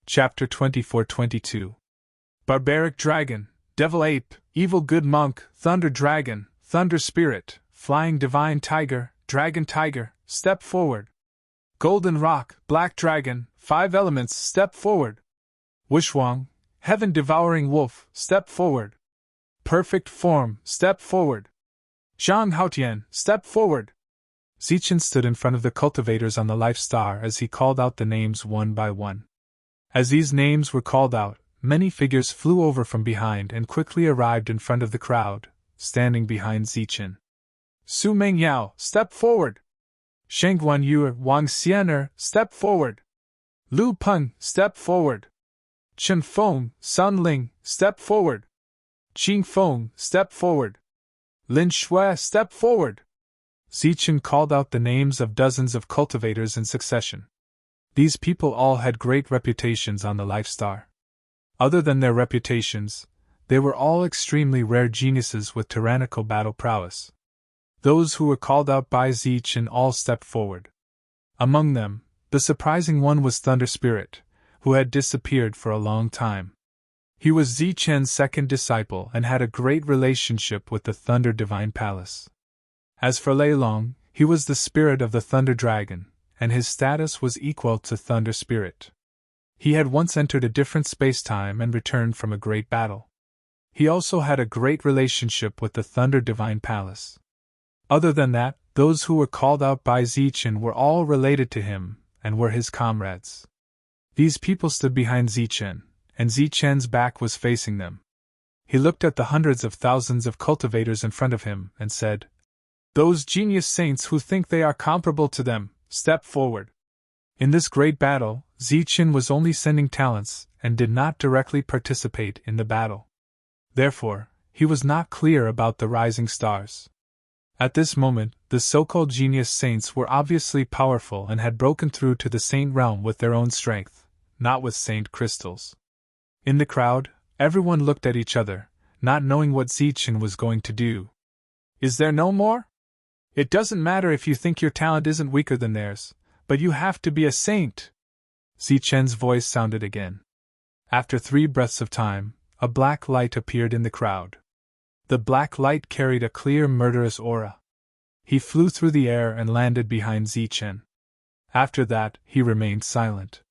Chapter 24-22. Barbaric Dragon, Devil Ape, Evil Good Monk, Thunder Dragon, Thunder Spirit, Flying Divine Tiger, Dragon Tiger, step forward. Golden Rock, Black Dragon, 5 Elements, step forward. Wishwang, Heaven Devouring Wolf, step forward. Perfect Form, step forward. Zhang Haotian, step forward. Zichen stood in front of the cultivators on the Life Star as he called out the names one by one. As these names were called out, many figures flew over from behind and quickly arrived in front of the crowd, standing behind Zichen. Su Mengyao, step forward. Shengguan Yu, Wang Xianer, step forward. Lu Peng, step forward. Chen Feng, Sun Ling, step forward. Qing Feng, step forward. Lin Shui, step forward. Zichen called out the names of dozens of cultivators in succession. These people all had great reputations on the Life Star. Other than their reputations, they were all extremely rare geniuses with tyrannical battle prowess. Those who were called out by Zichen all stepped forward. Among them, the surprising one was Thunder Spirit, who had disappeared for a long time. He was Zichen's second disciple and had a great relationship with the Thunder Divine Palace. As for Lei Long, he was the spirit of the Thunder Dragon, and his status was equal to Thunder Spirit. He had once entered a different space-time and returned from a great battle. He also had a great relationship with the Thunder Divine Palace. Other than that, those who were called out by Zichen were all related to him and were his comrades. These people stood behind Zichen, and Zichen's back was facing them. He looked at the hundreds of thousands of cultivators in front of him and said, "Those genius saints who think they are comparable to them, step forward." In this great battle, Zichen was only sending talents and did not directly participate in the battle. Therefore, he was not clear about the rising stars. At this moment, the so-called genius saints were obviously powerful and had broken through to the saint realm with their own strength, not with saint crystals. In the crowd, everyone looked at each other, not knowing what Zichen was going to do. "Is there no more? It doesn't matter if you think your talent isn't weaker than theirs, but you have to be a saint." Zichen's voice sounded again. After 3 breaths of time, a black light appeared in the crowd. The black light carried a clear, murderous aura. He flew through the air and landed behind Zichen. After that, he remained silent.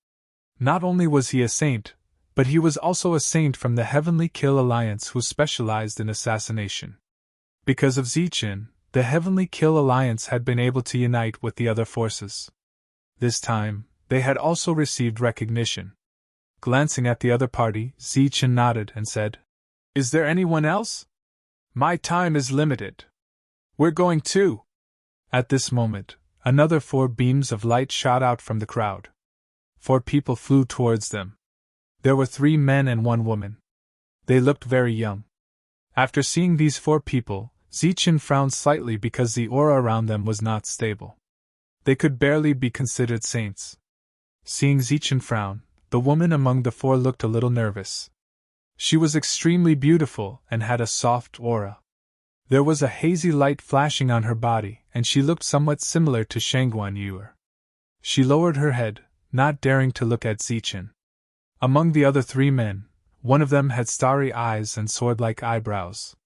Not only was he a saint, but he was also a saint from the Heavenly Kill Alliance who specialized in assassination. Because of Zichen, the Heavenly Kill Alliance had been able to unite with the other forces. This time, they had also received recognition. Glancing at the other party, Zichen nodded and said, "Is there anyone else? My time is limited. We're going too." At this moment, another 4 beams of light shot out from the crowd. 4 people flew towards them. There were 3 men and 1 woman. They looked very young. After seeing these 4 people, Zichen frowned slightly because the aura around them was not stable. They could barely be considered saints. Seeing Zichen frown, the woman among the 4 looked a little nervous. She was extremely beautiful and had a soft aura. There was a hazy light flashing on her body, and she looked somewhat similar to Shengguan Yu. She lowered her head, not daring to look at Zichen. Among the other 3 men, one of them had starry eyes and sword-like eyebrows.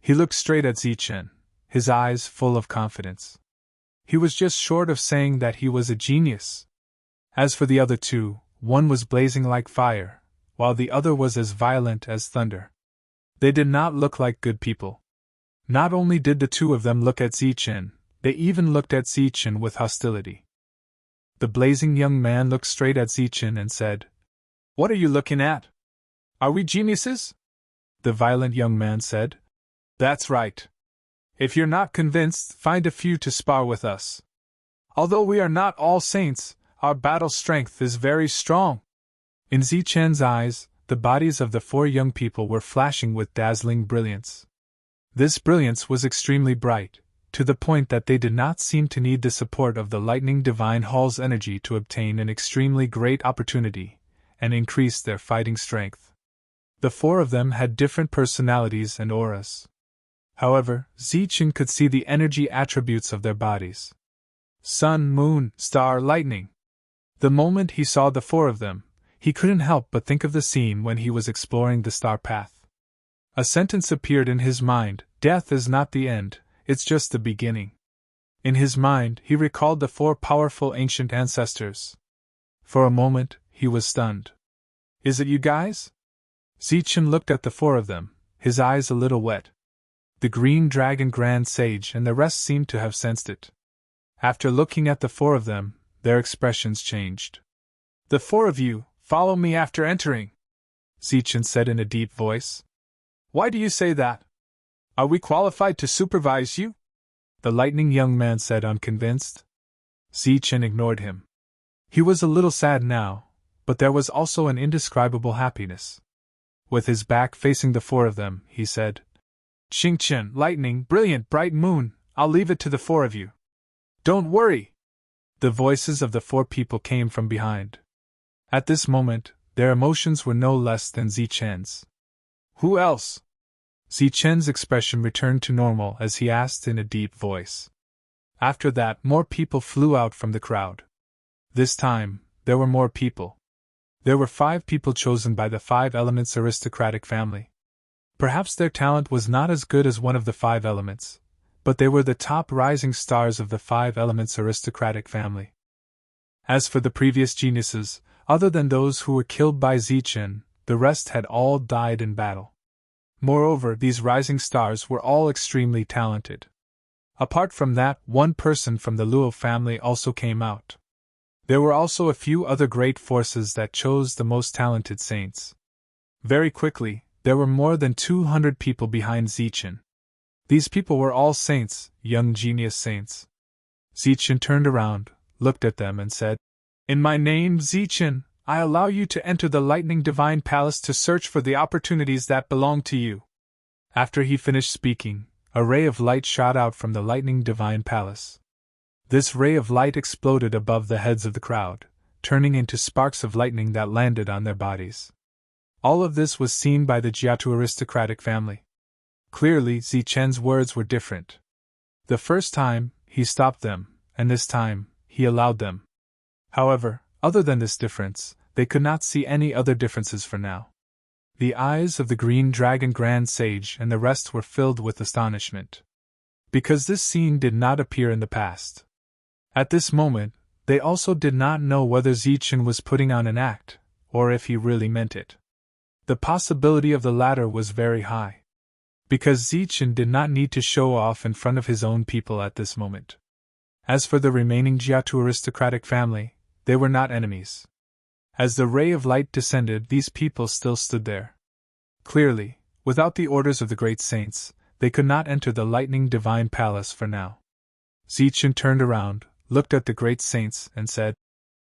He looked straight at Zichen, his eyes full of confidence. He was just short of saying that he was a genius. As for the other 2, one was blazing like fire, while the other was as violent as thunder. They did not look like good people. Not only did the 2 of them look at Zichen, they even looked at Zichen with hostility. The blazing young man looked straight at Zichen and said, "What are you looking at? Are we geniuses?" The violent young man said, "That's right. If you're not convinced, find a few to spar with us. Although we are not all saints, our battle strength is very strong." In Zichen's eyes, the bodies of the 4 young people were flashing with dazzling brilliance. This brilliance was extremely bright, to the point that they did not seem to need the support of the lightning divine hall's energy to obtain an extremely great opportunity and increase their fighting strength. The 4 of them had different personalities and auras. However, Zichen could see the energy attributes of their bodies. Sun, moon, star, lightning. The moment he saw the 4 of them, He couldn't help but think of the scene when he was exploring the star path. A sentence appeared in his mind: death is not the end, it's just the beginning. In his mind, he recalled the 4 powerful ancient ancestors. For a moment, he was stunned. Is it you guys? Zichen looked at the 4 of them, his eyes a little wet. The Green Dragon Grand Sage and the rest seemed to have sensed it. After looking at the 4 of them, their expressions changed. The 4 of you, follow me after entering, Zichen said in a deep voice. Why do you say that? Are we qualified to supervise you? The lightning young man said, unconvinced. Zichen ignored him. He was a little sad now, but there was also an indescribable happiness. With his back facing the 4 of them, he said, Qingchen, lightning, brilliant, bright moon, I'll leave it to the 4 of you. Don't worry! The voices of the 4 people came from behind. At this moment, their emotions were no less than Zichen's. Who else? Zichen's expression returned to normal as he asked in a deep voice. After that, more people flew out from the crowd. This time, there were more people. There were 5 people chosen by the 5 Elements aristocratic family. Perhaps their talent was not as good as one of the 5 elements, but they were the top rising stars of the 5 Elements aristocratic family. As for the previous geniuses, other than those who were killed by Zichen, the rest had all died in battle. Moreover, these rising stars were all extremely talented. Apart from that, 1 person from the Luo family also came out. There were also a few other great forces that chose the most talented saints. Very quickly, there were more than 200 people behind Zichen. These people were all saints, young genius saints. Zichen turned around, looked at them and said, In my name, Zichen, I allow you to enter the Lightning Divine Palace to search for the opportunities that belong to you. After he finished speaking, a ray of light shot out from the Lightning Divine Palace. This ray of light exploded above the heads of the crowd, turning into sparks of lightning that landed on their bodies. All of this was seen by the Jiatu aristocratic family. Clearly, Zichen's words were different. The first time, he stopped them, and this time, he allowed them. However, other than this difference, they could not see any other differences for now. The eyes of the Green Dragon Grand Sage and the rest were filled with astonishment. Because this scene did not appear in the past. At this moment, they also did not know whether Zichen was putting on an act, or if he really meant it. The possibility of the latter was very high. Because Zichen did not need to show off in front of his own people at this moment. As for the remaining Jiatu aristocratic family, they were not enemies. As the ray of light descended, these people still stood there. Clearly, without the orders of the great saints, they could not enter the Lightning Divine Palace for now. Zichen turned around, looked at the great saints, and said,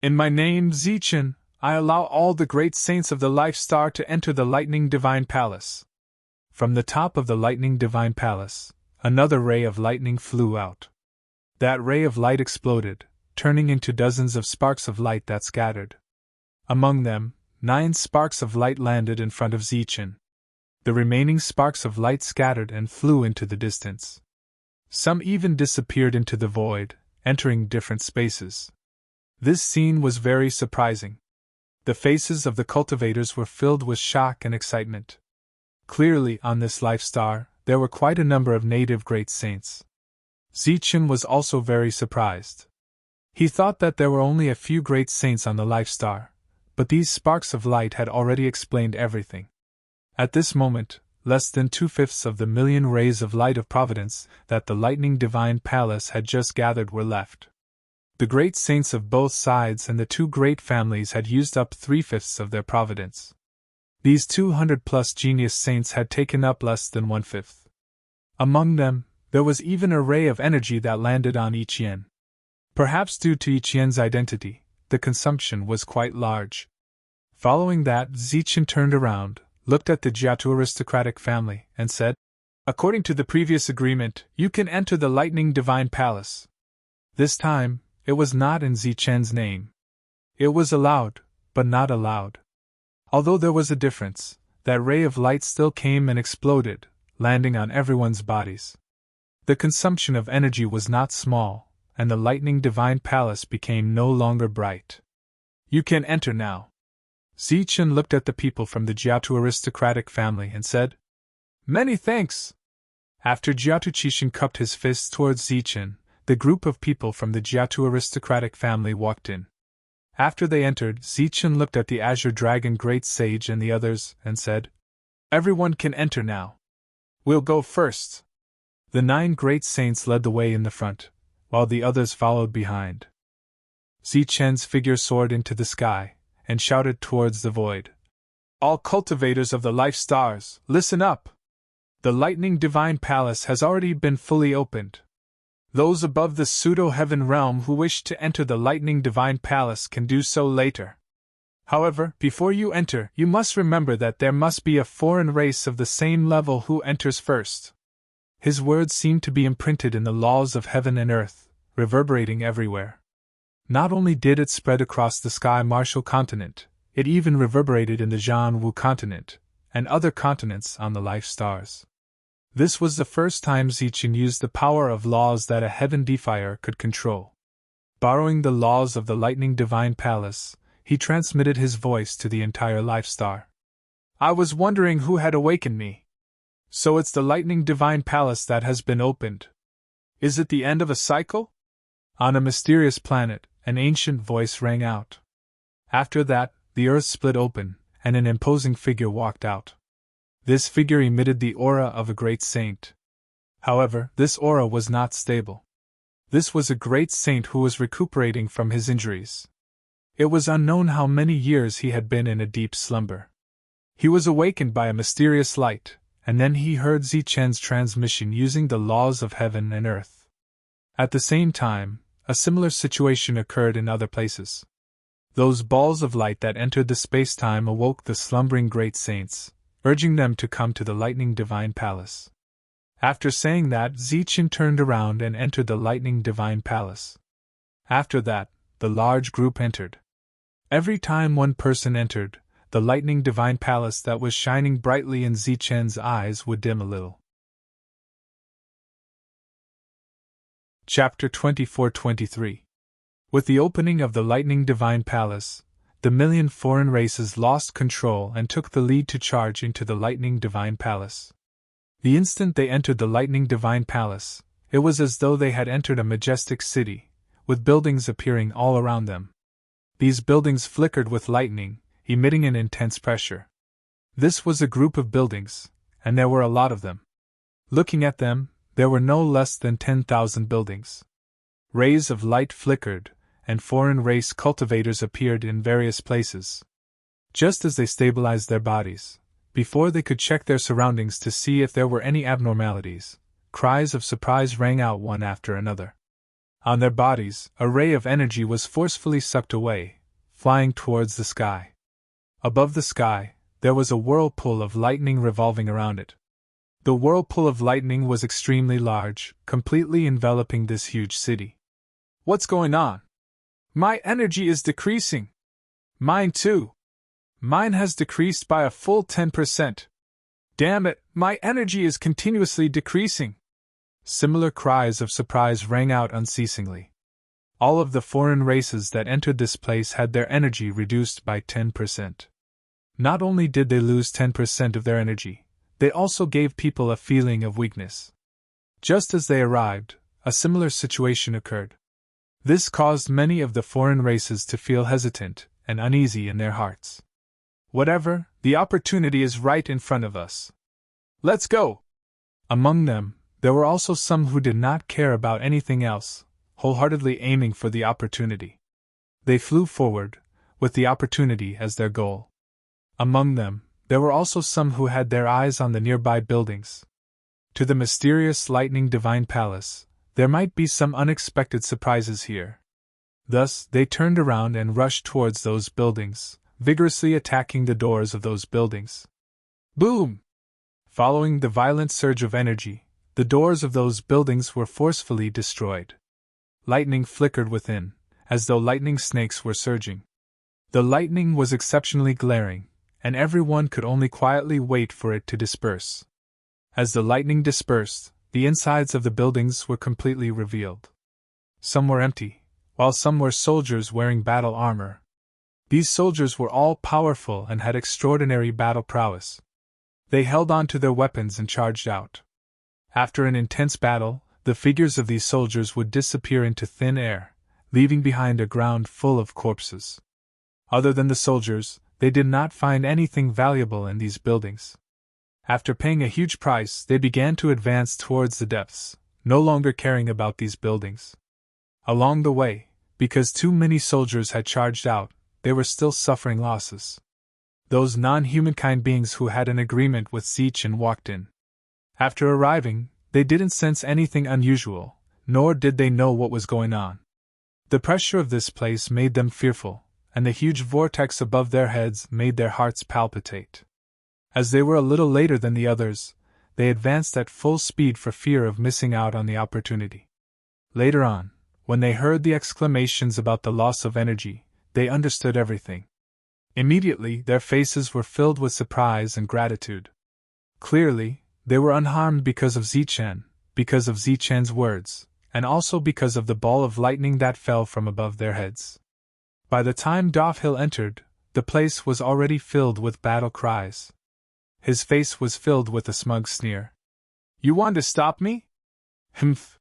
In my name, Zichen, I allow all the great saints of the Life Star to enter the Lightning Divine Palace. From the top of the Lightning Divine Palace, another ray of lightning flew out. That ray of light exploded, turning into dozens of sparks of light that scattered. Among them, 9 sparks of light landed in front of Zichen. The remaining sparks of light scattered and flew into the distance. Some even disappeared into the void, entering different spaces. This scene was very surprising. The faces of the cultivators were filled with shock and excitement. Clearly, on this life star, there were quite a number of native great saints. Zichen was also very surprised. He thought that there were only a few great saints on the life star, but these sparks of light had already explained everything. At this moment, less than 2/5 of the million rays of light of providence that the Lightning Divine Palace had just gathered were left. The great saints of both sides and the 2 great families had used up 3/5 of their providence. These 200+ genius saints had taken up less than 1/5. Among them, there was even a ray of energy that landed on each yen. Perhaps due to each yen's identity, the consumption was quite large. Following that, Zichen turned around, looked at the Jiatu aristocratic family, and said, According to the previous agreement, you can enter the Lightning Divine Palace. This time, it was not in Zichen's name. It was allowed, but not allowed. Although there was a difference, that ray of light still came and exploded, landing on everyone's bodies. The consumption of energy was not small, and the Lightning Divine Palace became no longer bright. You can enter now. Zichen looked at the people from the Jiaotu aristocratic family and said, "Many thanks." After Jiaotu Qixin cupped his fists towards Zichen, the group of people from the Jiaotu aristocratic family walked in. After they entered, Zichen looked at the Azure Dragon Great Sage and the others, and said, "Everyone can enter now. We'll go first." The 9 great saints led the way in the front, while the others followed behind. Zichen's figure soared into the sky, and shouted towards the void, "All cultivators of the life stars, listen up! The lightning divine palace has already been fully opened. Those above the pseudo-heaven realm who wish to enter the lightning divine palace can do so later. However, before you enter, you must remember that there must be a foreign race of the same level who enters first." His words seemed to be imprinted in the laws of heaven and earth, reverberating everywhere. Not only did it spread across the Sky Martial continent, it even reverberated in the Zhanwu continent, and other continents on the life stars. This was the first time Zichen used the power of laws that a heaven defier could control. Borrowing the laws of the lightning divine palace, he transmitted his voice to the entire life star. "I was wondering who had awakened me. So it's the lightning divine palace that has been opened. Is it the end of a cycle?" On a mysterious planet, an ancient voice rang out. After that, the earth split open, and an imposing figure walked out. This figure emitted the aura of a great saint. However, this aura was not stable. This was a great saint who was recuperating from his injuries. It was unknown how many years he had been in a deep slumber. He was awakened by a mysterious light, and then he heard Zichen's transmission using the laws of heaven and earth. At the same time, a similar situation occurred in other places. Those balls of light that entered the space-time awoke the slumbering great saints, urging them to come to the lightning divine palace. After saying that, Zichen turned around and entered the lightning divine palace. After that, the large group entered. Every time one person entered, the lightning divine palace that was shining brightly in Zichen's eyes would dim a little. Chapter 24-23. With the opening of the lightning divine palace, the million foreign races lost control and took the lead to charge into the lightning divine palace. The instant they entered the lightning divine palace, it was as though they had entered a majestic city, with buildings appearing all around them. These buildings flickered with lightning, emitting an intense pressure. This was a group of buildings, and there were a lot of them. Looking at them, there were no less than 10,000 buildings. Rays of light flickered, and foreign race cultivators appeared in various places. Just as they stabilized their bodies, before they could check their surroundings to see if there were any abnormalities, cries of surprise rang out one after another. On their bodies, a ray of energy was forcefully sucked away, flying towards the sky. Above the sky, there was a whirlpool of lightning revolving around it. The whirlpool of lightning was extremely large, completely enveloping this huge city. "What's going on? My energy is decreasing. Mine too. Mine has decreased by a full 10%. Damn it, my energy is continuously decreasing." Similar cries of surprise rang out unceasingly. All of the foreign races that entered this place had their energy reduced by 10%. Not only did they lose 10% of their energy, they also gave people a feeling of weakness. Just as they arrived, a similar situation occurred. This caused many of the foreign races to feel hesitant and uneasy in their hearts. "Whatever, the opportunity is right in front of us. Let's go!" Among them, there were also some who did not care about anything else, wholeheartedly aiming for the opportunity. They flew forward, with the opportunity as their goal. Among them, there were also some who had their eyes on the nearby buildings. To the mysterious lightning divine palace, there might be some unexpected surprises here. Thus, they turned around and rushed towards those buildings, vigorously attacking the doors of those buildings. Boom! Following the violent surge of energy, the doors of those buildings were forcefully destroyed. Lightning flickered within, as though lightning snakes were surging. The lightning was exceptionally glaring, and everyone could only quietly wait for it to disperse. As the lightning dispersed, the insides of the buildings were completely revealed. Some were empty, while some were soldiers wearing battle armor. These soldiers were all powerful and had extraordinary battle prowess. They held on to their weapons and charged out. After an intense battle, the figures of these soldiers would disappear into thin air, leaving behind a ground full of corpses. Other than the soldiers, they did not find anything valuable in these buildings. After paying a huge price, they began to advance towards the depths, no longer caring about these buildings. Along the way, because too many soldiers had charged out, they were still suffering losses. Those non-humankind beings who had an agreement with Zichen walked in. After arriving, they didn't sense anything unusual, nor did they know what was going on. The pressure of this place made them fearful, and the huge vortex above their heads made their hearts palpitate. As they were a little later than the others, they advanced at full speed for fear of missing out on the opportunity. Later on, when they heard the exclamations about the loss of energy, they understood everything. Immediately, their faces were filled with surprise and gratitude. Clearly, they were unharmed because of Zichen's words, and also because of the ball of lightning that fell from above their heads. By the time Hill entered, the place was already filled with battle cries. His face was filled with a smug sneer. "You want to stop me?" "Humph."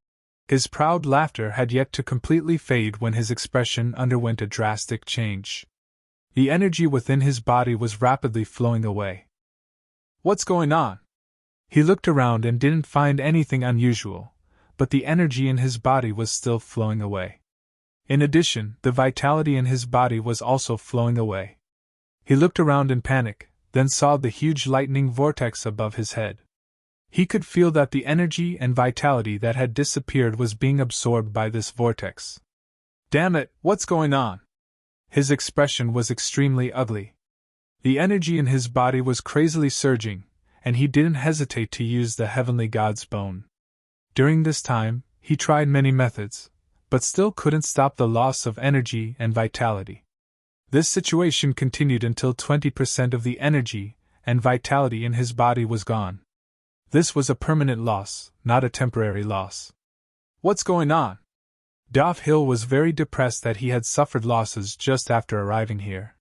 His proud laughter had yet to completely fade when his expression underwent a drastic change. The energy within his body was rapidly flowing away. "What's going on?" He looked around and didn't find anything unusual, but the energy in his body was still flowing away. In addition, the vitality in his body was also flowing away. He looked around in panic, then saw the huge lightning vortex above his head. He could feel that the energy and vitality that had disappeared was being absorbed by this vortex. "Damn it, what's going on?" His expression was extremely ugly. The energy in his body was crazily surging, and he didn't hesitate to use the heavenly god's bone. During this time, he tried many methods, but still couldn't stop the loss of energy and vitality. This situation continued until 20% of the energy and vitality in his body was gone. This was a permanent loss, not a temporary loss. "What's going on?" Hill was very depressed that he had suffered losses just after arriving here.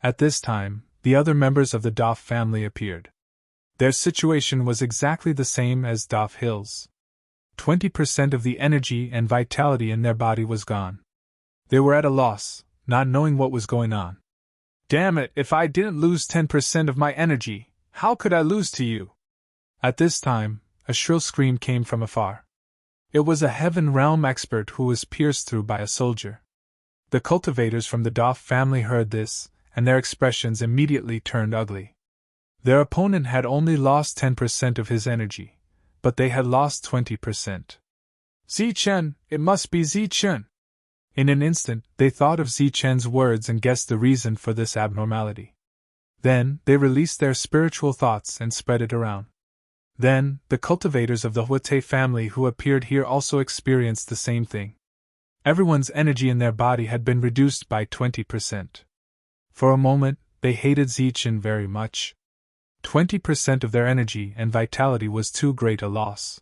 At this time, the other members of the Doff family appeared. Their situation was exactly the same as Hill's. 20% of the energy and vitality in their body was gone. They were at a loss, not knowing what was going on. "Damn it, if I didn't lose 10% of my energy, how could I lose to you?" At this time, a shrill scream came from afar. It was a Heaven Realm expert who was pierced through by a soldier. The cultivators from the Doff family heard this, and their expressions immediately turned ugly. Their opponent had only lost 10% of his energy, but they had lost 20%. "Zichen, it must be Zichen!" In an instant, they thought of Zichen's words and guessed the reason for this abnormality. Then, they released their spiritual thoughts and spread it around. Then, the cultivators of the Huete family who appeared here also experienced the same thing. Everyone's energy in their body had been reduced by 20%. For a moment, they hated Zichen very much. 20% of their energy and vitality was too great a loss.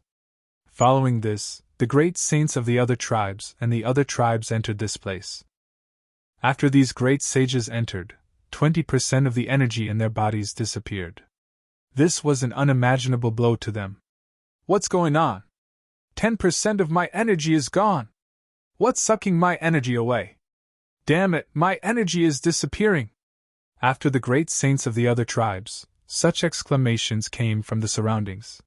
Following this, the great saints of the other tribes and the other tribes entered this place. After these great sages entered, 20% of the energy in their bodies disappeared. This was an unimaginable blow to them. "What's going on? 10% of my energy is gone. What's sucking my energy away? Damn it, my energy is disappearing!" After the great saints of the other tribes, such exclamations came from the surroundings.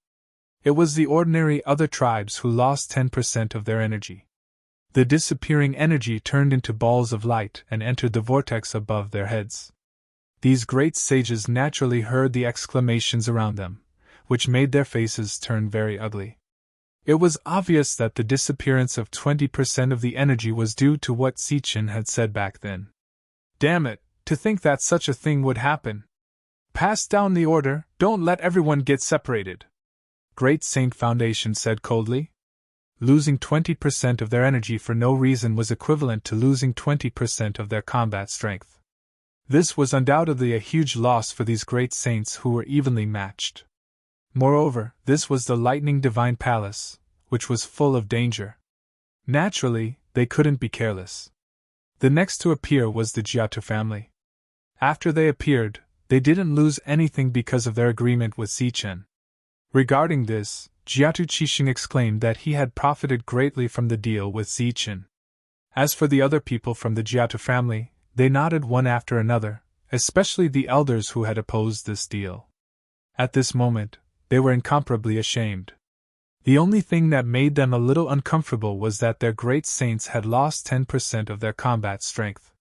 It was the ordinary other tribes who lost 10% of their energy. The disappearing energy turned into balls of light and entered the vortex above their heads. These great sages naturally heard the exclamations around them, which made their faces turn very ugly. It was obvious that the disappearance of 20% of the energy was due to what Zichen had said back then. "Damn it, to think that such a thing would happen! Pass down the order, don't let everyone get separated," Great Saint Foundation said coldly. Losing 20% of their energy for no reason was equivalent to losing 20% of their combat strength. This was undoubtedly a huge loss for these great saints who were evenly matched. Moreover, this was the Lightning Divine Palace, which was full of danger. Naturally, they couldn't be careless. The next to appear was the Jiatu family. After they appeared, they didn't lose anything because of their agreement with Zichen. Regarding this, Jiatu Qixing exclaimed that he had profited greatly from the deal with Zichen. As for the other people from the Jiatu family, they nodded one after another, especially the elders who had opposed this deal. At this moment, they were incomparably ashamed. The only thing that made them a little uncomfortable was that their great saints had lost 10% of their combat strength.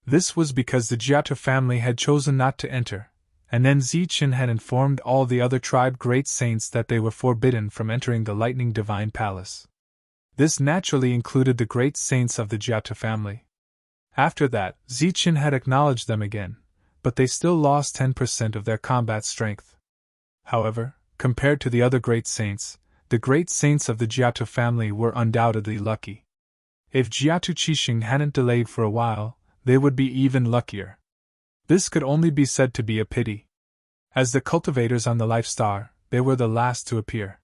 This was because the Jiatu family had chosen not to enter, and then Zichen had informed all the other tribe great saints that they were forbidden from entering the Lightning Divine Palace. This naturally included the great saints of the Jiatu family. After that, Zichen had acknowledged them again, but they still lost 10% of their combat strength. However, compared to the other great saints, the great saints of the Jiatu family were undoubtedly lucky. If Jiatu Qixing hadn't delayed for a while, they would be even luckier. This could only be said to be a pity. As the cultivators on the Life Star, they were the last to appear.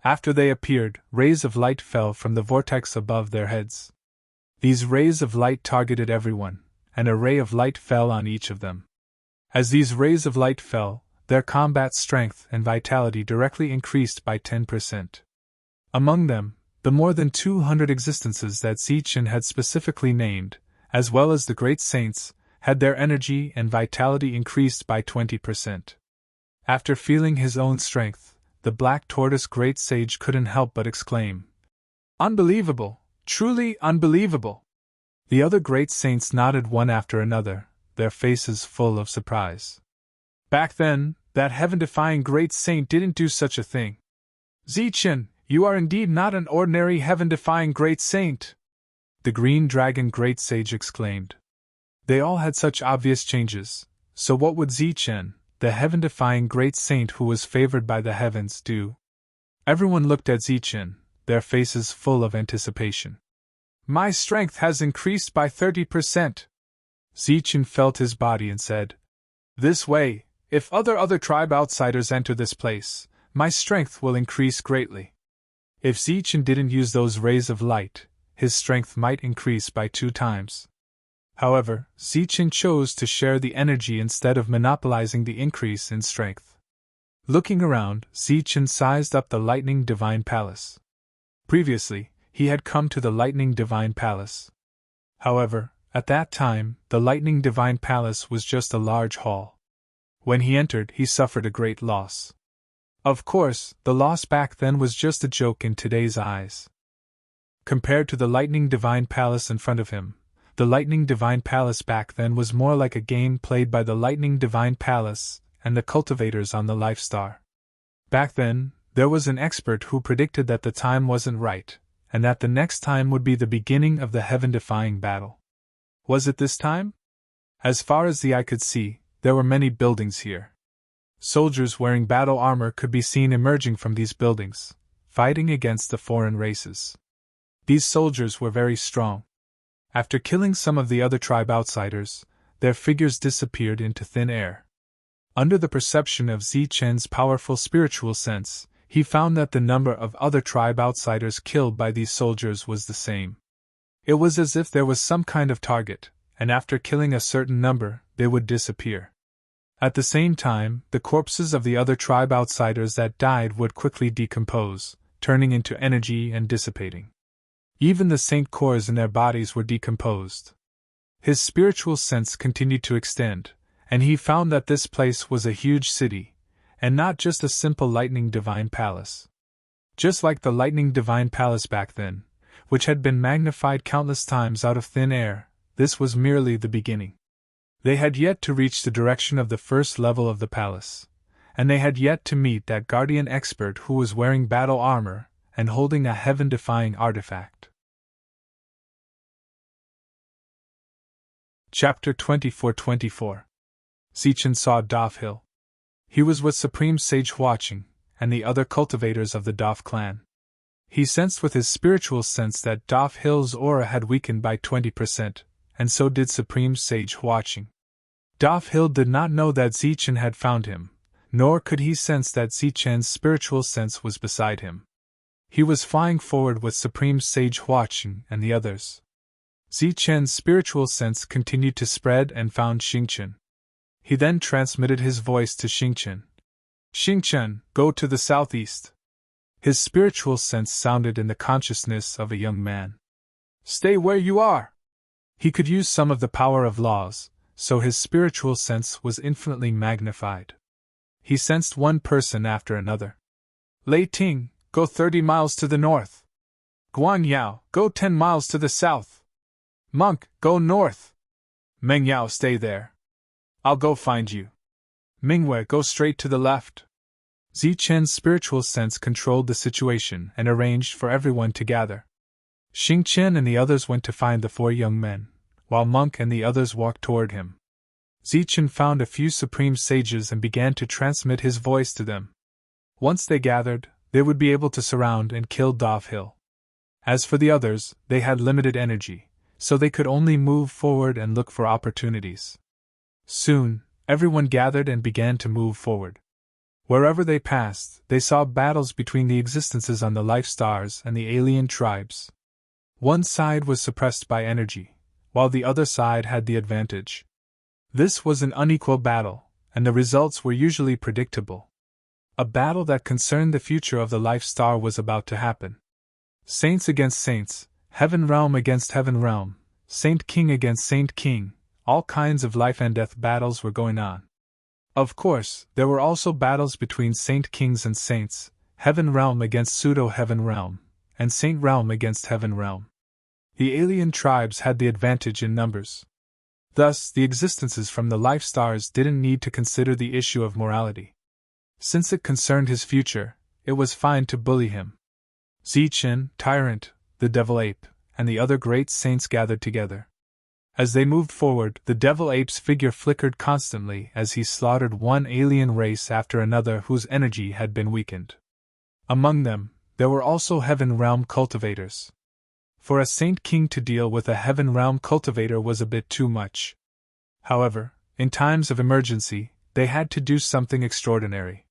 After they appeared, rays of light fell from the vortex above their heads. These rays of light targeted everyone, and a ray of light fell on each of them. As these rays of light fell, their combat strength and vitality directly increased by 10%. Among them, the more than 200 existences that Zichen had specifically named, as well as the great saints, had their energy and vitality increased by 20%. After feeling his own strength, the Black Tortoise Great Sage couldn't help but exclaim, "Unbelievable! Truly unbelievable!" The other great saints nodded one after another, their faces full of surprise. Back then, that heaven-defying great saint didn't do such a thing. "Zichen, you are indeed not an ordinary heaven-defying great saint!" the Green Dragon Great Sage exclaimed. They all had such obvious changes, so what would Zichen, the heaven-defying great saint who was favored by the heavens, do? Everyone looked at Zichen, their faces full of anticipation. "My strength has increased by 30%. Zichen felt his body and said, "This way, if other tribe outsiders enter this place, my strength will increase greatly." If Zichen didn't use those rays of light, his strength might increase by 2 times. However, Zichen chose to share the energy instead of monopolizing the increase in strength. Looking around, Zichen sized up the Lightning Divine Palace. Previously, he had come to the Lightning Divine Palace. However, at that time, the Lightning Divine Palace was just a large hall. When he entered, he suffered a great loss. Of course, the loss back then was just a joke in today's eyes. Compared to the Lightning Divine Palace in front of him, the Lightning Divine Palace back then was more like a game played by the Lightning Divine Palace and the cultivators on the Life Star. Back then, there was an expert who predicted that the time wasn't right, and that the next time would be the beginning of the heaven-defying battle. Was it this time? As far as the eye could see, there were many buildings here. Soldiers wearing battle armor could be seen emerging from these buildings, fighting against the foreign races. These soldiers were very strong. After killing some of the other tribe outsiders, their figures disappeared into thin air. Under the perception of Zichen's powerful spiritual sense, he found that the number of other tribe outsiders killed by these soldiers was the same. It was as if there was some kind of target, and after killing a certain number, they would disappear. At the same time, the corpses of the other tribe outsiders that died would quickly decompose, turning into energy and dissipating. Even the saint cores in their bodies were decomposed. His spiritual sense continued to extend, and he found that this place was a huge city, and not just a simple Lightning Divine Palace. Just like the Lightning Divine Palace back then, which had been magnified countless times out of thin air, this was merely the beginning. They had yet to reach the direction of the first level of the palace, and they had yet to meet that guardian expert who was wearing battle armor and holding a heaven-defying artifact. Chapter 24-24. Zichen saw Daf Hill. He was with Supreme Sage watching, and the other cultivators of the Daf clan. He sensed with his spiritual sense that Daf Hill's aura had weakened by 20%, and so did Supreme Sage watching. Daf Hill did not know that Zichen had found him, nor could he sense that Zichen's spiritual sense was beside him. He was flying forward with Supreme Sage watching and the others. Zichen's spiritual sense continued to spread and found Xingchen. He then transmitted his voice to Xingchen. Xingchen, go to the southeast. His spiritual sense sounded in the consciousness of a young man. Stay where you are. He could use some of the power of laws, so his spiritual sense was infinitely magnified. He sensed one person after another. Lei Ting, go 30 miles to the north. Guan Yao, go 10 miles to the south. Monk, go north. Meng Yao, stay there. I'll go find you. Mingwei, go straight to the left. Zichen's spiritual sense controlled the situation and arranged for everyone to gather. Xingchen and the others went to find the 4 young men, while Monk and the others walked toward him. Zichen found a few supreme sages and began to transmit his voice to them. Once they gathered, they would be able to surround and kill Dov Hill. As for the others, they had limited energy, so they could only move forward and look for opportunities. Soon, everyone gathered and began to move forward. Wherever they passed, they saw battles between the existences on the life stars and the alien tribes. One side was suppressed by energy, while the other side had the advantage. This was an unequal battle, and the results were usually predictable. A battle that concerned the future of the life star was about to happen. Saints against saints, heaven realm against heaven realm, Saint King against Saint King, all kinds of life and death battles were going on. Of course, there were also battles between Saint Kings and Saints, Heaven Realm against Pseudo-Heaven Realm, and Saint Realm against Heaven Realm. The alien tribes had the advantage in numbers. Thus, the existences from the life stars didn't need to consider the issue of morality. Since it concerned his future, it was fine to bully him. Zichen, Tyrant, the Devil Ape, and the other great saints gathered together. As they moved forward, the Devil Ape's figure flickered constantly as he slaughtered one alien race after another whose energy had been weakened. Among them, there were also Heaven Realm cultivators. For a Saint King to deal with a Heaven Realm cultivator was a bit too much. However, in times of emergency, they had to do something extraordinary.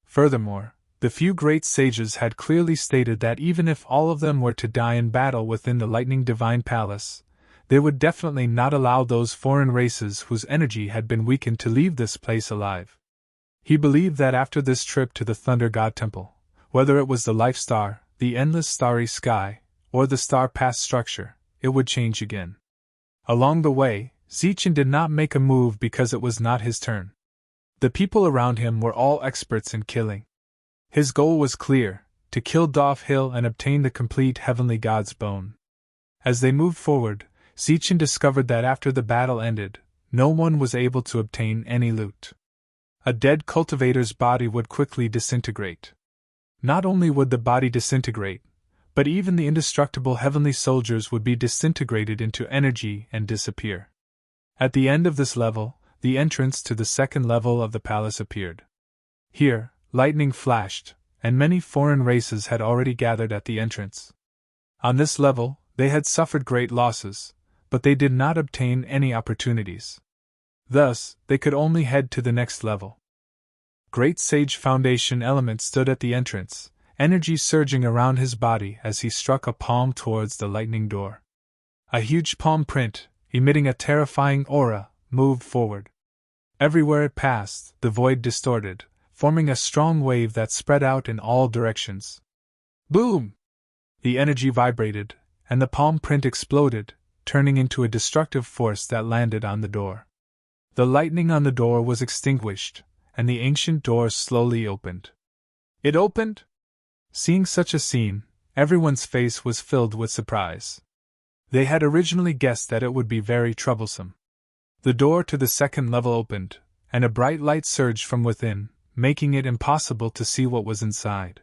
Furthermore, the few great sages had clearly stated that even if all of them were to die in battle within the Lightning Divine Palace, they would definitely not allow those foreign races whose energy had been weakened to leave this place alive. He believed that after this trip to the Thunder God Temple, whether it was the Life Star, the endless starry sky, or the Star Pass structure, it would change again. Along the way, Zichen did not make a move because it was not his turn. The people around him were all experts in killing. His goal was clear, to kill Dov Hill and obtain the complete Heavenly God's bone. As they moved forward, Zichen discovered that after the battle ended, no one was able to obtain any loot. A dead cultivator's body would quickly disintegrate. Not only would the body disintegrate, but even the indestructible heavenly soldiers would be disintegrated into energy and disappear. At the end of this level, the entrance to the second level of the palace appeared. Here, lightning flashed, and many foreign races had already gathered at the entrance. On this level, they had suffered great losses, but they did not obtain any opportunities. Thus, they could only head to the next level. Great Sage Foundation Element stood at the entrance, energy surging around his body as he struck a palm towards the lightning door. A huge palm print, emitting a terrifying aura, moved forward. Everywhere it passed, the void distorted, forming a strong wave that spread out in all directions. Boom! The energy vibrated, and the palm print exploded, turning into a destructive force that landed on the door. The lightning on the door was extinguished, and the ancient door slowly opened. It opened? Seeing such a scene, everyone's face was filled with surprise. They had originally guessed that it would be very troublesome. The door to the second level opened, and a bright light surged from within, making it impossible to see what was inside.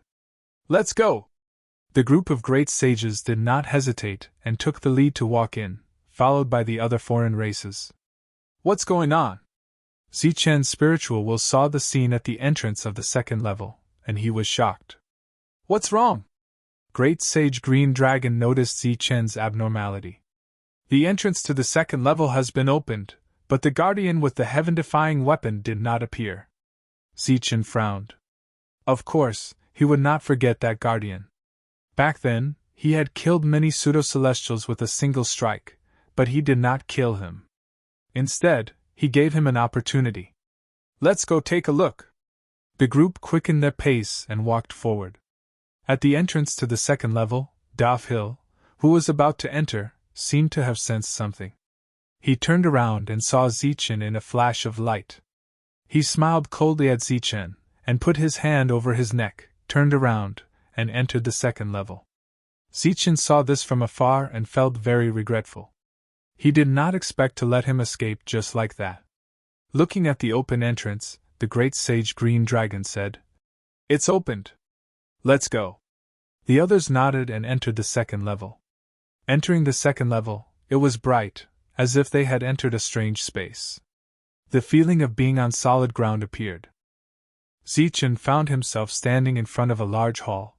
Let's go! The group of great sages did not hesitate and took the lead to walk in, followed by the other foreign races. What's going on? Zichen's spiritual will saw the scene at the entrance of the second level, and he was shocked. What's wrong? Great Sage Green Dragon noticed Zichen's abnormality. The entrance to the second level has been opened, but the guardian with the heaven-defying weapon did not appear. Zichen frowned. Of course, he would not forget that guardian. Back then, he had killed many pseudo-celestials with a single strike, but he did not kill him. Instead, he gave him an opportunity. "Let's go take a look." The group quickened their pace and walked forward. At the entrance to the second level, Hill, who was about to enter, seemed to have sensed something. He turned around and saw Zichen in a flash of light. He smiled coldly at Zichen, and put his hand over his neck, turned around, and entered the second level. Zichen saw this from afar and felt very regretful. He did not expect to let him escape just like that. Looking at the open entrance, the great sage green dragon said, "It's opened. Let's go." The others nodded and entered the second level. Entering the second level, it was bright, as if they had entered a strange space. The feeling of being on solid ground appeared. Zichen found himself standing in front of a large hall.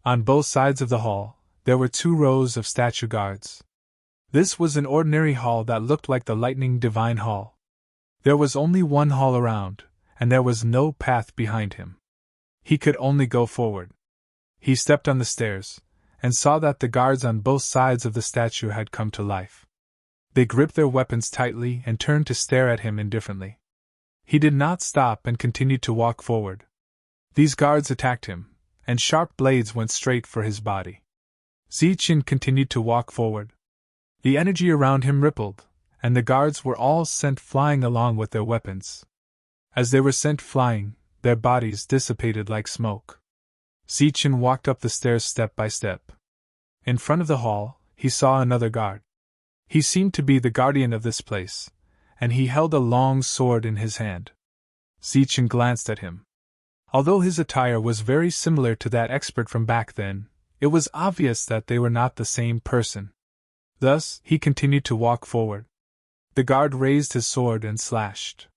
On both sides of the hall, there were 2 rows of statue guards. This was an ordinary hall that looked like the lightning divine hall. There was only one hall around, and there was no path behind him. He could only go forward. He stepped on the stairs, and saw that the guards on both sides of the statue had come to life. They gripped their weapons tightly and turned to stare at him indifferently. He did not stop and continued to walk forward. These guards attacked him, and sharp blades went straight for his body. Zichen continued to walk forward. The energy around him rippled, and the guards were all sent flying along with their weapons. As they were sent flying, their bodies dissipated like smoke. Zichen walked up the stairs step by step. In front of the hall, he saw another guard. He seemed to be the guardian of this place, and he held a long sword in his hand. Zichen glanced at him. Although his attire was very similar to that expert from back then, it was obvious that they were not the same person. Thus, he continued to walk forward. The guard raised his sword and slashed.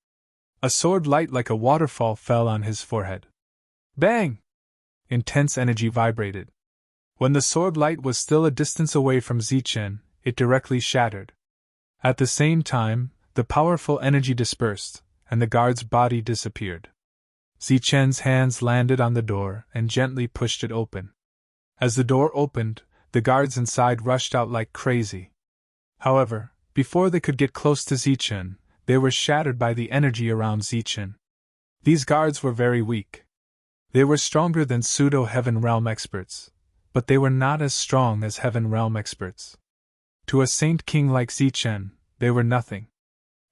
A sword light like a waterfall fell on his forehead. Bang! Intense energy vibrated. When the sword light was still a distance away from Zichen, it directly shattered. At the same time, the powerful energy dispersed, and the guard's body disappeared. Zichen's hands landed on the door and gently pushed it open. As the door opened, the guards inside rushed out like crazy. However, before they could get close to Zichen, they were shattered by the energy around Zichen. These guards were very weak. They were stronger than pseudo-Heaven Realm experts, but they were not as strong as Heaven Realm experts. To a Saint King like Zichen, they were nothing.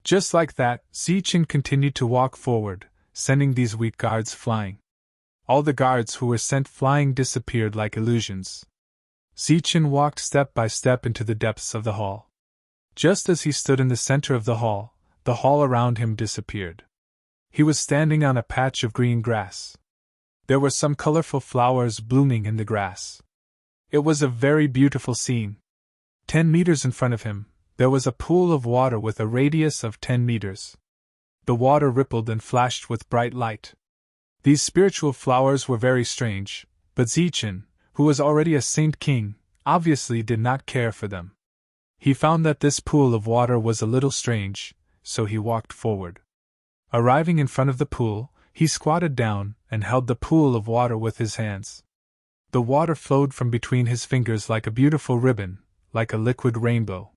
Just like that, Zichen continued to walk forward, sending these weak guards flying. All the guards who were sent flying disappeared like illusions. Zichen walked step by step into the depths of the hall. Just as he stood in the center of the hall around him disappeared. He was standing on a patch of green grass. There were some colorful flowers blooming in the grass. It was a very beautiful scene. 10 meters in front of him, there was a pool of water with a radius of 10 meters. The water rippled and flashed with bright light. These spiritual flowers were very strange, but Zichen, who was already a Saint King, obviously did not care for them. He found that this pool of water was a little strange, so he walked forward. Arriving in front of the pool, he squatted down and held the pool of water with his hands. The water flowed from between his fingers like a beautiful ribbon, like a liquid rainbow.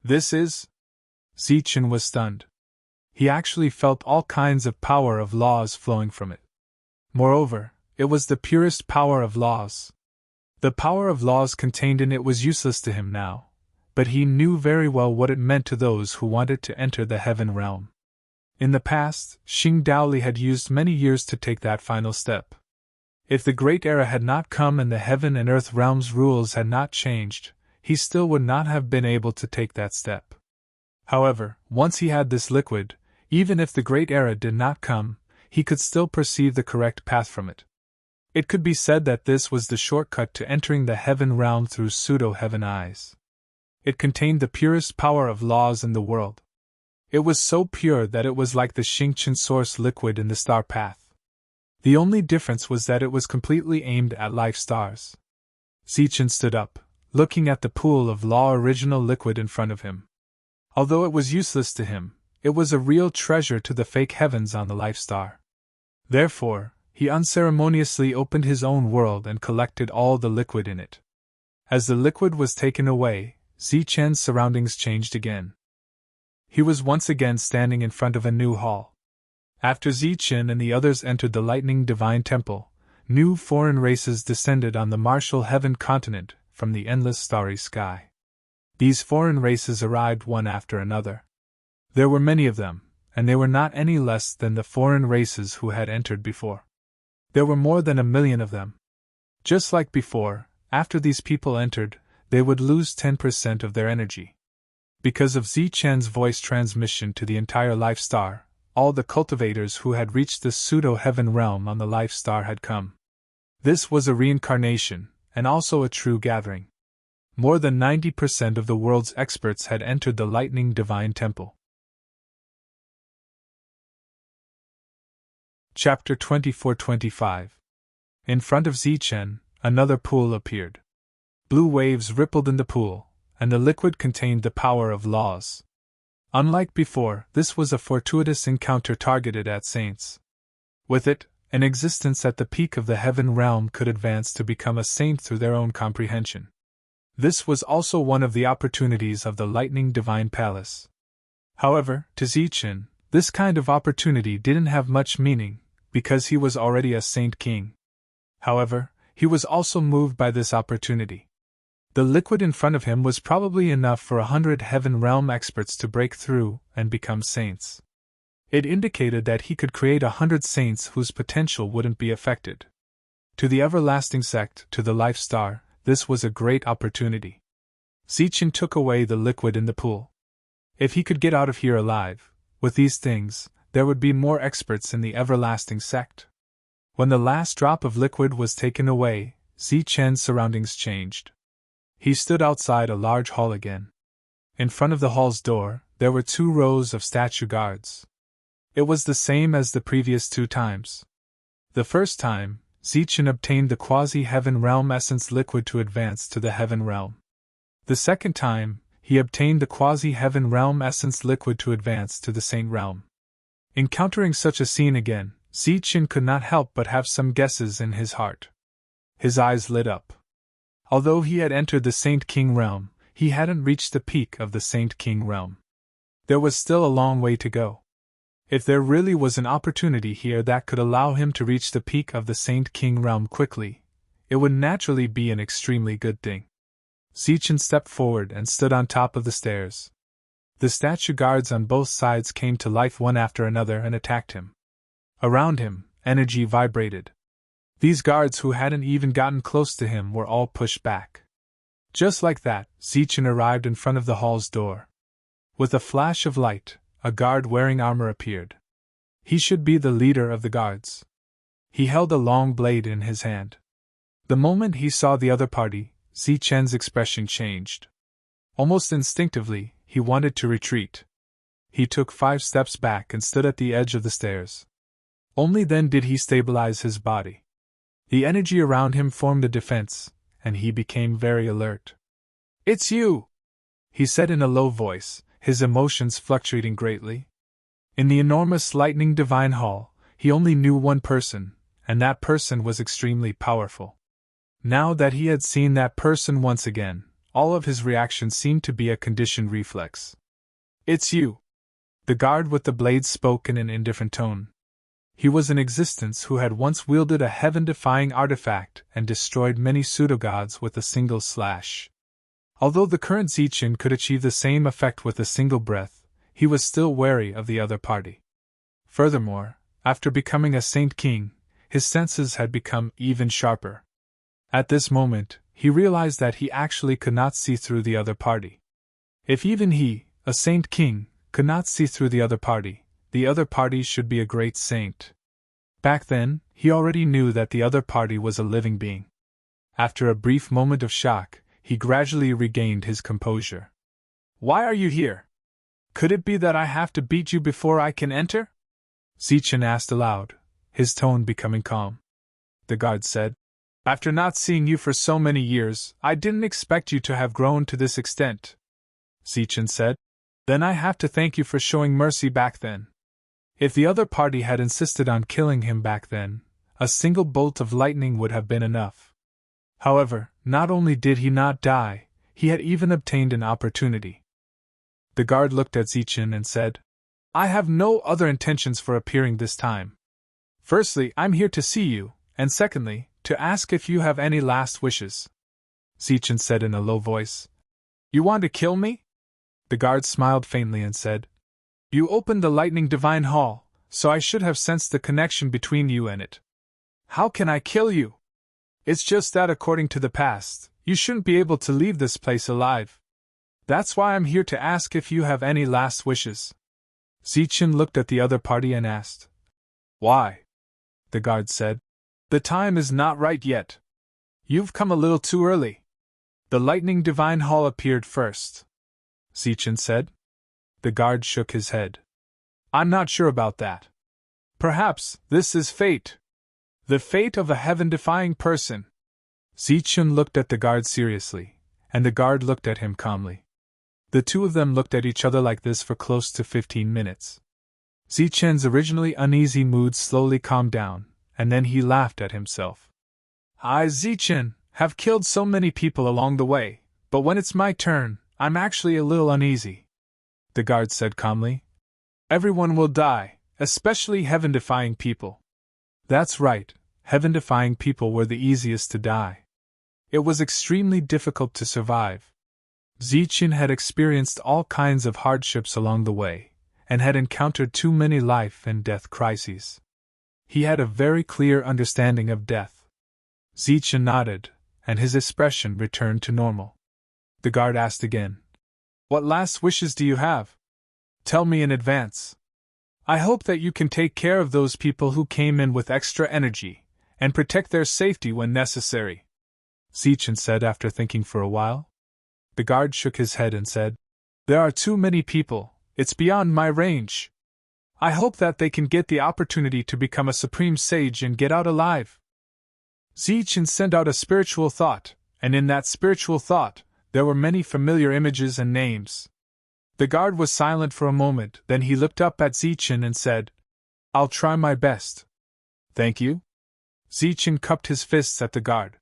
This is... Zichen was stunned. He actually felt all kinds of power of laws flowing from it. Moreover, it was the purest power of laws. The power of laws contained in it was useless to him now, but he knew very well what it meant to those who wanted to enter the Heaven Realm. In the past, Xing Daoli had used many years to take that final step. If the Great Era had not come and the Heaven and Earth Realms' rules had not changed, he still would not have been able to take that step. However, once he had this liquid, even if the Great Era did not come, he could still perceive the correct path from it. It could be said that this was the shortcut to entering the Heaven Realm through pseudo-heaven eyes. It contained the purest power of laws in the world. It was so pure that it was like the Xingqian source liquid in the star path. The only difference was that it was completely aimed at life stars. Zichen stood up, looking at the pool of law original liquid in front of him. Although it was useless to him, it was a real treasure to the fake heavens on the life star. Therefore, he unceremoniously opened his own world and collected all the liquid in it. As the liquid was taken away, Zichen's surroundings changed again. He was once again standing in front of a new hall. After Zichen and the others entered the lightning divine temple, new foreign races descended on the martial heaven continent from the endless starry sky. These foreign races arrived one after another. There were many of them, and they were not any less than the foreign races who had entered before. There were more than 1,000,000 of them. Just like before, after these people entered, they would lose 10% of their energy. Because of Zichen's voice transmission to the entire Life Star, all the cultivators who had reached the pseudo-heaven realm on the Life Star had come. This was a reincarnation, and also a true gathering. More than 90% of the world's experts had entered the Lightning Divine Temple. Chapter 24-25. In front of Zichen, another pool appeared. Blue waves rippled in the pool, and the liquid contained the power of laws. Unlike before, this was a fortuitous encounter targeted at saints. With it, an existence at the peak of the heaven realm could advance to become a saint through their own comprehension. This was also one of the opportunities of the Lightning Divine Palace. However, to Zichen, this kind of opportunity didn't have much meaning, because he was already a Saint King. However, he was also moved by this opportunity. The liquid in front of him was probably enough for 100 heaven realm experts to break through and become saints. It indicated that he could create 100 saints whose potential wouldn't be affected. To the everlasting sect, to the Life Star, this was a great opportunity. Zichen took away the liquid in the pool. If he could get out of here alive, with these things, there would be more experts in the everlasting sect. When the last drop of liquid was taken away, Zichen's surroundings changed. He stood outside a large hall again. In front of the hall's door, there were 2 rows of statue guards. It was the same as the previous 2 times. The first time, Zichen obtained the quasi-heaven realm essence liquid to advance to the heaven realm. The second time, he obtained the quasi-heaven realm essence liquid to advance to the saint realm. Encountering such a scene again, Zichen could not help but have some guesses in his heart. His eyes lit up. Although he had entered the Saint King realm, he hadn't reached the peak of the Saint King realm. There was still a long way to go. If there really was an opportunity here that could allow him to reach the peak of the Saint King realm quickly, it would naturally be an extremely good thing. Zichen stepped forward and stood on top of the stairs. The statue guards on both sides came to life one after another and attacked him. Around him, energy vibrated. These guards who hadn't even gotten close to him were all pushed back. Just like that, Zichen arrived in front of the hall's door. With a flash of light, a guard wearing armor appeared. He should be the leader of the guards. He held a long blade in his hand. The moment he saw the other party, Zichen's expression changed. Almost instinctively, he wanted to retreat. He took 5 steps back and stood at the edge of the stairs. Only then did he stabilize his body. The energy around him formed a defense, and he became very alert. "It's you!" he said in a low voice, his emotions fluctuating greatly. In the enormous lightning divine hall, he only knew one person, and that person was extremely powerful. Now that he had seen that person once again, all of his reactions seemed to be a conditioned reflex. "It's you!" The guard with the blade spoke in an indifferent tone. He was an existence who had once wielded a heaven-defying artifact and destroyed many pseudo-gods with a single slash. Although the current Zichen could achieve the same effect with a single breath, he was still wary of the other party. Furthermore, after becoming a Saint King, his senses had become even sharper. At this moment, he realized that he actually could not see through the other party. If even he, a Saint King, could not see through the other party should be a great saint. Back then, he already knew that the other party was a living being. After a brief moment of shock, he gradually regained his composure. "Why are you here? Could it be that I have to beat you before I can enter?" Zichen asked aloud, his tone becoming calm. The guard said, "After not seeing you for so many years, I didn't expect you to have grown to this extent." Zichen said, "Then I have to thank you for showing mercy back then. If the other party had insisted on killing him back then, a single bolt of lightning would have been enough. However, not only did he not die, He had even obtained an opportunity. The guard looked at Zichen and said, I have no other intentions for appearing this time. Firstly, I'm here to see you, and secondly, to ask if you have any last wishes. Zichen said in a low voice, You want to kill me? The guard smiled faintly and said, You opened the lightning divine hall, so I should have sensed the connection between you and it. How can I kill you? It's just that according to the past, you shouldn't be able to leave this place alive. That's why I'm here to ask if you have any last wishes. Zichen looked at the other party and asked, Why? The guard said, The time is not right yet. You've come a little too early. The lightning divine hall appeared first. Zichen said. The guard shook his head. I'm not sure about that. Perhaps this is fate. The fate of a heaven-defying person. Zichen looked at the guard seriously, and the guard looked at him calmly. The two of them looked at each other like this for close to 15 minutes. Zichen's originally uneasy mood slowly calmed down, and then he laughed at himself. I, Zichen, have killed so many people along the way, but when it's my turn, I'm actually a little uneasy. The guard said calmly. Everyone will die, especially heaven-defying people. That's right, heaven-defying people were the easiest to die. It was extremely difficult to survive. Zichen had experienced all kinds of hardships along the way, and had encountered too many life and death crises. He had a very clear understanding of death. Zichen nodded, and his expression returned to normal. The guard asked again, What last wishes do you have? Tell me in advance. I hope that you can take care of those people who came in with extra energy, and protect their safety when necessary. Zichen said after thinking for a while. The guard shook his head and said, There are too many people, it's beyond my range. I hope that they can get the opportunity to become a supreme sage and get out alive. Zichen sent out a spiritual thought, and in that spiritual thought, there were many familiar images and names. The guard was silent for a moment, then he looked up at Zichen and said, I'll try my best. Thank you. Zichen cupped his fists at the guard.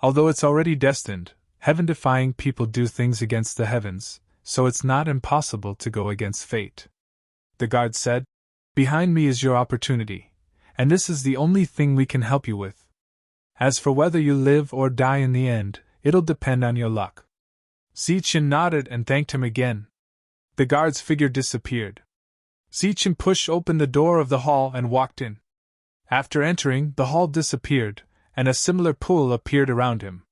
Although it's already destined, heaven-defying people do things against the heavens, so it's not impossible to go against fate. The guard said, Behind me is your opportunity, and this is the only thing we can help you with. As for whether you live or die in the end, it'll depend on your luck. Zichen nodded and thanked him again. The guard's figure disappeared. Zichen pushed open the door of the hall and walked in. After entering, the hall disappeared, and a similar pool appeared around him.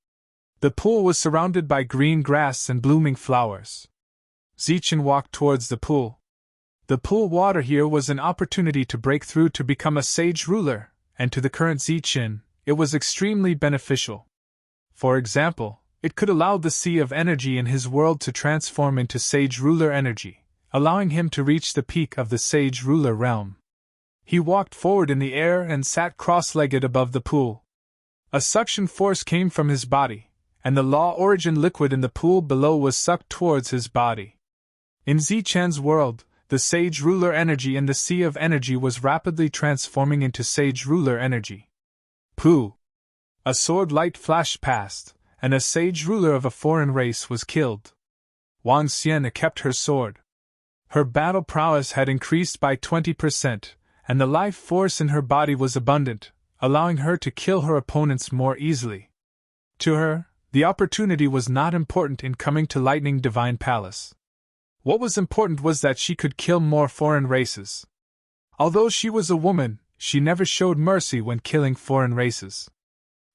The pool was surrounded by green grass and blooming flowers. Zichen walked towards the pool. The pool water here was an opportunity to break through to become a sage ruler, and to the current Zichen, it was extremely beneficial. For example, it could allow the sea of energy in his world to transform into sage ruler energy, allowing him to reach the peak of the sage ruler realm. He walked forward in the air and sat cross-legged above the pool. A suction force came from his body, and the law origin liquid in the pool below was sucked towards his body. In Zichen's world, the sage ruler energy in the sea of energy was rapidly transforming into sage ruler energy. Pooh! A sword light flashed past, and a sage ruler of a foreign race was killed. Wang Xian kept her sword. Her battle prowess had increased by 20%, and the life force in her body was abundant, allowing her to kill her opponents more easily. To her, the opportunity was not important in coming to Lightning Divine Palace. What was important was that she could kill more foreign races. Although she was a woman, she never showed mercy when killing foreign races.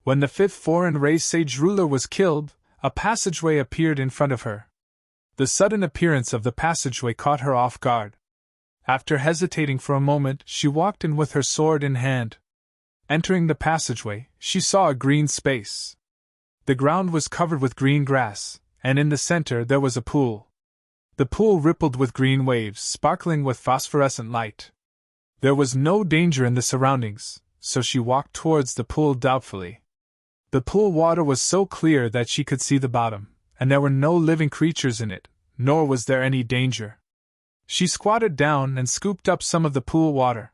When the fifth foreign race sage ruler was killed, a passageway appeared in front of her. The sudden appearance of the passageway caught her off guard. After hesitating for a moment, she walked in with her sword in hand. Entering the passageway, she saw a green space. The ground was covered with green grass, and in the center there was a pool. The pool rippled with green waves, sparkling with phosphorescent light. There was no danger in the surroundings, so she walked towards the pool doubtfully. The pool water was so clear that she could see the bottom, and there were no living creatures in it, nor was there any danger. She squatted down and scooped up some of the pool water.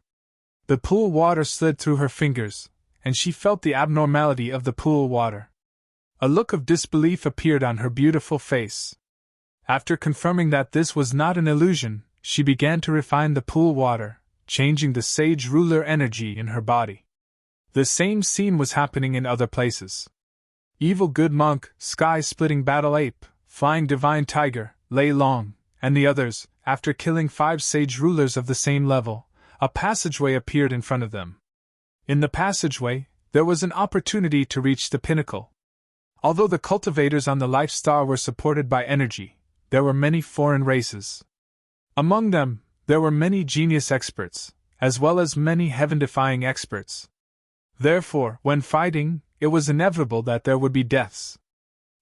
The pool water slid through her fingers, and she felt the abnormality of the pool water. A look of disbelief appeared on her beautiful face. After confirming that this was not an illusion, she began to refine the pool water, changing the sage ruler energy in her body. The same scene was happening in other places. Evil good monk, sky-splitting battle ape, flying divine tiger, Lei Long, and the others, after killing 5 sage rulers of the same level, a passageway appeared in front of them. In the passageway, there was an opportunity to reach the pinnacle. Although the cultivators on the Life Star were supported by energy, there were many foreign races. Among them, there were many genius experts, as well as many heaven-defying experts. Therefore, when fighting, it was inevitable that there would be deaths.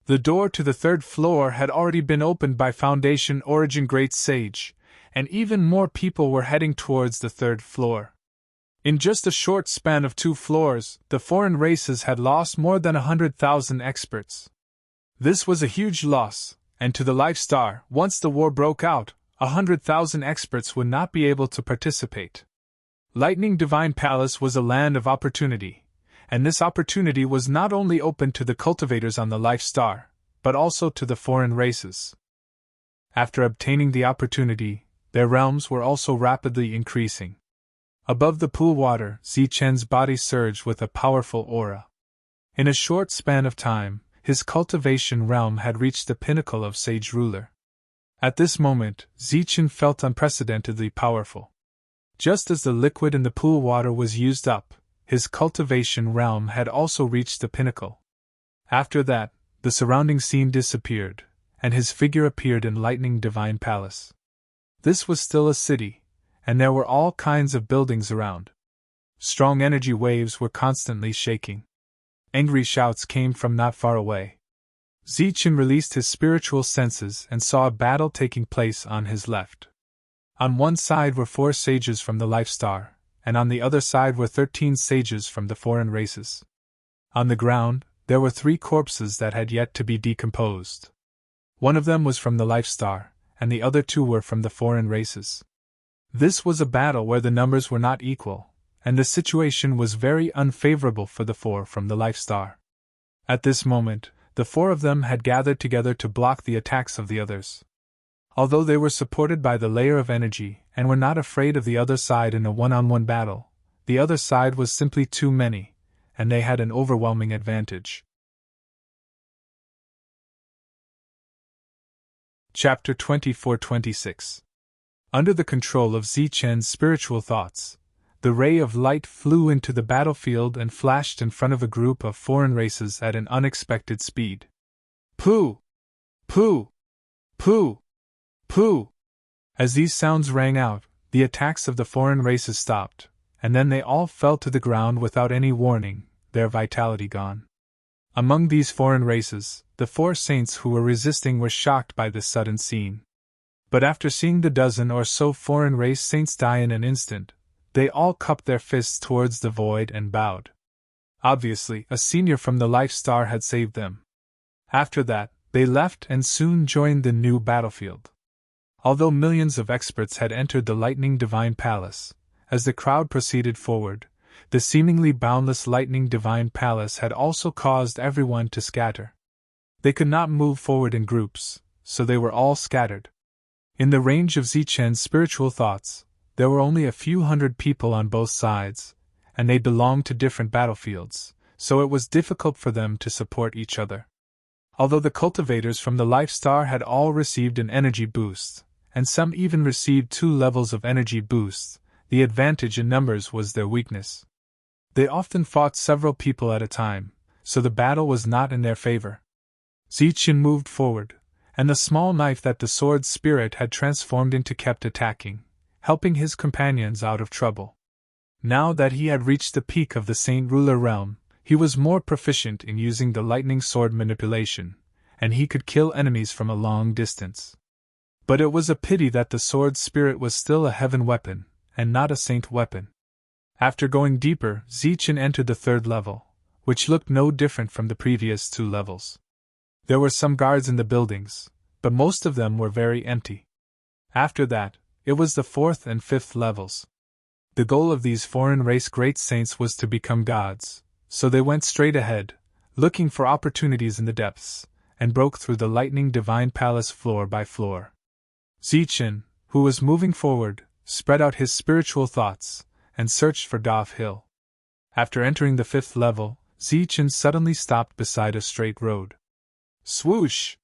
The door to the 3rd floor had already been opened by Foundation Origin Great Sage, and even more people were heading towards the 3rd floor. In just a short span of 2 floors, the foreign races had lost more than 100,000 experts. This was a huge loss, and to the Life Star, once the war broke out, 100,000 experts would not be able to participate. Lightning Divine Palace was a land of opportunity, and this opportunity was not only open to the cultivators on the Life Star, but also to the foreign races. After obtaining the opportunity, their realms were also rapidly increasing. Above the pool water, Zichen's body surged with a powerful aura. In a short span of time, his cultivation realm had reached the pinnacle of Sage Ruler. At this moment, Zichen felt unprecedentedly powerful. Just as the liquid in the pool water was used up, his cultivation realm had also reached the pinnacle. After that, the surrounding scene disappeared, and his figure appeared in Lightning Divine Palace. This was still a city, and there were all kinds of buildings around. Strong energy waves were constantly shaking. Angry shouts came from not far away. Zichen released his spiritual senses and saw a battle taking place on his left. On one side were 4 sages from the Life Star, and on the other side were 13 sages from the foreign races. On the ground, there were 3 corpses that had yet to be decomposed. One of them was from the Life Star, and the other 2 were from the foreign races. This was a battle where the numbers were not equal, and the situation was very unfavorable for the 4 from the Life Star. At this moment, the 4 of them had gathered together to block the attacks of the others. Although they were supported by the layer of energy and were not afraid of the other side in a one-on-one battle, the other side was simply too many, and they had an overwhelming advantage. Chapter 24-26. Under the control of Zichen's spiritual thoughts, the ray of light flew into the battlefield and flashed in front of a group of foreign races at an unexpected speed. Pooh! Pooh! Pooh! Pooh! As these sounds rang out, the attacks of the foreign races stopped, and then they all fell to the ground without any warning, their vitality gone. Among these foreign races, the 4 saints who were resisting were shocked by this sudden scene. But after seeing the dozen or so foreign race saints die in an instant, they all cupped their fists towards the void and bowed. Obviously, a senior from the Life Star had saved them. After that, they left and soon joined the new battlefield. Although millions of experts had entered the Lightning Divine Palace, as the crowd proceeded forward, the seemingly boundless Lightning Divine Palace had also caused everyone to scatter. They could not move forward in groups, so they were all scattered. In the range of Zichen's spiritual thoughts, there were only a few hundred people on both sides, and they belonged to different battlefields, so it was difficult for them to support each other. Although the cultivators from the Life Star had all received an energy boost, and some even received 2 levels of energy boosts, the advantage in numbers was their weakness. They often fought several people at a time, so the battle was not in their favor. Zichen moved forward, and the small knife that the sword spirit had transformed into kept attacking, helping his companions out of trouble. Now that he had reached the peak of the Saint Ruler realm, he was more proficient in using the lightning sword manipulation, and he could kill enemies from a long distance. But it was a pity that the sword spirit was still a heaven weapon, and not a saint weapon. After going deeper, Zichen entered the 3rd level, which looked no different from the previous 2 levels. There were some guards in the buildings, but most of them were very empty. After that, it was the 4th and 5th levels. The goal of these foreign race great saints was to become gods, so they went straight ahead, looking for opportunities in the depths, and broke through the lightning divine palace floor by floor. Zichen, who was moving forward, spread out his spiritual thoughts, and searched for Dove Hill. After entering the 5th level, Zichen suddenly stopped beside a straight road. Swoosh!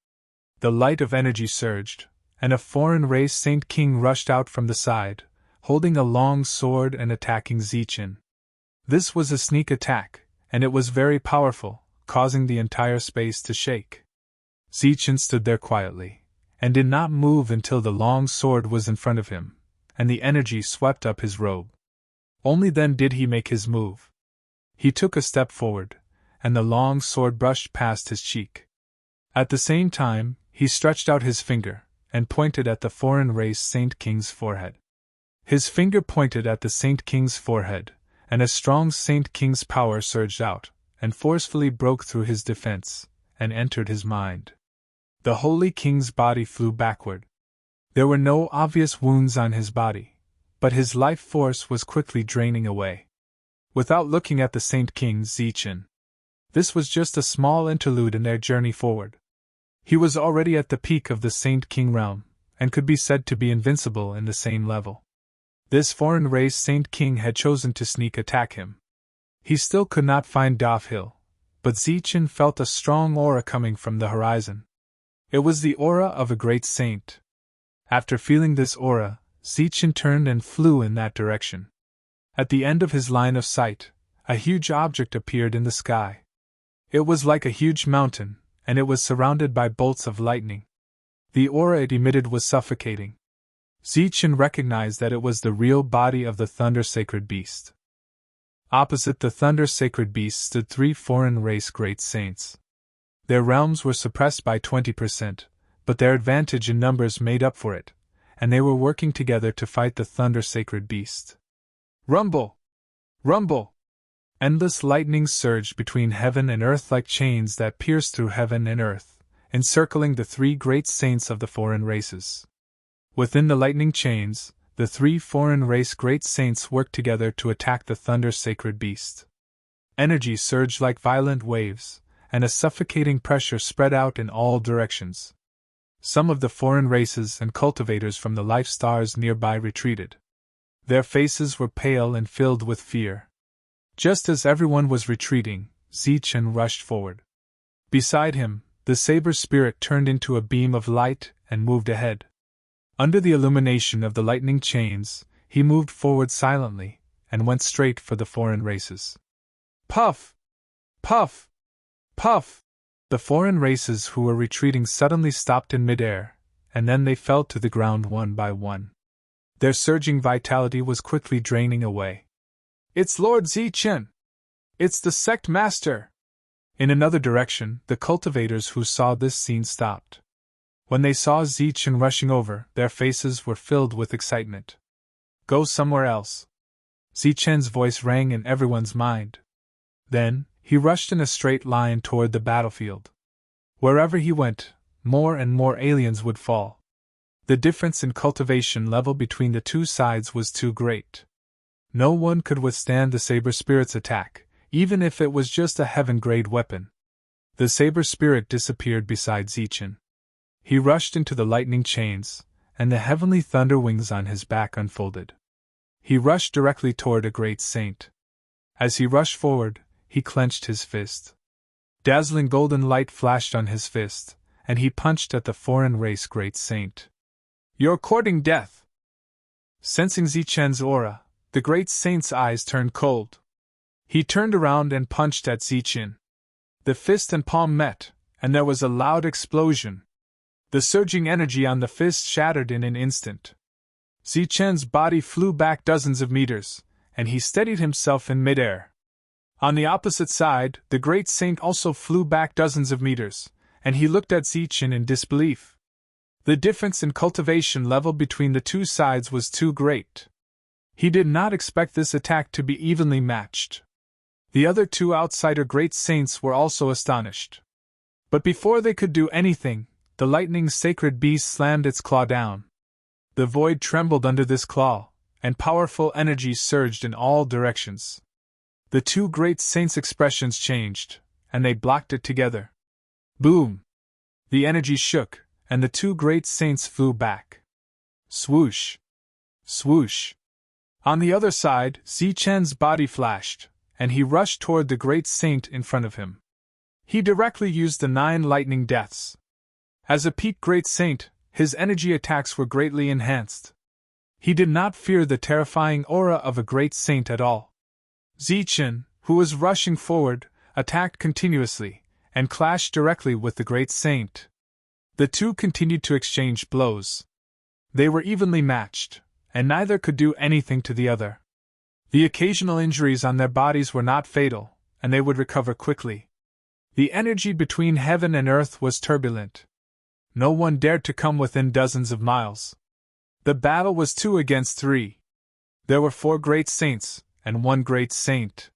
The light of energy surged, and a foreign race Saint King rushed out from the side, holding a long sword and attacking Zichen. This was a sneak attack, and it was very powerful, causing the entire space to shake. Zichen stood there quietly, and did not move until the long sword was in front of him, and the energy swept up his robe. Only then did he make his move. He took a step forward, and the long sword brushed past his cheek. At the same time, he stretched out his finger, and pointed at the foreign race Saint King's forehead. His finger pointed at the Saint King's forehead, and a strong Saint King's power surged out, and forcefully broke through his defense, and entered his mind. The Holy King's body flew backward. There were no obvious wounds on his body, but his life force was quickly draining away. Without looking at the Saint King Zichen, this was just a small interlude in their journey forward. He was already at the peak of the Saint King realm, and could be said to be invincible in the same level. This foreign race Saint King had chosen to sneak attack him. He still could not find Dove Hill, but Zichen felt a strong aura coming from the horizon. It was the aura of a great saint. After feeling this aura, Zichen turned and flew in that direction. At the end of his line of sight, a huge object appeared in the sky. It was like a huge mountain, and it was surrounded by bolts of lightning. The aura it emitted was suffocating. Zichen recognized that it was the real body of the Thunder Sacred Beast. Opposite the Thunder Sacred Beast stood 3 foreign race great saints. Their realms were suppressed by 20%, but their advantage in numbers made up for it, and they were working together to fight the Thunder Sacred Beast. Rumble! Rumble! Endless lightning surged between heaven and earth like chains that pierced through heaven and earth, encircling the 3 great saints of the foreign races. Within the lightning chains, the 3 foreign race great saints worked together to attack the Thunder Sacred Beast. Energy surged like violent waves, and a suffocating pressure spread out in all directions. Some of the foreign races and cultivators from the life stars nearby retreated. Their faces were pale and filled with fear. Just as everyone was retreating, Zichen rushed forward. Beside him, the saber spirit turned into a beam of light and moved ahead. Under the illumination of the lightning chains, he moved forward silently, and went straight for the foreign races. Puff! Puff! Puff! The foreign races who were retreating suddenly stopped in midair, and then they fell to the ground one by one. Their surging vitality was quickly draining away. It's Lord Zichen! It's the sect master! In another direction, the cultivators who saw this scene stopped. When they saw Zichen rushing over, their faces were filled with excitement. Go somewhere else. Zichen's voice rang in everyone's mind. Then, he rushed in a straight line toward the battlefield. Wherever he went, more and more aliens would fall. The difference in cultivation level between the 2 sides was too great. No one could withstand the Saber Spirit's attack, even if it was just a heaven-grade weapon. The Saber Spirit disappeared beside Zichen. He rushed into the lightning chains, and the heavenly thunder wings on his back unfolded. He rushed directly toward a great saint. As he rushed forward, he clenched his fist. Dazzling golden light flashed on his fist, and he punched at the foreign race great saint. You're courting death! Sensing Zichen's aura, the great saint's eyes turned cold. He turned around and punched at Zichen. The fist and palm met, and there was a loud explosion. The surging energy on the fist shattered in an instant. Zichen's body flew back dozens of meters, and he steadied himself in midair. On the opposite side, the great saint also flew back dozens of meters, and he looked at Zichen in disbelief. The difference in cultivation level between the 2 sides was too great. He did not expect this attack to be evenly matched. The other 2 outsider great saints were also astonished. But before they could do anything, the lightning sacred beast slammed its claw down. The void trembled under this claw, and powerful energy surged in all directions. The 2 great saints' expressions changed, and they blocked it together. Boom! The energy shook, and the two great saints flew back. Swoosh! Swoosh! On the other side, Zichen's body flashed, and he rushed toward the great saint in front of him. He directly used the 9 lightning deaths. As a peak great saint, his energy attacks were greatly enhanced. He did not fear the terrifying aura of a great saint at all. Zichen, who was rushing forward, attacked continuously, and clashed directly with the great saint. The two continued to exchange blows. They were evenly matched, and neither could do anything to the other. The occasional injuries on their bodies were not fatal, and they would recover quickly. The energy between heaven and earth was turbulent. No one dared to come within dozens of miles. The battle was 2 against 3. There were 4 great saints, and 1 great saint.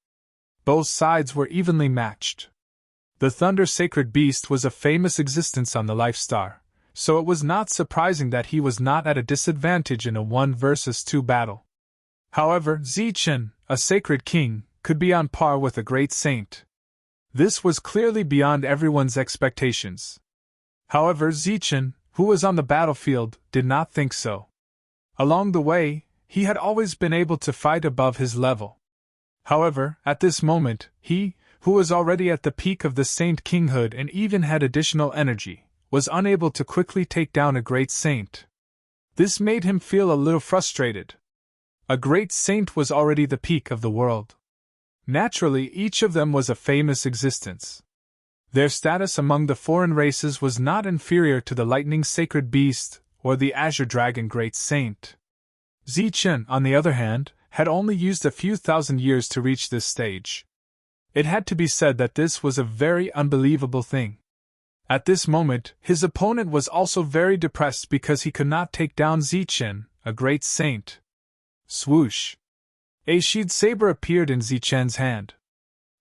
Both sides were evenly matched. The Thunder Sacred Beast was a famous existence on the Life Star, so it was not surprising that he was not at a disadvantage in a 1 versus 2 battle. However, Zichen, a sacred king, could be on par with a great saint. This was clearly beyond everyone's expectations. However, Zichen, who was on the battlefield, did not think so. Along the way, he had always been able to fight above his level. However, at this moment, he, who was already at the peak of the saint kinghood and even had additional energy, was unable to quickly take down a great saint. This made him feel a little frustrated. A great saint was already the peak of the world. Naturally, each of them was a famous existence. Their status among the foreign races was not inferior to the lightning sacred beast or the azure dragon great saint. Zichen, on the other hand, had only used a few thousand years to reach this stage. It had to be said that this was a very unbelievable thing. At this moment, his opponent was also very depressed because he could not take down Zichen, a great saint. Swoosh! A sheathed saber appeared in Zichen's hand.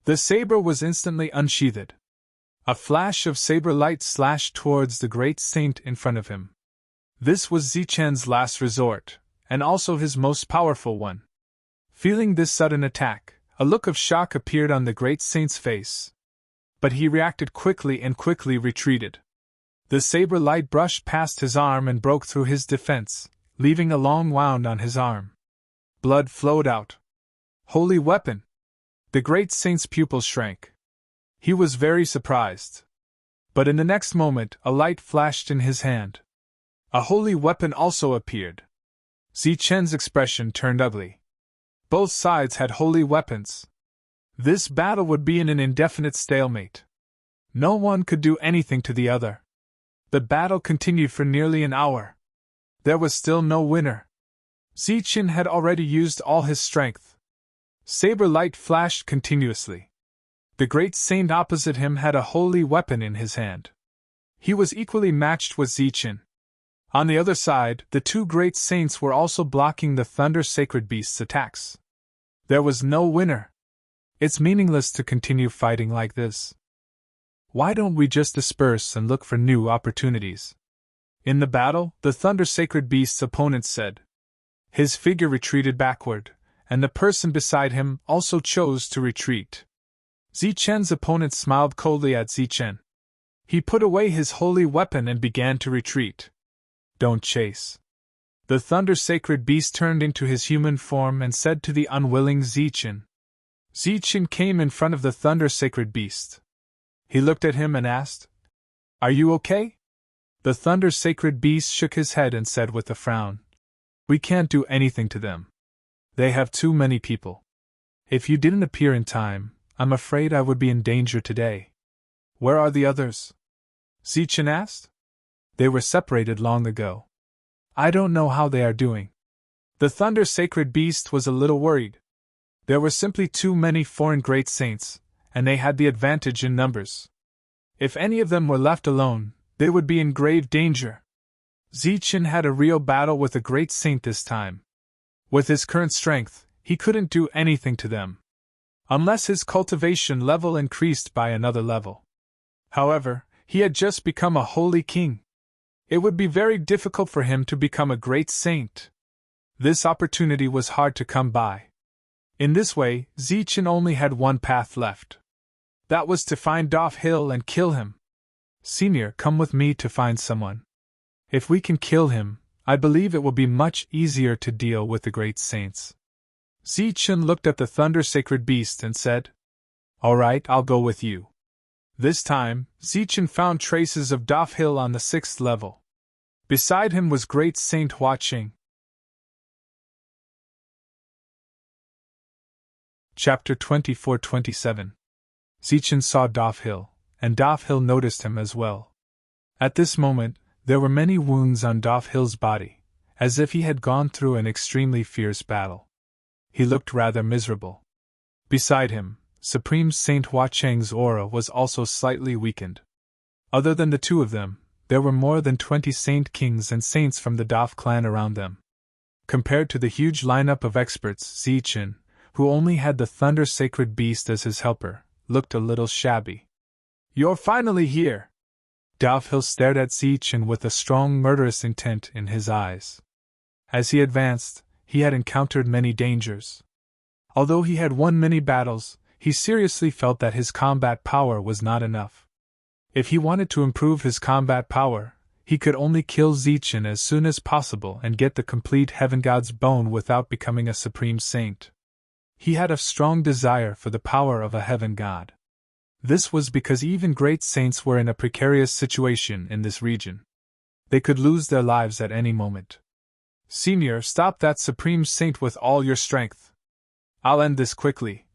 The saber was instantly unsheathed. A flash of saber light slashed towards the great saint in front of him. This was Zichen's last resort, and also his most powerful one. Feeling this sudden attack, a look of shock appeared on the great saint's face. But he reacted quickly and quickly retreated. The saber light brushed past his arm and broke through his defense, leaving a long wound on his arm. Blood flowed out. Holy weapon! The great saint's pupils shrank. He was very surprised. But in the next moment, a light flashed in his hand. A holy weapon also appeared. Zichen's expression turned ugly. Both sides had holy weapons. This battle would be in an indefinite stalemate. No one could do anything to the other. The battle continued for nearly an hour. There was still no winner. Zichen had already used all his strength. Saber light flashed continuously. The great saint opposite him had a holy weapon in his hand. He was equally matched with Zichen. On the other side, the 2 great saints were also blocking the Thunder Sacred Beast's attacks. There was no winner. It's meaningless to continue fighting like this. Why don't we just disperse and look for new opportunities? In the battle, the Thunder Sacred Beast's opponent said. His figure retreated backward, and the person beside him also chose to retreat. Zichen's opponent smiled coldly at Zichen. He put away his holy weapon and began to retreat. Don't chase. The Thunder Sacred Beast turned into his human form and said to the unwilling Zichen. Zichen came in front of the Thunder Sacred Beast. He looked at him and asked, "Are you okay?" The Thunder Sacred Beast shook his head and said with a frown, "We can't do anything to them. They have too many people. If you didn't appear in time, I'm afraid I would be in danger today." "Where are the others?" Zichen asked. "They were separated long ago. I don't know how they are doing." The Thunder Sacred Beast was a little worried. There were simply too many foreign great saints, and they had the advantage in numbers. If any of them were left alone, they would be in grave danger. Zichen had a real battle with a great saint this time. With his current strength, he couldn't do anything to them. Unless his cultivation level increased by another level. However, he had just become a holy king. It would be very difficult for him to become a great saint. This opportunity was hard to come by. In this way, Zichen only had one path left. That was to find Doff Hill and kill him. Senior, come with me to find someone. If we can kill him, I believe it will be much easier to deal with the great saints. Zichen looked at the thunder sacred beast and said, All right, I'll go with you. This time, Zichen found traces of Doff Hill on the 6th level. Beside him was Great Saint Hua Qing. Chapter 24-27. Zichen saw Doff Hill, and Doff Hill noticed him as well. At this moment, there were many wounds on Doff Hill's body, as if he had gone through an extremely fierce battle. He looked rather miserable. Beside him, Supreme Saint Hua Qing's aura was also slightly weakened. Other than the two of them, there were more than 20 saint kings and saints from the Doff clan around them. Compared to the huge lineup of experts, Zichen, who only had the Thunder Sacred Beast as his helper, looked a little shabby. You're finally here! Doff Hill stared at Zichen with a strong murderous intent in his eyes. As he advanced, he had encountered many dangers. Although he had won many battles, he seriously felt that his combat power was not enough. If he wanted to improve his combat power, he could only kill Zichen as soon as possible and get the complete Heaven God's bone without becoming a supreme saint. He had a strong desire for the power of a Heaven God. This was because even great saints were in a precarious situation in this region. They could lose their lives at any moment. Senior, stop that supreme saint with all your strength. I'll end this quickly,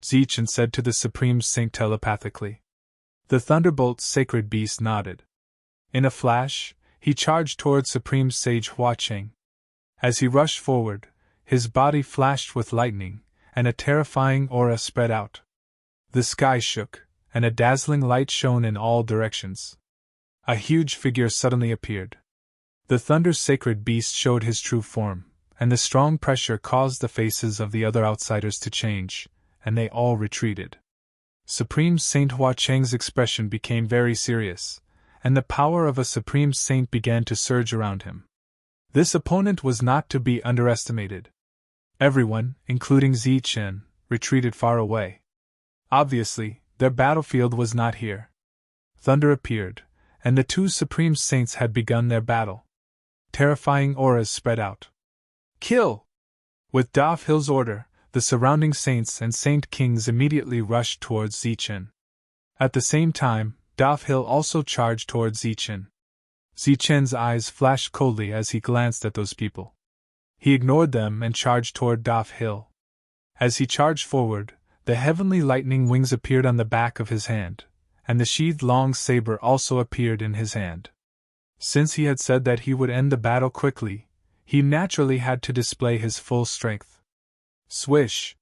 Zichen said to the supreme saint telepathically. The Thunderbolt Sacred Beast nodded. In a flash, he charged toward Supreme Sage Hua Qing. As he rushed forward, his body flashed with lightning, and a terrifying aura spread out. The sky shook, and a dazzling light shone in all directions. A huge figure suddenly appeared. The Thunder Sacred Beast showed his true form, and the strong pressure caused the faces of the other outsiders to change, and they all retreated. Supreme Saint Hua Qing's expression became very serious, and the power of a supreme saint began to surge around him. This opponent was not to be underestimated. Everyone, including Zichen, retreated far away. Obviously, their battlefield was not here. Thunder appeared, and the two supreme saints had begun their battle. Terrifying auras spread out. Kill! With Doff Hill's order, the surrounding saints and saint kings immediately rushed towards Zichen. At the same time, Doff Hill also charged towards Zichen. Zichen's eyes flashed coldly as he glanced at those people. He ignored them and charged toward Doff Hill. As he charged forward, the heavenly lightning wings appeared on the back of his hand, and the sheathed long saber also appeared in his hand. Since he had said that he would end the battle quickly, he naturally had to display his full strength. Swish!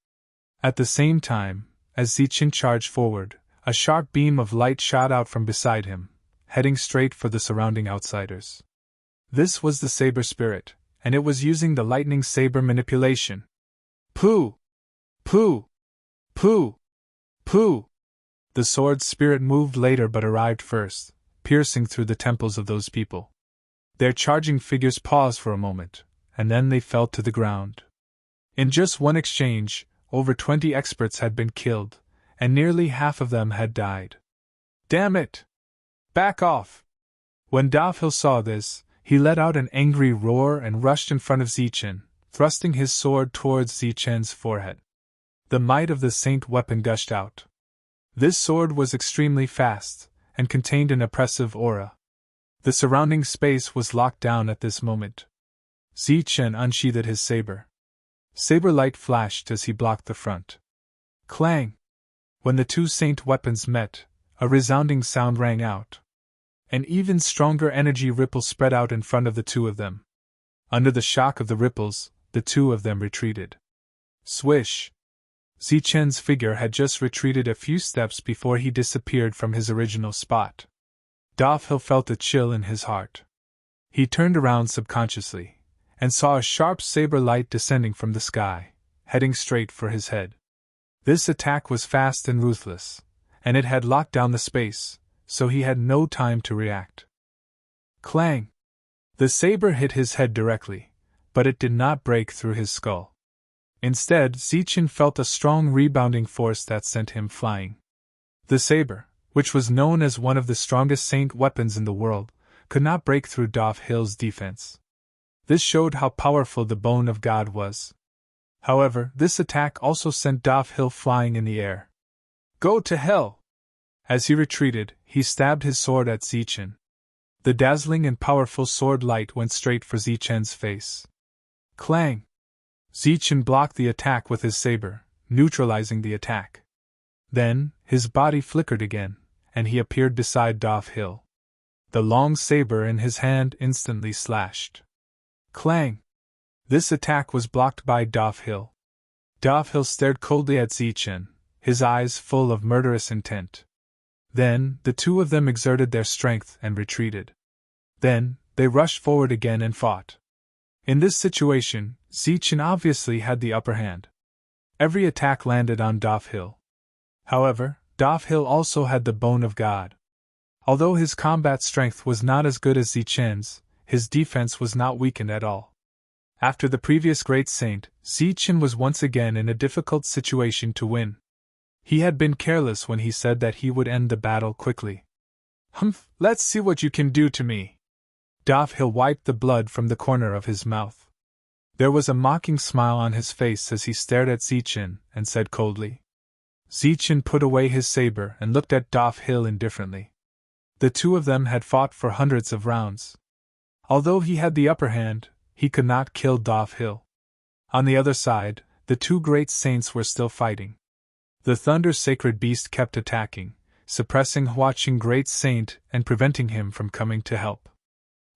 At the same time, as Zichen charged forward, a sharp beam of light shot out from beside him, heading straight for the surrounding outsiders. This was the saber spirit, and it was using the lightning saber manipulation. Pooh! Pooh! Pooh! Pooh! The sword spirit moved later but arrived first, piercing through the temples of those people. Their charging figures paused for a moment, and then they fell to the ground. In just one exchange, over 20 experts had been killed, and nearly half of them had died. Damn it! Back off! When Doff Hill saw this, he let out an angry roar and rushed in front of Zichen, thrusting his sword towards Zichen's forehead. The might of the saint weapon gushed out. This sword was extremely fast, and contained an oppressive aura. The surrounding space was locked down at this moment. Zichen unsheathed his saber. Saber light flashed as he blocked the front. Clang! When the two saint weapons met, a resounding sound rang out. An even stronger energy ripple spread out in front of the two of them. Under the shock of the ripples, the two of them retreated. Swish! Zichen's figure had just retreated a few steps before he disappeared from his original spot. Doff Hill felt a chill in his heart. He turned around subconsciously, and saw a sharp saber light descending from the sky, heading straight for his head. This attack was fast and ruthless, and it had locked down the space, so he had no time to react. Clang! The saber hit his head directly, but it did not break through his skull. Instead, Zichen felt a strong rebounding force that sent him flying. The saber, which was known as one of the strongest saint weapons in the world, could not break through Hill's defense. This showed how powerful the bone of God was. However, this attack also sent Hill flying in the air. Go to hell! As he retreated, he stabbed his sword at Zichen. The dazzling and powerful sword light went straight for Zichen's face. Clang! Zichen blocked the attack with his saber, neutralizing the attack. Then, his body flickered again, and he appeared beside Hill. The long saber in his hand instantly slashed. Clang! This attack was blocked by Hill. Hill stared coldly at Zichen, his eyes full of murderous intent. Then, the two of them exerted their strength and retreated. Then, they rushed forward again and fought. In this situation, Zichen obviously had the upper hand. Every attack landed on Hill. However, Hill also had the bone of God. Although his combat strength was not as good as Zichen's, his defense was not weakened at all. After the previous great saint, Zichen was once again in a difficult situation to win. He had been careless when he said that he would end the battle quickly. Humph, let's see what you can do to me. Hill wiped the blood from the corner of his mouth. There was a mocking smile on his face as he stared at Zichen and said coldly. Zichen put away his saber and looked at Hill indifferently. The two of them had fought for hundreds of rounds. Although he had the upper hand, he could not kill Hill. On the other side, the two great saints were still fighting. The Thunder sacred beast kept attacking, suppressing Huaqing great saint and preventing him from coming to help.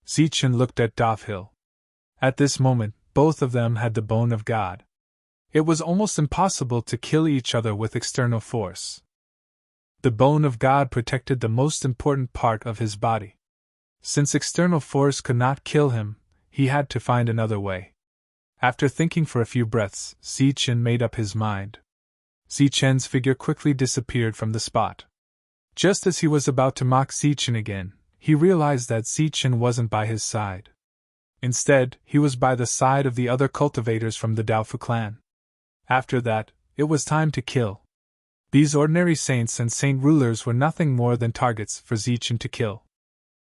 Zichen looked at Hill. At this moment, both of them had the bone of God. It was almost impossible to kill each other with external force. The bone of God protected the most important part of his body. Since external force could not kill him, he had to find another way. After thinking for a few breaths, Zichen made up his mind. Zichen's figure quickly disappeared from the spot. Just as he was about to mock Zichen again, he realized that Zichen wasn't by his side. Instead, he was by the side of the other cultivators from the Daofu clan. After that, it was time to kill. These ordinary saints and saint rulers were nothing more than targets for Zichen to kill.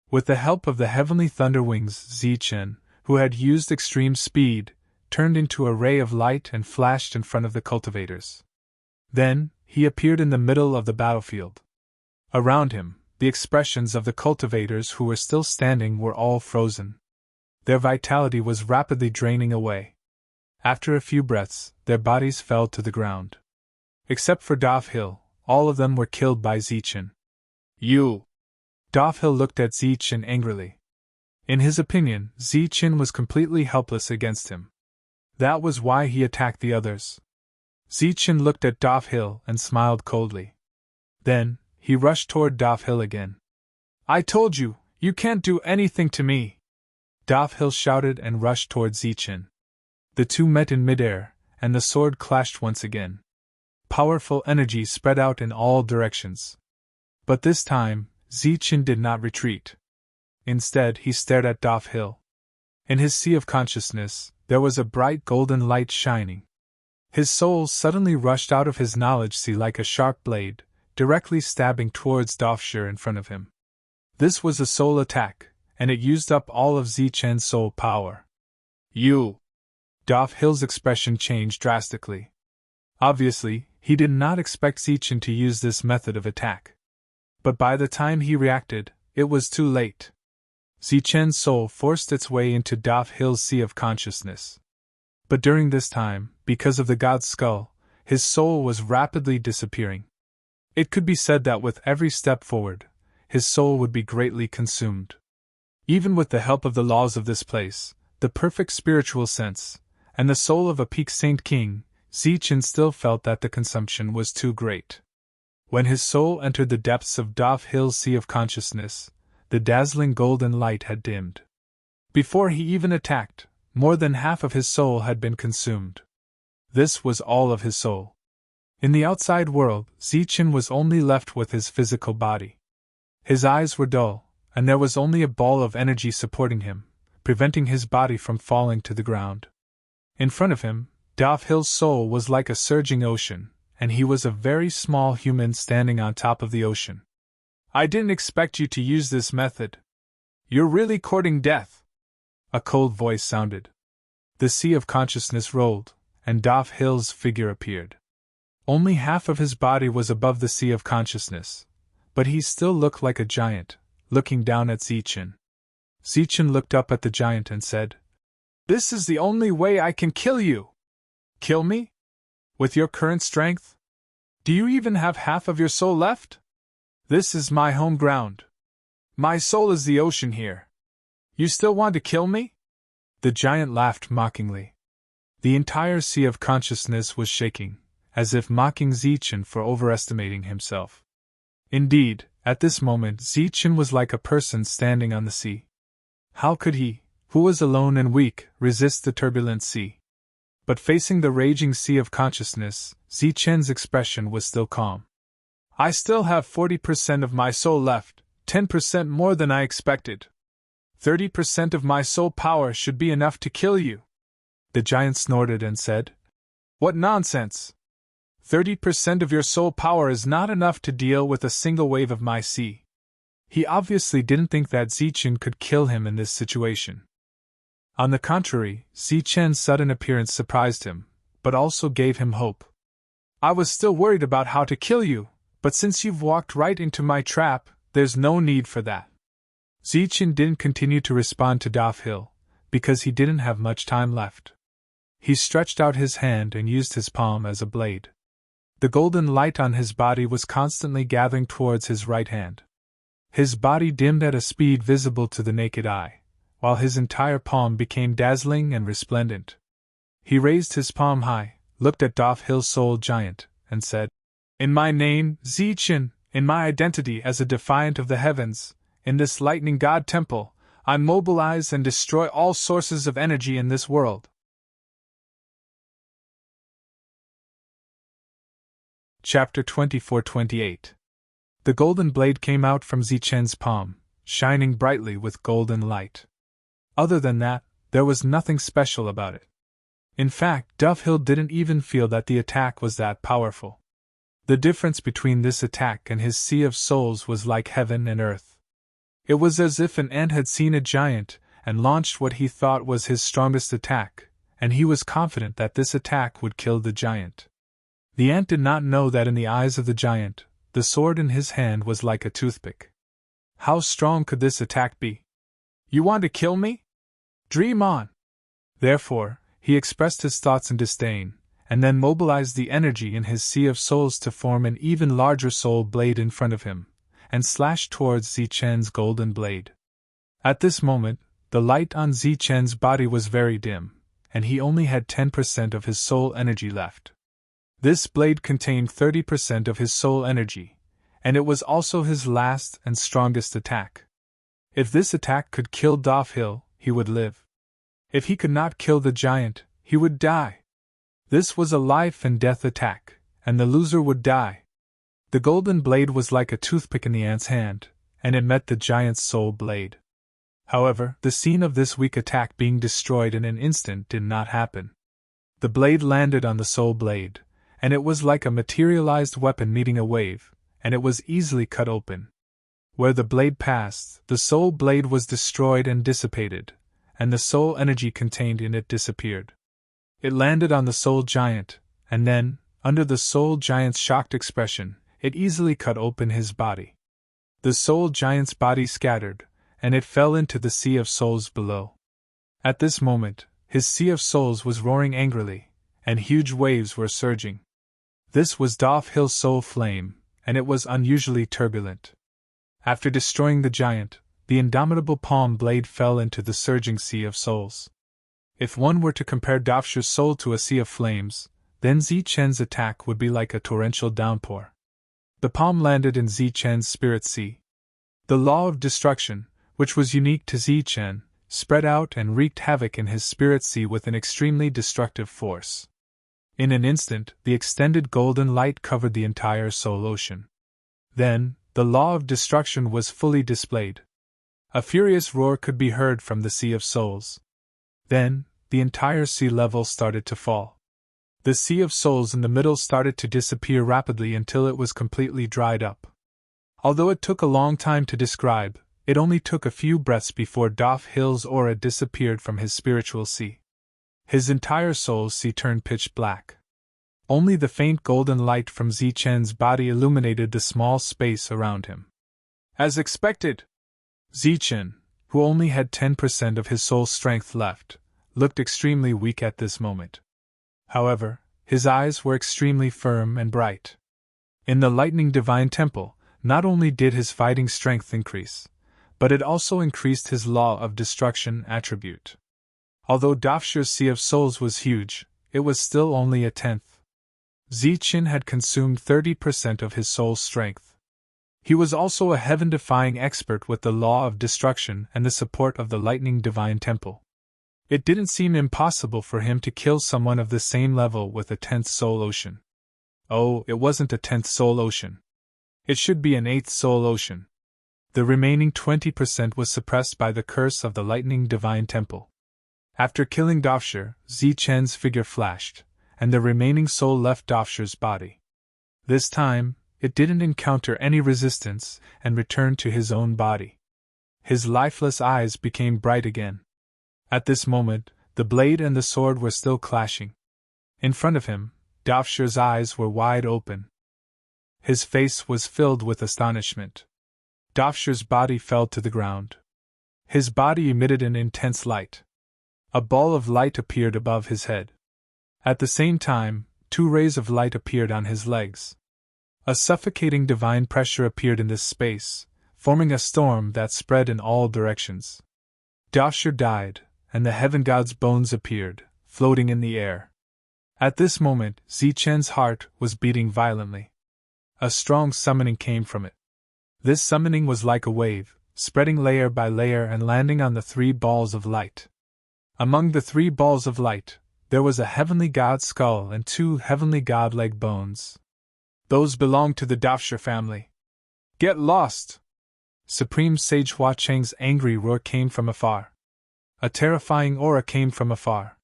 With the help of the heavenly thunder wings, Zichen, who had used extreme speed, turned into a ray of light and flashed in front of the cultivators. Then, he appeared in the middle of the battlefield. Around him, the expressions of the cultivators who were still standing were all frozen. Their vitality was rapidly draining away. After a few breaths, their bodies fell to the ground. Except for Hill, all of them were killed by Zichen. You! Hill looked at Zichen angrily. In his opinion, Zichen was completely helpless against him. That was why he attacked the others. Zichen looked at Hill and smiled coldly. Then, he rushed toward Hill again. I told you, you can't do anything to me! Hill shouted and rushed toward Zichen. The two met in midair, and the sword clashed once again. Powerful energy spread out in all directions. But this time, Zichen did not retreat. Instead, he stared at Hill. In his sea of consciousness, there was a bright golden light shining. His soul suddenly rushed out of his knowledge sea like a sharp blade, directly stabbing towards Dofshire in front of him. This was a soul attack, and it used up all of Zichen's soul power. You! Hill's expression changed drastically. Obviously, he did not expect Zichen to use this method of attack. But by the time he reacted, it was too late. Zichen's soul forced its way into Hill's sea of consciousness. But during this time, because of the god's skull, his soul was rapidly disappearing. It could be said that with every step forward, his soul would be greatly consumed. Even with the help of the laws of this place, the perfect spiritual sense, and the soul of a peak saint king, Zichen still felt that the consumption was too great. When his soul entered the depths of Hill's sea of consciousness, the dazzling golden light had dimmed. Before he even attacked, more than half of his soul had been consumed. This was all of his soul. In the outside world, Zichen was only left with his physical body. His eyes were dull, and there was only a ball of energy supporting him, preventing his body from falling to the ground. In front of him, Hill's soul was like a surging ocean, and he was a very small human standing on top of the ocean. I didn't expect you to use this method. You're really courting death. A cold voice sounded. The sea of consciousness rolled, and Dov Hill's figure appeared. Only half of his body was above the sea of consciousness, but he still looked like a giant, looking down at Zichen. Zichen looked up at the giant and said, "This is the only way I can kill you." "Kill me? With your current strength? Do you even have half of your soul left? This is my home ground. My soul is the ocean here. You still want to kill me?" The giant laughed mockingly. The entire sea of consciousness was shaking, as if mocking Zichen for overestimating himself. Indeed, at this moment Zichen was like a person standing on the sea. How could he, who was alone and weak, resist the turbulent sea? But facing the raging sea of consciousness, Zichen's expression was still calm. "I still have 40% of my soul left, 10% more than I expected. 30% of my soul power should be enough to kill you." The giant snorted and said, "What nonsense! 30% of your soul power is not enough to deal with a single wave of my sea." He obviously didn't think that Zichen could kill him in this situation. On the contrary, Zichen's sudden appearance surprised him, but also gave him hope. "I was still worried about how to kill you, but since you've walked right into my trap, there's no need for that." Zichen didn't continue to respond to Dov Hill, because he didn't have much time left. He stretched out his hand and used his palm as a blade. The golden light on his body was constantly gathering towards his right hand. His body dimmed at a speed visible to the naked eye, while his entire palm became dazzling and resplendent. He raised his palm high, looked at Dov Hill's soul giant, and said, "In my name, Zichen, in my identity as a defiant of the heavens, in this lightning god temple, I mobilize and destroy all sources of energy in this world." Chapter 24-28. The golden blade came out from Zichen's palm, shining brightly with golden light. Other than that, there was nothing special about it. In fact, Dov Hill didn't even feel that the attack was that powerful. The difference between this attack and his sea of souls was like heaven and earth. It was as if an ant had seen a giant and launched what he thought was his strongest attack, and he was confident that this attack would kill the giant. The ant did not know that in the eyes of the giant, the sword in his hand was like a toothpick. How strong could this attack be? "You want to kill me? Dream on!" Therefore, he expressed his thoughts in disdain, and then mobilized the energy in his sea of souls to form an even larger soul blade in front of him, and slashed towards Zichen's golden blade. At this moment, the light on Zichen's body was very dim, and he only had 10% of his soul energy left. This blade contained 30% of his soul energy, and it was also his last and strongest attack. If this attack could kill Dov Hill, he would live. If he could not kill the giant, he would die. This was a life and death attack, and the loser would die. The golden blade was like a toothpick in the ant's hand, and it met the giant's soul blade. However, the scene of this weak attack being destroyed in an instant did not happen. The blade landed on the soul blade, and it was like a materialized weapon meeting a wave, and it was easily cut open. Where the blade passed, the soul blade was destroyed and dissipated, and the soul energy contained in it disappeared. It landed on the soul giant, and then, under the soul giant's shocked expression, it easily cut open his body. The soul giant's body scattered, and it fell into the sea of souls below. At this moment, his sea of souls was roaring angrily, and huge waves were surging. This was Dov Hill's soul flame, and it was unusually turbulent. After destroying the giant, the indomitable palm blade fell into the surging sea of souls. If one were to compare Dovshir's soul to a sea of flames, then Zichen's attack would be like a torrential downpour. The palm landed in Zichen's spirit sea. The law of destruction, which was unique to Zichen, spread out and wreaked havoc in his spirit sea with an extremely destructive force. In an instant, the extended golden light covered the entire soul ocean. Then, the law of destruction was fully displayed. A furious roar could be heard from the sea of souls. Then, the entire sea level started to fall. The sea of souls in the middle started to disappear rapidly until it was completely dried up. Although it took a long time to describe, it only took a few breaths before Doph Hill's aura disappeared from his spiritual sea. His entire soul sea turned pitch black. Only the faint golden light from Zichen's body illuminated the small space around him. As expected, Zichen, who only had 10% of his soul strength left, looked extremely weak at this moment. However, his eyes were extremely firm and bright. In the lightning divine temple, not only did his fighting strength increase, but it also increased his law of destruction attribute. Although Dofshir's sea of souls was huge, it was still only a tenth. Zichen had consumed 30% of his soul strength. He was also a heaven-defying expert with the law of destruction and the support of the lightning divine temple. It didn't seem impossible for him to kill someone of the same level with a 10th soul ocean. Oh, it wasn't a 10th soul ocean. It should be an 8th soul ocean. The remaining 20% was suppressed by the curse of the lightning divine temple. After killing Dofshir, Zichen's figure flashed, and the remaining soul left Dofshir's body. This time, it didn't encounter any resistance and returned to his own body. His lifeless eyes became bright again. At this moment, the blade and the sword were still clashing. In front of him, Dofshir's eyes were wide open. His face was filled with astonishment. Dofshir's body fell to the ground. His body emitted an intense light. A ball of light appeared above his head. At the same time, 2 rays of light appeared on his legs. A suffocating divine pressure appeared in this space, forming a storm that spread in all directions. Dofshir died, and the heaven god's bones appeared, floating in the air. At this moment, Zichen's heart was beating violently. A strong summoning came from it. This summoning was like a wave, spreading layer by layer and landing on the 3 balls of light. Among the 3 balls of light, there was a heavenly god skull and 2 heavenly god leg bones. Those belonged to the Dofshir family. Get lost! Supreme Sage Hua Cheng's angry roar came from afar. A terrifying aura came from afar.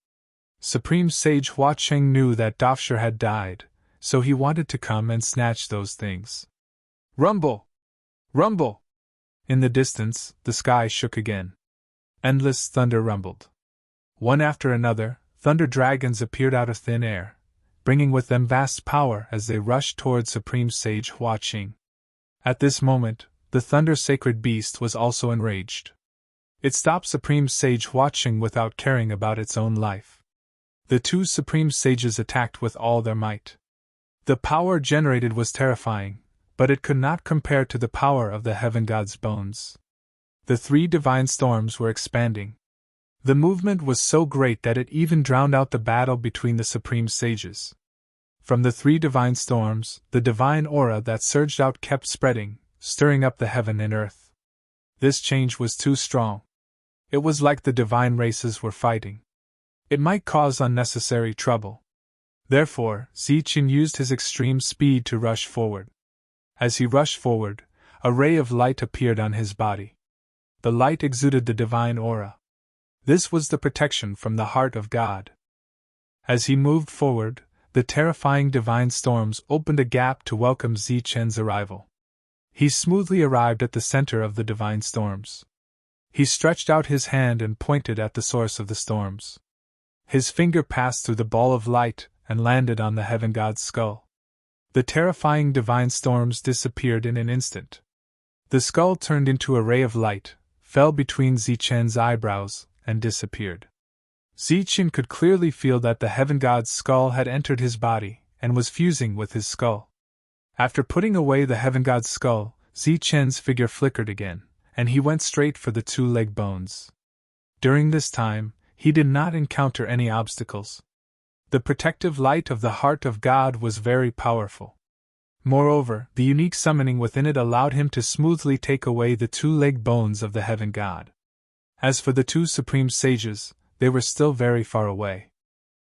Supreme Sage Hua Cheng knew that Dofshir had died, so he wanted to come and snatch those things. Rumble! Rumble! In the distance, the sky shook again. Endless thunder rumbled. One after another, thunder dragons appeared out of thin air, bringing with them vast power as they rushed toward Supreme Sage Hua Cheng. At this moment, the thunder sacred beast was also enraged. It stopped Supreme Sage Hua Cheng without caring about its own life. The 2 supreme sages attacked with all their might. The power generated was terrifying, but it could not compare to the power of the heaven god's bones. The 3 divine storms were expanding. The movement was so great that it even drowned out the battle between the supreme sages. From the 3 divine storms, the divine aura that surged out kept spreading, stirring up the heaven and earth. This change was too strong. It was like the divine races were fighting. It might cause unnecessary trouble. Therefore, Zichen used his extreme speed to rush forward. As he rushed forward, a ray of light appeared on his body. The light exuded the divine aura. This was the protection from the heart of God. As he moved forward, the terrifying divine storms opened a gap to welcome Zichen's arrival. He smoothly arrived at the center of the divine storms. He stretched out his hand and pointed at the source of the storms. His finger passed through the ball of light and landed on the heaven god's skull. The terrifying divine storms disappeared in an instant. The skull turned into a ray of light, fell between Zichen's eyebrows, and disappeared. Zichen could clearly feel that the heaven god's skull had entered his body and was fusing with his skull. After putting away the heaven god's skull, Zichen's figure flickered again, and he went straight for the 2 leg bones. During this time, he did not encounter any obstacles. The protective light of the heart of God was very powerful. Moreover, the unique summoning within it allowed him to smoothly take away the 2 leg bones of the heaven god. As for the 2 supreme sages, they were still very far away.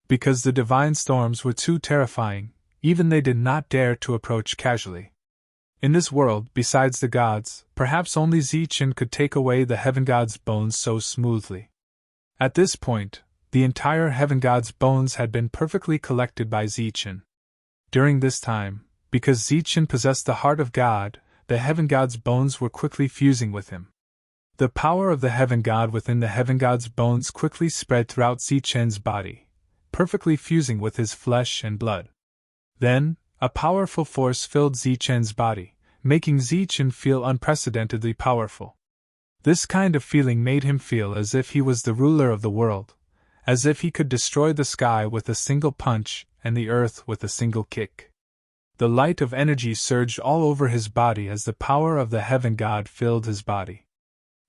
Because the divine storms were too terrifying, even they did not dare to approach casually. In this world, besides the gods, perhaps only Zichen could take away the heaven god's bones so smoothly. At this point, the entire heaven god's bones had been perfectly collected by Zichen. During this time, because Zichen possessed the heart of God, the heaven god's bones were quickly fusing with him. The power of the heaven god within the heaven god's bones quickly spread throughout Zichen's body, perfectly fusing with his flesh and blood. Then, a powerful force filled Zichen's body, making Zichen feel unprecedentedly powerful. This kind of feeling made him feel as if he was the ruler of the world, as if he could destroy the sky with a single punch and the earth with a single kick. The light of energy surged all over his body as the power of the heaven god filled his body.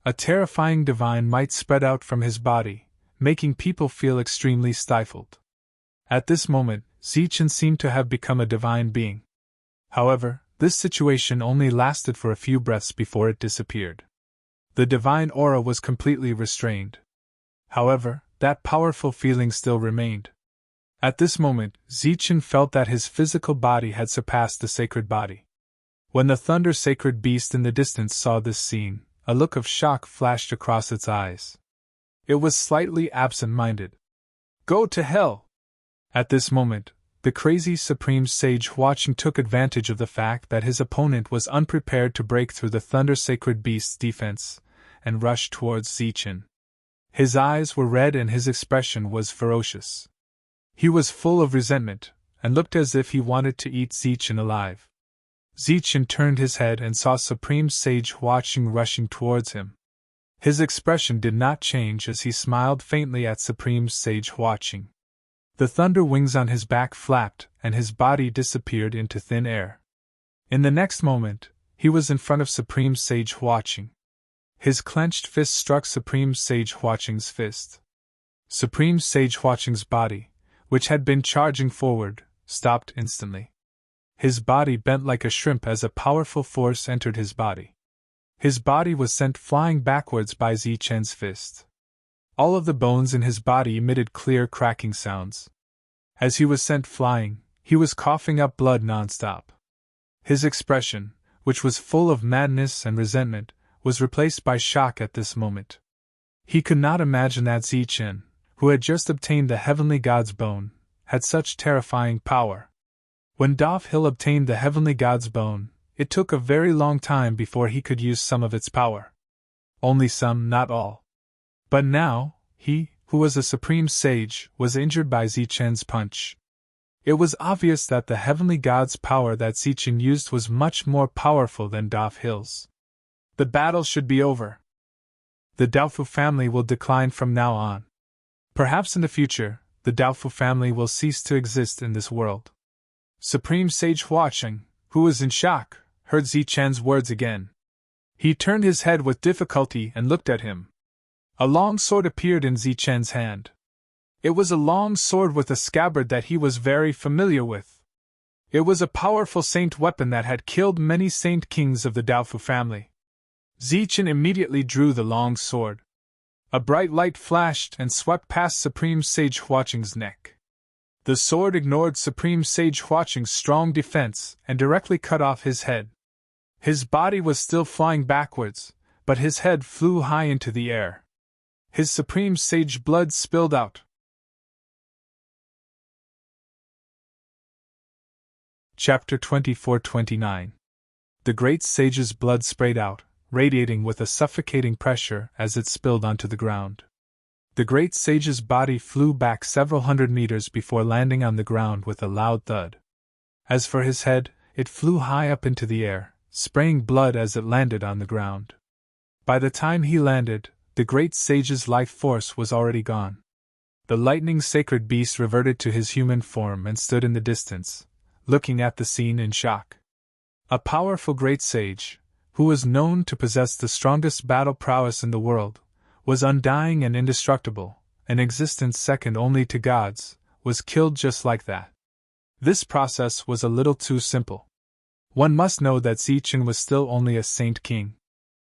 A terrifying divine might spread out from his body, making people feel extremely stifled. At this moment, Zichen seemed to have become a divine being. However, this situation only lasted for a few breaths before it disappeared. The divine aura was completely restrained. However, that powerful feeling still remained. At this moment, Zichen felt that his physical body had surpassed the sacred body. When the thunder sacred beast in the distance saw this scene, a look of shock flashed across its eyes. It was slightly absent-minded. "Go to hell!" At this moment, the crazy Supreme Sage watching took advantage of the fact that his opponent was unprepared to break through the thunder sacred beast's defense, and rushed towards Zichen. His eyes were red and his expression was ferocious. He was full of resentment, and looked as if he wanted to eat Zichen alive. Zichen turned his head and saw Supreme Sage watching rushing towards him. His expression did not change as he smiled faintly at Supreme Sage watching. The thunder wings on his back flapped, and his body disappeared into thin air. In the next moment, he was in front of Supreme Sage watching. His clenched fist struck Supreme Sage watching's fist. Supreme Sage watching's body, which had been charging forward, stopped instantly. His body bent like a shrimp as a powerful force entered his body. His body was sent flying backwards by Zichen's fist. All of the bones in his body emitted clear cracking sounds. As he was sent flying, he was coughing up blood non-stop. His expression, which was full of madness and resentment, was replaced by shock at this moment. He could not imagine that Zichen, who had just obtained the heavenly god's bone, had such terrifying power. When Dov Hill obtained the heavenly god's bone, it took a very long time before he could use some of its power. Only some, not all. But now, he, who was a supreme sage, was injured by Zichen's punch. It was obvious that the heavenly god's power that Zichen used was much more powerful than Dov Hill's. The battle should be over. The Daofu family will decline from now on. Perhaps in the future, the Daofu family will cease to exist in this world. Supreme Sage watching, who was in shock, heard Zichen's words again. He turned his head with difficulty and looked at him. A long sword appeared in Zichen's hand. It was a long sword with a scabbard that he was very familiar with. It was a powerful saint weapon that had killed many saint kings of the Daofu family. Zichen immediately drew the long sword. A bright light flashed and swept past Supreme Sage Watching's neck. The sword ignored Supreme Sage Watching's strong defense and directly cut off his head. His body was still flying backwards, but his head flew high into the air. His Supreme Sage blood spilled out. Chapter 24-29. The great sage's blood sprayed out, radiating with a suffocating pressure as it spilled onto the ground. The great sage's body flew back several hundred meters before landing on the ground with a loud thud. As for his head, it flew high up into the air, spraying blood as it landed on the ground. By the time he landed, the great sage's life force was already gone. The lightning sacred beast reverted to his human form and stood in the distance, looking at the scene in shock. A powerful great sage, who was known to possess the strongest battle prowess in the world, was undying and indestructible, an existence second only to God's, was killed just like that. This process was a little too simple. One must know that Zichen was still only a saint king.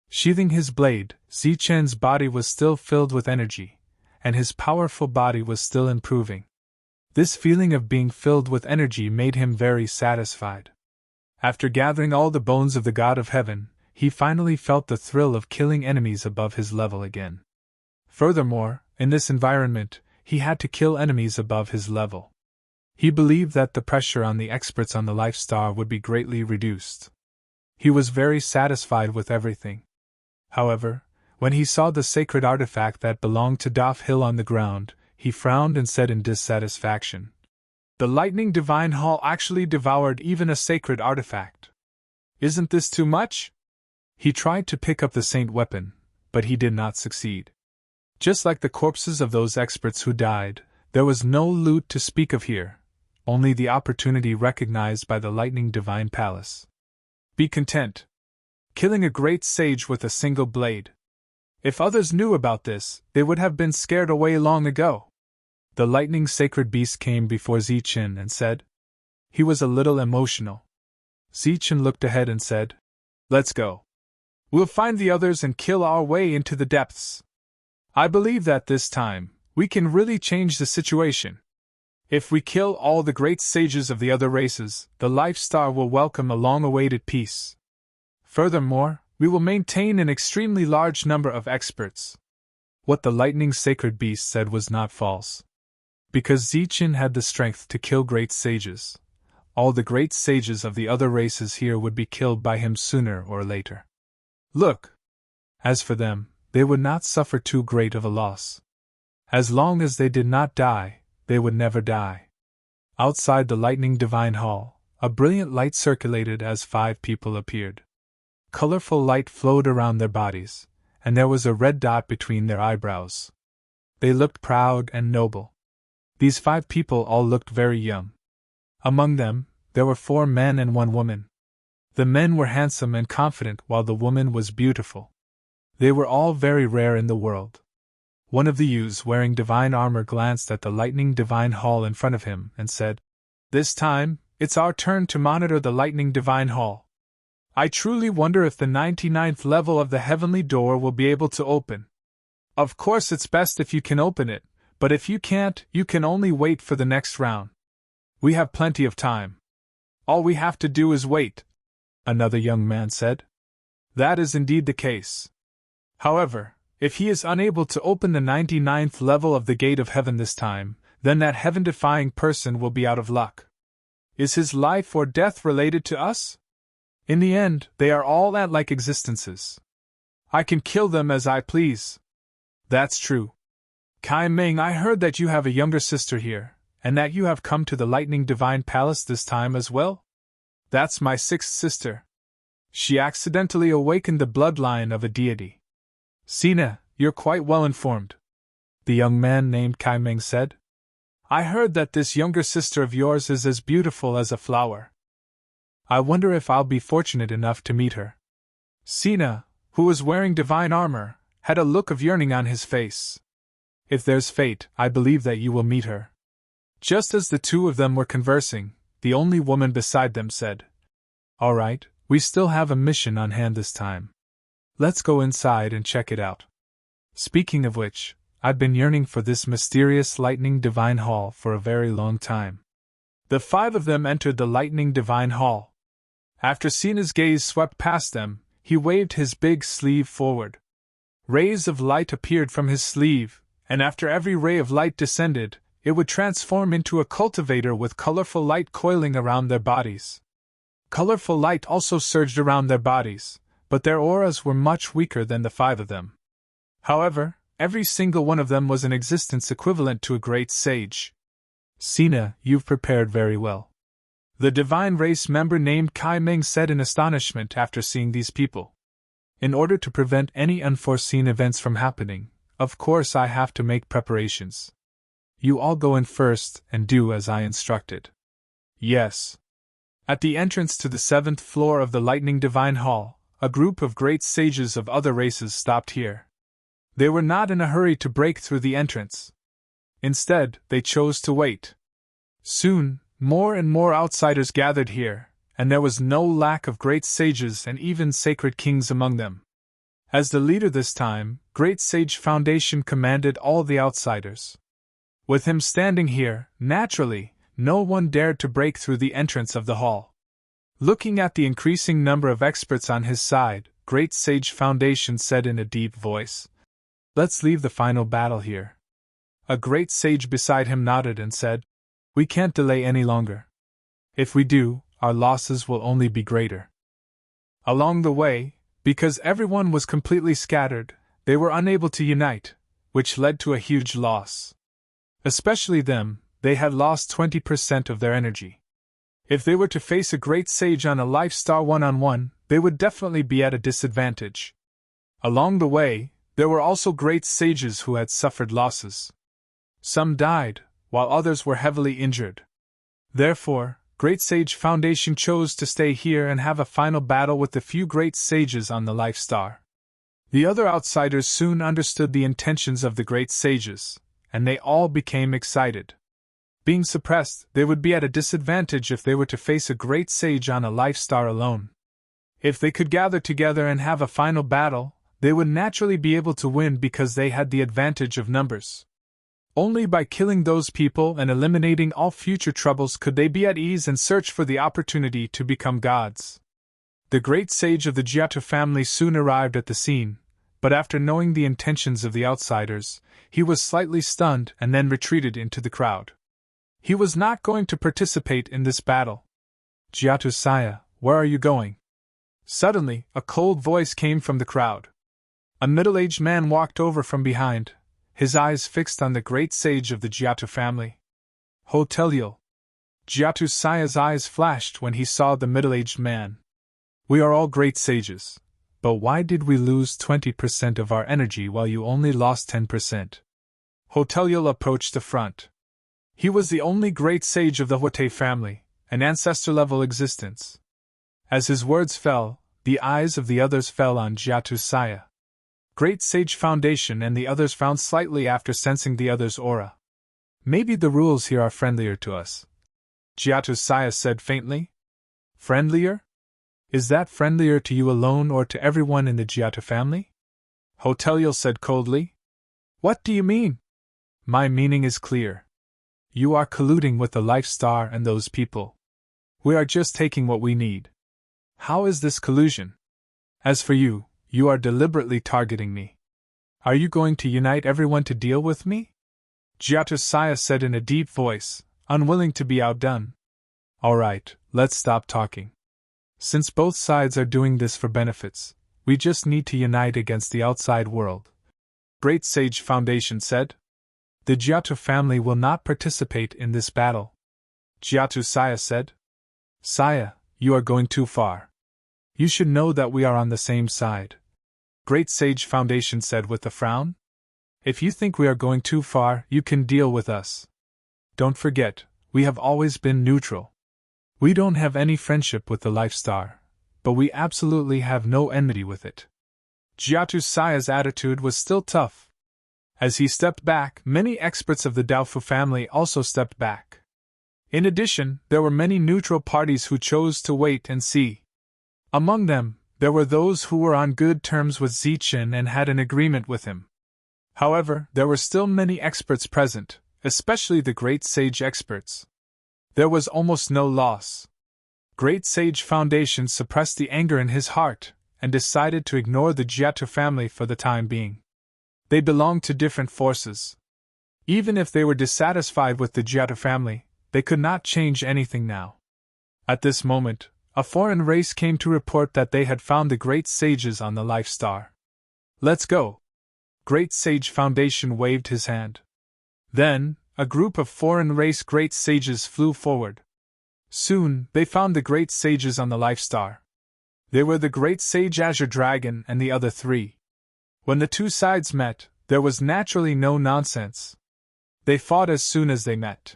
Sheathing his blade, Zichen's body was still filled with energy, and his powerful body was still improving. This feeling of being filled with energy made him very satisfied. After gathering all the bones of the God of Heaven, he finally felt the thrill of killing enemies above his level again. Furthermore, in this environment, he had to kill enemies above his level. He believed that the pressure on the experts on the Life Star would be greatly reduced. He was very satisfied with everything. However, when he saw the sacred artifact that belonged to Doff Hill on the ground, he frowned and said in dissatisfaction, "The Lightning Divine Hall actually devoured even a sacred artifact. Isn't this too much?" He tried to pick up the saint weapon, but he did not succeed. Just like the corpses of those experts who died, there was no loot to speak of here, only the opportunity recognized by the Lightning Divine Palace. Be content. Killing a great sage with a single blade. If others knew about this, they would have been scared away long ago. The lightning sacred beast came before Zichen and said. He was a little emotional. Zichen looked ahead and said, "Let's go. We'll find the others and kill our way into the depths. I believe that this time, we can really change the situation. If we kill all the great sages of the other races, the Life Star will welcome a long-awaited peace. Furthermore, we will maintain an extremely large number of experts." What the lightning sacred beast said was not false. Because Zichen had the strength to kill great sages, all the great sages of the other races here would be killed by him sooner or later. Look! As for them, they would not suffer too great of a loss. As long as they did not die, they would never die. Outside the Lightning Divine Hall, a brilliant light circulated as 5 people appeared. Colorful light flowed around their bodies, and there was a red dot between their eyebrows. They looked proud and noble. These 5 people all looked very young. Among them, there were 4 men and 1 woman. The men were handsome and confident while the woman was beautiful. They were all very rare in the world. One of the youths wearing divine armor glanced at the Lightning Divine Hall in front of him and said, "This time, it's our turn to monitor the Lightning Divine Hall. I truly wonder if the 99th level of the Heavenly Door will be able to open. Of course it's best if you can open it, but if you can't, you can only wait for the next round. We have plenty of time. All we have to do is wait," another young man said. "That is indeed the case. However, if he is unable to open the 99th level of the Gate of Heaven this time, then that heaven-defying person will be out of luck. Is his life or death related to us? In the end, they are all ant-like existences. I can kill them as I please." "That's true. Kai Ming, I heard that you have a younger sister here, and that you have come to the Lightning Divine Palace this time as well?" "That's my 6th sister. She accidentally awakened the bloodline of a deity." "Sina, you're quite well informed," the young man named Kai Ming said. "I heard that this younger sister of yours is as beautiful as a flower. I wonder if I'll be fortunate enough to meet her." Sina, who was wearing divine armor, had a look of yearning on his face. "If there's fate, I believe that you will meet her." Just as the 2 of them were conversing, the only woman beside them said, "All right, we still have a mission on hand this time. Let's go inside and check it out. Speaking of which, I've been yearning for this mysterious Lightning Divine Hall for a very long time." The 5 of them entered the Lightning Divine Hall. After Sina's gaze swept past them, he waved his big sleeve forward. Rays of light appeared from his sleeve, and after every ray of light descended, it would transform into a cultivator with colorful light coiling around their bodies. Colorful light also surged around their bodies, but their auras were much weaker than the 5 of them. However, every single one of them was an existence equivalent to a great sage. "Sina, you've prepared very well," the divine race member named Kai Ming said in astonishment after seeing these people. "In order to prevent any unforeseen events from happening, of course I have to make preparations. You all go in first and do as I instructed." "Yes." At the entrance to the 7th floor of the Lightning Divine Hall, a group of great sages of other races stopped here. They were not in a hurry to break through the entrance. Instead, they chose to wait. Soon, more and more outsiders gathered here, and there was no lack of great sages and even sacred kings among them. As the leader this time, Great Sage Foundation commanded all the outsiders. With him standing here, naturally, no one dared to break through the entrance of the hall. Looking at the increasing number of experts on his side, Great Sage Foundation said in a deep voice, "Let's leave the final battle here. a great sage beside him nodded and said, "We can't delay any longer. If we do, our losses will only be greater." Along the way, because everyone was completely scattered, they were unable to unite, which led to a huge loss. Especially them, they had lost 20% of their energy. If they were to face a great sage on a life star one-on-one, they would definitely be at a disadvantage. Along the way, there were also great sages who had suffered losses. Some died, while others were heavily injured. Therefore, Great Sage Foundation chose to stay here and have a final battle with the few great sages on the life star. The other outsiders soon understood the intentions of the great sages, and they all became excited. Being suppressed, they would be at a disadvantage if they were to face a great sage on a life star alone. If they could gather together and have a final battle, they would naturally be able to win because they had the advantage of numbers. Only by killing those people and eliminating all future troubles could they be at ease and search for the opportunity to become gods. The great sage of the Giotto family soon arrived at the scene, but after knowing the intentions of the outsiders, he was slightly stunned and then retreated into the crowd. He was not going to participate in this battle. "Giotto-saya, where are you going?" Suddenly, a cold voice came from the crowd. A middle-aged man walked over from behind, his eyes fixed on the great sage of the Giotto family. "Hotelio." Giotto-saya's eyes flashed when he saw the middle-aged man. "We are all great sages, but why did we lose 20% of our energy while you only lost 10%? Hotelio approached the front. He was the only great sage of the Hote family, an ancestor-level existence. As his words fell, the eyes of the others fell on Giotto-saya. Great Sage Foundation and the others frowned slightly after sensing the other's aura. "Maybe the rules here are friendlier to us," Giotto-saya said faintly. "Friendlier? Is that friendlier to you alone or to everyone in the Giotto family?" Hotelio said coldly. "What do you mean?" "My meaning is clear. You are colluding with the Life Star and those people. We are just taking what we need." "How is this collusion?" "As for you, you are deliberately targeting me. Are you going to unite everyone to deal with me?" Giotto-saya said in a deep voice, unwilling to be outdone. "All right, let's stop talking. Since both sides are doing this for benefits, we just need to unite against the outside world," Great Sage Foundation said. "The Giotto family will not participate in this battle," Giotto-saya said. "Saya, you are going too far. You should know that we are on the same side," Great Sage Foundation said with a frown. "If you think we are going too far, you can deal with us. Don't forget, we have always been neutral. We don't have any friendship with the Life Star, but we absolutely have no enmity with it." Giotto-saya's attitude was still tough. As he stepped back, many experts of the Daofu family also stepped back. In addition, there were many neutral parties who chose to wait and see. Among them, there were those who were on good terms with Zichen and had an agreement with him. However, there were still many experts present, especially the Great Sage experts. There was almost no loss. Great Sage Foundation suppressed the anger in his heart and decided to ignore the Giotto family for the time being. They belonged to different forces. Even if they were dissatisfied with the Giotto family, they could not change anything now. At this moment, a foreign race came to report that they had found the great sages on the Life Star. "Let's go!" Great Sage Foundation waved his hand. Then, a group of foreign race great sages flew forward. Soon, they found the great sages on the Life Star. They were the great sage Azure Dragon and the other three. When the two sides met, there was naturally no nonsense. They fought as soon as they met.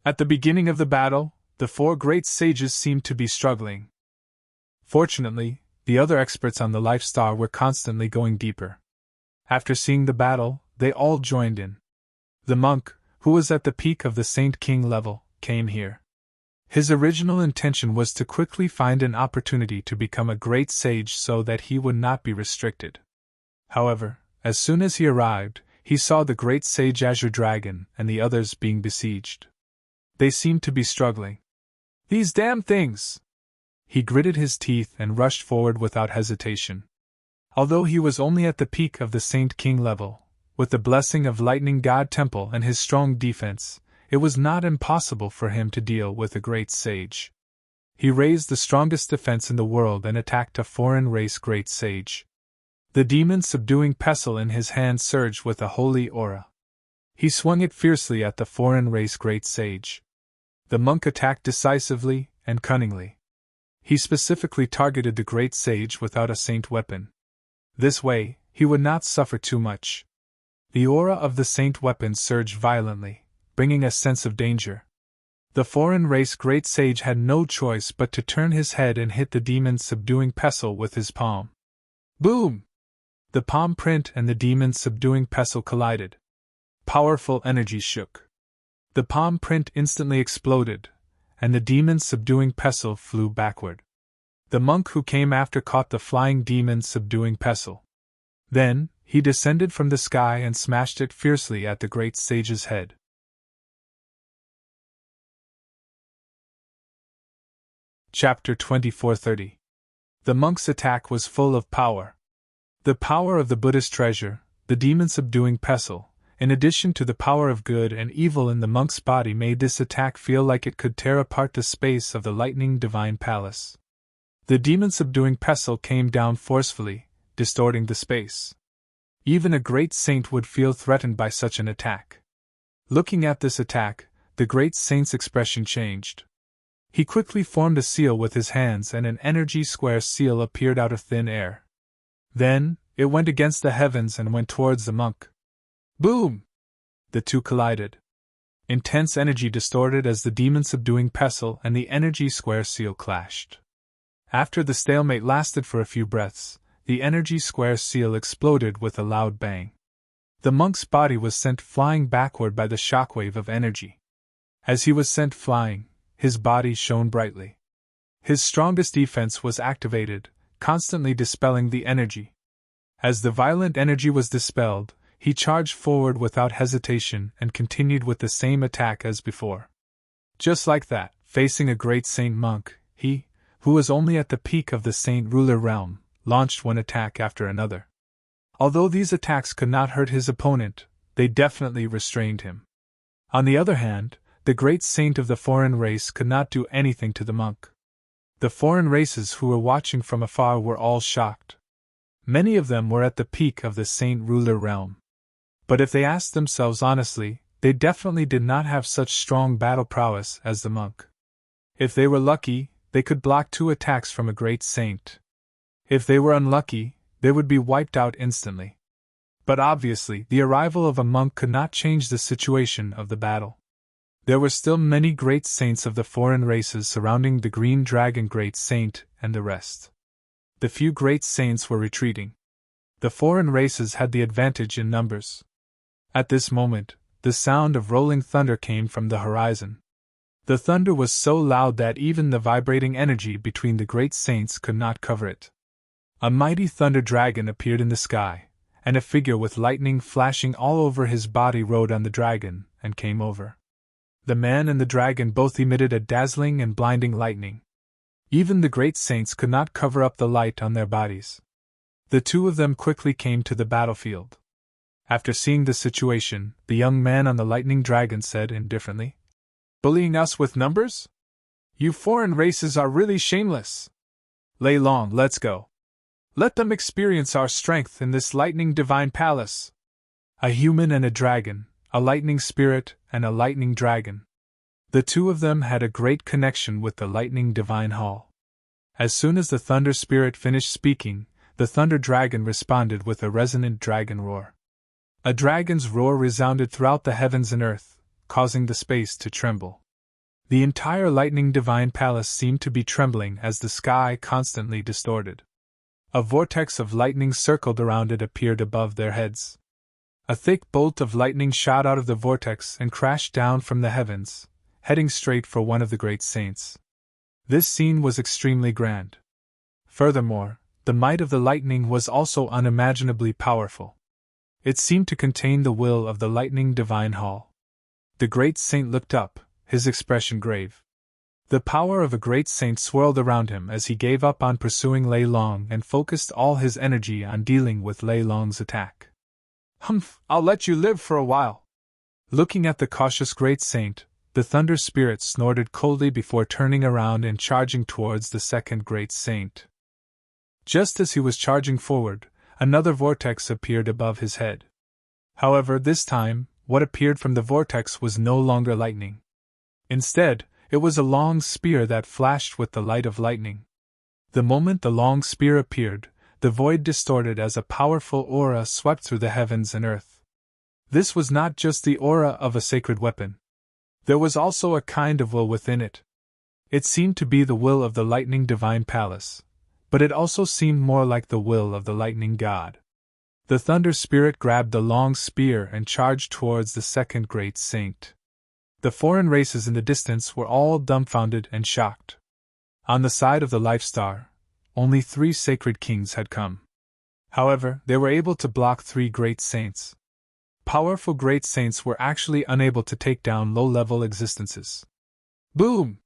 At the beginning of the battle, the four great sages seemed to be struggling. Fortunately, the other experts on the Life Star were constantly going deeper. After seeing the battle, they all joined in. The monk, who was at the peak of the Saint King level, came here. His original intention was to quickly find an opportunity to become a great sage so that he would not be restricted. However, as soon as he arrived, he saw the great sage Azure Dragon and the others being besieged. They seemed to be struggling. "These damn things!" He gritted his teeth and rushed forward without hesitation. Although he was only at the peak of the Saint King level, with the blessing of Lightning God Temple and his strong defense, it was not impossible for him to deal with a great sage. He raised the strongest defense in the world and attacked a foreign race great sage. The demon subduing pestle in his hand surged with a holy aura. He swung it fiercely at the foreign race great sage. The monk attacked decisively and cunningly. He specifically targeted the great sage without a saint weapon. This way, he would not suffer too much. The aura of the saint weapon surged violently, bringing a sense of danger. The foreign race great sage had no choice but to turn his head and hit the demon's subduing pestle with his palm. Boom! The palm print and the demon's subduing pestle collided. Powerful energy shook. The palm print instantly exploded, and the demon's subduing pestle flew backward. The monk who came after caught the flying demon's subduing pestle. Then, he descended from the sky and smashed it fiercely at the great sage's head. Chapter 24:30. The monk's attack was full of power. The power of the Buddhist treasure, the demon-subduing pestle, in addition to the power of good and evil in the monk's body, made this attack feel like it could tear apart the space of the lightning divine palace. The demon-subduing pestle came down forcefully, distorting the space. Even a great saint would feel threatened by such an attack. Looking at this attack, the great saint's expression changed. He quickly formed a seal with his hands and an energy square seal appeared out of thin air. Then, it went against the heavens and went towards the monk. Boom! The two collided. Intense energy distorted as the demon-subduing pestle and the energy square seal clashed. After the stalemate lasted for a few breaths, the energy square seal exploded with a loud bang. The monk's body was sent flying backward by the shockwave of energy. As he was sent flying, his body shone brightly. His strongest defense was activated, constantly dispelling the energy. As the violent energy was dispelled, he charged forward without hesitation and continued with the same attack as before. Just like that, facing a great saint monk, he, who was only at the peak of the saint ruler realm, launched one attack after another. Although these attacks could not hurt his opponent, they definitely restrained him. On the other hand, the great saint of the foreign race could not do anything to the monk. The foreign races who were watching from afar were all shocked. Many of them were at the peak of the saint ruler realm. But if they asked themselves honestly, they definitely did not have such strong battle prowess as the monk. If they were lucky, they could block 2 attacks from a great saint. If they were unlucky, they would be wiped out instantly. But obviously, the arrival of a monk could not change the situation of the battle. There were still many great saints of the foreign races surrounding the green dragon great saint and the rest. The few great saints were retreating. The foreign races had the advantage in numbers. At this moment, the sound of rolling thunder came from the horizon. The thunder was so loud that even the vibrating energy between the great saints could not cover it. A mighty thunder dragon appeared in the sky, and a figure with lightning flashing all over his body rode on the dragon and came over. The man and the dragon both emitted a dazzling and blinding lightning. Even the great saints could not cover up the light on their bodies. The two of them quickly came to the battlefield. After seeing the situation, the young man on the lightning dragon said indifferently, "Bullying us with numbers? You foreign races are really shameless. Lay long, let's go. Let them experience our strength in this lightning divine palace." A human and a dragon, a lightning spirit and a lightning dragon. The two of them had a great connection with the lightning divine hall. As soon as the thunder spirit finished speaking, the thunder dragon responded with a resonant dragon roar. A dragon's roar resounded throughout the heavens and earth, causing the space to tremble. The entire lightning divine palace seemed to be trembling as the sky constantly distorted. A vortex of lightning circled around it appeared above their heads. A thick bolt of lightning shot out of the vortex and crashed down from the heavens, heading straight for one of the great saints. This scene was extremely grand. Furthermore, the might of the lightning was also unimaginably powerful. It seemed to contain the will of the lightning divine hall. The great saint looked up, his expression grave. The power of a great saint swirled around him as he gave up on pursuing Lei Long and focused all his energy on dealing with Lei Long's attack. Humph, I'll let you live for a while. Looking at the cautious great saint, the Thunder Spirit snorted coldly before turning around and charging towards the second great saint. Just as he was charging forward, another vortex appeared above his head. However, this time, what appeared from the vortex was no longer lightning. Instead, it was a long spear that flashed with the light of lightning. The moment the long spear appeared, the void distorted as a powerful aura swept through the heavens and earth. This was not just the aura of a sacred weapon. There was also a kind of will within it. It seemed to be the will of the lightning divine palace, but it also seemed more like the will of the lightning god. The Thunder Spirit grabbed the long spear and charged towards the second great saint. The foreign races in the distance were all dumbfounded and shocked. On the side of the Life Star, only 3 sacred kings had come. However, they were able to block 3 great saints. Powerful great saints were actually unable to take down low-level existences. Boom!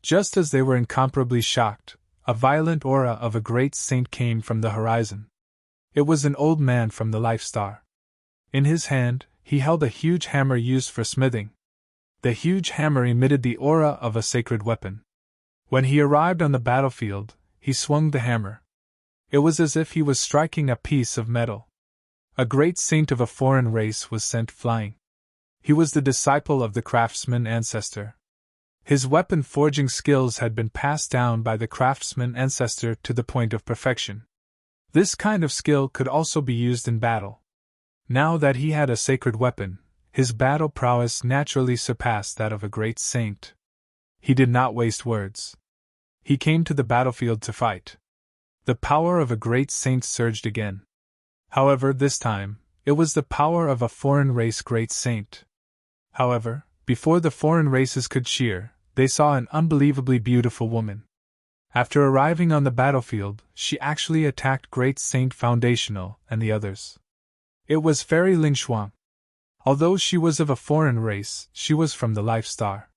Just as they were incomparably shocked, a violent aura of a great saint came from the horizon. It was an old man from the Life Star. In his hand, he held a huge hammer used for smithing. The huge hammer emitted the aura of a sacred weapon. When he arrived on the battlefield, he swung the hammer. It was as if he was striking a piece of metal. A great saint of a foreign race was sent flying. He was the disciple of the craftsman ancestor. His weapon forging skills had been passed down by the craftsman ancestor to the point of perfection. This kind of skill could also be used in battle. Now that he had a sacred weapon, his battle prowess naturally surpassed that of a great saint. He did not waste words. He came to the battlefield to fight. The power of a great saint surged again. However, this time, it was the power of a foreign race great saint. However, before the foreign races could cheer, they saw an unbelievably beautiful woman. After arriving on the battlefield, she actually attacked Great Saint Foundational and the others. It was Fairy Lingshuang. Although she was of a foreign race, she was from the Life Star.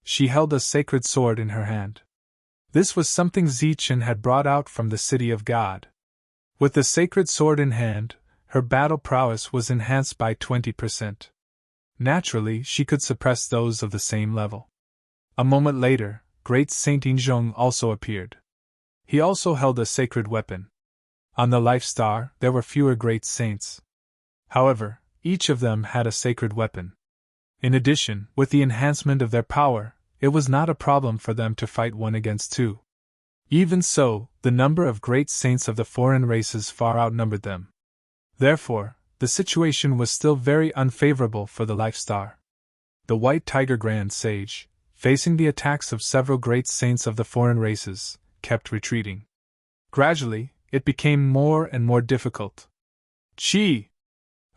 She held a sacred sword in her hand. This was something Zichen had brought out from the City of God. With the sacred sword in hand, her battle prowess was enhanced by 20%. Naturally, she could suppress those of the same level. A moment later, Great Saint Yinzhong also appeared. He also held a sacred weapon. On the Life Star, there were fewer great saints. However, each of them had a sacred weapon. In addition, with the enhancement of their power, it was not a problem for them to fight 1 against 2. Even so, the number of great saints of the foreign races far outnumbered them. Therefore, the situation was still very unfavorable for the Life Star. The White Tiger Grand Sage, facing the attacks of several great saints of the foreign races, kept retreating. Gradually, it became more and more difficult. Chi!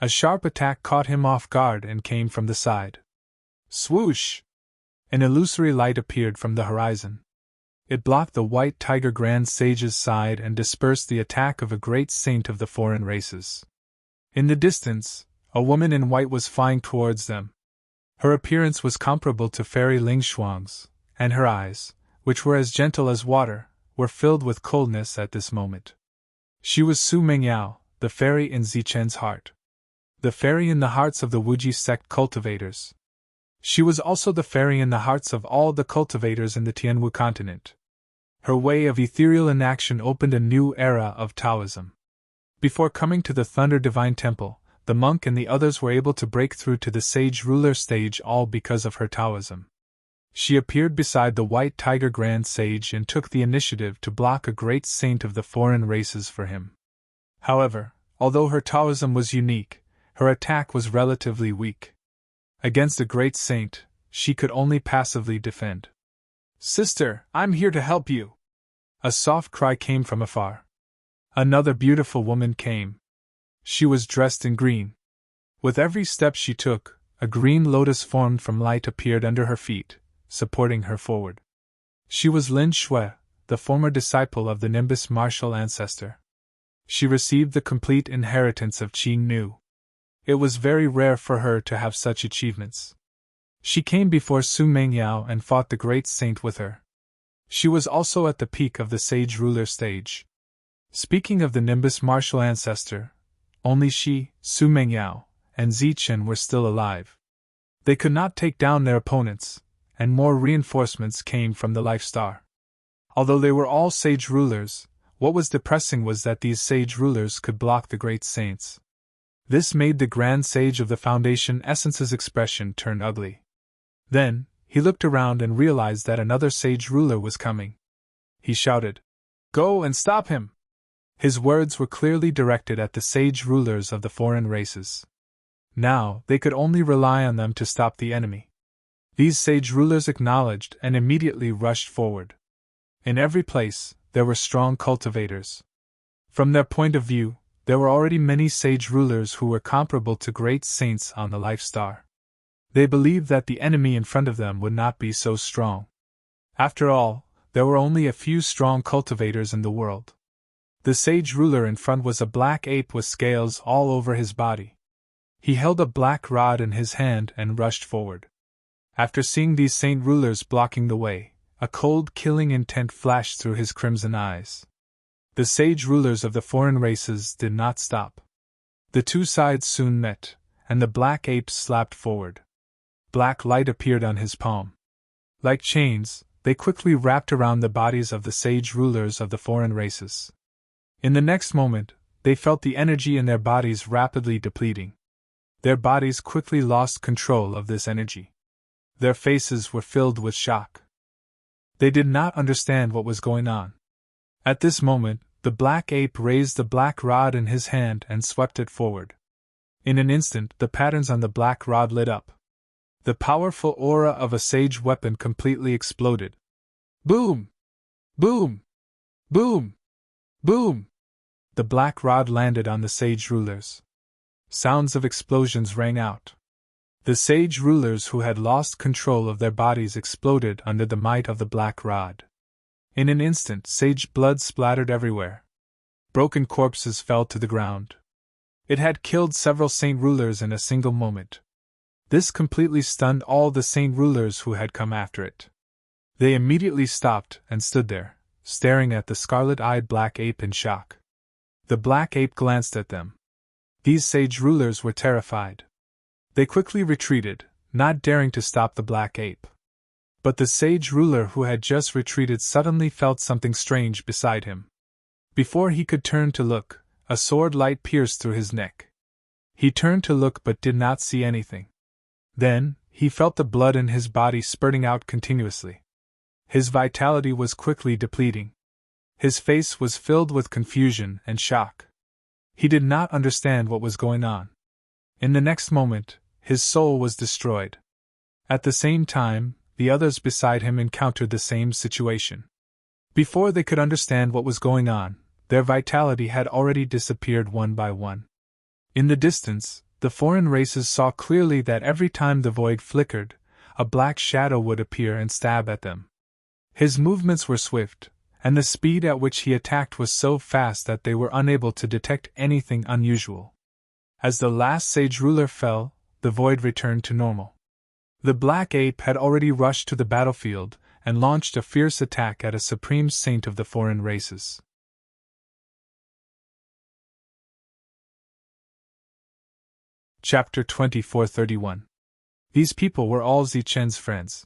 A sharp attack caught him off guard and came from the side. Swoosh! An illusory light appeared from the horizon. It blocked the White Tiger Grand Sage's side and dispersed the attack of a great saint of the foreign races. In the distance, a woman in white was flying towards them. Her appearance was comparable to Fairy Lingshuang's, and her eyes, which were as gentle as water, were filled with coldness at this moment. She was Su Mengyao, the fairy in Zichen's heart. The fairy in the hearts of the Wuji sect cultivators. She was also the fairy in the hearts of all the cultivators in the Tianwu continent. Her way of ethereal inaction opened a new era of Taoism. Before coming to the Thunder Divine Temple, the monk and the others were able to break through to the Sage Ruler stage all because of her Taoism. She appeared beside the White Tiger Grand Sage and took the initiative to block a great saint of the foreign races for him. However, although her Taoism was unique, her attack was relatively weak. Against a great saint, she could only passively defend. "Sister, I'm here to help you!" A soft cry came from afar. Another beautiful woman came. She was dressed in green. With every step she took, a green lotus formed from light appeared under her feet, supporting her forward. She was Lin Shui, the former disciple of the Nimbus martial ancestor. She received the complete inheritance of Qing Nu. It was very rare for her to have such achievements. She came before Su Mengyao and fought the great saint with her. She was also at the peak of the Sage Ruler stage. Speaking of the Nimbus martial ancestor, Only she, Su Mengyao, and Zichen were still alive. They could not take down their opponents, and more reinforcements came from the Life Star. Although they were all sage rulers, what was depressing was that these sage rulers could block the great saints. This made the Grand Sage of the Foundation Essence's expression turn ugly. Then, he looked around and realized that another sage ruler was coming. He shouted, "Go and stop him!" His words were clearly directed at the sage rulers of the foreign races. Now, they could only rely on them to stop the enemy. These sage rulers acknowledged and immediately rushed forward. In every place, there were strong cultivators. From their point of view, there were already many sage rulers who were comparable to great saints on the Life Star. They believed that the enemy in front of them would not be so strong. After all, there were only a few strong cultivators in the world. The sage ruler in front was a black ape with scales all over his body. He held a black rod in his hand and rushed forward. After seeing these saint rulers blocking the way, a cold, killing intent flashed through his crimson eyes. The sage rulers of the foreign races did not stop. The two sides soon met, and the black ape slapped forward. Black light appeared on his palm. Like chains, they quickly wrapped around the bodies of the sage rulers of the foreign races. In the next moment, they felt the energy in their bodies rapidly depleting. Their bodies quickly lost control of this energy. Their faces were filled with shock. They did not understand what was going on. At this moment, the black ape raised the black rod in his hand and swept it forward. In an instant, the patterns on the black rod lit up. The powerful aura of a sage weapon completely exploded. Boom! Boom! Boom! Boom! The black rod landed on the sage rulers. Sounds of explosions rang out. The sage rulers who had lost control of their bodies exploded under the might of the black rod. In an instant, sage blood splattered everywhere. Broken corpses fell to the ground. It had killed several saint rulers in a single moment. This completely stunned all the saint rulers who had come after it. They immediately stopped and stood there, staring at the scarlet-eyed black ape in shock. The black ape glanced at them. These sage rulers were terrified. They quickly retreated, not daring to stop the black ape. But the sage ruler who had just retreated suddenly felt something strange beside him. Before he could turn to look, a sword light pierced through his neck. He turned to look but did not see anything. Then, he felt the blood in his body spurting out continuously. His vitality was quickly depleting. His face was filled with confusion and shock. He did not understand what was going on. In the next moment, his soul was destroyed. At the same time, the others beside him encountered the same situation. Before they could understand what was going on, their vitality had already disappeared one by one. In the distance, the foreign races saw clearly that every time the void flickered, a black shadow would appear and stab at them. His movements were swift, and the speed at which he attacked was so fast that they were unable to detect anything unusual. As the last sage ruler fell, the void returned to normal. The black ape had already rushed to the battlefield and launched a fierce attack at a supreme saint of the foreign races. Chapter 2431. These people were all Zichen's friends.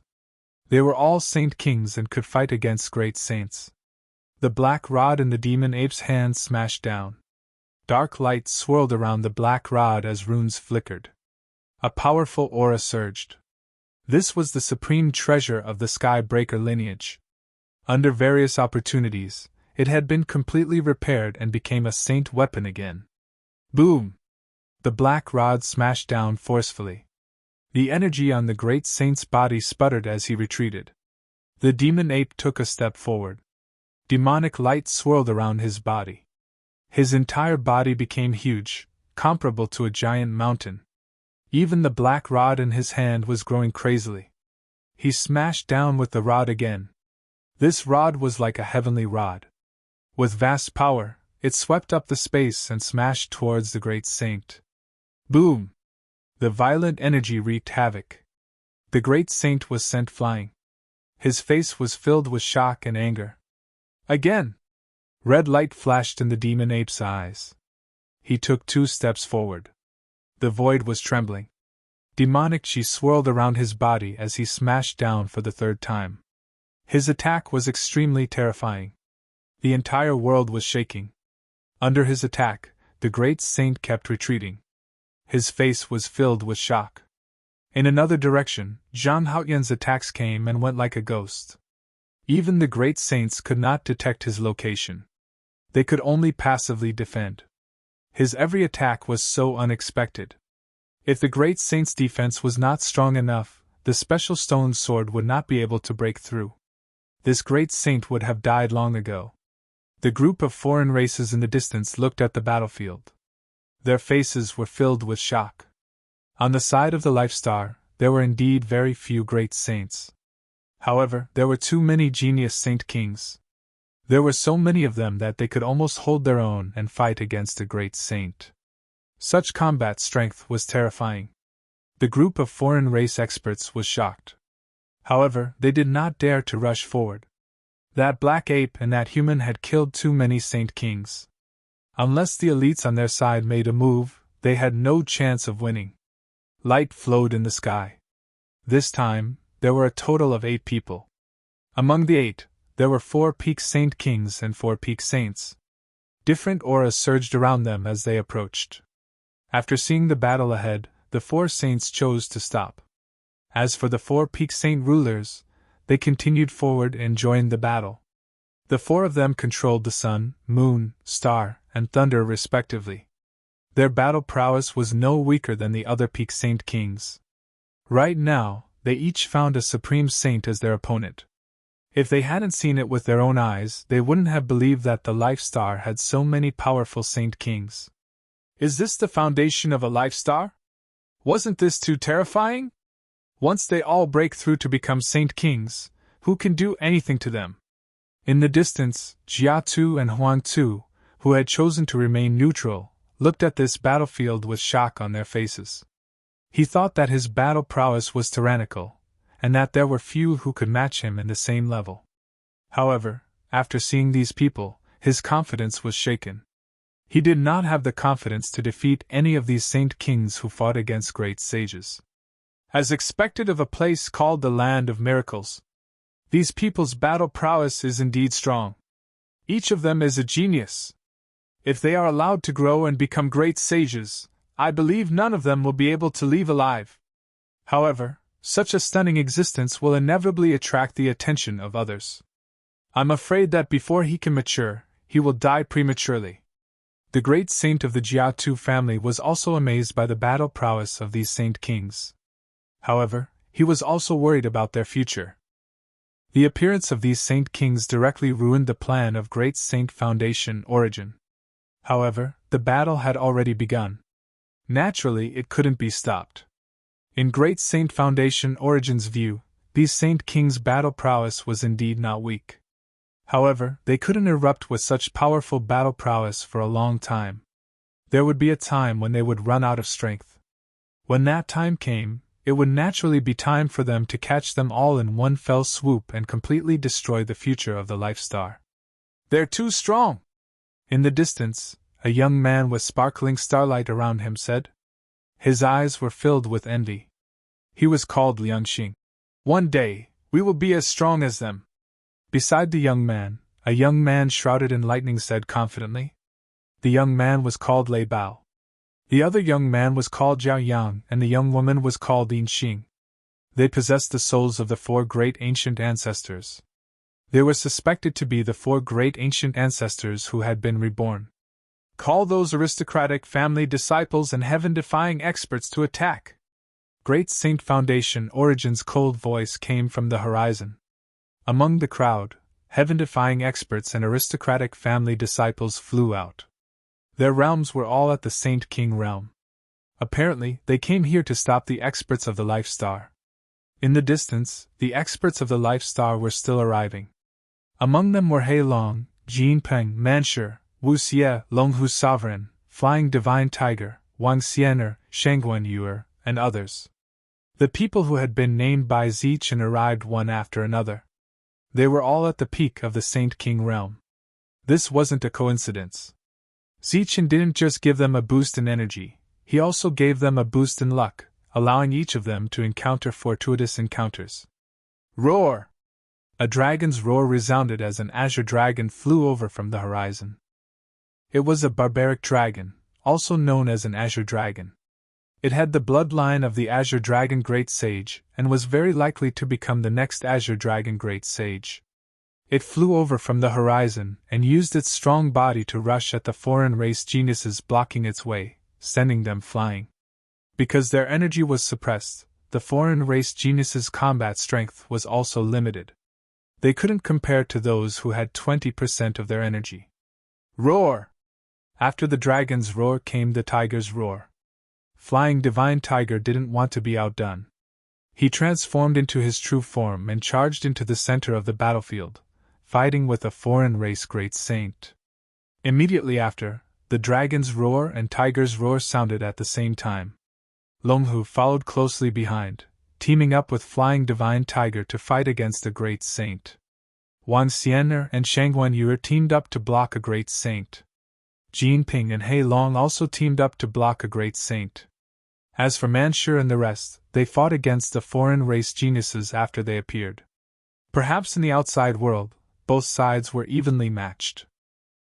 They were all saint kings and could fight against great saints. The black rod in the demon ape's hand smashed down. Dark light swirled around the black rod as runes flickered. A powerful aura surged. This was the supreme treasure of the Skybreaker lineage. Under various opportunities, it had been completely repaired and became a saint weapon again. Boom! The black rod smashed down forcefully. The energy on the great saint's body sputtered as he retreated. The demon ape took a step forward. Demonic light swirled around his body. His entire body became huge, comparable to a giant mountain. Even the black rod in his hand was growing crazily. He smashed down with the rod again. This rod was like a heavenly rod. With vast power, it swept up the space and smashed towards the great saint. Boom! The violent energy wreaked havoc. The great saint was sent flying. His face was filled with shock and anger. Again! Red light flashed in the demon ape's eyes. he took 2 steps forward. The void was trembling. Demonic chi swirled around his body as he smashed down for the 3rd time. His attack was extremely terrifying. The entire world was shaking. Under his attack, the great saint kept retreating. His face was filled with shock. In another direction, Zhang Haoyan's attacks came and went like a ghost. Even the great saints could not detect his location. They could only passively defend. His every attack was so unexpected. If the great saint's defense was not strong enough, the special stone sword would not be able to break through. This great saint would have died long ago. The group of foreign races in the distance looked at the battlefield. Their faces were filled with shock. On the side of the Life Star, there were indeed very few great saints. However, there were too many genius saint kings. There were so many of them that they could almost hold their own and fight against a great saint. Such combat strength was terrifying. The group of foreign race experts was shocked. However, they did not dare to rush forward. That black ape and that human had killed too many saint kings. Unless the elites on their side made a move, they had no chance of winning. Light flowed in the sky. This time, there were a total of 8 people. Among the 8, there were 4 peak saint kings and 4 peak saints. Different auras surged around them as they approached. After seeing the battle ahead, the 4 saints chose to stop. As for the 4 peak saint rulers, they continued forward and joined the battle. The 4 of them controlled the sun, moon, star, and thunder respectively. Their battle prowess was no weaker than the other peak saint kings. Right now, they each found a supreme saint as their opponent. If they hadn't seen it with their own eyes, they wouldn't have believed that the Life Star had so many powerful saint kings. Is this the foundation of a Life Star? Wasn't this too terrifying? Once they all break through to become saint kings, who can do anything to them? In the distance, Jia Tu and Huang Tu, who had chosen to remain neutral, looked at this battlefield with shock on their faces. He thought that his battle prowess was tyrannical, and that there were few who could match him in the same level. However, after seeing these people, his confidence was shaken. He did not have the confidence to defeat any of these saint kings who fought against great sages. As expected of a place called the Land of Miracles, these people's battle prowess is indeed strong. Each of them is a genius. If they are allowed to grow and become great sages, I believe none of them will be able to leave alive. However, such a stunning existence will inevitably attract the attention of others. I'm afraid that before he can mature, he will die prematurely. The great saint of the Jiaotu family was also amazed by the battle prowess of these saint kings. However, he was also worried about their future. The appearance of these saint kings directly ruined the plan of Great Saint Foundation origin. However, the battle had already begun. Naturally, it couldn't be stopped. In Great Saint Foundation Origin's view, these Saint Kings' battle prowess was indeed not weak. However, they couldn't erupt with such powerful battle prowess for a long time. There would be a time when they would run out of strength. When that time came, it would naturally be time for them to catch them all in one fell swoop and completely destroy the future of the Life Star. They're too strong! In the distance, a young man with sparkling starlight around him said. His eyes were filled with envy. He was called Liang Xing. One day, we will be as strong as them. Beside the young man, a young man shrouded in lightning said confidently. The young man was called Lei Bao. The other young man was called Zhao Yang, and the young woman was called Yin Xing. They possessed the souls of the 4 great ancient ancestors. They were suspected to be the 4 great ancient ancestors who had been reborn. Call those aristocratic family disciples and heaven-defying experts to attack. Great Saint Foundation Origin's cold voice came from the horizon. Among the crowd, heaven-defying experts and aristocratic family disciples flew out. Their realms were all at the Saint King realm. Apparently, they came here to stop the experts of the Life Star. In the distance, the experts of the Life Star were still arriving. Among them were He Long, Jin Peng, Manshur, Wu Xie, Longhu Sovereign, Flying Divine Tiger, Wang Xianer, Shangguan Yuer, and others. The people who had been named by Zichen arrived one after another. They were all at the peak of the Saint King realm. This wasn't a coincidence. Zichen didn't just give them a boost in energy, he also gave them a boost in luck, allowing each of them to encounter fortuitous encounters. Roar! A dragon's roar resounded as an azure dragon flew over from the horizon. It was a barbaric dragon, also known as an azure dragon. It had the bloodline of the azure dragon great sage, and was very likely to become the next azure dragon great sage. It flew over from the horizon and used its strong body to rush at the foreign race geniuses blocking its way, sending them flying. Because their energy was suppressed, the foreign race geniuses' combat strength was also limited. They couldn't compare to those who had 20% of their energy. Roar! After the dragon's roar came the tiger's roar. Flying Divine Tiger didn't want to be outdone. He transformed into his true form and charged into the center of the battlefield, fighting with a foreign race great saint. Immediately after, the dragon's roar and tiger's roar sounded at the same time. Longhu followed closely behind, teaming up with Flying Divine Tiger to fight against the great saint. Wan Xian'er and Shangwen Yue teamed up to block a great saint. Jinping and Hei Long also teamed up to block a great saint. As for Manshur and the rest, they fought against the foreign race geniuses after they appeared. Perhaps in the outside world, both sides were evenly matched.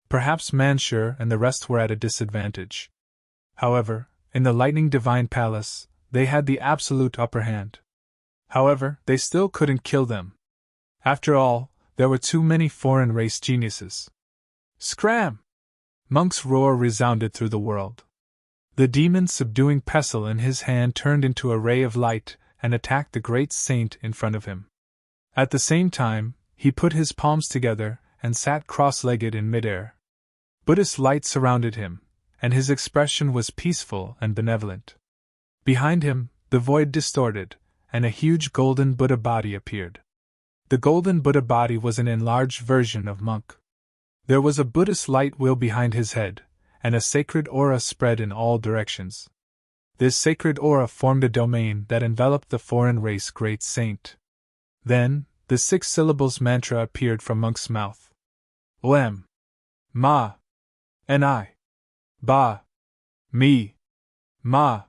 Perhaps Manshur and the rest were at a disadvantage. However, in the Lightning Divine Palace, they had the absolute upper hand. However, they still couldn't kill them. After all, there were too many foreign race geniuses. Scram! Monk's roar resounded through the world. The demon subduing pestle in his hand turned into a ray of light and attacked the great saint in front of him. At the same time, he put his palms together and sat cross-legged in midair. Buddhist light surrounded him, and his expression was peaceful and benevolent. Behind him, the void distorted, and a huge golden Buddha body appeared. The golden Buddha body was an enlarged version of Monk. There was a Buddhist light wheel behind his head, and a sacred aura spread in all directions. This sacred aura formed a domain that enveloped the foreign race great saint. Then, the 6 syllables mantra appeared from Monk's mouth. Om. Ma. Ni. Ba. Mi. Ma.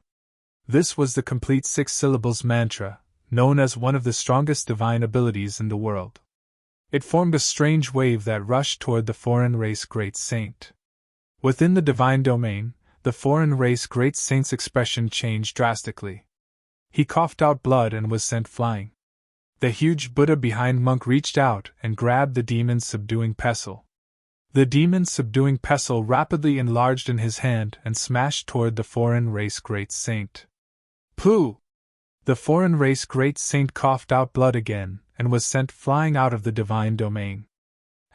This was the complete 6 syllables mantra, known as one of the strongest divine abilities in the world. It formed a strange wave that rushed toward the foreign race great saint. Within the divine domain, the foreign race great saint's expression changed drastically. He coughed out blood and was sent flying. The huge Buddha behind Monk reached out and grabbed the demon's subduing pestle. The demon's subduing pestle rapidly enlarged in his hand and smashed toward the foreign race great saint. Pooh! The foreign race great saint coughed out blood again and was sent flying out of the divine domain.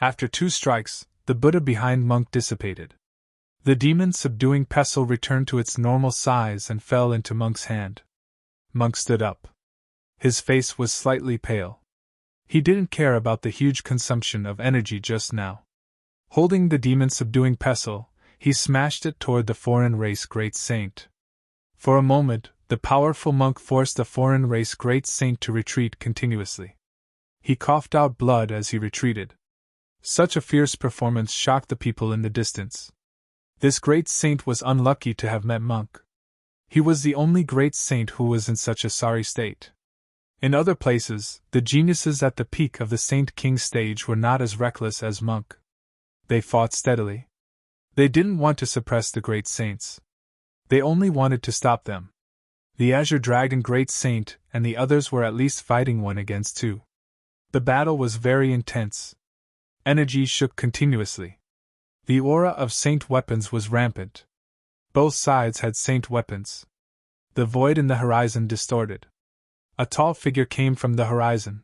After 2 strikes, the Buddha behind Monk dissipated. The demon's subduing pestle returned to its normal size and fell into Monk's hand. Monk stood up. His face was slightly pale. He didn't care about the huge consumption of energy just now. Holding the demon's subduing pestle, he smashed it toward the foreign race great saint. For a moment, the powerful Monk forced the foreign race great saint to retreat continuously. He coughed out blood as he retreated. Such a fierce performance shocked the people in the distance. This great saint was unlucky to have met Monk. He was the only great saint who was in such a sorry state. In other places, the geniuses at the peak of the Saint King stage were not as reckless as Monk. They fought steadily. They didn't want to suppress the great saints. They only wanted to stop them. The Azure Dragon Great Saint and the others were at least fighting 1 against 2. The battle was very intense. Energy shook continuously. The aura of saint weapons was rampant. Both sides had saint weapons. The void in the horizon distorted. A tall figure came from the horizon.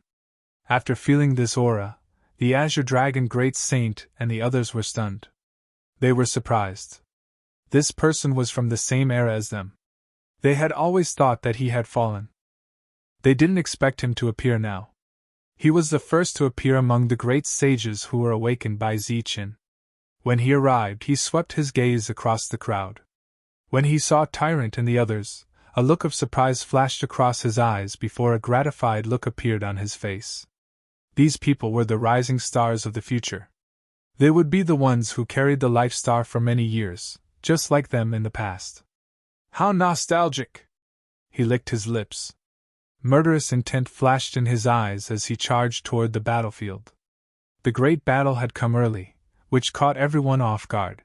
After feeling this aura, the Azure Dragon Great Saint and the others were stunned. They were surprised. This person was from the same era as them. They had always thought that he had fallen. They didn't expect him to appear now. He was the first to appear among the great sages who were awakened by Zichen. When he arrived, he swept his gaze across the crowd. When he saw Tyrant and the others, a look of surprise flashed across his eyes before a gratified look appeared on his face. These people were the rising stars of the future. They would be the ones who carried the Life Star for many years, just like them in the past. How nostalgic! He licked his lips. Murderous intent flashed in his eyes as he charged toward the battlefield. The great battle had come early, which caught everyone off guard.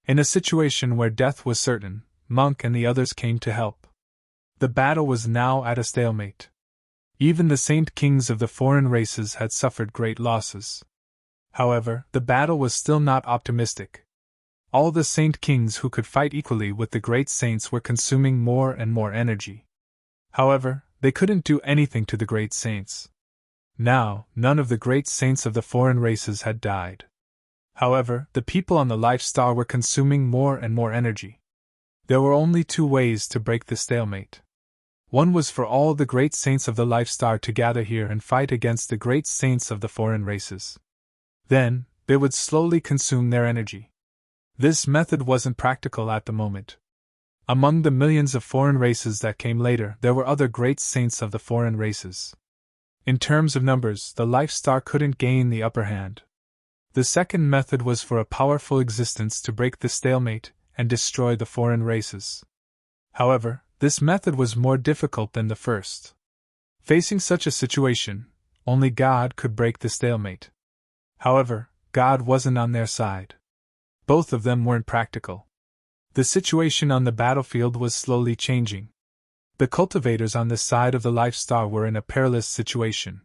In a situation where death was certain, Monk and the others came to help. The battle was now at a stalemate. Even the Saint Kings of the foreign races had suffered great losses. However, the battle was still not optimistic. All the Saint Kings who could fight equally with the great saints were consuming more and more energy. However, they couldn't do anything to the great saints. Now, none of the great saints of the foreign races had died. However, the people on the Life Star were consuming more and more energy. There were only two ways to break the stalemate. One was for all the great saints of the Life Star to gather here and fight against the great saints of the foreign races. Then, they would slowly consume their energy. This method wasn't practical at the moment. Among the millions of foreign races that came later, there were other great saints of the foreign races. In terms of numbers, the Life Star couldn't gain the upper hand. The second method was for a powerful existence to break the stalemate and destroy the foreign races. However, this method was more difficult than the first. Facing such a situation, only God could break the stalemate. However, God wasn't on their side. Both of them weren't practical. The situation on the battlefield was slowly changing. The cultivators on this side of the Life Star were in a perilous situation.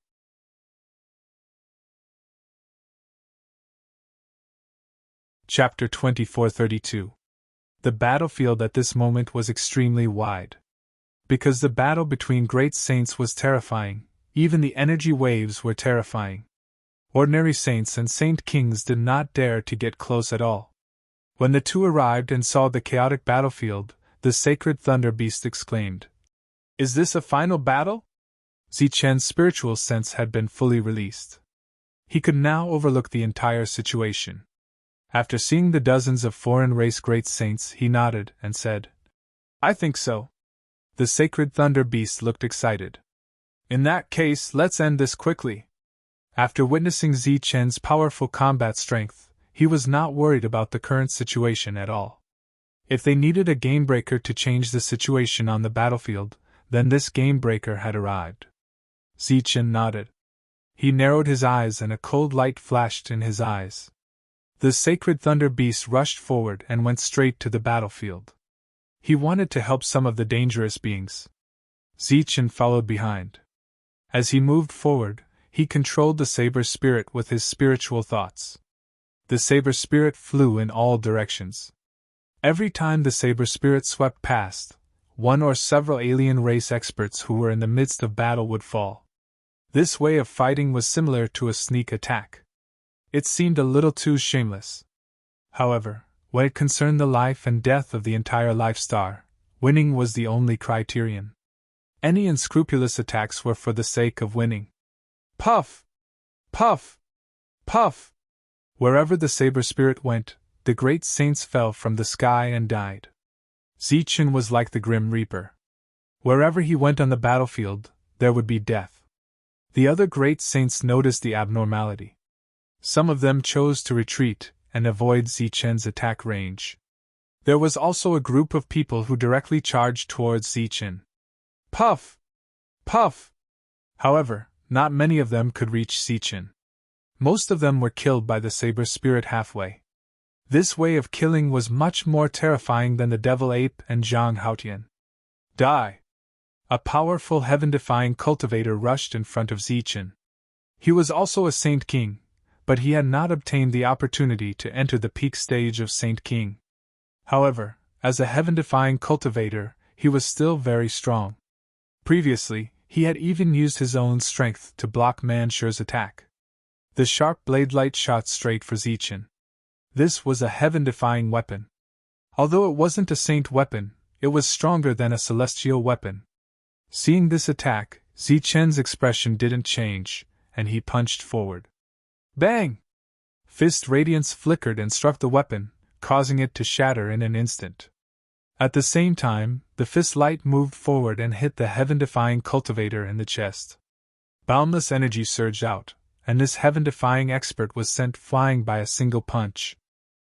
Chapter 2432. The battlefield at this moment was extremely wide. Because the battle between great saints was terrifying, even the energy waves were terrifying. Ordinary saints and saint kings did not dare to get close at all. When the two arrived and saw the chaotic battlefield, the sacred thunder beast exclaimed, "Is this a final battle?" Zichen's spiritual sense had been fully released. He could now overlook the entire situation. After seeing the dozens of foreign race great saints, he nodded and said, "I think so." The sacred thunder beast looked excited. "In that case, let's end this quickly." After witnessing Zichen's powerful combat strength, he was not worried about the current situation at all. If they needed a gamebreaker to change the situation on the battlefield, then this gamebreaker had arrived. Zichen nodded. He narrowed his eyes and a cold light flashed in his eyes. The sacred thunder beast rushed forward and went straight to the battlefield. He wanted to help some of the dangerous beings. Zichen followed behind. As he moved forward, he controlled the saber spirit with his spiritual thoughts. The saber spirit flew in all directions. Every time the saber spirit swept past, one or several alien race experts who were in the midst of battle would fall. This way of fighting was similar to a sneak attack. It seemed a little too shameless. However, when it concerned the life and death of the entire Life Star, winning was the only criterion. Any unscrupulous attacks were for the sake of winning. Puff! Puff! Puff! Wherever the saber spirit went, the great saints fell from the sky and died. Zichen was like the Grim Reaper. Wherever he went on the battlefield, there would be death. The other great saints noticed the abnormality. Some of them chose to retreat and avoid Zichen's attack range. There was also a group of people who directly charged towards Zichen. Puff! Puff! However, not many of them could reach Zichen. Most of them were killed by the saber spirit halfway. This way of killing was much more terrifying than the devil ape and Zhang Haotian. Die! A powerful heaven-defying cultivator rushed in front of Zichen. He was also a Saint King, but he had not obtained the opportunity to enter the peak stage of Saint King. However, as a heaven-defying cultivator, he was still very strong. Previously, he had even used his own strength to block Manshure's attack. The sharp blade light shot straight for Zichen. This was a heaven-defying weapon. Although it wasn't a saint weapon, it was stronger than a celestial weapon. Seeing this attack, Zichen's expression didn't change, and he punched forward. Bang! Fist radiance flickered and struck the weapon, causing it to shatter in an instant. At the same time, the fist light moved forward and hit the heaven-defying cultivator in the chest. Boundless energy surged out, and this heaven-defying expert was sent flying by a single punch.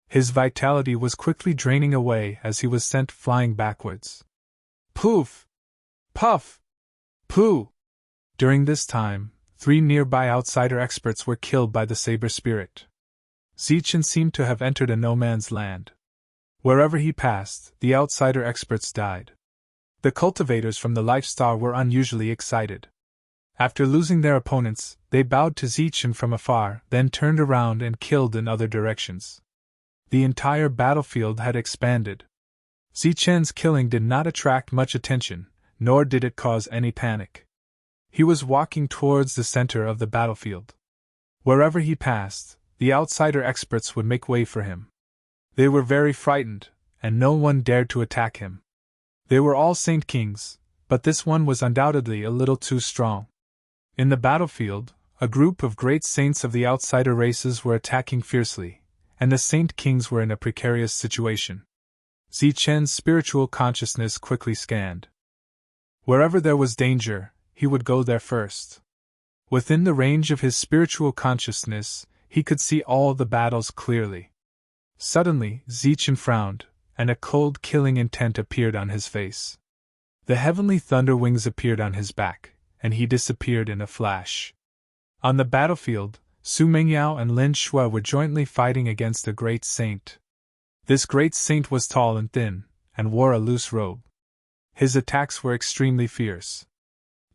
His vitality was quickly draining away as he was sent flying backwards. Poof! Puff! Pooh! During this time, 3 nearby outsider experts were killed by the saber spirit. Zichen seemed to have entered a no-man's land. Wherever he passed, the outsider experts died. The cultivators from the Life Star were unusually excited. After losing their opponents, they bowed to Zichen from afar, then turned around and killed in other directions. The entire battlefield had expanded. Zichen's killing did not attract much attention, nor did it cause any panic. He was walking towards the center of the battlefield. Wherever he passed, the outsider experts would make way for him. They were very frightened, and no one dared to attack him. They were all Saint Kings, but this one was undoubtedly a little too strong. In the battlefield, a group of great saints of the outsider races were attacking fiercely, and the Saint Kings were in a precarious situation. Zichen's spiritual consciousness quickly scanned. Wherever there was danger, he would go there first. Within the range of his spiritual consciousness, he could see all the battles clearly. Suddenly, Zichen frowned, and a cold killing intent appeared on his face. The heavenly thunder wings appeared on his back, and he disappeared in a flash. On the battlefield, Su Mingyao and Lin Shui were jointly fighting against a great saint. This great saint was tall and thin, and wore a loose robe. His attacks were extremely fierce.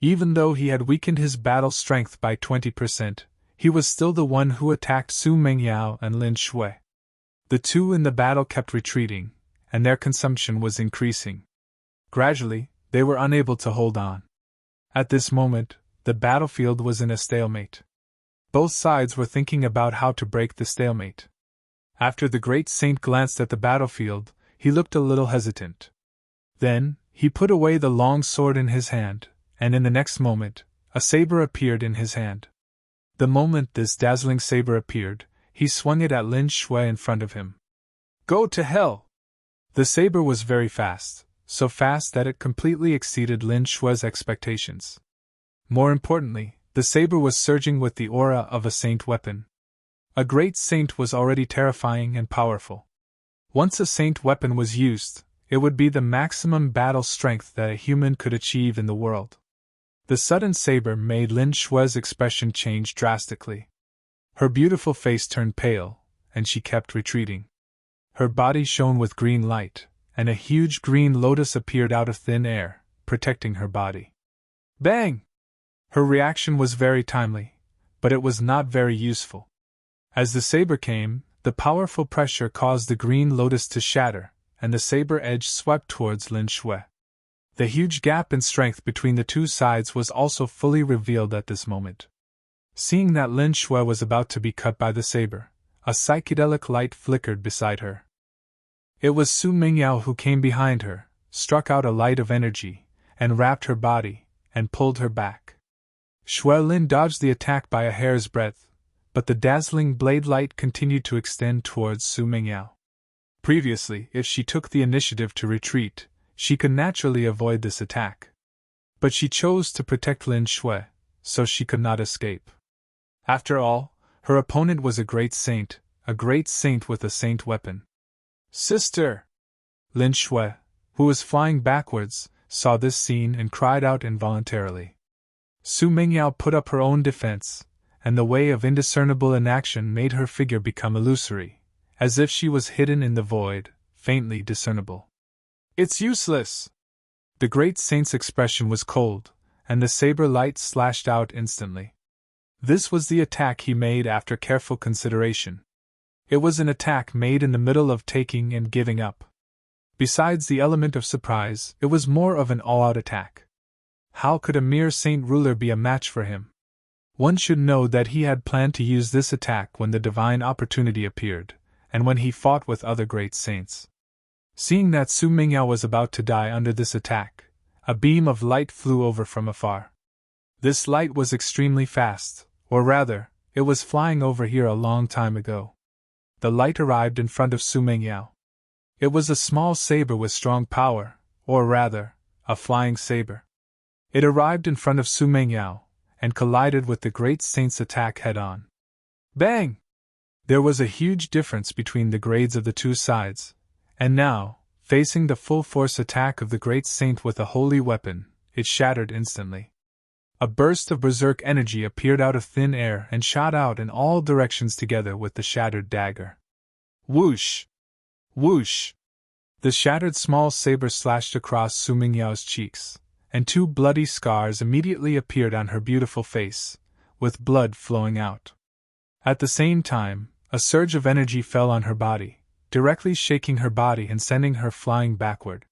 Even though he had weakened his battle strength by 20%, he was still the one who attacked Su Mingyao and Lin Shui. The two in the battle kept retreating, and their consumption was increasing. Gradually, they were unable to hold on. At this moment, the battlefield was in a stalemate. Both sides were thinking about how to break the stalemate. After the great saint glanced at the battlefield, he looked a little hesitant. Then, he put away the long sword in his hand, and in the next moment, a saber appeared in his hand. The moment this dazzling saber appeared, he swung it at Lin Shui in front of him. Go to hell! The saber was very fast, so fast that it completely exceeded Lin Shui's expectations. More importantly, the saber was surging with the aura of a saint weapon. A great saint was already terrifying and powerful. Once a saint weapon was used, it would be the maximum battle strength that a human could achieve in the world. The sudden saber made Lin Shui's expression change drastically. Her beautiful face turned pale, and she kept retreating. Her body shone with green light, and a huge green lotus appeared out of thin air, protecting her body. Bang! Her reaction was very timely, but it was not very useful. As the saber came, the powerful pressure caused the green lotus to shatter, and the saber edge swept towards Lin Shui. The huge gap in strength between the two sides was also fully revealed at this moment. Seeing that Lin Shui was about to be cut by the saber, a psychedelic light flickered beside her. It was Su Mingyao who came behind her, struck out a light of energy, and wrapped her body, and pulled her back. Shui Lin dodged the attack by a hair's breadth, but the dazzling blade light continued to extend towards Su Mingyao. Previously, if she took the initiative to retreat, she could naturally avoid this attack. But she chose to protect Lin Shui, so she could not escape. After all, her opponent was a great saint with a saint weapon. Sister! Lin Shui, who was flying backwards, saw this scene and cried out involuntarily. Su Mingyao put up her own defense, and the way of indiscernible inaction made her figure become illusory, as if she was hidden in the void, faintly discernible. It's useless! The great saint's expression was cold, and the saber light slashed out instantly. This was the attack he made after careful consideration. It was an attack made in the middle of taking and giving up. Besides the element of surprise, it was more of an all-out attack. How could a mere saint ruler be a match for him? One should know that he had planned to use this attack when the divine opportunity appeared, and when he fought with other great saints. Seeing that Su Mingyao was about to die under this attack, a beam of light flew over from afar. This light was extremely fast, or rather, it was flying over here a long time ago. The light arrived in front of Su Mingyao. It was a small saber with strong power, or rather, a flying saber. It arrived in front of Su Mingyao, and collided with the great saint's attack head-on. Bang! There was a huge difference between the grades of the two sides, and now, facing the full-force attack of the great saint with a holy weapon, it shattered instantly. A burst of berserk energy appeared out of thin air and shot out in all directions together with the shattered dagger. Whoosh! Whoosh! The shattered small saber slashed across Su Mingyao's cheeks, and two bloody scars immediately appeared on her beautiful face, with blood flowing out. At the same time, a surge of energy fell on her body, directly shaking her body and sending her flying backward.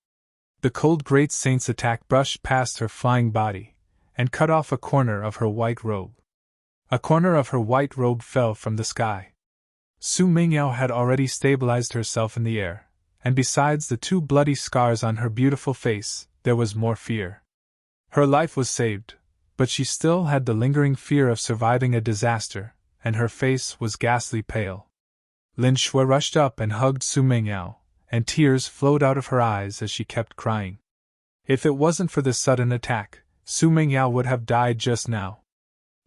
The cold great saint's attack brushed past her flying body, and cut off a corner of her white robe. A corner of her white robe fell from the sky. Su Mingyao had already stabilized herself in the air, and besides the two bloody scars on her beautiful face, there was more fear. Her life was saved, but she still had the lingering fear of surviving a disaster, and her face was ghastly pale. Lin Shui rushed up and hugged Su Mingyao, and tears flowed out of her eyes as she kept crying. If it wasn't for this sudden attack, Su Mingyao would have died just now.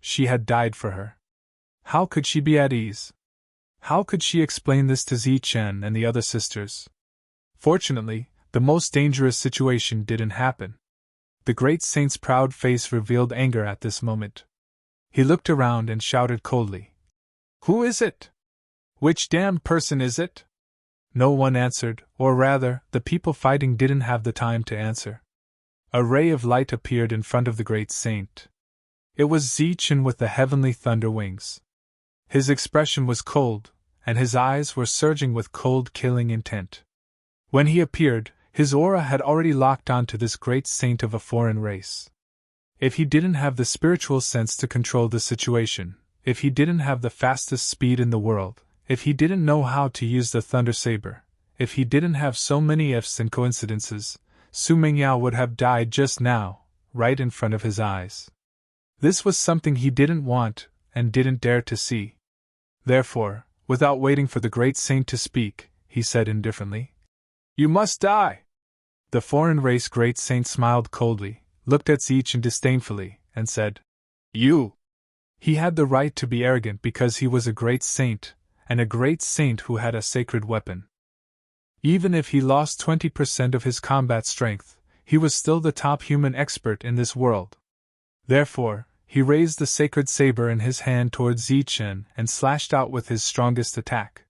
She had died for her. How could she be at ease? How could she explain this to Zichen and the other sisters? Fortunately, the most dangerous situation didn't happen. The great saint's proud face revealed anger at this moment. He looked around and shouted coldly, "Who is it? Which damned person is it?" No one answered, or rather, the people fighting didn't have the time to answer. A ray of light appeared in front of the great saint. It was Zichen with the heavenly thunder wings. His expression was cold, and his eyes were surging with cold killing intent. When he appeared, his aura had already locked onto this great saint of a foreign race. If he didn't have the spiritual sense to control the situation, if he didn't have the fastest speed in the world, if he didn't know how to use the thunder saber, if he didn't have so many ifs and coincidences, Su Mingyao would have died just now, right in front of his eyes. This was something he didn't want, and didn't dare to see. Therefore, without waiting for the great saint to speak, he said indifferently, "You must die!" The foreign race great saint smiled coldly, looked at Zichen disdainfully, and said, "You!" He had the right to be arrogant because he was a great saint, and a great saint who had a sacred weapon. Even if he lost 20% of his combat strength, he was still the top human expert in this world. Therefore, he raised the sacred saber in his hand towards Zichen and slashed out with his strongest attack.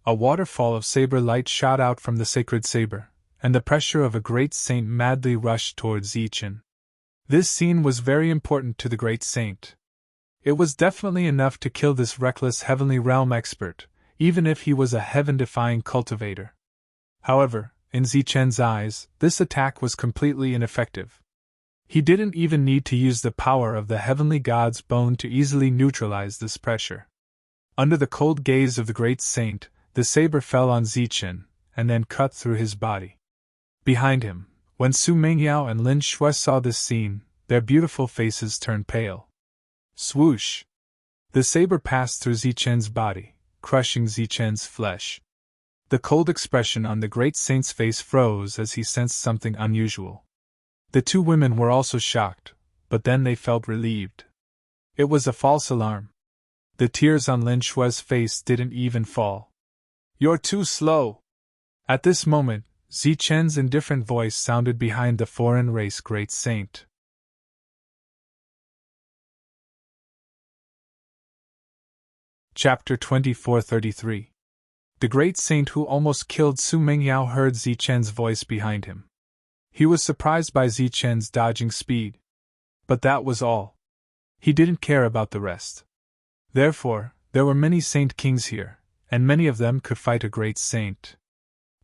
A waterfall of saber light shot out from the sacred saber, and the pressure of a great saint madly rushed towards Zichen. This scene was very important to the great saint. It was definitely enough to kill this reckless heavenly realm expert, even if he was a heaven-defying cultivator. However, in Zichen's eyes, this attack was completely ineffective. He didn't even need to use the power of the heavenly god's bone to easily neutralize this pressure. Under the cold gaze of the great saint, the saber fell on Zichen, and then cut through his body. Behind him, when Su Mingyao and Lin Shui saw this scene, their beautiful faces turned pale. Swoosh! The saber passed through Zichen's body, crushing Zichen's flesh. The cold expression on the great saint's face froze as he sensed something unusual. The two women were also shocked, but then they felt relieved. It was a false alarm. The tears on Lin Shui's face didn't even fall. "You're too slow!" At this moment, Zichen's indifferent voice sounded behind the foreign race great saint. Chapter 2433. The great saint who almost killed Su Mingyao heard Zichen's voice behind him. He was surprised by Zichen's dodging speed. But that was all. He didn't care about the rest. Therefore, there were many saint kings here, and many of them could fight a great saint.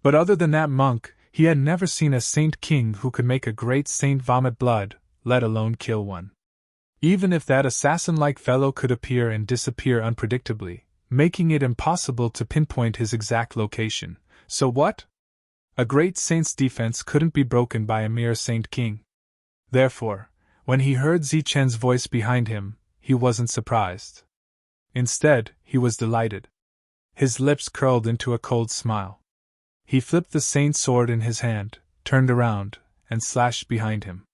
But other than that monk, he had never seen a saint king who could make a great saint vomit blood, let alone kill one. Even if that assassin-like fellow could appear and disappear unpredictably, making it impossible to pinpoint his exact location, so what? A great saint's defense couldn't be broken by a mere saint king. Therefore, when he heard Zichen's voice behind him, he wasn't surprised. Instead, he was delighted. His lips curled into a cold smile. He flipped the saint's sword in his hand, turned around, and slashed behind him.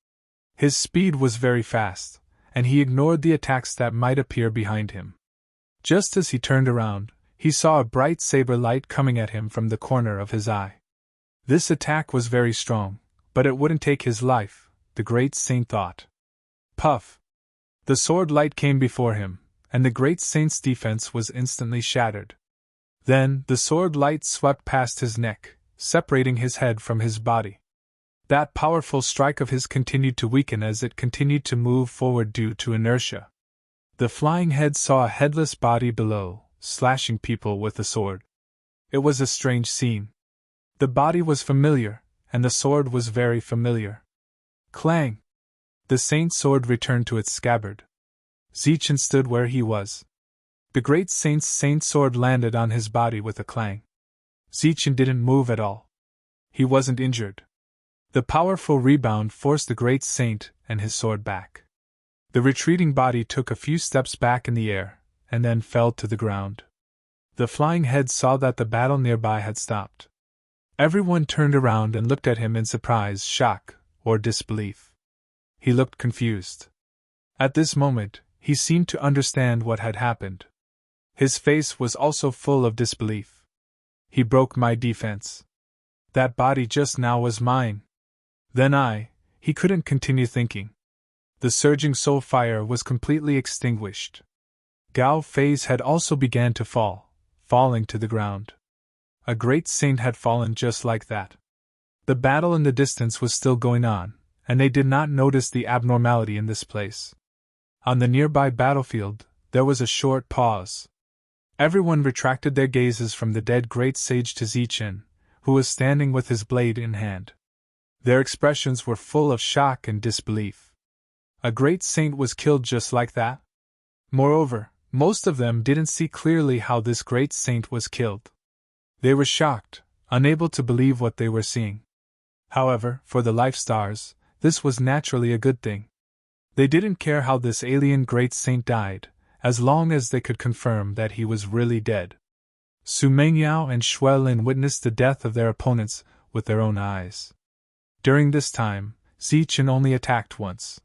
His speed was very fast, and he ignored the attacks that might appear behind him. Just as he turned around, he saw a bright saber light coming at him from the corner of his eye. This attack was very strong, but it wouldn't take his life, the great saint thought. Puff! The sword light came before him, and the great saint's defense was instantly shattered. Then, the sword light swept past his neck, separating his head from his body. That powerful strike of his continued to weaken as it continued to move forward due to inertia. The flying head saw a headless body below, slashing people with the sword. It was a strange scene. The body was familiar, and the sword was very familiar. Clang! The saint's sword returned to its scabbard. Zichen stood where he was. The great saint's sword landed on his body with a clang. Zichen didn't move at all. He wasn't injured. The powerful rebound forced the great saint and his sword back. The retreating body took a few steps back in the air, and then fell to the ground. The flying head saw that the battle nearby had stopped. Everyone turned around and looked at him in surprise, shock, or disbelief. He looked confused. At this moment, he seemed to understand what had happened. His face was also full of disbelief. He broke my defense. That body just now was mine. Then he couldn't continue thinking. The surging soul fire was completely extinguished. Gao Fei's head also began to fall, falling to the ground. A great saint had fallen just like that. The battle in the distance was still going on, and they did not notice the abnormality in this place. On the nearby battlefield, there was a short pause. Everyone retracted their gazes from the dead great sage to Zichen, who was standing with his blade in hand. Their expressions were full of shock and disbelief. A great saint was killed just like that? Moreover, most of them didn't see clearly how this great saint was killed. They were shocked, unable to believe what they were seeing. However, for the Life Stars, this was naturally a good thing. They didn't care how this alien great saint died, as long as they could confirm that he was really dead. Su Mengyao and Shui Lin witnessed the death of their opponents with their own eyes. During this time, Zichen only attacked once.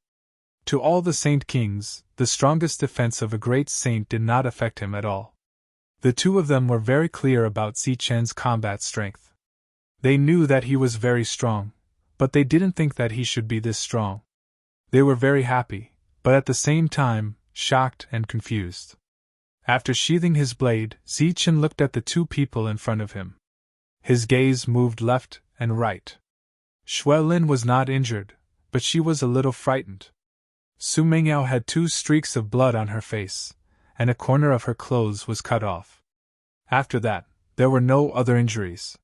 To all the Saint Kings, the strongest defense of a great saint did not affect him at all. The two of them were very clear about Zichen's combat strength. They knew that he was very strong, but they didn't think that he should be this strong. They were very happy, but at the same time, shocked and confused. After sheathing his blade, Zichen looked at the two people in front of him. His gaze moved left and right. Shui Lin was not injured, but she was a little frightened. Su Mengyao had 2 streaks of blood on her face, and a corner of her clothes was cut off. After that, there were no other injuries.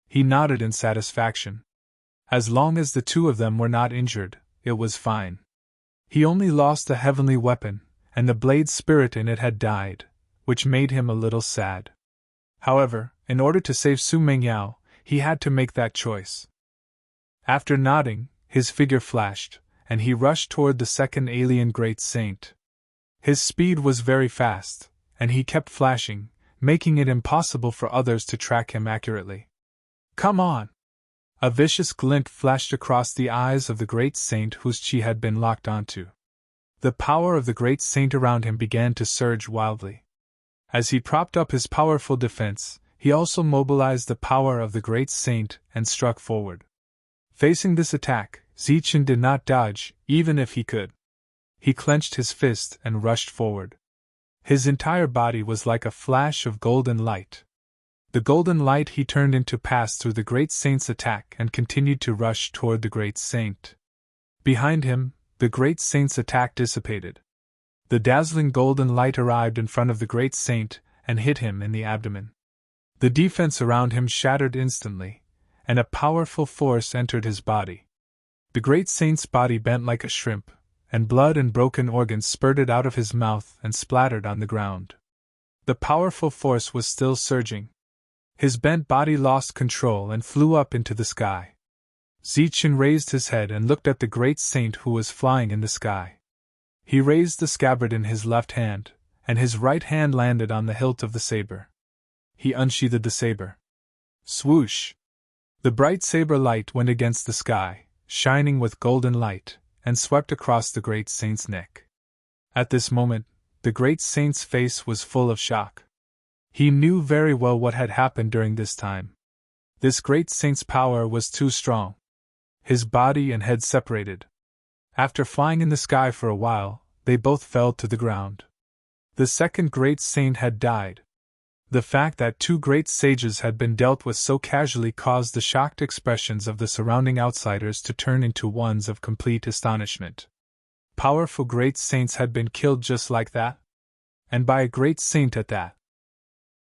He nodded in satisfaction. As long as the two of them were not injured, it was fine. He only lost a heavenly weapon, and the blade spirit in it had died, which made him a little sad. However, in order to save Su Mengyao, he had to make that choice. After nodding, his figure flashed, and he rushed toward the second alien great saint. His speed was very fast, and he kept flashing, making it impossible for others to track him accurately. "Come on!" A vicious glint flashed across the eyes of the great saint whose chi had been locked onto. The power of the great saint around him began to surge wildly. As he propped up his powerful defense, he also mobilized the power of the great saint and struck forward. Facing this attack, Zichen did not dodge, even if he could. He clenched his fist and rushed forward. His entire body was like a flash of golden light. The golden light he turned into passed through the great saint's attack and continued to rush toward the great saint. Behind him, the great saint's attack dissipated. The dazzling golden light arrived in front of the great saint and hit him in the abdomen. The defense around him shattered instantly, and a powerful force entered his body. The great saint's body bent like a shrimp, and blood and broken organs spurted out of his mouth and splattered on the ground. The powerful force was still surging. His bent body lost control and flew up into the sky. Zichen raised his head and looked at the great saint who was flying in the sky. He raised the scabbard in his left hand, and his right hand landed on the hilt of the saber. He unsheathed the saber. Swoosh! The bright saber light went against the sky, shining with golden light, and swept across the great saint's neck. At this moment, the great saint's face was full of shock. He knew very well what had happened during this time. This great saint's power was too strong. His body and head separated. After flying in the sky for a while, they both fell to the ground. The second great saint had died. The fact that two great sages had been dealt with so casually caused the shocked expressions of the surrounding outsiders to turn into ones of complete astonishment. Powerful great saints had been killed just like that? And by a great saint at that.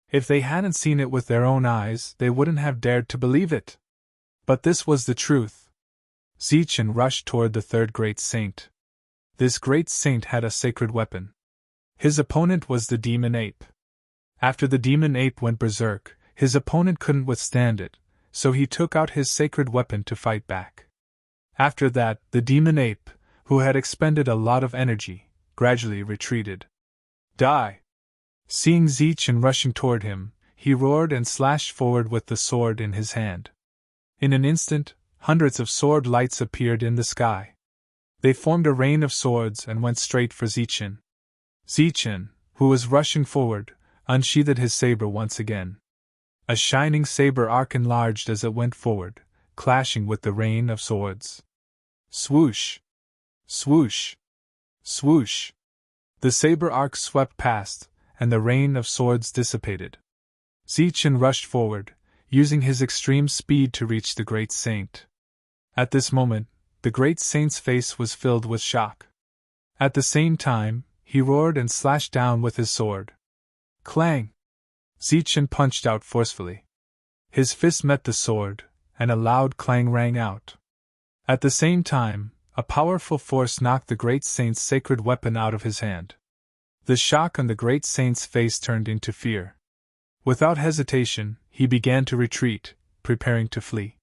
If they hadn't seen it with their own eyes, they wouldn't have dared to believe it. But this was the truth. Zichen rushed toward the third great saint. This great saint had a sacred weapon. His opponent was the demon ape. After the demon ape went berserk, his opponent couldn't withstand it, so he took out his sacred weapon to fight back. After that, the demon ape, who had expended a lot of energy, gradually retreated. Die! Seeing Zichen rushing toward him, he roared and slashed forward with the sword in his hand. In an instant, hundreds of sword lights appeared in the sky. They formed a rain of swords and went straight for Zichen. Zichen, who was rushing forward, unsheathed his saber once again. A shining saber arc enlarged as it went forward, clashing with the rain of swords. Swoosh! Swoosh! Swoosh! The saber arc swept past, and the rain of swords dissipated. Zichen rushed forward, using his extreme speed to reach the great saint. At this moment, the great saint's face was filled with shock. At the same time, he roared and slashed down with his sword. Clang! Zichen punched out forcefully. His fist met the sword, and a loud clang rang out. At the same time, a powerful force knocked the great saint's sacred weapon out of his hand. The shock on the great saint's face turned into fear. Without hesitation, he began to retreat, preparing to flee.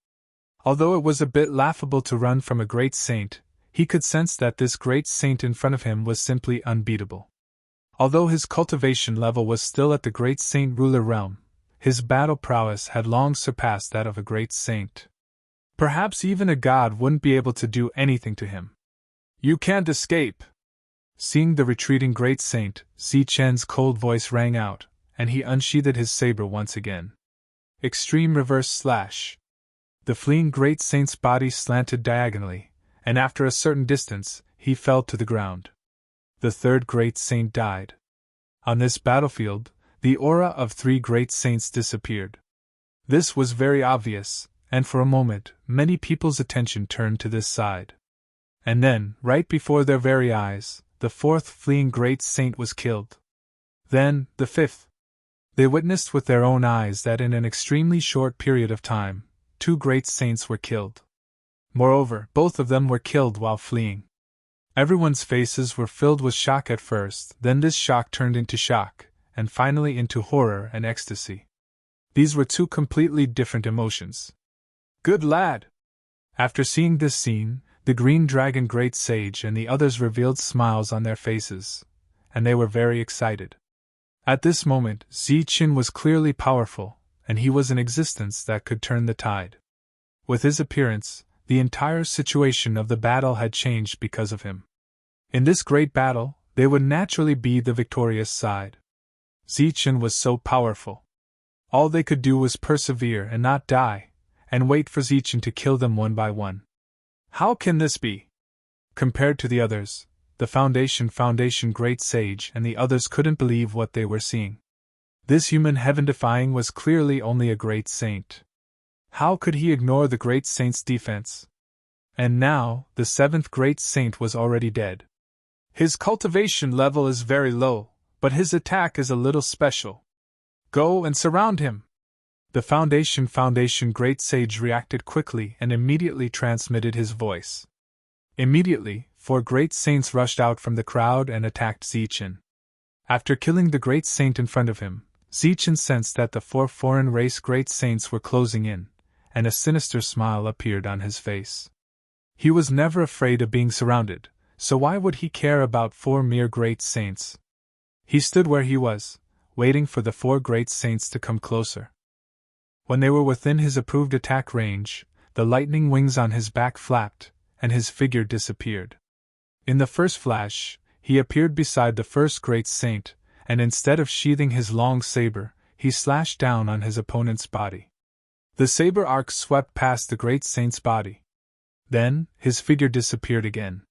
Although it was a bit laughable to run from a great saint, he could sense that this great saint in front of him was simply unbeatable. Although his cultivation level was still at the great saint ruler realm, his battle prowess had long surpassed that of a great saint. Perhaps even a god wouldn't be able to do anything to him. You can't escape! Seeing the retreating great saint, Zichen's cold voice rang out, and he unsheathed his saber once again. Extreme reverse slash. The fleeing great saint's body slanted diagonally, and after a certain distance, he fell to the ground. The third great saint died. On this battlefield, the aura of three great saints disappeared. This was very obvious, and for a moment, many people's attention turned to this side. And then, right before their very eyes, the fourth fleeing great saint was killed. Then, the fifth. They witnessed with their own eyes that in an extremely short period of time, two great saints were killed. Moreover, both of them were killed while fleeing. Everyone's faces were filled with shock at first, then this shock turned into shock, and finally into horror and ecstasy. These were two completely different emotions. Good lad! After seeing this scene, the Green Dragon Great Sage and the others revealed smiles on their faces, and they were very excited. At this moment, Zichen was clearly powerful, and he was an existence that could turn the tide. With his appearance, the entire situation of the battle had changed because of him. In this great battle, they would naturally be the victorious side. Zichen was so powerful. All they could do was persevere and not die, and wait for Zichen to kill them one by one. How can this be? Compared to the others, the Foundation Great Sage and the others couldn't believe what they were seeing. This human heaven-defying was clearly only a great saint. How could he ignore the great saint's defense? And now, the seventh great saint was already dead. His cultivation level is very low, but his attack is a little special. Go and surround him! The Foundation Great Sage reacted quickly and immediately transmitted his voice. Immediately, 4 great saints rushed out from the crowd and attacked Zichen. After killing the great saint in front of him, Zichen sensed that the 4 foreign race great saints were closing in, and a sinister smile appeared on his face. He was never afraid of being surrounded, so why would he care about 4 mere great saints? He stood where he was, waiting for the 4 great saints to come closer. When they were within his approved attack range, the lightning wings on his back flapped, and his figure disappeared. In the first flash, he appeared beside the first great saint, and instead of sheathing his long saber, he slashed down on his opponent's body. The saber arc swept past the great saint's body. Then, his figure disappeared again.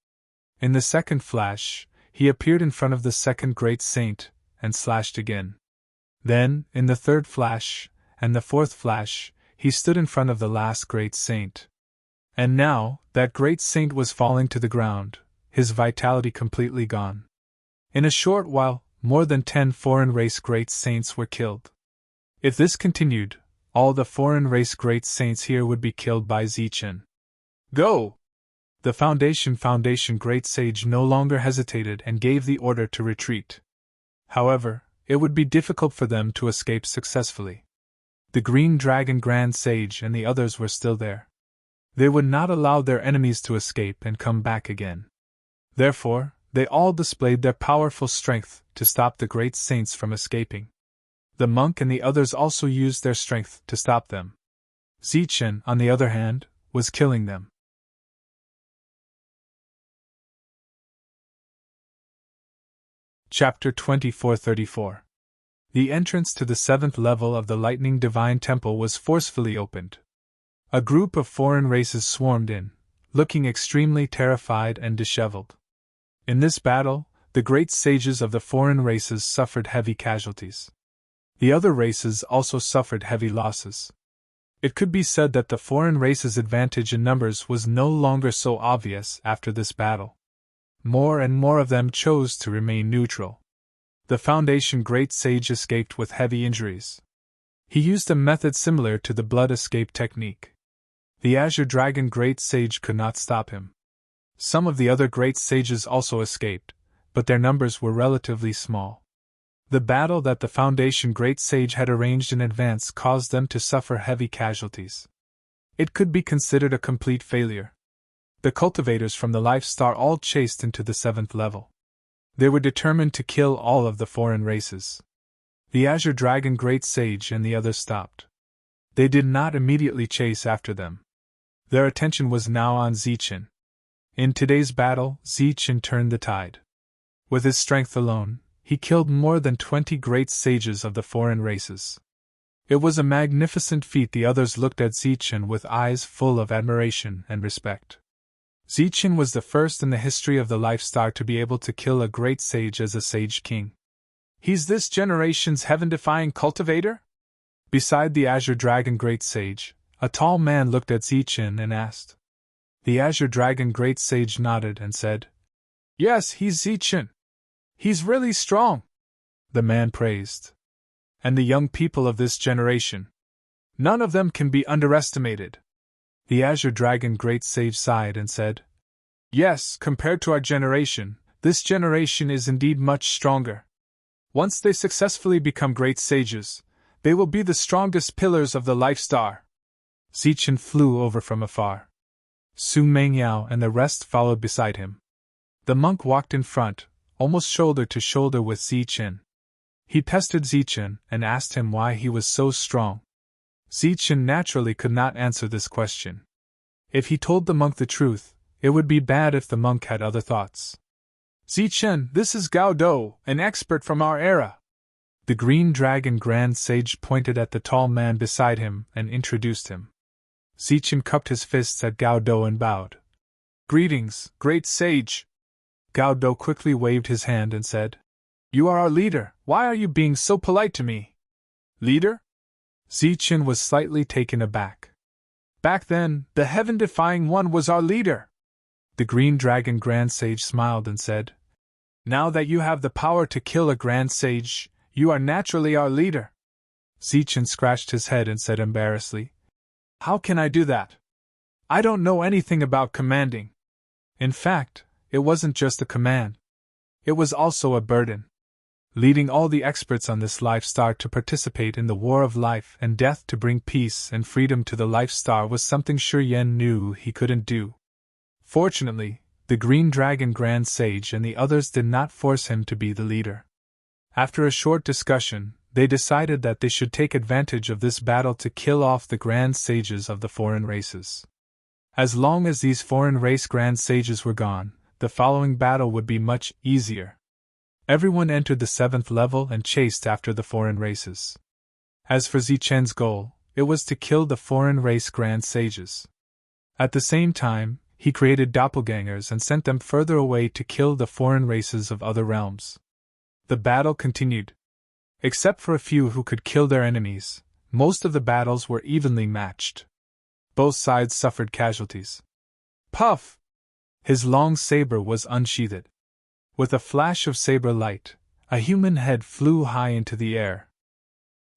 In the second flash, he appeared in front of the second great saint, and slashed again. Then, in the third flash, and the fourth flash, he stood in front of the last great saint. And now, that great saint was falling to the ground, his vitality completely gone. In a short while, more than 10 foreign race great saints were killed. If this continued, all the foreign race great saints here would be killed by Zichen. Go! The Foundation great sage no longer hesitated and gave the order to retreat. However, it would be difficult for them to escape successfully. The Green Dragon Grand Sage and the others were still there. They would not allow their enemies to escape and come back again. Therefore, they all displayed their powerful strength to stop the great saints from escaping. The monk and the others also used their strength to stop them. Zichen, on the other hand, was killing them. Chapter 2434. The entrance to the 7th level of the Lightning Divine Temple was forcefully opened. A group of foreign races swarmed in, looking extremely terrified and disheveled. In this battle, the great sages of the foreign races suffered heavy casualties. The other races also suffered heavy losses. It could be said that the foreign races' advantage in numbers was no longer so obvious after this battle. More and more of them chose to remain neutral. The Foundation Great Sage escaped with heavy injuries. He used a method similar to the blood escape technique. The Azure Dragon Great Sage could not stop him. Some of the other great sages also escaped, but their numbers were relatively small. The battle that the Foundation Great Sage had arranged in advance caused them to suffer heavy casualties. It could be considered a complete failure. The cultivators from the Life Star all chased into the 7th level. They were determined to kill all of the foreign races. The Azure Dragon Great Sage and the others stopped. They did not immediately chase after them. Their attention was now on Zichen. In today's battle, Zichen turned the tide. With his strength alone, he killed more than 20 great sages of the foreign races. It was a magnificent feat. The others looked at Zichen with eyes full of admiration and respect. Zichen was the first in the history of the Life Star to be able to kill a great sage as a sage king. He's this generation's heaven-defying cultivator? Beside the Azure Dragon Great Sage, a tall man looked at Zichen and asked. The Azure Dragon Great Sage nodded and said, "Yes, he's Zichen. He's really strong," the man praised. "And the young people of this generation. None of them can be underestimated." The Azure Dragon Great Sage sighed and said, "Yes, compared to our generation, this generation is indeed much stronger. Once they successfully become great sages, they will be the strongest pillars of the Life Star." Zichen flew over from afar. Su Mengyao and the rest followed beside him. The monk walked in front, almost shoulder to shoulder with Zichen. He tested Zichen and asked him why he was so strong. Zichen naturally could not answer this question. If he told the monk the truth, it would be bad if the monk had other thoughts. "Zichen, this is Gao Do, an expert from our era." The Green Dragon Grand Sage pointed at the tall man beside him and introduced him. Zichen cupped his fists at Gao Do and bowed. "Greetings, great sage." Gao Do quickly waved his hand and said, "You are our leader. Why are you being so polite to me?" "Leader?" Zichen was slightly taken aback. "Back then, the heaven-defying one was our leader." The Green Dragon Grand Sage smiled and said, "Now that you have the power to kill a Grand Sage, you are naturally our leader." Zichen scratched his head and said embarrassedly, "How can I do that? I don't know anything about commanding." In fact, it wasn't just a command. It was also a burden. Leading all the experts on this Life Star to participate in the war of life and death to bring peace and freedom to the Life Star was something Shi Yen knew he couldn't do. Fortunately, the Green Dragon Grand Sage and the others did not force him to be the leader. After a short discussion, they decided that they should take advantage of this battle to kill off the Grand Sages of the foreign races. As long as these foreign race Grand Sages were gone, the following battle would be much easier. Everyone entered the 7th level and chased after the foreign races. As for Zichen's goal, it was to kill the foreign race Grand Sages. At the same time, he created doppelgangers and sent them further away to kill the foreign races of other realms. The battle continued. Except for a few who could kill their enemies, most of the battles were evenly matched. Both sides suffered casualties. Puff! His long saber was unsheathed. With a flash of saber light, a human head flew high into the air.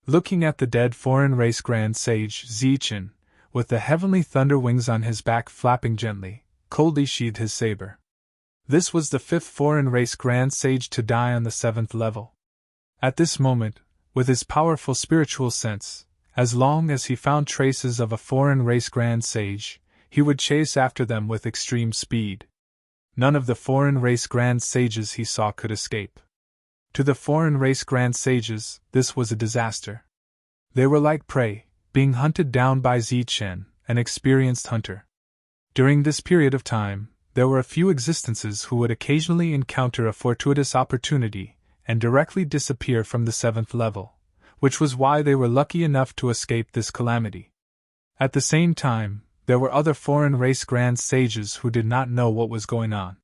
Looking at the dead foreign race Grand Sage Zichen, with the heavenly thunder wings on his back flapping gently, coldly sheathed his saber. This was the 5th foreign race Grand Sage to die on the 7th level. At this moment, with his powerful spiritual sense, as long as he found traces of a foreign race Grand Sage, he would chase after them with extreme speed. None of the foreign race Grand Sages he saw could escape. To the foreign race Grand Sages, this was a disaster. They were like prey, being hunted down by Zichen, an experienced hunter. During this period of time, there were a few existences who would occasionally encounter a fortuitous opportunity and directly disappear from the 7th level, which was why they were lucky enough to escape this calamity. At the same time, there were other foreign race Grand Sages who did not know what was going on.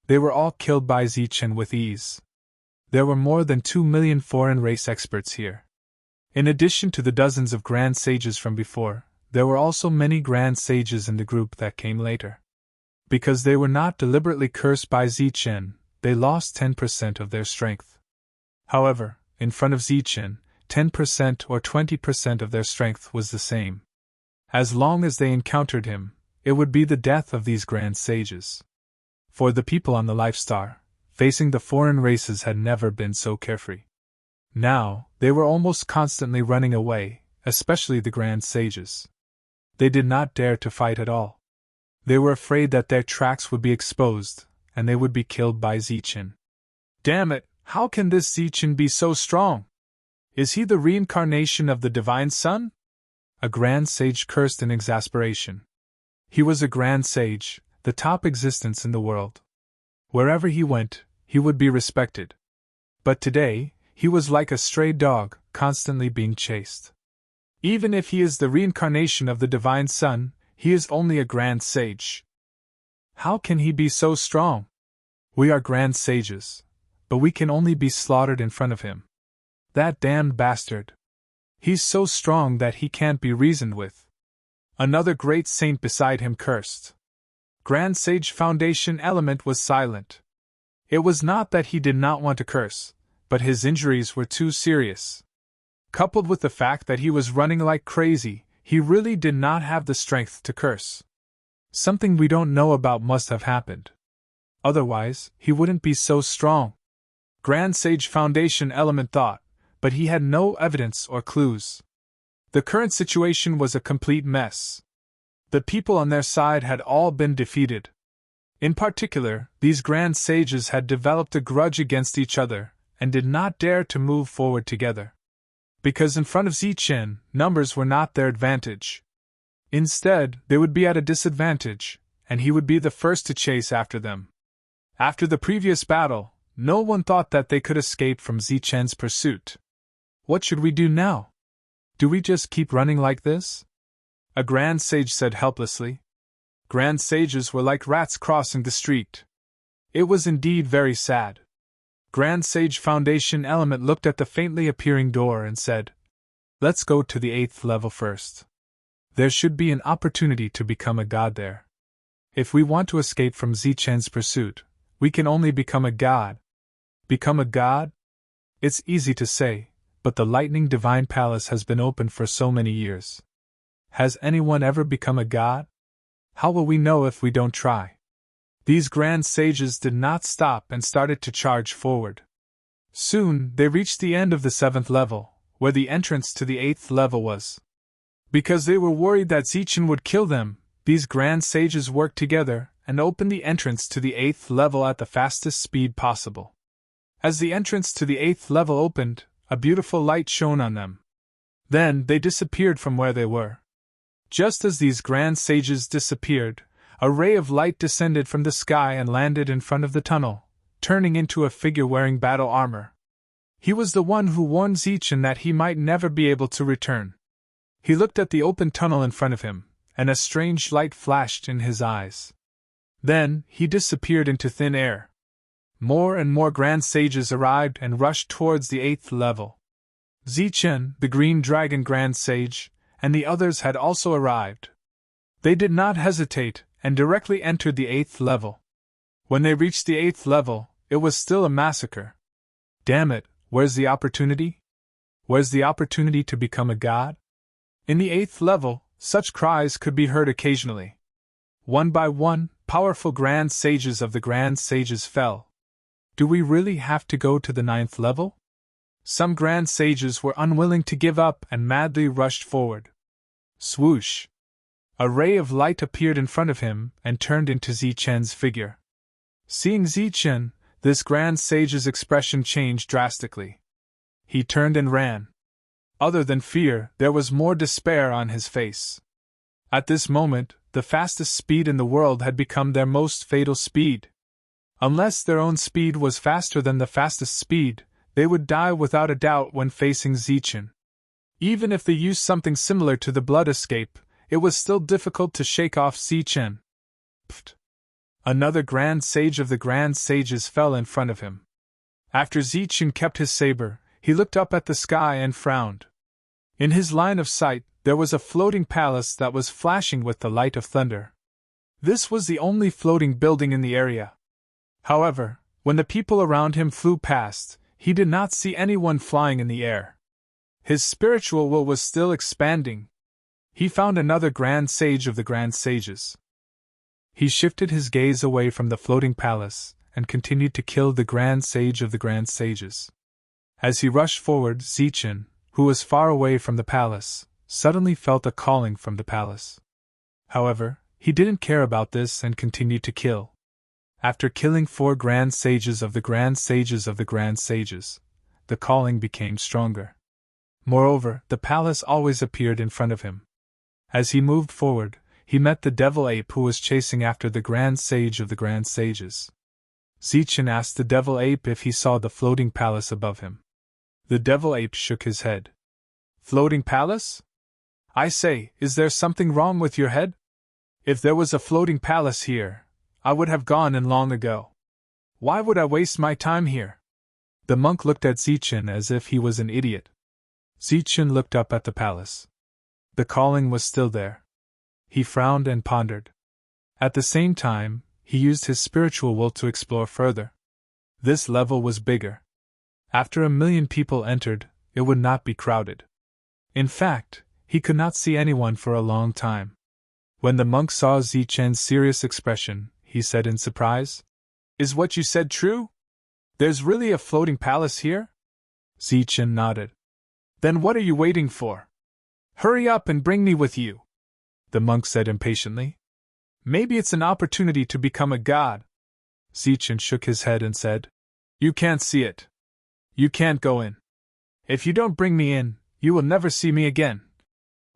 They were all killed by Zichen with ease. There were more than 2 million foreign race experts here. In addition to the dozens of Grand Sages from before, there were also many Grand Sages in the group that came later. Because they were not deliberately cursed by Zichen, they lost 10% of their strength. However, in front of Zichen, 10% or 20% of their strength was the same. As long as they encountered him, it would be the death of these Grand Sages. For the people on the Life Star, facing the foreign races had never been so carefree. Now, they were almost constantly running away, especially the Grand Sages. They did not dare to fight at all. They were afraid that their tracks would be exposed, and they would be killed by Zichen. Damn it, how can this Zichen be so strong? Is he the reincarnation of the Divine Sun? A Grand Sage cursed in exasperation. He was a Grand Sage, the top existence in the world. Wherever he went, he would be respected. But today, he was like a stray dog, constantly being chased. Even if he is the reincarnation of the Divine Sun, he is only a Grand Sage. How can he be so strong? We are Grand Sages, but we can only be slaughtered in front of him. That damned bastard. He's so strong that he can't be reasoned with. Another great saint beside him cursed. Grand Sage Foundation Element was silent. It was not that he did not want to curse, but his injuries were too serious. Coupled with the fact that he was running like crazy, he really did not have the strength to curse. Something we don't know about must have happened. Otherwise, he wouldn't be so strong. Grand Sage Foundation Element thought, but he had no evidence or clues. The current situation was a complete mess. The people on their side had all been defeated. In particular, these Grand Sages had developed a grudge against each other, and did not dare to move forward together. Because in front of Zichen, numbers were not their advantage. Instead, they would be at a disadvantage, and he would be the first to chase after them. After the previous battle, no one thought that they could escape from Zichen's pursuit. What should we do now? Do we just keep running like this? A Grand Sage said helplessly. Grand Sages were like rats crossing the street. It was indeed very sad. Grand Sage Foundation Element looked at the faintly appearing door and said, "Let's go to the 8th level first. There should be an opportunity to become a god there. If we want to escape from Zichen's pursuit, we can only become a god." Become a god? It's easy to say, but the Lightning Divine Palace has been open for so many years. Has anyone ever become a god? How will we know if we don't try? These Grand Sages did not stop and started to charge forward. Soon, they reached the end of the 7th level, where the entrance to the 8th level was. Because they were worried that Zichen would kill them, these Grand Sages worked together and opened the entrance to the 8th level at the fastest speed possible. As the entrance to the 8th level opened, a beautiful light shone on them. Then they disappeared from where they were. Just as these Grand Sages disappeared, A ray of light descended from the sky and landed in front of the tunnel, turning into a figure wearing battle armor. He was the one who warned Zichen that he might never be able to return. He looked at the open tunnel in front of him, and a strange light flashed in his eyes. Then, he disappeared into thin air. More and more Grand Sages arrived and rushed towards the 8th level. Zichen, the Green Dragon Grand Sage, and the others had also arrived. They did not hesitate, and directly entered the 8th level. When they reached the 8th level, it was still a massacre. Damn it, where's the opportunity? Where's the opportunity to become a god? In the 8th level, such cries could be heard occasionally. One by one, powerful Grand Sages of the Grand Sages fell. Do we really have to go to the 9th level? Some Grand Sages were unwilling to give up and madly rushed forward. Swoosh! A ray of light appeared in front of him and turned into Zichen's figure. Seeing Zichen, this Grand Sage's expression changed drastically. He turned and ran. Other than fear, there was more despair on his face. At this moment, the fastest speed in the world had become their most fatal speed. Unless their own speed was faster than the fastest speed, they would die without a doubt when facing Zichen. Even if they used something similar to the blood escape, it was still difficult to shake off Zichen. Pfft! Another Grand Sage of the Grand Sages fell in front of him. After Zichen kept his saber, he looked up at the sky and frowned. In his line of sight, there was a floating palace that was flashing with the light of thunder. This was the only floating building in the area. However, when the people around him flew past, he did not see anyone flying in the air. His spiritual will was still expanding. He found another Grand Sage of the Grand Sages. He shifted his gaze away from the floating palace and continued to kill the Grand Sage of the Grand Sages. As he rushed forward, Zichen, who was far away from the palace, suddenly felt a calling from the palace. However, he didn't care about this and continued to kill. After killing 4 Grand Sages of the Grand Sages of the Grand Sages, the calling became stronger. Moreover, the palace always appeared in front of him. As he moved forward, he met the devil ape who was chasing after the Grand Sage of the Grand Sages. Zichen asked the devil ape if he saw the floating palace above him. The devil ape shook his head. Floating palace? I say, is there something wrong with your head? If there was a floating palace here, I would have gone in long ago. Why would I waste my time here? The monk looked at Zichen as if he was an idiot. Zichen looked up at the palace. The calling was still there. He frowned and pondered. At the same time, he used his spiritual will to explore further. This level was bigger. After 1,000,000 people entered, it would not be crowded. In fact, he could not see anyone for a long time. When the monk saw Zichen's serious expression, he said in surprise, "Is what you said true? There's really a floating palace here?" Zichen nodded. "Then what are you waiting for? Hurry up and bring me with you," the monk said impatiently. "Maybe it's an opportunity to become a god." Zichen shook his head and said, "You can't see it. You can't go in. If you don't bring me in, you will never see me again,"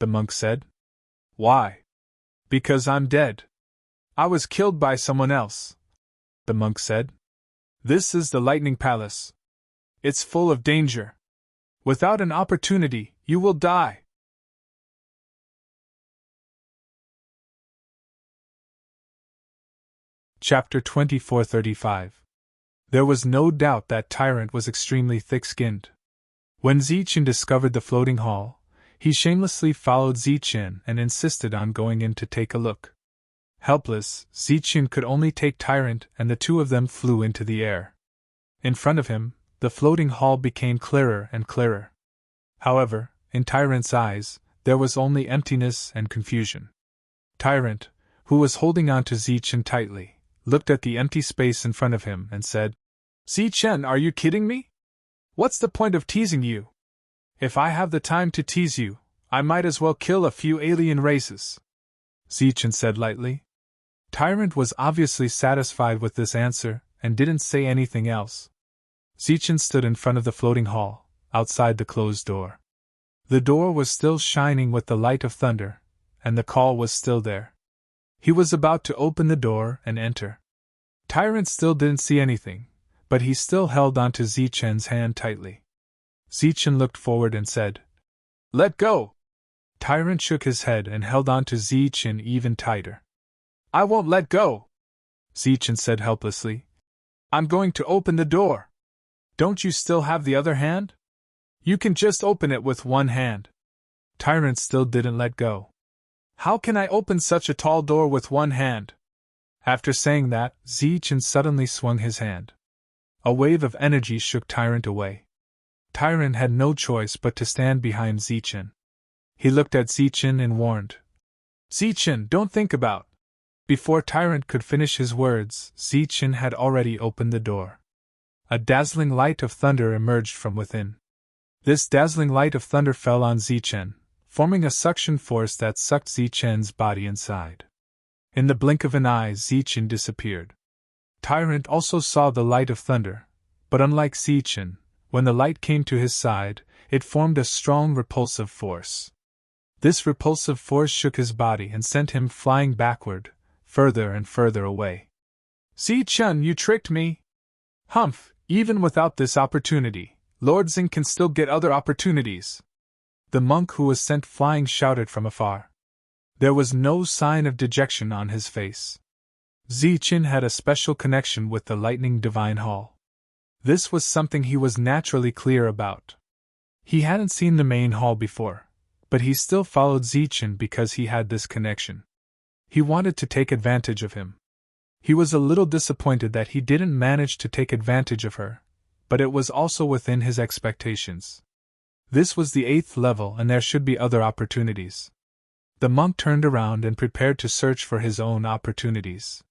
the monk said. "Why?" "Because I'm dead. I was killed by someone else," the monk said. "This is the Lightning Palace. It's full of danger. Without an opportunity, you will die." Chapter 2435. There was no doubt that Tyrant was extremely thick-skinned. When Zichen discovered the floating hall, he shamelessly followed Zichen and insisted on going in to take a look. Helpless, Zichen could only take Tyrant, and the two of them flew into the air. In front of him, the floating hall became clearer and clearer. However, in Tyrant's eyes, there was only emptiness and confusion. Tyrant, who was holding on to Zichen tightly, looked at the empty space in front of him and said, "Zichen, are you kidding me? What's the point of teasing you? If I have the time to tease you, I might as well kill a few alien races," Zichen said lightly. Tyrant was obviously satisfied with this answer and didn't say anything else. Zichen stood in front of the floating hall, outside the closed door. The door was still shining with the light of thunder, and the call was still there. He was about to open the door and enter. Tyrant still didn't see anything, but he still held onto Zichen's hand tightly. Zichen looked forward and said, "Let go!" Tyrant shook his head and held onto Zichen even tighter. "I won't let go," Zichen said helplessly. "I'm going to open the door. Don't you still have the other hand? You can just open it with one hand." Tyrant still didn't let go. "How can I open such a tall door with one hand?" After saying that, Zichen suddenly swung his hand. A wave of energy shook Tyrant away. Tyrant had no choice but to stand behind Zichen. He looked at Zichen and warned, "Zichen, don't think about." Before Tyrant could finish his words, Zichen had already opened the door. A dazzling light of thunder emerged from within. This dazzling light of thunder fell on Zichen, forming a suction force that sucked Zichen's body inside. In the blink of an eye, Zichen disappeared. Tyrant also saw the light of thunder, but unlike Zichen, when the light came to his side, it formed a strong repulsive force. This repulsive force shook his body and sent him flying backward, further and further away. "Zichen, you tricked me!" "Humph, even without this opportunity, Lord Zing can still get other opportunities," the monk who was sent flying shouted from afar. There was no sign of dejection on his face. Zichen had a special connection with the Lightning Divine Hall. This was something he was naturally clear about. He hadn't seen the main hall before, but he still followed Zichen because he had this connection. He wanted to take advantage of him. He was a little disappointed that he didn't manage to take advantage of her, but it was also within his expectations. This was the 8th level and there should be other opportunities. The monk turned around and prepared to search for his own opportunities.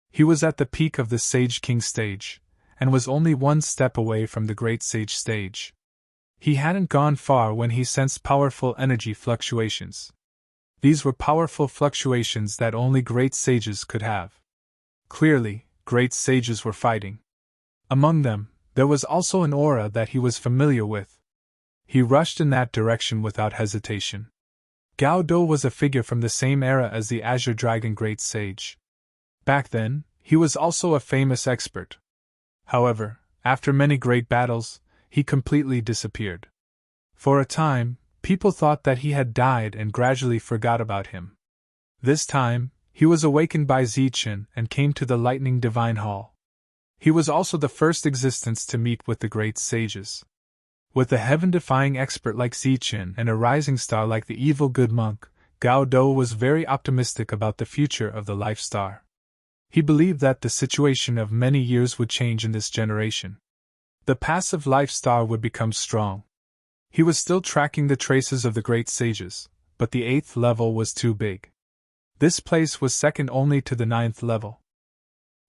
He was at the peak of the Sage King stage, and was only one step away from the Great Sage stage. He hadn't gone far when he sensed powerful energy fluctuations. These were powerful fluctuations that only great sages could have. Clearly, great sages were fighting. Among them, there was also an aura that he was familiar with. He rushed in that direction without hesitation. Gao Do was a figure from the same era as the Azure Dragon Great Sage. Back then, he was also a famous expert. However, after many great battles, he completely disappeared. For a time, people thought that he had died and gradually forgot about him. This time, he was awakened by Zichen and came to the Lightning Divine Hall. He was also the first existence to meet with the great sages. With a heaven-defying expert like Zichen and a rising star like the evil good monk, Gao Do was very optimistic about the future of the Life Star. He believed that the situation of many years would change in this generation. The passive Life Star would become strong. He was still tracking the traces of the great sages, but the 8th level was too big. This place was second only to the 9th level.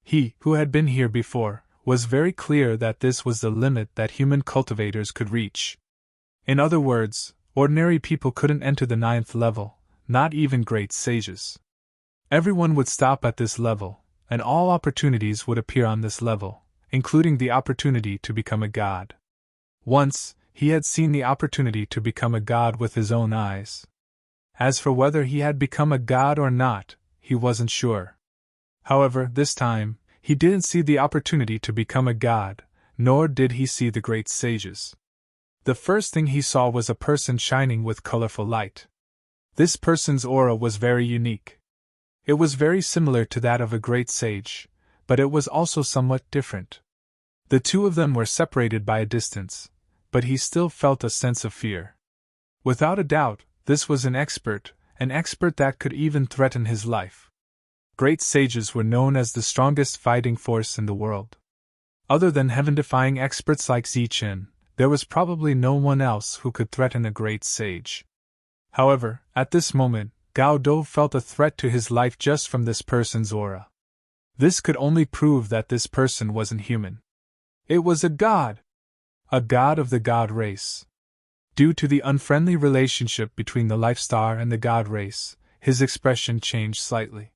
He, who had been here before, was very clear that this was the limit that human cultivators could reach. In other words, ordinary people couldn't enter the 9th level, not even great sages. Everyone would stop at this level, and all opportunities would appear on this level, including the opportunity to become a god. Once, he had seen the opportunity to become a god with his own eyes. As for whether he had become a god or not, he wasn't sure. However, this time, he didn't see the opportunity to become a god, nor did he see the great sages. The first thing he saw was a person shining with colorful light. This person's aura was very unique. It was very similar to that of a great sage, but it was also somewhat different. The two of them were separated by a distance, but he still felt a sense of fear. Without a doubt, this was an expert that could even threaten his life. Great sages were known as the strongest fighting force in the world. Other than heaven-defying experts like Zichen, there was probably no one else who could threaten a great sage. However, at this moment, Gao Do felt a threat to his life just from this person's aura. This could only prove that this person wasn't human. It was a god! A god of the god race. Due to the unfriendly relationship between the Life Star and the god race, his expression changed slightly.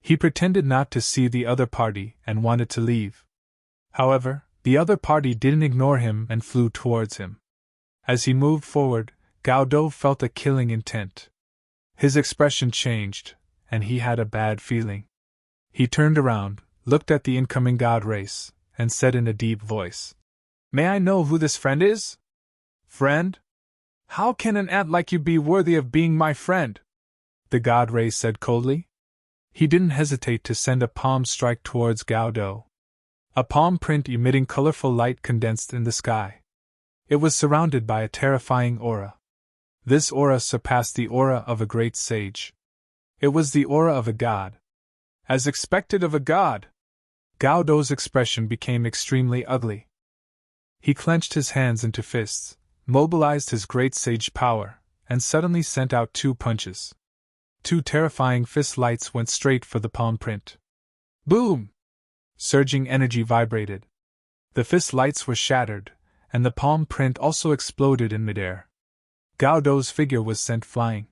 He pretended not to see the other party and wanted to leave. However, the other party didn't ignore him and flew towards him. As he moved forward, Gao Do felt a killing intent. His expression changed, and he had a bad feeling. He turned around, looked at the incoming god race, and said in a deep voice, "May I know who this friend is?" "Friend? How can an ant like you be worthy of being my friend?" the god race said coldly. He didn't hesitate to send a palm strike towards Gaudo. A palm print emitting colorful light condensed in the sky. It was surrounded by a terrifying aura. This aura surpassed the aura of a great sage. It was the aura of a god. As expected of a god! Gaudo's expression became extremely ugly. He clenched his hands into fists, mobilized his great sage power, and suddenly sent out 2 punches. 2 terrifying fist lights went straight for the palm print. Boom! Surging energy vibrated. The fist lights were shattered, and the palm print also exploded in midair. Gaudo's figure was sent flying.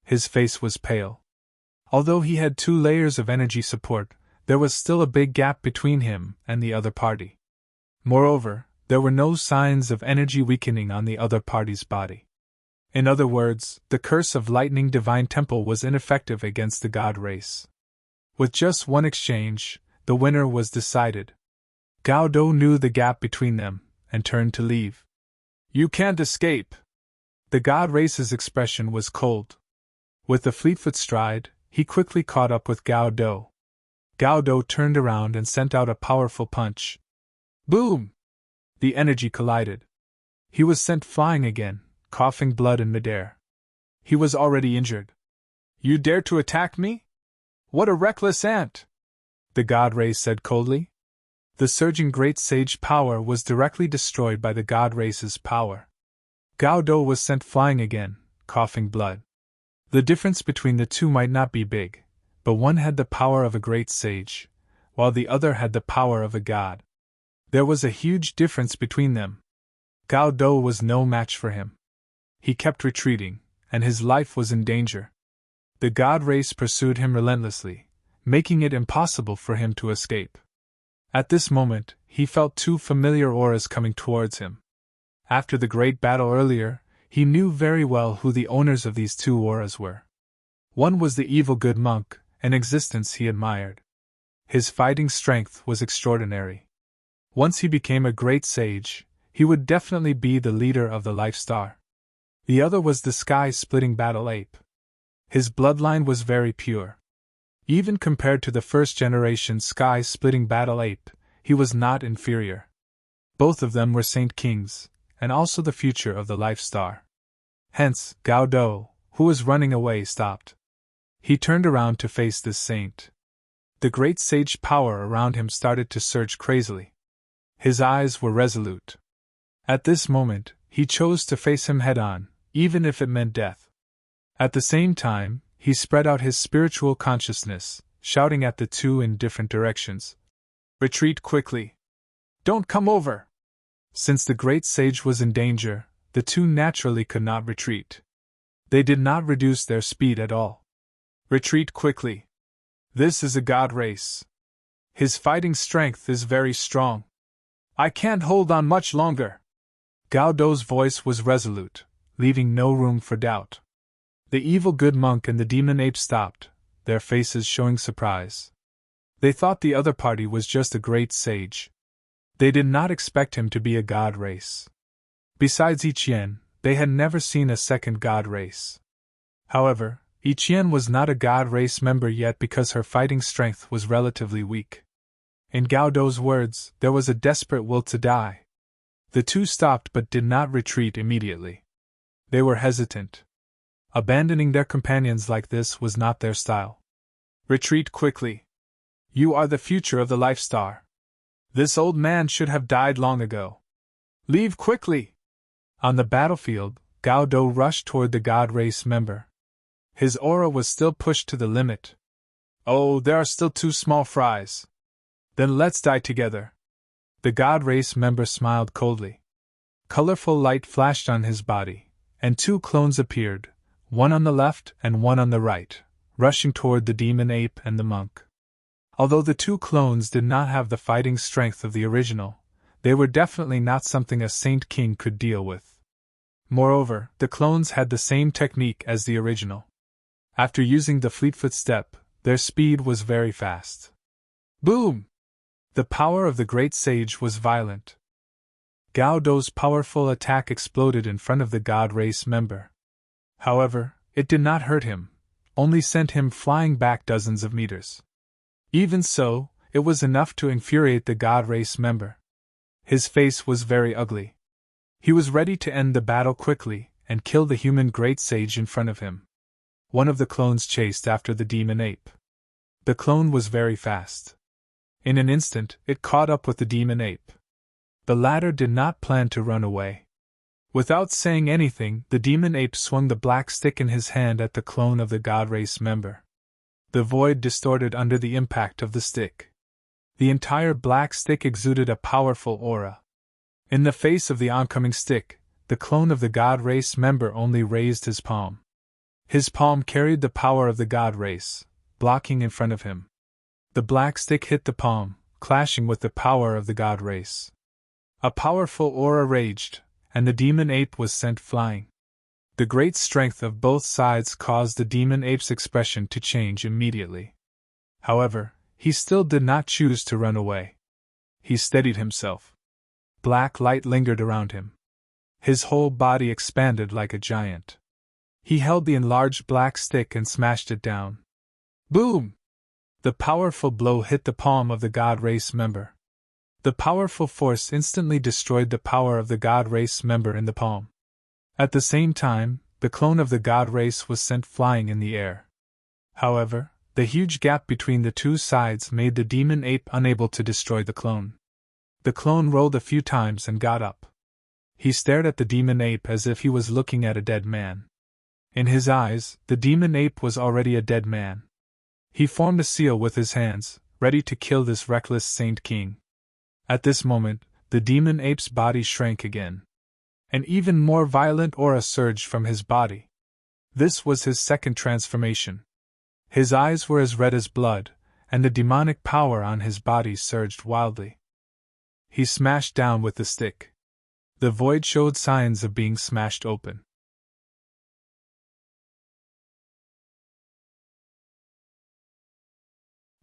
His face was pale. Although he had 2 layers of energy support, there was still a big gap between him and the other party. Moreover, there were no signs of energy weakening on the other party's body. In other words, the curse of Lightning Divine Temple was ineffective against the god race. With just 1 exchange, the winner was decided. Gaudo knew the gap between them, and turned to leave. "You can't escape!" The god race's expression was cold. With a fleetfoot stride, he quickly caught up with Gaudo. Gaudo turned around and sent out a powerful punch. Boom! The energy collided. He was sent flying again, coughing blood in midair. He was already injured. "You dare to attack me? What a reckless ant!" the god race said coldly. The surging great sage power was directly destroyed by the god race's power. Gaudo was sent flying again, coughing blood. The difference between the 2 might not be big, but one had the power of a great sage, while the other had the power of a god. There was a huge difference between them. Gaudo was no match for him. He kept retreating, and his life was in danger. The god race pursued him relentlessly, making it impossible for him to escape. At this moment, he felt 2 familiar auras coming towards him. After the great battle earlier, he knew very well who the owners of these 2 auras were. One was the evil good monk, an existence he admired. His fighting strength was extraordinary. Once he became a great sage, he would definitely be the leader of the Life Star. The other was the sky-splitting battle ape. His bloodline was very pure. Even compared to the first-generation sky-splitting battle ape, he was not inferior. Both of them were Saint Kings, and also the future of the Life Star. Hence, Gaudo, who was running away, stopped. He turned around to face this saint. The great sage power around him started to surge crazily. His eyes were resolute. At this moment, he chose to face him head-on, even if it meant death. At the same time, he spread out his spiritual consciousness, shouting at the 2 in different directions. "Retreat quickly! Don't come over!" Since the great sage was in danger, the 2 naturally could not retreat. They did not reduce their speed at all. "Retreat quickly! This is a god race. His fighting strength is very strong. I can't hold on much longer." Gaudo's voice was resolute, leaving no room for doubt. The evil good monk and the demon ape stopped, their faces showing surprise. They thought the other party was just a great sage. They did not expect him to be a god race. Besides Ichien, they had never seen a second god race. However, Ichien was not a god race member yet because her fighting strength was relatively weak. In Gaudo's words, there was a desperate will to die. The 2 stopped but did not retreat immediately. They were hesitant. Abandoning their companions like this was not their style. "Retreat quickly! You are the future of the Life Star. This old man should have died long ago. Leave quickly!" On the battlefield, Gaudo rushed toward the god race member. His aura was still pushed to the limit. "Oh, there are still 2 small fries. Then let's die together." The god race member smiled coldly. Colorful light flashed on his body, and 2 clones appeared, one on the left and one on the right, rushing toward the demon ape and the monk. Although the 2 clones did not have the fighting strength of the original, they were definitely not something a Saint King could deal with. Moreover, the clones had the same technique as the original. After using the Fleetfoot step, their speed was very fast. Boom! The power of the great sage was violent. Gao Dou's powerful attack exploded in front of the God Race member. However, it did not hurt him, only sent him flying back dozens of meters. Even so, it was enough to infuriate the God Race member. His face was very ugly. He was ready to end the battle quickly and kill the human great sage in front of him. One of the clones chased after the demon ape. The clone was very fast. In an instant, it caught up with the demon ape. The latter did not plan to run away. Without saying anything, the demon ape swung the black stick in his hand at the clone of the God Race member. The void distorted under the impact of the stick. The entire black stick exuded a powerful aura. In the face of the oncoming stick, the clone of the God Race member only raised his palm. His palm carried the power of the God Race, blocking in front of him. The black stick hit the palm, clashing with the power of the God Race. A powerful aura raged, and the demon ape was sent flying. The great strength of both sides caused the demon ape's expression to change immediately. However, he still did not choose to run away. He steadied himself. Black light lingered around him. His whole body expanded like a giant. He held the enlarged black stick and smashed it down. Boom! The powerful blow hit the palm of the God Race member. The powerful force instantly destroyed the power of the God Race member in the palm. At the same time, the clone of the God Race was sent flying in the air. However, the huge gap between the two sides made the demon ape unable to destroy the clone. The clone rolled a few times and got up. He stared at the demon ape as if he was looking at a dead man. In his eyes, the demon ape was already a dead man. He formed a seal with his hands, ready to kill this reckless Saint King. At this moment, the demon ape's body shrank again. An even more violent aura surged from his body. This was his second transformation. His eyes were as red as blood, and the demonic power on his body surged wildly. He smashed down with the stick. The void showed signs of being smashed open.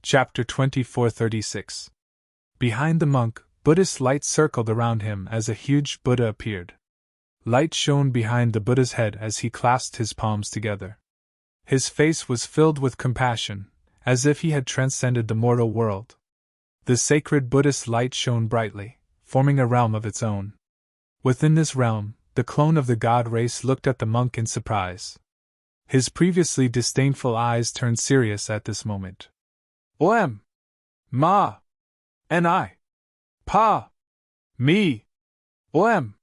Chapter 2436. Behind the monk, Buddhist light circled around him as a huge Buddha appeared. Light shone behind the Buddha's head as he clasped his palms together. His face was filled with compassion, as if he had transcended the mortal world. The sacred Buddhist light shone brightly, forming a realm of its own. Within this realm, the clone of the God Race looked at the monk in surprise. His previously disdainful eyes turned serious at this moment. Oem! Ma! Ni! Pa! Me! Oem!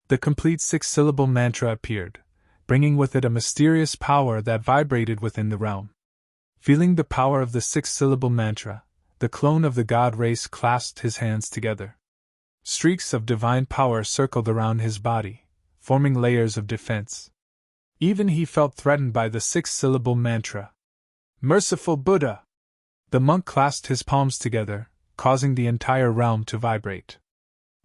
The complete six-syllable mantra appeared, bringing with it a mysterious power that vibrated within the realm. Feeling the power of the six-syllable mantra, the clone of the God Race clasped his hands together. Streaks of divine power circled around his body, forming layers of defense. Even he felt threatened by the six-syllable mantra. Merciful Buddha! The monk clasped his palms together, causing the entire realm to vibrate.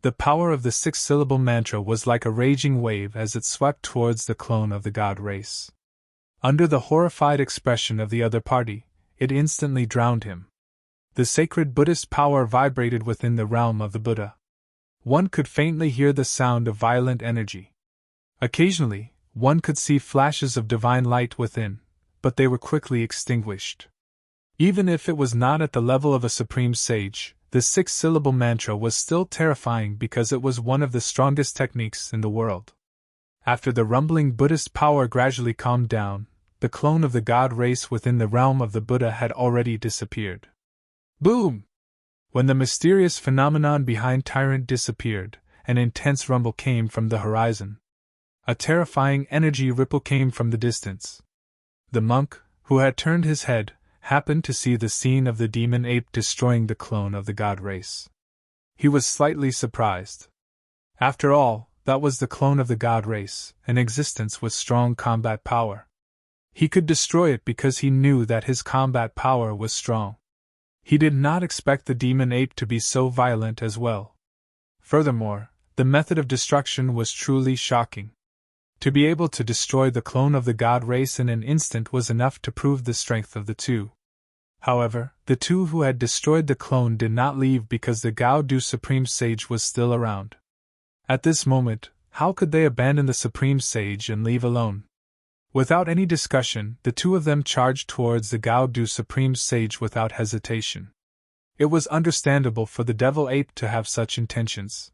The power of the six-syllable mantra was like a raging wave as it swept towards the clone of the God Race. Under the horrified expression of the other party, it instantly drowned him. The sacred Buddhist power vibrated within the realm of the Buddha. One could faintly hear the sound of violent energy. Occasionally, one could see flashes of divine light within, but they were quickly extinguished. Even if it was not at the level of a supreme sage, the six-syllable mantra was still terrifying because it was one of the strongest techniques in the world. After the rumbling Buddhist power gradually calmed down, the clone of the God Race within the realm of the Buddha had already disappeared. Boom! When the mysterious phenomenon behind Tyrant disappeared, an intense rumble came from the horizon. A terrifying energy ripple came from the distance. The monk, who had turned his head, happened to see the scene of the demon ape destroying the clone of the God Race. He was slightly surprised. After all, that was the clone of the God Race, an existence with strong combat power. He could destroy it because he knew that his combat power was strong. He did not expect the demon ape to be so violent as well. Furthermore, the method of destruction was truly shocking. To be able to destroy the clone of the god race in an instant was enough to prove the strength of the two. However, the two who had destroyed the clone did not leave because the Gao Du Supreme Sage was still around. At this moment, how could they abandon the Supreme Sage and leave alone? Without any discussion, the two of them charged towards the Gao Du Supreme Sage without hesitation. It was understandable for the devil ape to have such intentions.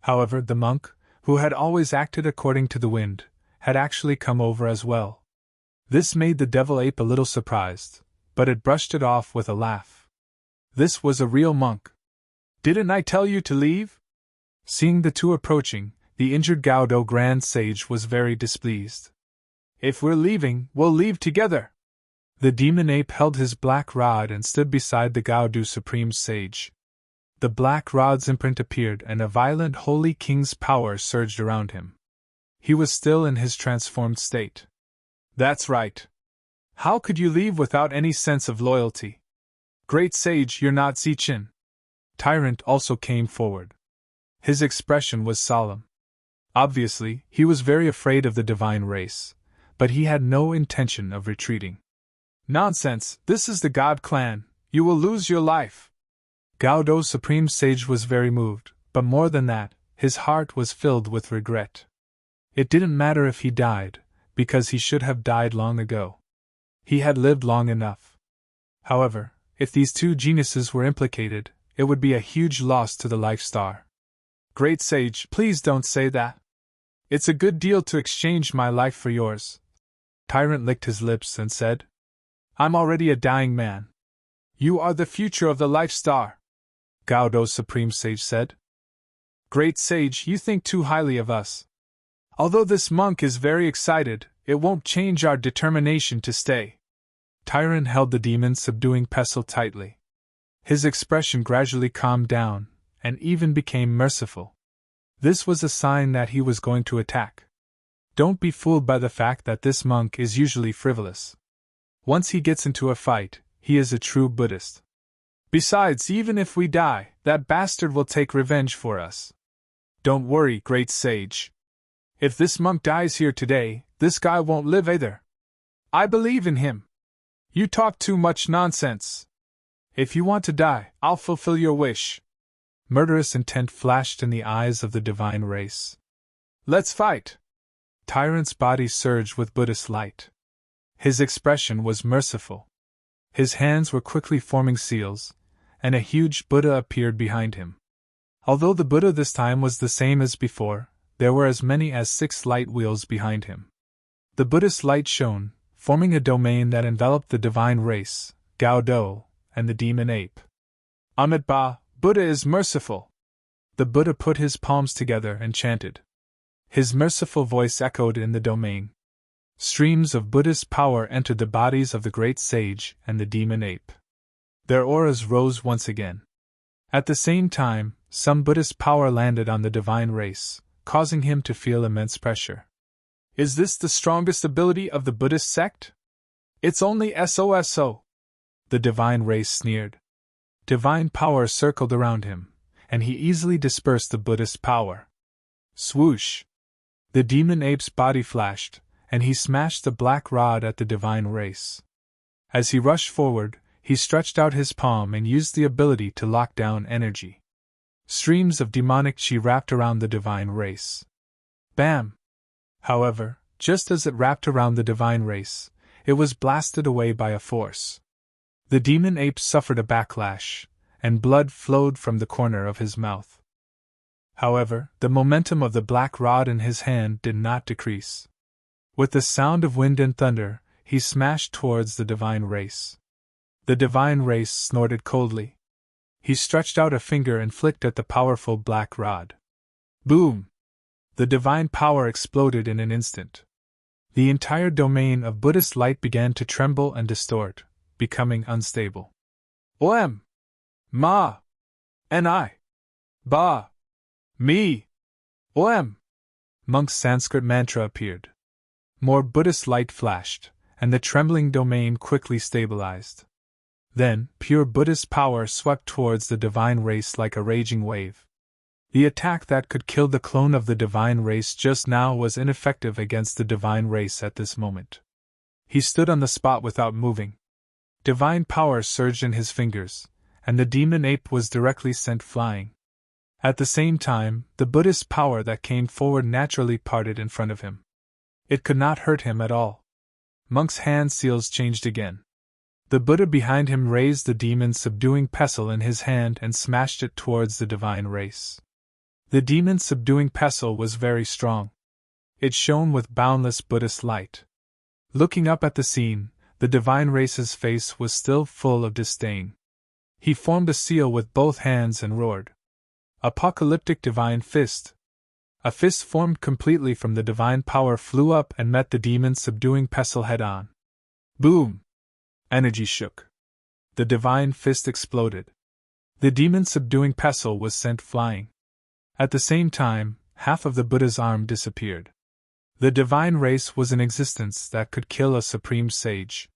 However, the monk, who had always acted according to the wind, had actually come over as well. This made the devil ape a little surprised, but it brushed it off with a laugh. This was a real monk. Didn't I tell you to leave? Seeing the two approaching, the injured Gao Du Grand Sage was very displeased. If we're leaving, we'll leave together. The demon ape held his black rod and stood beside the Gao Du Supreme Sage. The black rod's imprint appeared and a violent holy king's power surged around him. He was still in his transformed state. That's right. How could you leave without any sense of loyalty? Great Sage, you're not Zichin. Tyrant also came forward. His expression was solemn. Obviously, he was very afraid of the divine race, but he had no intention of retreating. Nonsense, this is the God clan, you will lose your life. Gao Du Supreme Sage was very moved, but more than that, his heart was filled with regret. It didn't matter if he died, because he should have died long ago. He had lived long enough. However, if these two geniuses were implicated, it would be a huge loss to the Life Star. Great Sage, please don't say that. It's a good deal to exchange my life for yours. Tyrant licked his lips and said, I'm already a dying man. You are the future of the Life Star. Gao Du Supreme Sage said. Great Sage, you think too highly of us. Although this monk is very excited, it won't change our determination to stay. Tyrant held the demon's subduing pestle tightly. His expression gradually calmed down, and even became merciful. This was a sign that he was going to attack. Don't be fooled by the fact that this monk is usually frivolous. Once he gets into a fight, he is a true Buddhist. Besides, even if we die, that bastard will take revenge for us. Don't worry, Great Sage. If this monk dies here today, this guy won't live either. I believe in him. You talk too much nonsense. If you want to die, I'll fulfill your wish. Murderous intent flashed in the eyes of the divine race. Let's fight. Tyrant's body surged with Buddhist light. His expression was merciful. His hands were quickly forming seals, and a huge Buddha appeared behind him. Although the Buddha this time was the same as before, there were as many as 6 light wheels behind him. The Buddhist light shone, forming a domain that enveloped the divine race, Gao Du, and the demon ape. Amit Ba, Buddha is merciful. The Buddha put his palms together and chanted. His merciful voice echoed in the domain. Streams of Buddhist power entered the bodies of the great sage and the demon ape. Their auras rose once again. At the same time, some Buddhist power landed on the divine race, causing him to feel immense pressure. Is this the strongest ability of the Buddhist sect? It's only SOSO. The divine race sneered. Divine power circled around him, and he easily dispersed the Buddhist power. Swoosh! The demon ape's body flashed, and he smashed the black rod at the divine race. As he rushed forward, he stretched out his palm and used the ability to lock down energy. Streams of demonic chi wrapped around the divine race. Bam! However, just as it wrapped around the divine race, it was blasted away by a force. The demon ape suffered a backlash, and blood flowed from the corner of his mouth. However, the momentum of the black rod in his hand did not decrease. With the sound of wind and thunder, he smashed towards the divine race. The divine race snorted coldly. He stretched out a finger and flicked at the powerful black rod. Boom! The divine power exploded in an instant. The entire domain of Buddhist light began to tremble and distort, becoming unstable. Om! Ma! Ni! Ba! Me! Om! Monk's Sanskrit mantra appeared. More Buddhist light flashed, and the trembling domain quickly stabilized. Then, pure Buddhist power swept towards the divine race like a raging wave. The attack that could kill the clone of the divine race just now was ineffective against the divine race at this moment. He stood on the spot without moving. Divine power surged in his fingers, and the demon ape was directly sent flying. At the same time, the Buddhist power that came forward naturally parted in front of him. It could not hurt him at all. Monk's hand seals changed again. The Buddha behind him raised the demon's subduing pestle in his hand and smashed it towards the divine race. The demon's subduing pestle was very strong. It shone with boundless Buddhist light. Looking up at the scene, the divine race's face was still full of disdain. He formed a seal with both hands and roared. Apocalyptic divine fist. A fist formed completely from the divine power flew up and met the demon's subduing pestle head-on. Boom! Energy shook. The divine fist exploded. The demon's subduing pestle was sent flying. At the same time, half of the Buddha's arm disappeared. The divine race was an existence that could kill a supreme sage.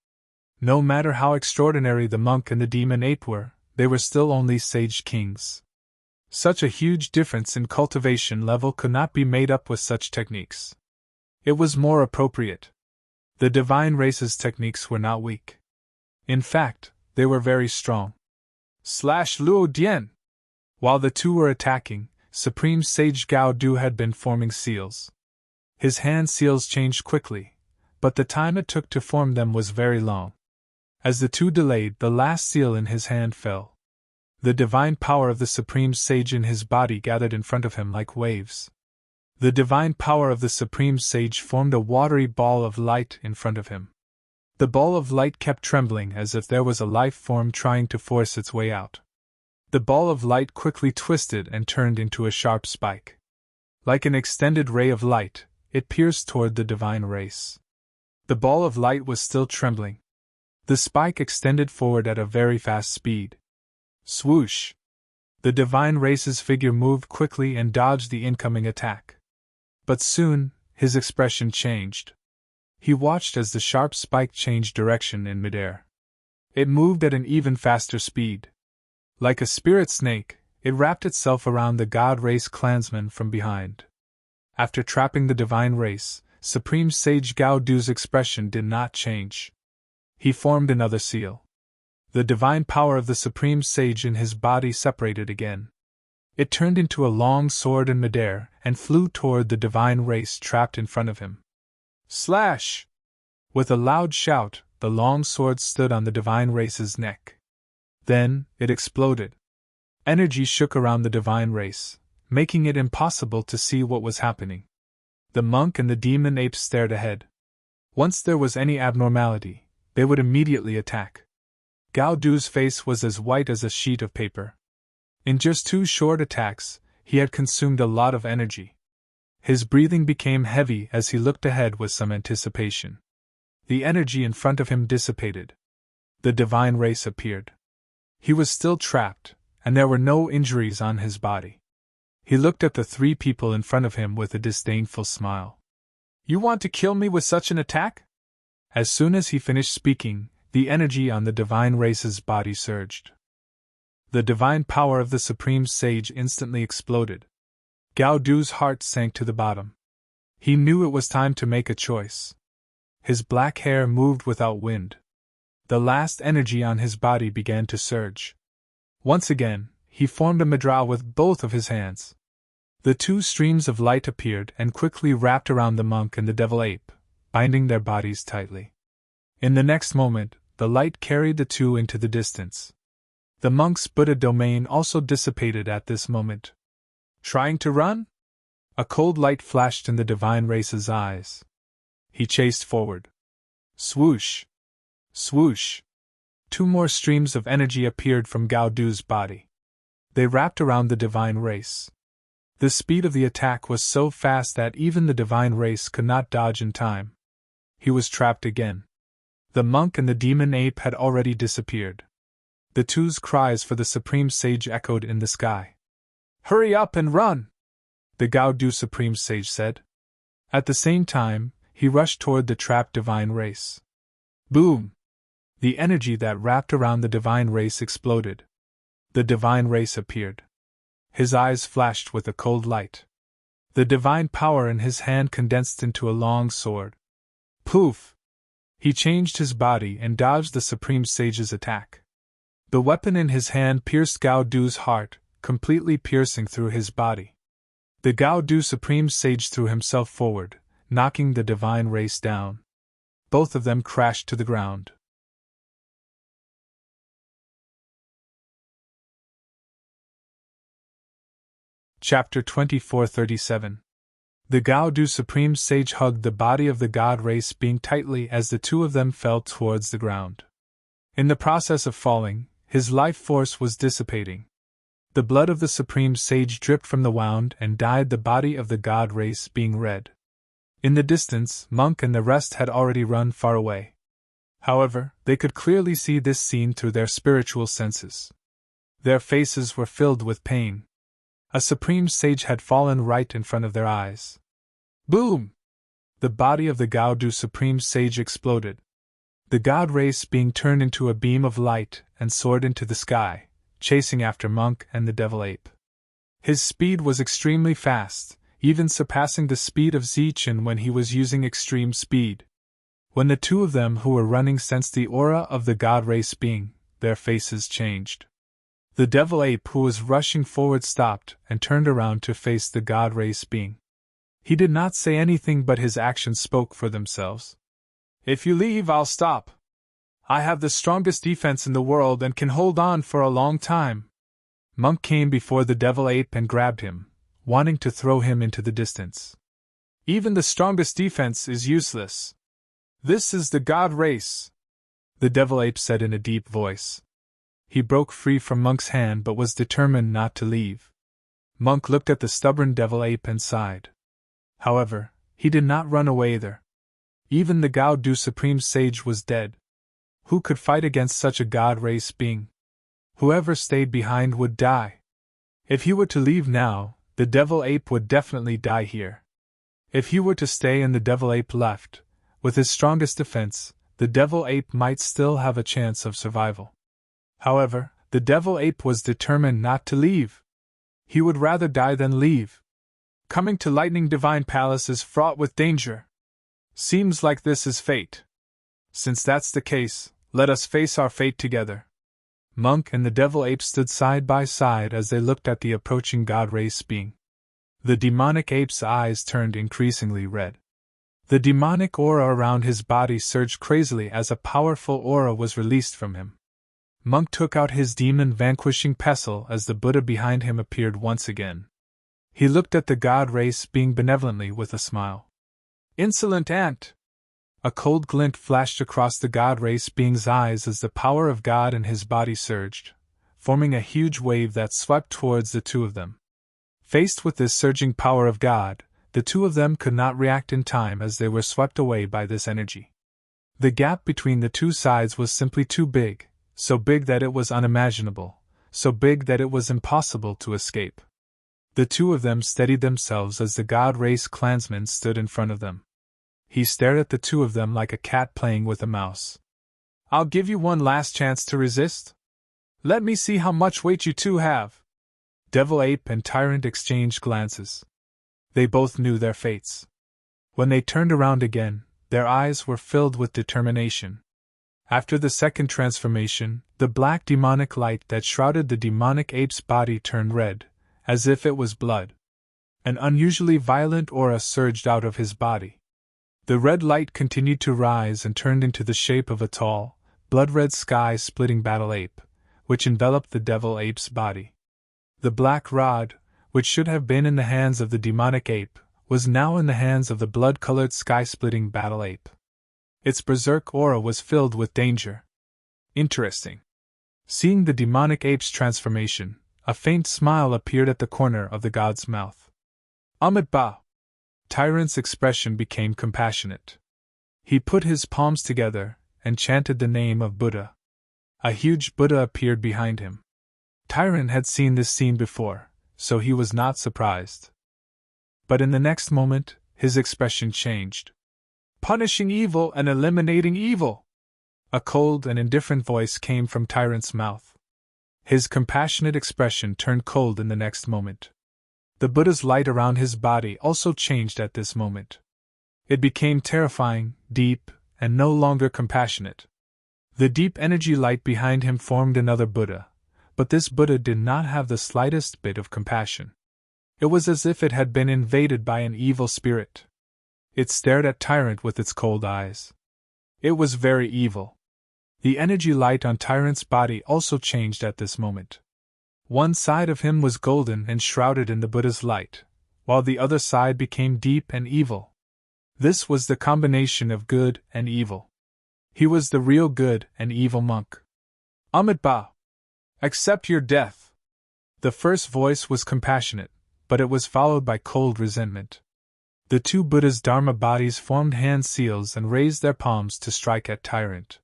No matter how extraordinary the monk and the demon ape were, they were still only sage kings. Such a huge difference in cultivation level could not be made up with such techniques. It was more appropriate. The divine race's techniques were not weak. In fact, they were very strong. Luo Dian! While the two were attacking, Supreme Sage Gao Du had been forming seals. His hand seals changed quickly, but the time it took to form them was very long. As the two delayed, the last seal in his hand fell. The divine power of the Supreme Sage in his body gathered in front of him like waves. The divine power of the Supreme Sage formed a watery ball of light in front of him. The ball of light kept trembling as if there was a life form trying to force its way out. The ball of light quickly twisted and turned into a sharp spike. Like an extended ray of light, it pierced toward the divine race. The ball of light was still trembling. The spike extended forward at a very fast speed. Swoosh! The divine race's figure moved quickly and dodged the incoming attack. But soon, his expression changed. He watched as the sharp spike changed direction in midair. It moved at an even faster speed. Like a spirit snake, it wrapped itself around the god race clansman from behind. After trapping the divine race, Supreme Sage Gao Du's expression did not change. He formed another seal. The divine power of the Supreme Sage in his body separated again. It turned into a long sword in midair and flew toward the divine race trapped in front of him. Slash! With a loud shout, the long sword stood on the divine race's neck. Then, it exploded. Energy shook around the divine race, making it impossible to see what was happening. The monk and the demon ape stared ahead. Once there was any abnormality, they would immediately attack. Gao Du's face was as white as a sheet of paper. In just 2 short attacks, he had consumed a lot of energy. His breathing became heavy as he looked ahead with some anticipation. The energy in front of him dissipated. The divine race appeared. He was still trapped, and there were no injuries on his body. He looked at the 3 people in front of him with a disdainful smile. You want to kill me with such an attack? As soon as he finished speaking, the energy on the divine race's body surged. The divine power of the Supreme Sage instantly exploded. Gao Du's heart sank to the bottom. He knew it was time to make a choice. His black hair moved without wind. The last energy on his body began to surge. Once again, he formed a mudra with both of his hands. The 2 streams of light appeared and quickly wrapped around the monk and the devil ape, binding their bodies tightly. In the next moment, the light carried the 2 into the distance. The monk's Buddha domain also dissipated at this moment. Trying to run? A cold light flashed in the divine race's eyes. He chased forward. Swoosh! Swoosh! 2 more streams of energy appeared from Gao Du's body. They wrapped around the divine race. The speed of the attack was so fast that even the divine race could not dodge in time. He was trapped again. The monk and the demon ape had already disappeared. The 2's cries for the Supreme Sage echoed in the sky. Hurry up and run! The Gao Du Supreme Sage said. At the same time, he rushed toward the trapped divine race. Boom! The energy that wrapped around the divine race exploded. The divine race appeared. His eyes flashed with a cold light. The divine power in his hand condensed into a long sword. Poof! He changed his body and dodged the Supreme Sage's attack. The weapon in his hand pierced Gao Du's heart, completely piercing through his body. The Gao Du Supreme Sage threw himself forward, knocking the divine race down. Both of them crashed to the ground. Chapter 2437. The Gao Du Supreme Sage hugged the body of the god race being tightly as the two of them fell towards the ground. In the process of falling, his life force was dissipating. The blood of the Supreme Sage dripped from the wound and dyed the body of the god race being red. In the distance, Monk and the rest had already run far away. However, they could clearly see this scene through their spiritual senses. Their faces were filled with pain. A Supreme Sage had fallen right in front of their eyes. Boom! The body of the Gao Du Supreme Sage exploded. The god race being turned into a beam of light and soared into the sky, chasing after Monk and the Devil Ape. His speed was extremely fast, even surpassing the speed of Zichen when he was using extreme speed. When the two of them who were running sensed the aura of the god race being, their faces changed. The Devil Ape who was rushing forward stopped and turned around to face the god race being. He did not say anything, but his actions spoke for themselves. If you leave, I'll stop. I have the strongest defense in the world and can hold on for a long time. Monk came before the Devil Ape and grabbed him, wanting to throw him into the distance. Even the strongest defense is useless. This is the god race, the Devil Ape said in a deep voice. He broke free from Monk's hand but was determined not to leave. Monk looked at the stubborn Devil Ape and sighed. However, he did not run away either. Even the Gao Du Supreme Sage was dead. Who could fight against such a god race being? Whoever stayed behind would die. If he were to leave now, the Devil Ape would definitely die here. If he were to stay and the Devil Ape left, with his strongest defense, the Devil Ape might still have a chance of survival. However, the Devil Ape was determined not to leave. He would rather die than leave. Coming to Lightning Divine Palace is fraught with danger. Seems like this is fate. Since that's the case, let us face our fate together. Monk and the Devil Ape stood side by side as they looked at the approaching god race being. The demonic ape's eyes turned increasingly red. The demonic aura around his body surged crazily as a powerful aura was released from him. Monk took out his demon-vanquishing pestle as the Buddha behind him appeared once again. He looked at the god race being benevolently with a smile. Insolent ant! A cold glint flashed across the god race being's eyes as the power of God in his body surged, forming a huge wave that swept towards the two of them. Faced with this surging power of God, the two of them could not react in time as they were swept away by this energy. The gap between the two sides was simply too big, so big that it was unimaginable, so big that it was impossible to escape. The two of them steadied themselves as the god race clansman stood in front of them. He stared at the two of them like a cat playing with a mouse. I'll give you one last chance to resist. Let me see how much weight you two have. Devil Ape and Tyrant exchanged glances. They both knew their fates. When they turned around again, their eyes were filled with determination. After the second transformation, the black demonic light that shrouded the demonic ape's body turned red, as if it was blood. An unusually violent aura surged out of his body. The red light continued to rise and turned into the shape of a tall, blood-red sky-splitting battle ape, which enveloped the Devil Ape's body. The black rod, which should have been in the hands of the demonic ape, was now in the hands of the blood-colored sky-splitting battle ape. Its berserk aura was filled with danger. Interesting. Seeing the demonic ape's transformation, a faint smile appeared at the corner of the god's mouth. Amit Ba! Tyrant's expression became compassionate. He put his palms together and chanted the name of Buddha. A huge Buddha appeared behind him. Tyrant had seen this scene before, so he was not surprised. But in the next moment, his expression changed. Punishing evil and eliminating evil! A cold and indifferent voice came from Tyrant's mouth. His compassionate expression turned cold in the next moment. The Buddha's light around his body also changed at this moment. It became terrifying, deep, and no longer compassionate. The deep energy light behind him formed another Buddha, but this Buddha did not have the slightest bit of compassion. It was as if it had been invaded by an evil spirit. It stared at Tyrant with its cold eyes. It was very evil. The energy light on Tyrant's body also changed at this moment. One side of him was golden and shrouded in the Buddha's light, while the other side became deep and evil. This was the combination of good and evil. He was the real good and evil monk. Amitabha! Accept your death! The first voice was compassionate, but it was followed by cold resentment. The two Buddha's Dharma bodies formed hand seals and raised their palms to strike at Tyrant.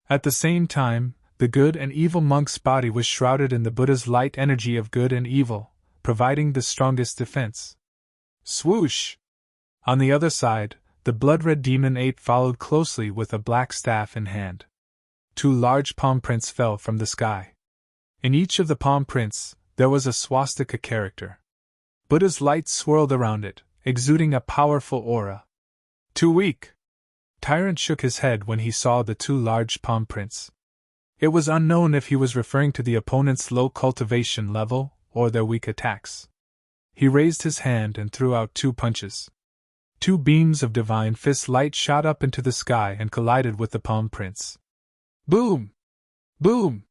At the same time, the good and evil monk's body was shrouded in the Buddha's light energy of good and evil, providing the strongest defense. Swoosh! On the other side, the blood-red demon ape followed closely with a black staff in hand. Two large palm prints fell from the sky. In each of the palm prints, there was a swastika character. Buddha's light swirled around it, exuding a powerful aura. Too weak! Tyrant shook his head when he saw the two large palm prints. It was unknown if he was referring to the opponent's low cultivation level or their weak attacks. He raised his hand and threw out two punches. Two beams of divine fist light shot up into the sky and collided with the palm prints. Boom! Boom!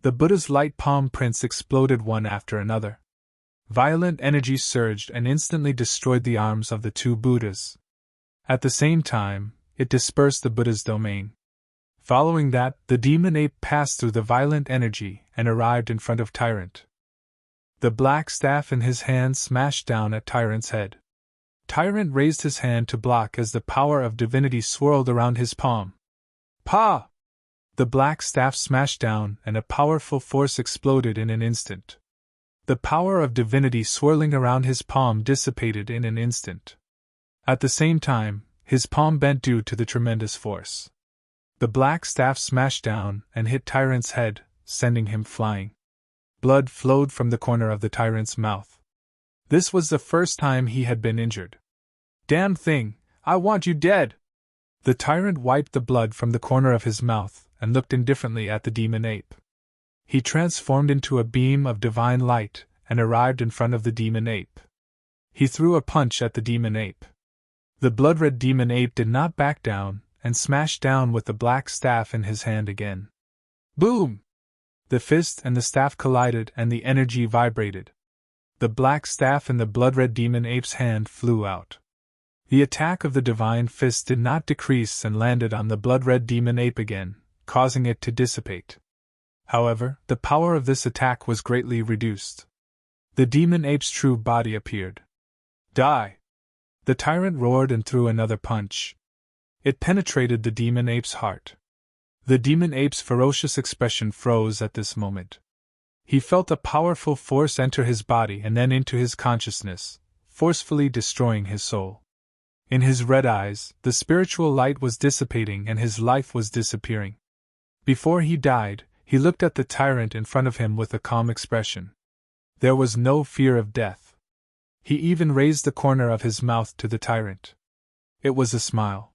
The Buddha's light palm prints exploded one after another. Violent energy surged and instantly destroyed the arms of the two Buddhas. At the same time, it dispersed the Buddha's domain. Following that, the demon ape passed through the violent energy and arrived in front of Tyrant. The black staff in his hand smashed down at Tyrant's head. Tyrant raised his hand to block as the power of divinity swirled around his palm. Pa! The black staff smashed down and a powerful force exploded in an instant. The power of divinity swirling around his palm dissipated in an instant. At the same time, his palm bent due to the tremendous force. The black staff smashed down and hit Tyrant's head, sending him flying. Blood flowed from the corner of the Tyrant's mouth. This was the first time he had been injured. Damn thing, I want you dead! The Tyrant wiped the blood from the corner of his mouth and looked indifferently at the demon ape. He transformed into a beam of divine light and arrived in front of the demon ape. He threw a punch at the demon ape. The blood-red demon ape did not back down and smashed down with the black staff in his hand again. Boom! The fist and the staff collided and the energy vibrated. The black staff in the blood-red demon ape's hand flew out. The attack of the divine fist did not decrease and landed on the blood-red demon ape again, causing it to dissipate. However, the power of this attack was greatly reduced. The demon ape's true body appeared. Die! The Tyrant roared and threw another punch. It penetrated the demon ape's heart. The demon ape's ferocious expression froze at this moment. He felt a powerful force enter his body and then into his consciousness, forcefully destroying his soul. In his red eyes, the spiritual light was dissipating and his life was disappearing. Before he died, he looked at the Tyrant in front of him with a calm expression. There was no fear of death. He even raised the corner of his mouth to the Tyrant. It was a smile.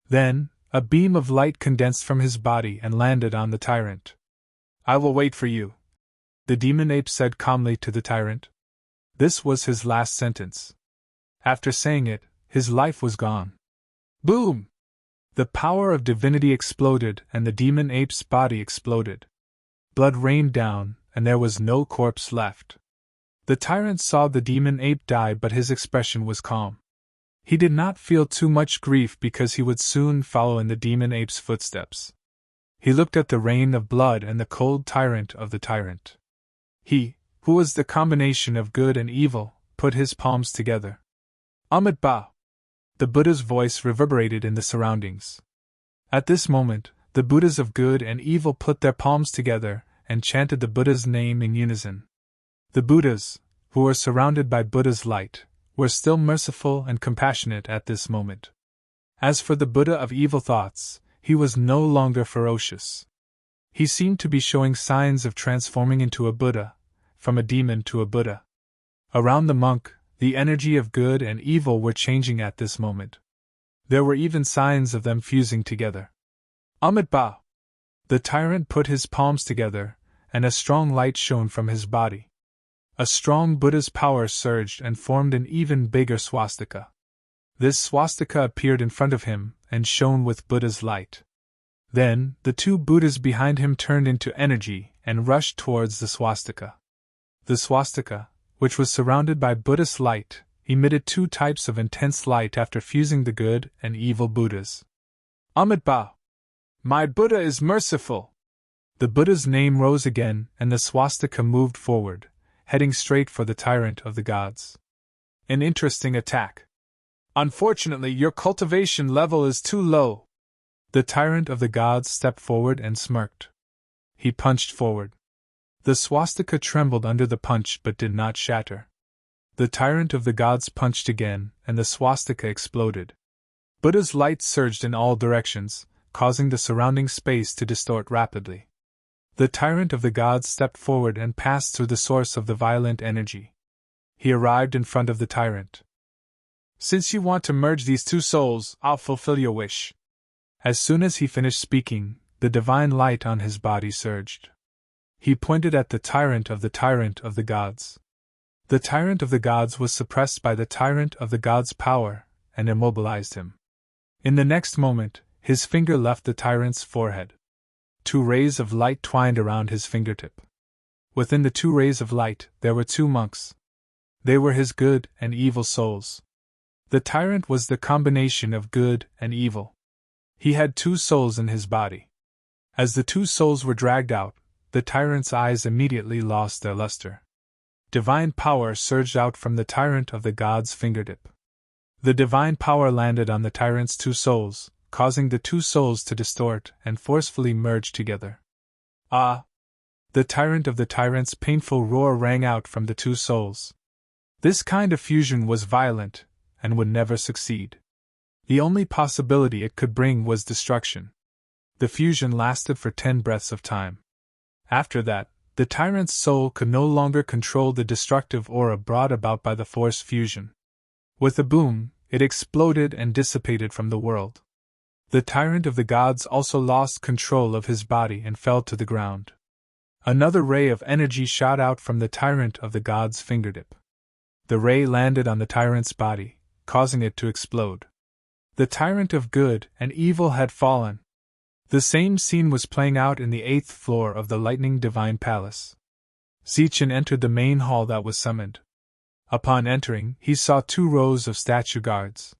Then, a beam of light condensed from his body and landed on the Tyrant. I will wait for you, the demon ape said calmly to the Tyrant. This was his last sentence. After saying it, his life was gone. Boom! The power of divinity exploded and the demon ape's body exploded. Blood rained down, and there was no corpse left. The Tyrant saw the demon ape die, but his expression was calm. He did not feel too much grief because he would soon follow in the demon ape's footsteps. He looked at the rain of blood and the cold tyrant of the Tyrant. He, who was the combination of good and evil, put his palms together. Amitabha! The Buddha's voice reverberated in the surroundings. At this moment, the Buddhas of good and evil put their palms together and chanted the Buddha's name in unison. The Buddhas, who were surrounded by Buddha's light, were still merciful and compassionate at this moment. As for the Buddha of evil thoughts, he was no longer ferocious. He seemed to be showing signs of transforming into a Buddha, from a demon to a Buddha. Around the monk, the energy of good and evil were changing at this moment. There were even signs of them fusing together. Amitabha! The tyrant put his palms together, and a strong light shone from his body. A strong Buddha's power surged and formed an even bigger swastika. This swastika appeared in front of him and shone with Buddha's light. Then, the two Buddhas behind him turned into energy and rushed towards the swastika. The swastika, which was surrounded by Buddhist light, emitted two types of intense light after fusing the good and evil Buddhas. Amitabha! My Buddha is merciful! The Buddha's name rose again and the swastika moved forward, heading straight for the tyrant of the gods. An interesting attack. Unfortunately, your cultivation level is too low. The tyrant of the gods stepped forward and smirked. He punched forward. The swastika trembled under the punch but did not shatter. The tyrant of the gods punched again, and the swastika exploded. Buddha's light surged in all directions, causing the surrounding space to distort rapidly. The tyrant of the gods stepped forward and passed through the source of the violent energy. He arrived in front of the tyrant. Since you want to merge these two souls, I'll fulfill your wish. As soon as he finished speaking, the divine light on his body surged. He pointed at the tyrant of the gods. The tyrant of the gods was suppressed by the tyrant of the gods' power, and immobilized him. In the next moment, his finger left the tyrant's forehead. Two rays of light twined around his fingertip. Within the two rays of light, there were two monks. They were his good and evil souls. The tyrant was the combination of good and evil. He had two souls in his body. As the two souls were dragged out, the tyrant's eyes immediately lost their luster. Divine power surged out from the tyrant of the gods' fingertip. The divine power landed on the tyrant's two souls, causing the two souls to distort and forcefully merge together. Ah! The tyrant of the tyrant's painful roar rang out from the two souls. This kind of fusion was violent, and would never succeed. The only possibility it could bring was destruction. The fusion lasted for 10 breaths of time. After that, the tyrant's soul could no longer control the destructive aura brought about by the force fusion. With a boom, it exploded and dissipated from the world. The tyrant of the gods also lost control of his body and fell to the ground. Another ray of energy shot out from the tyrant of the gods' fingertip. The ray landed on the tyrant's body, causing it to explode. The tyrant of good and evil had fallen. The same scene was playing out in the 8th floor of the Lightning Divine Palace. Sichin entered the main hall that was summoned. Upon entering, he saw 2 rows of statue guards.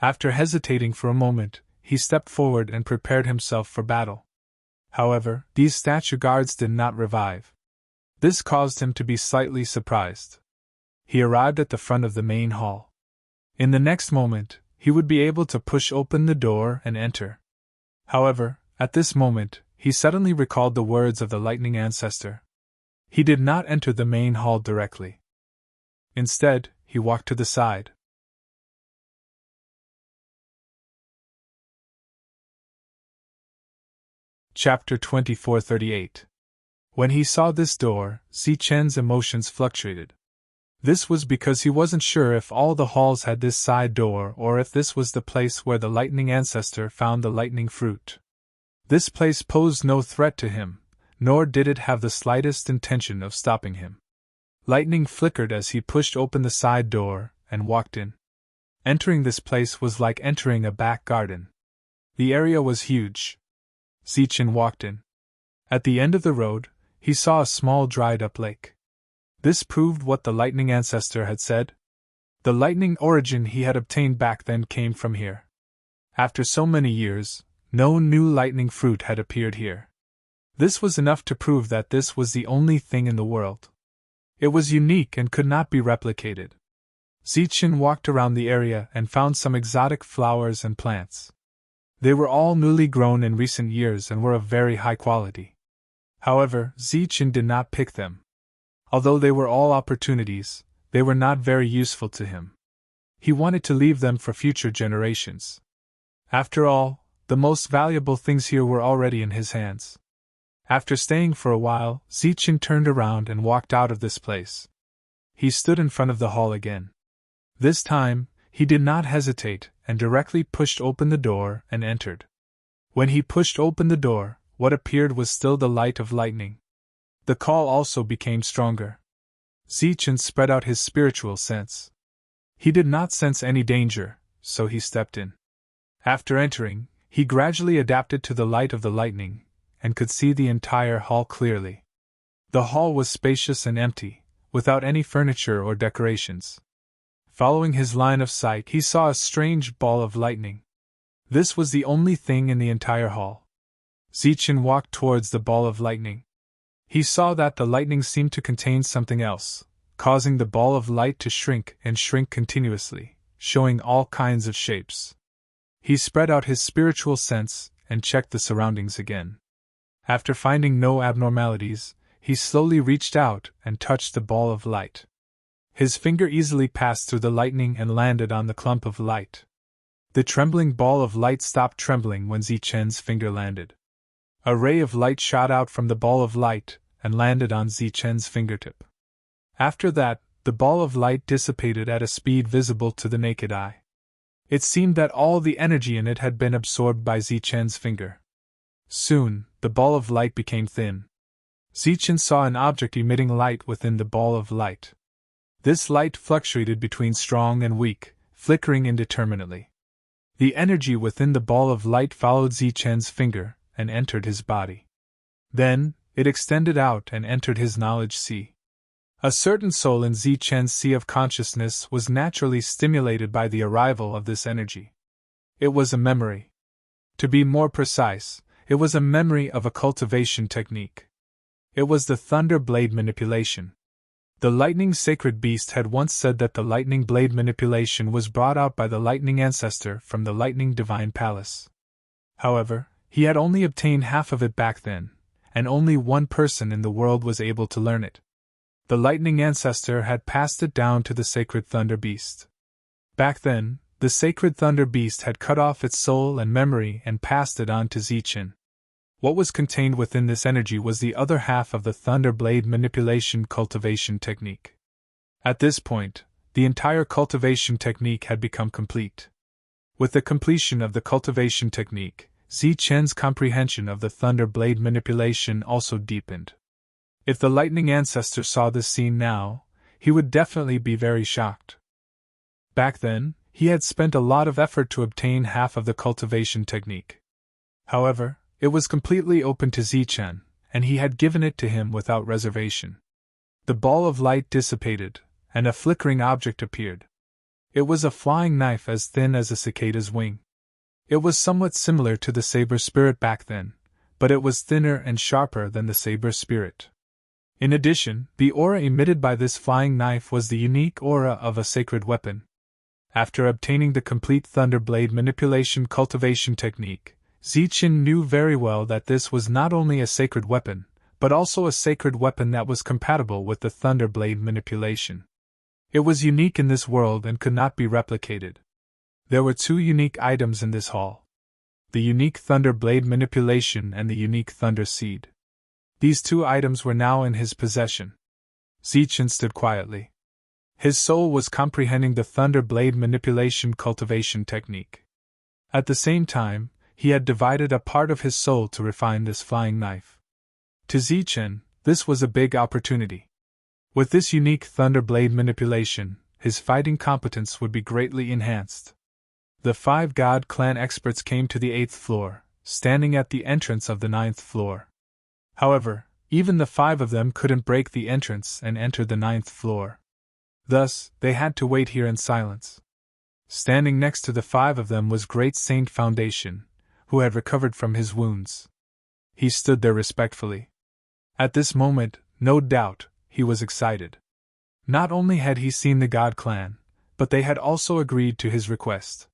After hesitating for a moment, he stepped forward and prepared himself for battle. However, these statue guards did not revive. This caused him to be slightly surprised. He arrived at the front of the main hall. In the next moment, he would be able to push open the door and enter. However, at this moment, he suddenly recalled the words of the lightning ancestor. He did not enter the main hall directly. Instead, he walked to the side. Chapter 2438. When he saw this door, Sichen's emotions fluctuated. This was because he wasn't sure if all the halls had this side door or if this was the place where the lightning ancestor found the lightning fruit. This place posed no threat to him, nor did it have the slightest intention of stopping him. Lightning flickered as he pushed open the side door and walked in. Entering this place was like entering a back garden. The area was huge. Sichin walked in. At the end of the road, he saw a small dried-up lake. This proved what the lightning ancestor had said. The lightning origin he had obtained back then came from here. After so many years, no new lightning fruit had appeared here. This was enough to prove that this was the only thing in the world. It was unique and could not be replicated. Sichin walked around the area and found some exotic flowers and plants. They were all newly grown in recent years and were of very high quality. However, Sichin did not pick them. Although they were all opportunities, they were not very useful to him. He wanted to leave them for future generations. After all, the most valuable things here were already in his hands. After staying for a while, Zichen turned around and walked out of this place. He stood in front of the hall again. This time, he did not hesitate and directly pushed open the door and entered. When he pushed open the door, what appeared was still the light of lightning. The call also became stronger. Zichen spread out his spiritual sense. He did not sense any danger, so he stepped in. After entering, he gradually adapted to the light of the lightning, and could see the entire hall clearly. The hall was spacious and empty, without any furniture or decorations. Following his line of sight, he saw a strange ball of lightning. This was the only thing in the entire hall. Zichen walked towards the ball of lightning. He saw that the lightning seemed to contain something else, causing the ball of light to shrink and shrink continuously, showing all kinds of shapes. He spread out his spiritual sense and checked the surroundings again. After finding no abnormalities, he slowly reached out and touched the ball of light. His finger easily passed through the lightning and landed on the clump of light. The trembling ball of light stopped trembling when Zichen's finger landed. A ray of light shot out from the ball of light and landed on Zichen's fingertip. After that, the ball of light dissipated at a speed visible to the naked eye. It seemed that all the energy in it had been absorbed by Zichen's finger. Soon, the ball of light became thin. Zichen saw an object emitting light within the ball of light. This light fluctuated between strong and weak, flickering indeterminately. The energy within the ball of light followed Zichen's finger and entered his body. Then, it extended out and entered his knowledge sea. A certain soul in Zichen's sea of consciousness was naturally stimulated by the arrival of this energy. It was a memory. To be more precise, it was a memory of a cultivation technique. It was the thunder blade manipulation. The lightning sacred beast had once said that the lightning blade manipulation was brought out by the lightning ancestor from the lightning divine palace. However, he had only obtained half of it back then, and only one person in the world was able to learn it. The lightning ancestor had passed it down to the sacred thunder beast. Back then, the sacred thunder beast had cut off its soul and memory and passed it on to Zichen. What was contained within this energy was the other half of the thunder blade manipulation cultivation technique. At this point, the entire cultivation technique had become complete. With the completion of the cultivation technique, Zichen's comprehension of the thunder blade manipulation also deepened. If the lightning ancestor saw this scene now, he would definitely be very shocked. Back then, he had spent a lot of effort to obtain half of the cultivation technique. However, it was completely open to Zichen, and he had given it to him without reservation. The ball of light dissipated, and a flickering object appeared. It was a flying knife as thin as a cicada's wing. It was somewhat similar to the saber spirit back then, but it was thinner and sharper than the saber spirit. In addition, the aura emitted by this flying knife was the unique aura of a sacred weapon. After obtaining the complete thunder blade manipulation cultivation technique, Zichen knew very well that this was not only a sacred weapon, but also a sacred weapon that was compatible with the thunder blade manipulation. It was unique in this world and could not be replicated. There were two unique items in this hall: the unique thunder blade manipulation and the unique thunder seed. These two items were now in his possession. Zichen stood quietly. His soul was comprehending the thunder blade manipulation cultivation technique. At the same time, he had divided a part of his soul to refine this flying knife. To Zichen, this was a big opportunity. With this unique thunder blade manipulation, his fighting competence would be greatly enhanced. The 5 God clan experts came to the 8th floor, standing at the entrance of the 9th floor. However, even the 5 of them couldn't break the entrance and enter the 9th floor. Thus, they had to wait here in silence. Standing next to the 5 of them was Great Saint Foundation, who had recovered from his wounds. He stood there respectfully. At this moment, no doubt, he was excited. Not only had he seen the God clan, but they had also agreed to his request.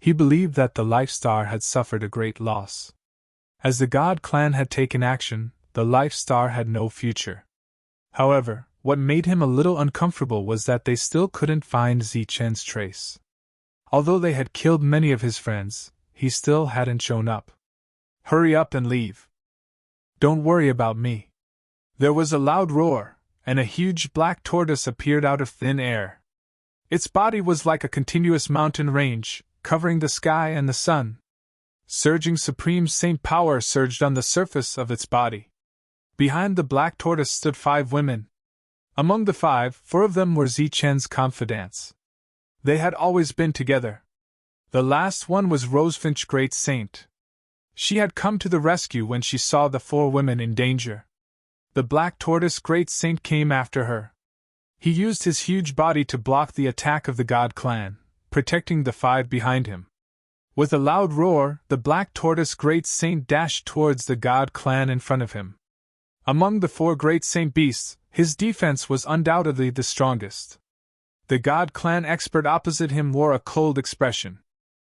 He believed that the Life Star had suffered a great loss. As the God clan had taken action, the Life Star had no future. However, what made him a little uncomfortable was that they still couldn't find Zichen's trace. Although they had killed many of his friends, he still hadn't shown up. "Hurry up and leave," Don't worry about me. There was a loud roar, and a huge black tortoise appeared out of thin air. Its body was like a continuous mountain range, covering the sky and the sun. Surging supreme saint power surged on the surface of its body. Behind the black tortoise stood 5 women. Among the 5, 4 of them were Zichen's confidants. They had always been together. The last one was Rosefinch Great Saint. She had come to the rescue when she saw the 4 women in danger. The black tortoise Great Saint came after her. He used his huge body to block the attack of the God clan, protecting the 5 behind him. With a loud roar, the black tortoise Great Saint dashed towards the God clan in front of him. Among the 4 Great Saint beasts, his defense was undoubtedly the strongest. The God clan expert opposite him wore a cold expression.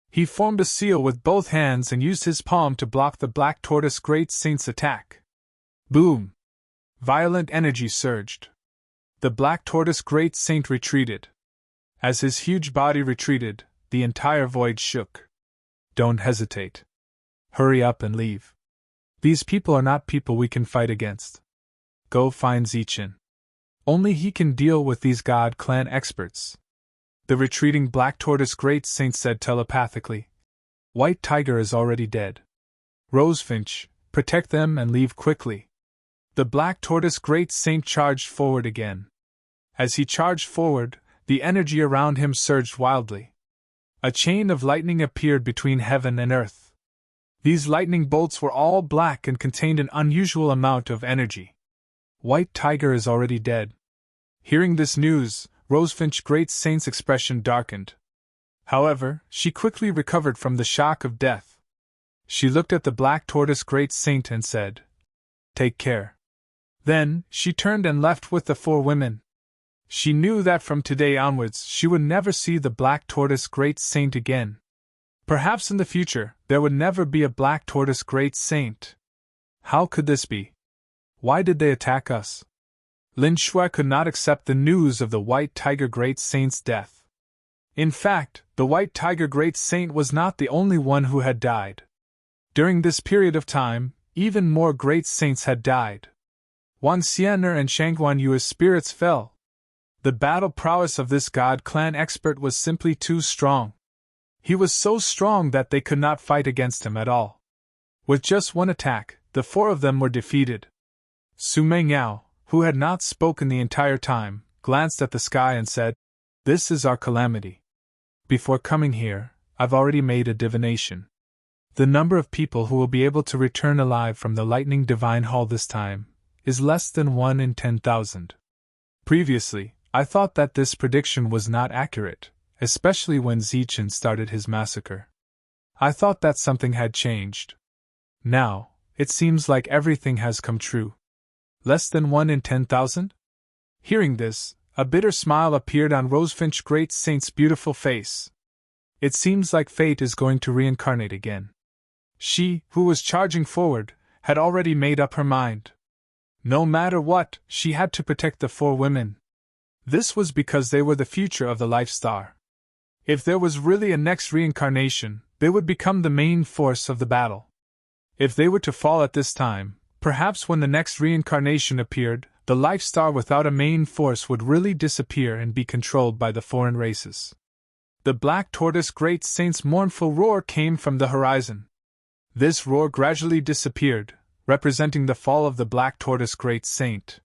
He formed a seal with both hands and used his palm to block the black tortoise Great Saint's attack. Boom! Violent energy surged. The black tortoise Great Saint retreated. As his huge body retreated, the entire void shook. Don't hesitate. Hurry up and leave. These people are not people we can fight against. Go find Zichen. Only he can deal with these God clan experts. The retreating black tortoise Great Saint said telepathically. White Tiger is already dead. Rosefinch, protect them and leave quickly. The black tortoise Great Saint charged forward again. As he charged forward, the energy around him surged wildly. A chain of lightning appeared between heaven and earth. These lightning bolts were all black and contained an unusual amount of energy. White Tiger is already dead. Hearing this news, Rosefinch Great Saint's expression darkened. However, she quickly recovered from the shock of death. She looked at the black tortoise Great Saint and said, "Take care." Then, she turned and left with the 4 women. She knew that from today onwards she would never see the black tortoise Great Saint again. Perhaps in the future, there would never be a black tortoise Great Saint. How could this be? Why did they attack us? Lin Shui could not accept the news of the White Tiger Great Saint's death. In fact, the White Tiger Great Saint was not the only one who had died. During this period of time, even more Great Saints had died. Wan Xian'er and Shangguan Yue's spirits fell. The battle prowess of this God clan expert was simply too strong. He was so strong that they could not fight against him at all. With just one attack, the 4 of them were defeated. Su Mengyao, who had not spoken the entire time, glanced at the sky and said, "This is our calamity. Before coming here, I've already made a divination. The number of people who will be able to return alive from the Lightning Divine Hall this time is less than 1 in 10,000. Previously, I thought that this prediction was not accurate, especially when Zichen started his massacre. I thought that something had changed. Now, it seems like everything has come true. Less than 1 in 10,000? Hearing this, a bitter smile appeared on Rosefinch Great Saint's beautiful face. It seems like fate is going to reincarnate again. She, who was charging forward, had already made up her mind. No matter what, she had to protect the 4 women. This was because they were the future of the Life Star. If there was really a next reincarnation, they would become the main force of the battle. If they were to fall at this time, perhaps when the next reincarnation appeared, the Life Star without a main force would really disappear and be controlled by the foreign races. The black tortoise Great Saint's mournful roar came from the horizon. This roar gradually disappeared, representing the fall of the black tortoise Great Saint.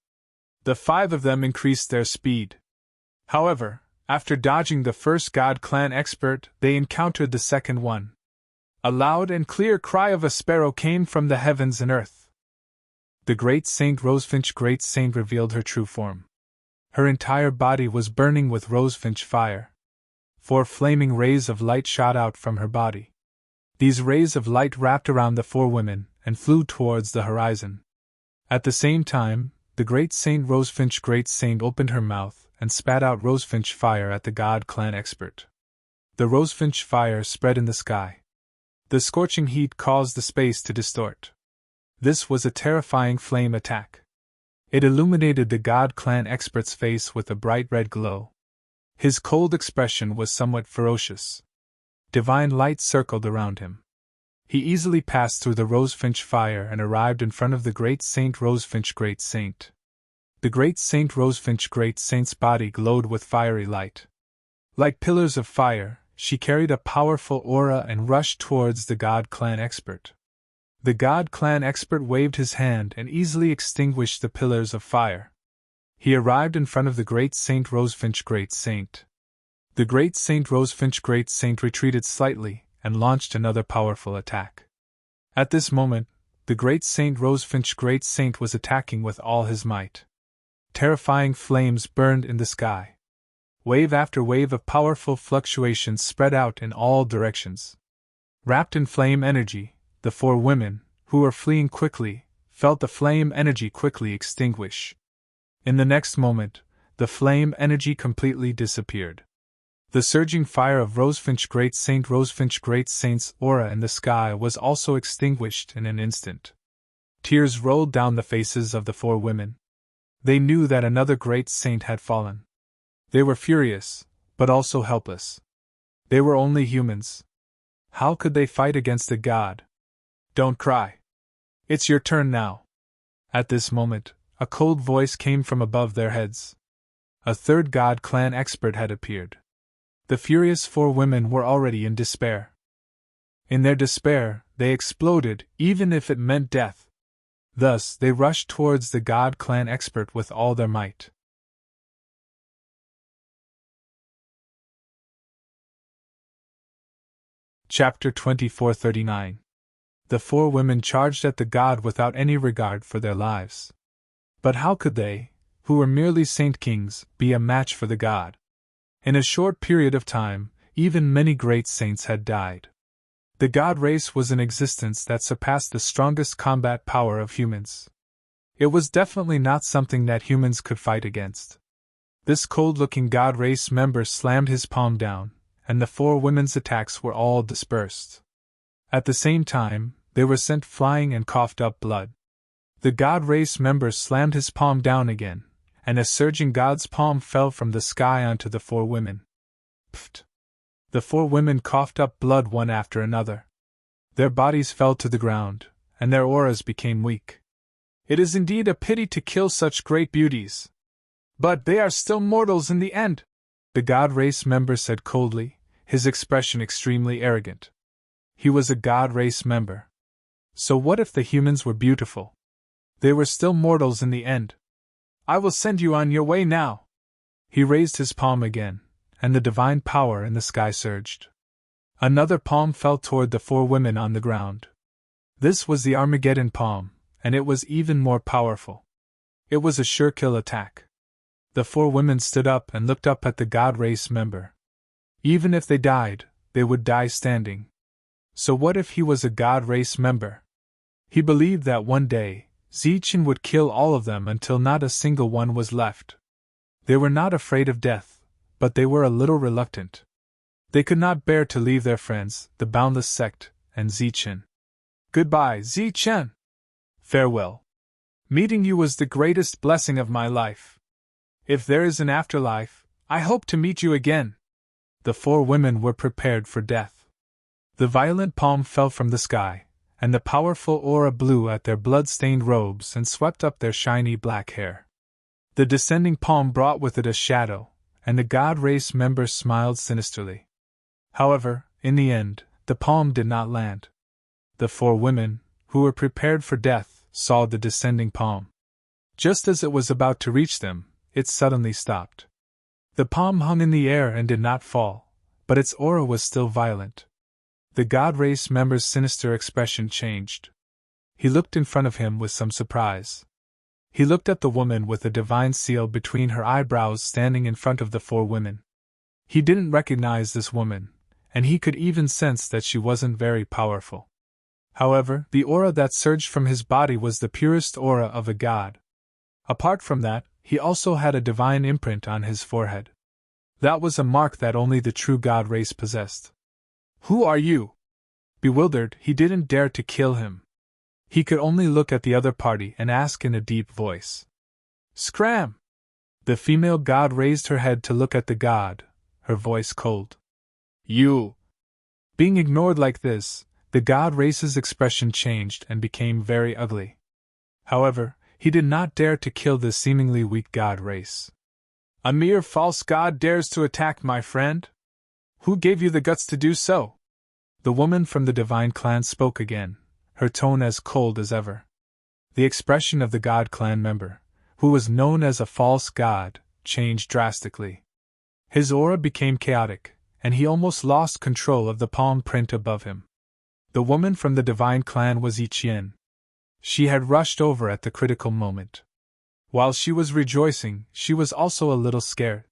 The 5 of them increased their speed. However, after dodging the first God clan expert, they encountered the second one. A loud and clear cry of a sparrow came from the heavens and earth. The Great Saint Rosefinch Great Saint revealed her true form. Her entire body was burning with rosefinch fire. 4 flaming rays of light shot out from her body. These rays of light wrapped around the 4 women and flew towards the horizon. At the same time, the Great Saint Rosefinch Great Saint opened her mouth and spat out rosefinch fire at the God clan expert. The rosefinch fire spread in the sky. The scorching heat caused the space to distort. This was a terrifying flame attack. It illuminated the God clan expert's face with a bright red glow. His cold expression was somewhat ferocious. Divine light circled around him. He easily passed through the Rosefinch fire and arrived in front of the Great Saint Rosefinch Great Saint. The Great Saint Rosefinch Great Saint's body glowed with fiery light. Like pillars of fire, she carried a powerful aura and rushed towards the God Clan expert. The God Clan expert waved his hand and easily extinguished the pillars of fire. He arrived in front of the Great Saint Rosefinch Great Saint. The Great Saint Rosefinch Great Saint retreated slightly and launched another powerful attack. At this moment, the Great Saint Rosefinch Great Saint was attacking with all his might. Terrifying flames burned in the sky. Wave after wave of powerful fluctuations spread out in all directions. Wrapped in flame energy, the four women, who were fleeing quickly, felt the flame energy quickly extinguish. In the next moment, the flame energy completely disappeared. The surging fire of Rosefinch Great Saint's aura in the sky was also extinguished in an instant. Tears rolled down the faces of the four women. They knew that another great saint had fallen. They were furious, but also helpless. They were only humans. How could they fight against a god? Don't cry. It's your turn now. At this moment, a cold voice came from above their heads. A third God Clan expert had appeared. The furious four women were already in despair. In their despair, they exploded, even if it meant death. Thus, they rushed towards the God Clan expert with all their might. Chapter 2439. The four women charged at the god without any regard for their lives. But how could they, who were merely saint kings, be a match for the god? In a short period of time, even many great saints had died. The god race was an existence that surpassed the strongest combat power of humans. It was definitely not something that humans could fight against. This cold-looking god race member slammed his palm down, and the four women's attacks were all dispersed. At the same time, they were sent flying and coughed up blood. The god race member slammed his palm down again, and a surging god's palm fell from the sky onto the four women. Pfft! The four women coughed up blood one after another. Their bodies fell to the ground, and their auras became weak. It is indeed a pity to kill such great beauties. But they are still mortals in the end, the god race member said coldly, his expression extremely arrogant. He was a god race member. So what if the humans were beautiful? They were still mortals in the end. I will send you on your way now. He raised his palm again, and the divine power in the sky surged. Another palm fell toward the four women on the ground. This was the Armageddon palm, and it was even more powerful. It was a sure kill attack. The four women stood up and looked up at the god race member. Even if they died, they would die standing. So what if he was a god race member? He believed that one day, Zichen would kill all of them until not a single one was left. They were not afraid of death, but they were a little reluctant. They could not bear to leave their friends, the Boundless Sect, and Zichen. Goodbye, Zichen! Farewell. Meeting you was the greatest blessing of my life. If there is an afterlife, I hope to meet you again. The four women were prepared for death. The violent palm fell from the sky, and the powerful aura blew at their blood-stained robes and swept up their shiny black hair. The descending palm brought with it a shadow, and the god race member smiled sinisterly. However, in the end, the palm did not land. The four women, who were prepared for death, saw the descending palm. Just as it was about to reach them, it suddenly stopped. The palm hung in the air and did not fall, but its aura was still violent. The god race member's sinister expression changed. He looked in front of him with some surprise. He looked at the woman with the divine seal between her eyebrows standing in front of the four women. He didn't recognize this woman, and he could even sense that she wasn't very powerful. However, the aura that surged from his body was the purest aura of a god. Apart from that, he also had a divine imprint on his forehead. That was a mark that only the true god race possessed. Who are you? Bewildered, he didn't dare to kill him. He could only look at the other party and ask in a deep voice. Scram! The female god raised her head to look at the god, her voice cold. You! Being ignored like this, the god race's expression changed and became very ugly. However, he did not dare to kill this seemingly weak god race. A mere false god dares to attack my friend? Who gave you the guts to do so? The woman from the divine clan spoke again, her tone as cold as ever. The expression of the god clan member, who was known as a false god, changed drastically. His aura became chaotic, and he almost lost control of the palm print above him. The woman from the divine clan was Ichien. She had rushed over at the critical moment. While she was rejoicing, she was also a little scared.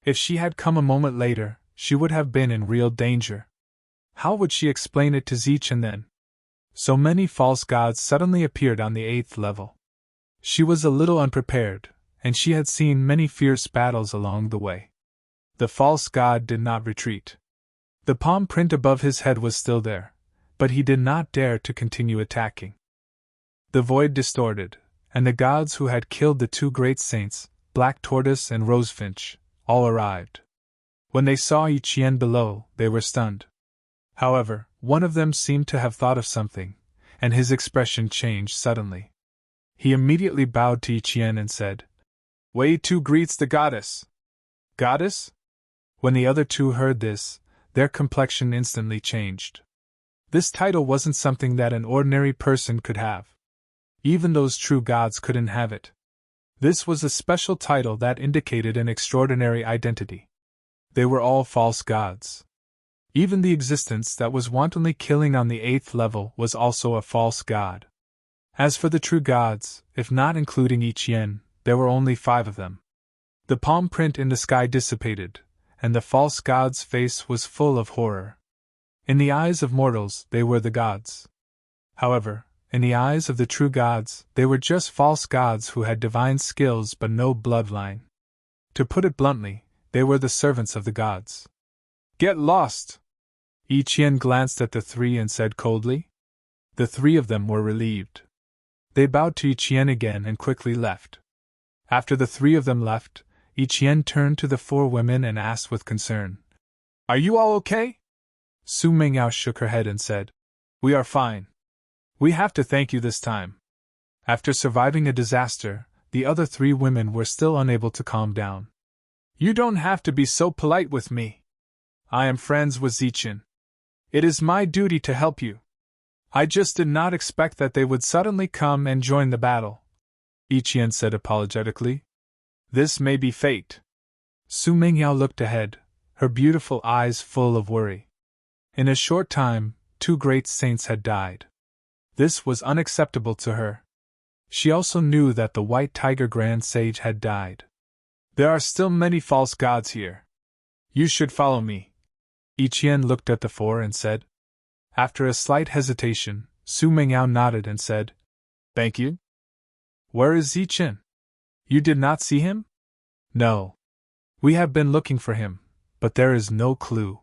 If she had come a moment later, she would have been in real danger. How would she explain it to Zichen then? So many false gods suddenly appeared on the 8th level. She was a little unprepared, and she had seen many fierce battles along the way. The false god did not retreat. The palm print above his head was still there, but he did not dare to continue attacking. The void distorted, and the gods who had killed the 2 great saints, Black Tortoise and Rosefinch, all arrived. When they saw Ichien below, they were stunned. However, one of them seemed to have thought of something, and his expression changed suddenly. He immediately bowed to Ichien and said, "Wei Tu greets the goddess." "Goddess?" When the other 2 heard this, their complexion instantly changed. This title wasn't something that an ordinary person could have. Even those true gods couldn't have it. This was a special title that indicated an extraordinary identity. They were all false gods. Even the existence that was wantonly killing on the 8th level was also a false god. As for the true gods, if not including Ichien, there were only 5 of them. The palm print in the sky dissipated, and the false god's face was full of horror. In the eyes of mortals, they were the gods. However, in the eyes of the true gods, they were just false gods who had divine skills but no bloodline. To put it bluntly, they were the servants of the gods. "Get lost!" Ichien glanced at the 3 and said coldly. The 3 of them were relieved. They bowed to Ichien again and quickly left. After the 3 of them left, Ichien turned to the 4 women and asked with concern, "Are you all okay?" Su Mingyao shook her head and said, "We are fine. We have to thank you this time." After surviving a disaster, the other 3 women were still unable to calm down. "You don't have to be so polite with me. I am friends with Zichen. It is my duty to help you. I just did not expect that they would suddenly come and join the battle," Ichien said apologetically. "This may be fate." Su Mingyao looked ahead, her beautiful eyes full of worry. In a short time, 2 great saints had died. This was unacceptable to her. She also knew that the White Tiger Grand Sage had died. "There are still many false gods here. You should follow me." Ichien looked at the 4 and said. After a slight hesitation, Su Mingyao nodded and said, "Thank you." "Where is Zichen? You did not see him?" "No. We have been looking for him, but there is no clue."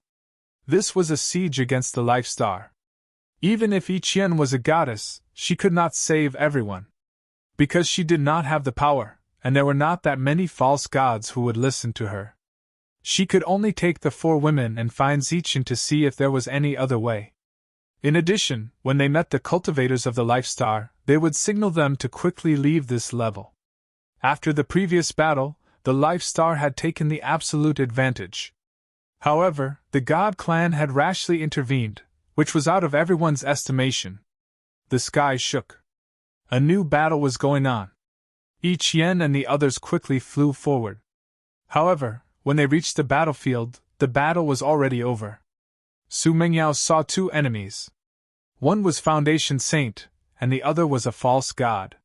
This was a siege against the Life Star. Even if Ichien was a goddess, she could not save everyone. Because she did not have the power, and there were not that many false gods who would listen to her. She could only take the 4 women and find Zichen to see if there was any other way. In addition, when they met the cultivators of the Life Star, they would signal them to quickly leave this level. After the previous battle, the Life Star had taken the absolute advantage. However, the God Clan had rashly intervened, which was out of everyone's estimation. The sky shook. A new battle was going on. Ichien and the others quickly flew forward. However, when they reached the battlefield, the battle was already over. Su Mingyao saw 2 enemies. One was Foundation Saint, and the other was a false god.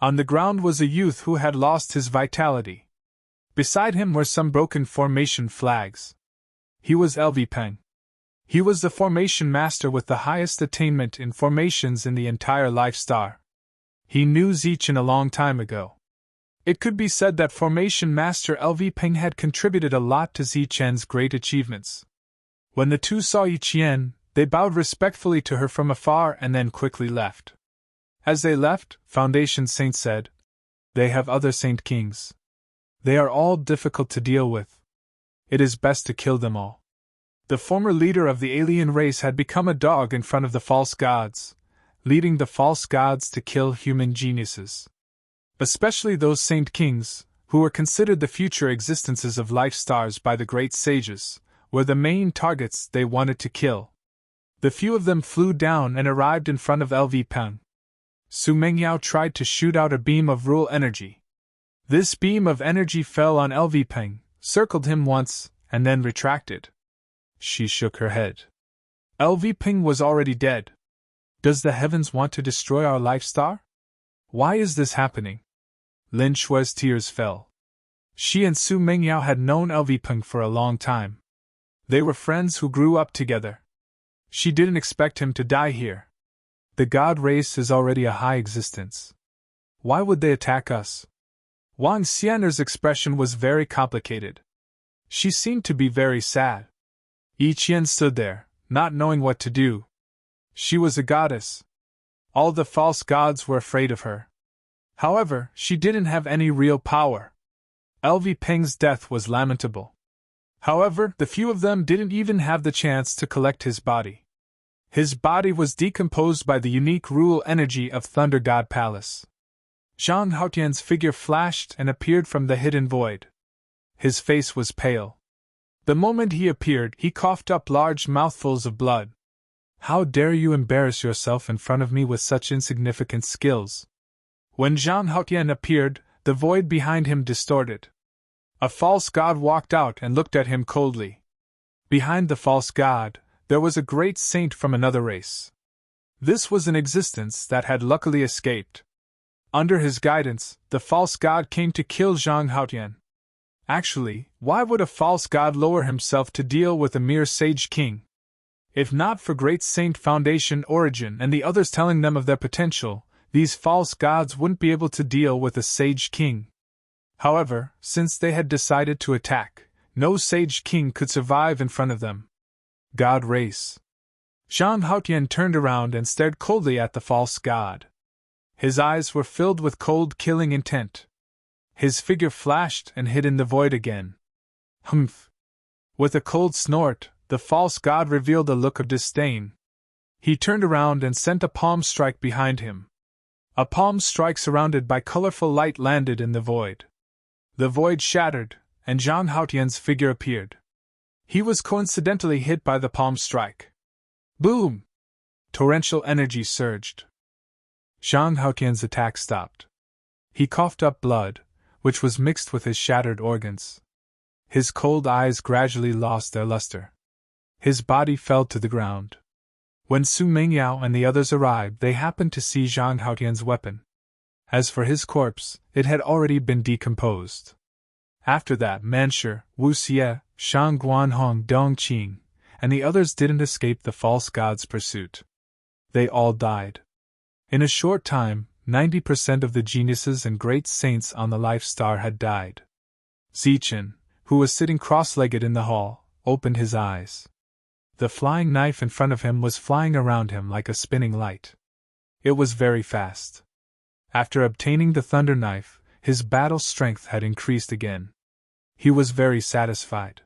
On the ground was a youth who had lost his vitality. Beside him were some broken formation flags. He was Peng. He was the formation master with the highest attainment in formations in the entire Life Star. He knew Zichen a long time ago. It could be said that Formation Master Peng had contributed a lot to Zichen's great achievements. When the 2 saw Ichien, they bowed respectfully to her from afar and then quickly left. As they left, Foundation Saint said, "They have other Saint Kings. They are all difficult to deal with. It is best to kill them all." The former leader of the alien race had become a dog in front of the false gods, leading the false gods to kill human geniuses. Especially those saint kings, who were considered the future existences of life stars by the great sages, were the main targets they wanted to kill. The few of them flew down and arrived in front of LV Peng. Su Mengyao tried to shoot out a beam of rule energy. This beam of energy fell on LV Peng, circled him once, and then retracted. She shook her head. LV Peng was already dead. Does the heavens want to destroy our life star? Why is this happening? Lin Shui's tears fell. She and Su Mengyao had known LV Peng for a long time. They were friends who grew up together. She didn't expect him to die here. The god race is already a high existence. Why would they attack us? Wang Xianer's expression was very complicated. She seemed to be very sad. Yi Qian stood there, not knowing what to do. She was a goddess. All the false gods were afraid of her. However, she didn't have any real power. LV Peng's death was lamentable. However, the few of them didn't even have the chance to collect his body. His body was decomposed by the unique rule energy of Thunder God Palace. Zhang Haotian's figure flashed and appeared from the hidden void. His face was pale. The moment he appeared, he coughed up large mouthfuls of blood. How dare you embarrass yourself in front of me with such insignificant skills? When Zhang Haotian appeared, the void behind him distorted. A false god walked out and looked at him coldly. Behind the false god, there was a great saint from another race. This was an existence that had luckily escaped. Under his guidance, the false god came to kill Zhang Haotian. Actually, why would a false god lower himself to deal with a mere sage king? If not for Great Saint Foundation Origin and the others telling them of their potential, these false gods wouldn't be able to deal with a sage king. However, since they had decided to attack, no sage king could survive in front of them. God race. Zhang Haotian turned around and stared coldly at the false god. His eyes were filled with cold, killing intent. His figure flashed and hid in the void again. Humph! With a cold snort, the false god revealed a look of disdain. He turned around and sent a palm strike behind him. A palm strike surrounded by colorful light landed in the void. The void shattered, and Zhang Haotian's figure appeared. He was coincidentally hit by the palm strike. Boom! Torrential energy surged. Zhang Haotian's attack stopped. He coughed up blood, which was mixed with his shattered organs. His cold eyes gradually lost their luster. His body fell to the ground. When Su Mengyao and the others arrived, they happened to see Zhang Haotian's weapon. As for his corpse, it had already been decomposed. After that, Manshur, Wu Xie, Shang Guanhong, Dong Qing, and the others didn't escape the false god's pursuit. They all died. In a short time, 90% of the geniuses and great saints on the Life Star had died. Zichen, who was sitting cross-legged in the hall, opened his eyes. The flying knife in front of him was flying around him like a spinning light. It was very fast. After obtaining the thunder knife, his battle strength had increased again. He was very satisfied.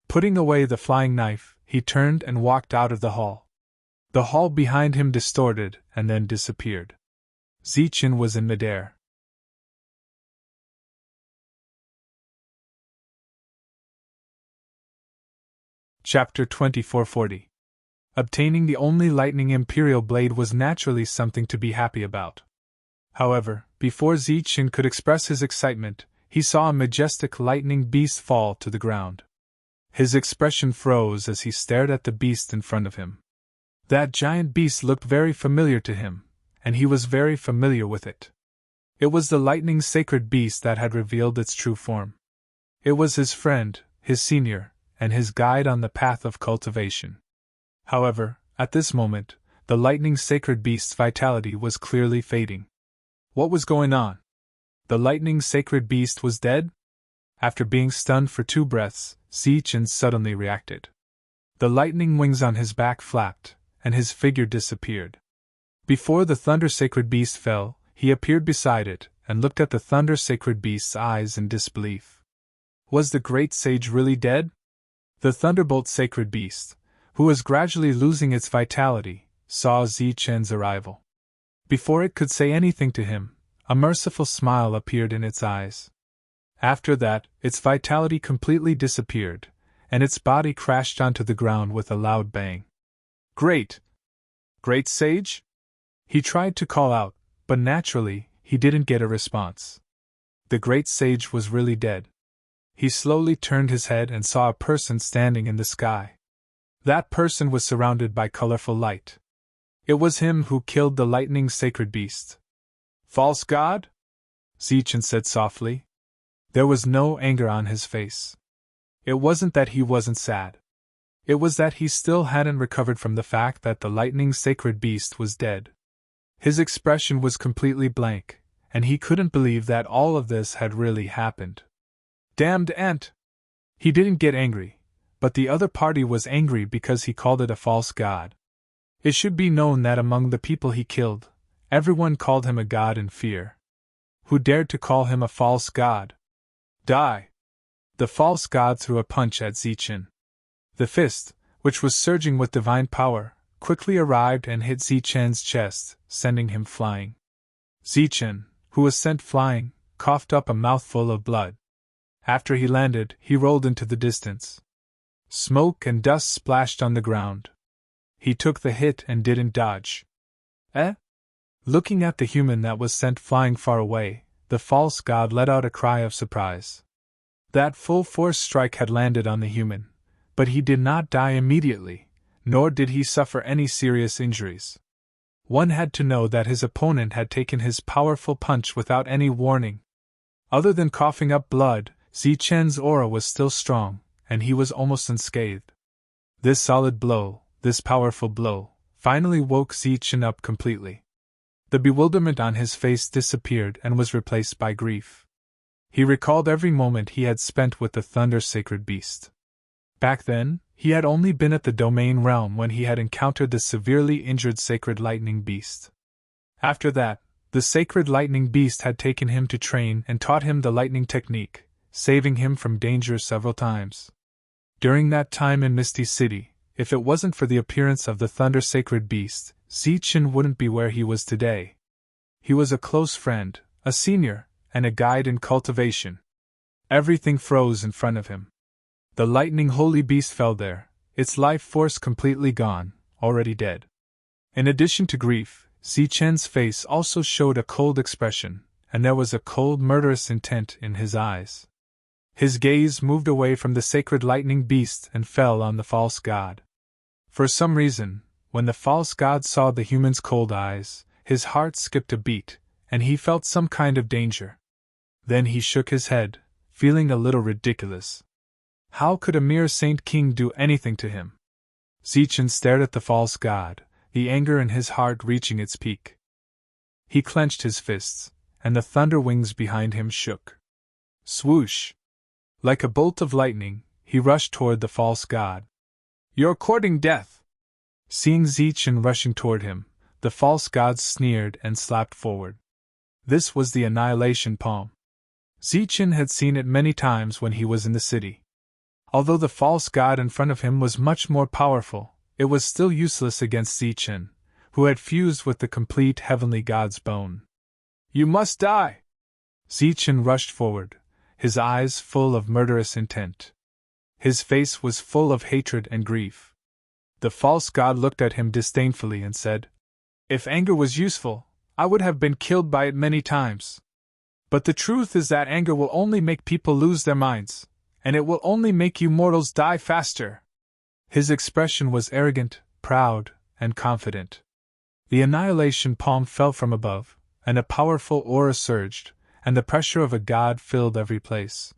Putting away the flying knife, he turned and walked out of the hall. The hall behind him distorted and then disappeared. Zichen was in midair. Chapter 2440. Obtaining the only lightning imperial blade was naturally something to be happy about. However, before Zichen could express his excitement, he saw a majestic lightning beast fall to the ground. His expression froze as he stared at the beast in front of him. That giant beast looked very familiar to him, and he was very familiar with it. It was the lightning sacred beast that had revealed its true form. It was his friend, his senior, and his guide on the path of cultivation. However, at this moment, the lightning sacred beast's vitality was clearly fading. What was going on? The lightning sacred beast was dead? After being stunned for 2 breaths, Zichen suddenly reacted. The lightning wings on his back flapped, and his figure disappeared. Before the thunder sacred beast fell, he appeared beside it, and looked at the thunder sacred beast's eyes in disbelief. Was the great sage really dead? The thunderbolt sacred beast, who was gradually losing its vitality, saw Zichen's arrival. Before it could say anything to him, a merciful smile appeared in its eyes. After that, its vitality completely disappeared, and its body crashed onto the ground with a loud bang. Great! Great sage? He tried to call out, but naturally, he didn't get a response. The great sage was really dead. He slowly turned his head and saw a person standing in the sky. That person was surrounded by colorful light. It was him who killed the lightning sacred beast. False god? Zichen said softly. There was no anger on his face. It wasn't that he wasn't sad. It was that he still hadn't recovered from the fact that the lightning sacred beast was dead. His expression was completely blank, and he couldn't believe that all of this had really happened. Damned ant! He didn't get angry, but the other party was angry because he called it a false god. It should be known that among the people he killed, everyone called him a god in fear. Who dared to call him a false god? Die! The false god threw a punch at Zichen. The fist, which was surging with divine power, quickly arrived and hit Zichen's chest, sending him flying. Zichen, who was sent flying, coughed up a mouthful of blood. After he landed, he rolled into the distance. Smoke and dust splashed on the ground. He took the hit and didn't dodge. Eh? Looking at the human that was sent flying far away, the false god let out a cry of surprise. That full-force strike had landed on the human, but he did not die immediately, nor did he suffer any serious injuries. One had to know that his opponent had taken his powerful punch without any warning. Other than coughing up blood, Zichen's aura was still strong, and he was almost unscathed. This solid blow, this powerful blow, finally woke Zichen up completely. The bewilderment on his face disappeared and was replaced by grief. He recalled every moment he had spent with the Thunder Sacred Beast. Back then, he had only been at the Domain Realm when he had encountered the severely injured Sacred Lightning Beast. After that, the Sacred Lightning Beast had taken him to train and taught him the lightning technique, saving him from danger several times. During that time in Misty City, if it wasn't for the appearance of the Thunder Sacred Beast, Zichen wouldn't be where he was today. He was a close friend, a senior, and a guide in cultivation. Everything froze in front of him. The lightning holy beast fell there, its life force completely gone, already dead. In addition to grief, Zichen's face also showed a cold expression, and there was a cold murderous intent in his eyes. His gaze moved away from the sacred lightning beast and fell on the false god. For some reason, when the false god saw the human's cold eyes, his heart skipped a beat, and he felt some kind of danger. Then he shook his head, feeling a little ridiculous. How could a mere Saint King do anything to him? Zichen stared at the false god, the anger in his heart reaching its peak. He clenched his fists, and the thunder wings behind him shook. Swoosh! Like a bolt of lightning, he rushed toward the false god. You're courting death! Seeing Zichen rushing toward him, the false god sneered and slapped forward. This was the annihilation palm. Zichen had seen it many times when he was in the city. Although the false god in front of him was much more powerful, it was still useless against Zichen, who had fused with the complete heavenly god's bone. You must die! Zichen rushed forward, his eyes full of murderous intent. His face was full of hatred and grief. The false god looked at him disdainfully and said, If anger was useful, I would have been killed by it many times. But the truth is that anger will only make people lose their minds, and it will only make you mortals die faster. His expression was arrogant, proud, and confident. The annihilation palm fell from above, and a powerful aura surged, and the pressure of a god filled every place.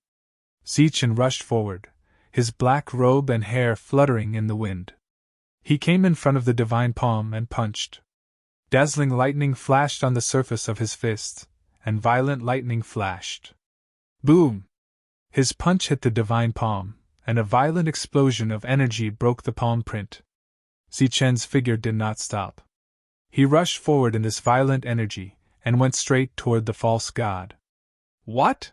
Zichen rushed forward, his black robe and hair fluttering in the wind. He came in front of the divine palm and punched. Dazzling lightning flashed on the surface of his fist, and violent lightning flashed. Boom! His punch hit the divine palm, and a violent explosion of energy broke the palm print. Zichen's figure did not stop. He rushed forward in this violent energy, and went straight toward the false god. What?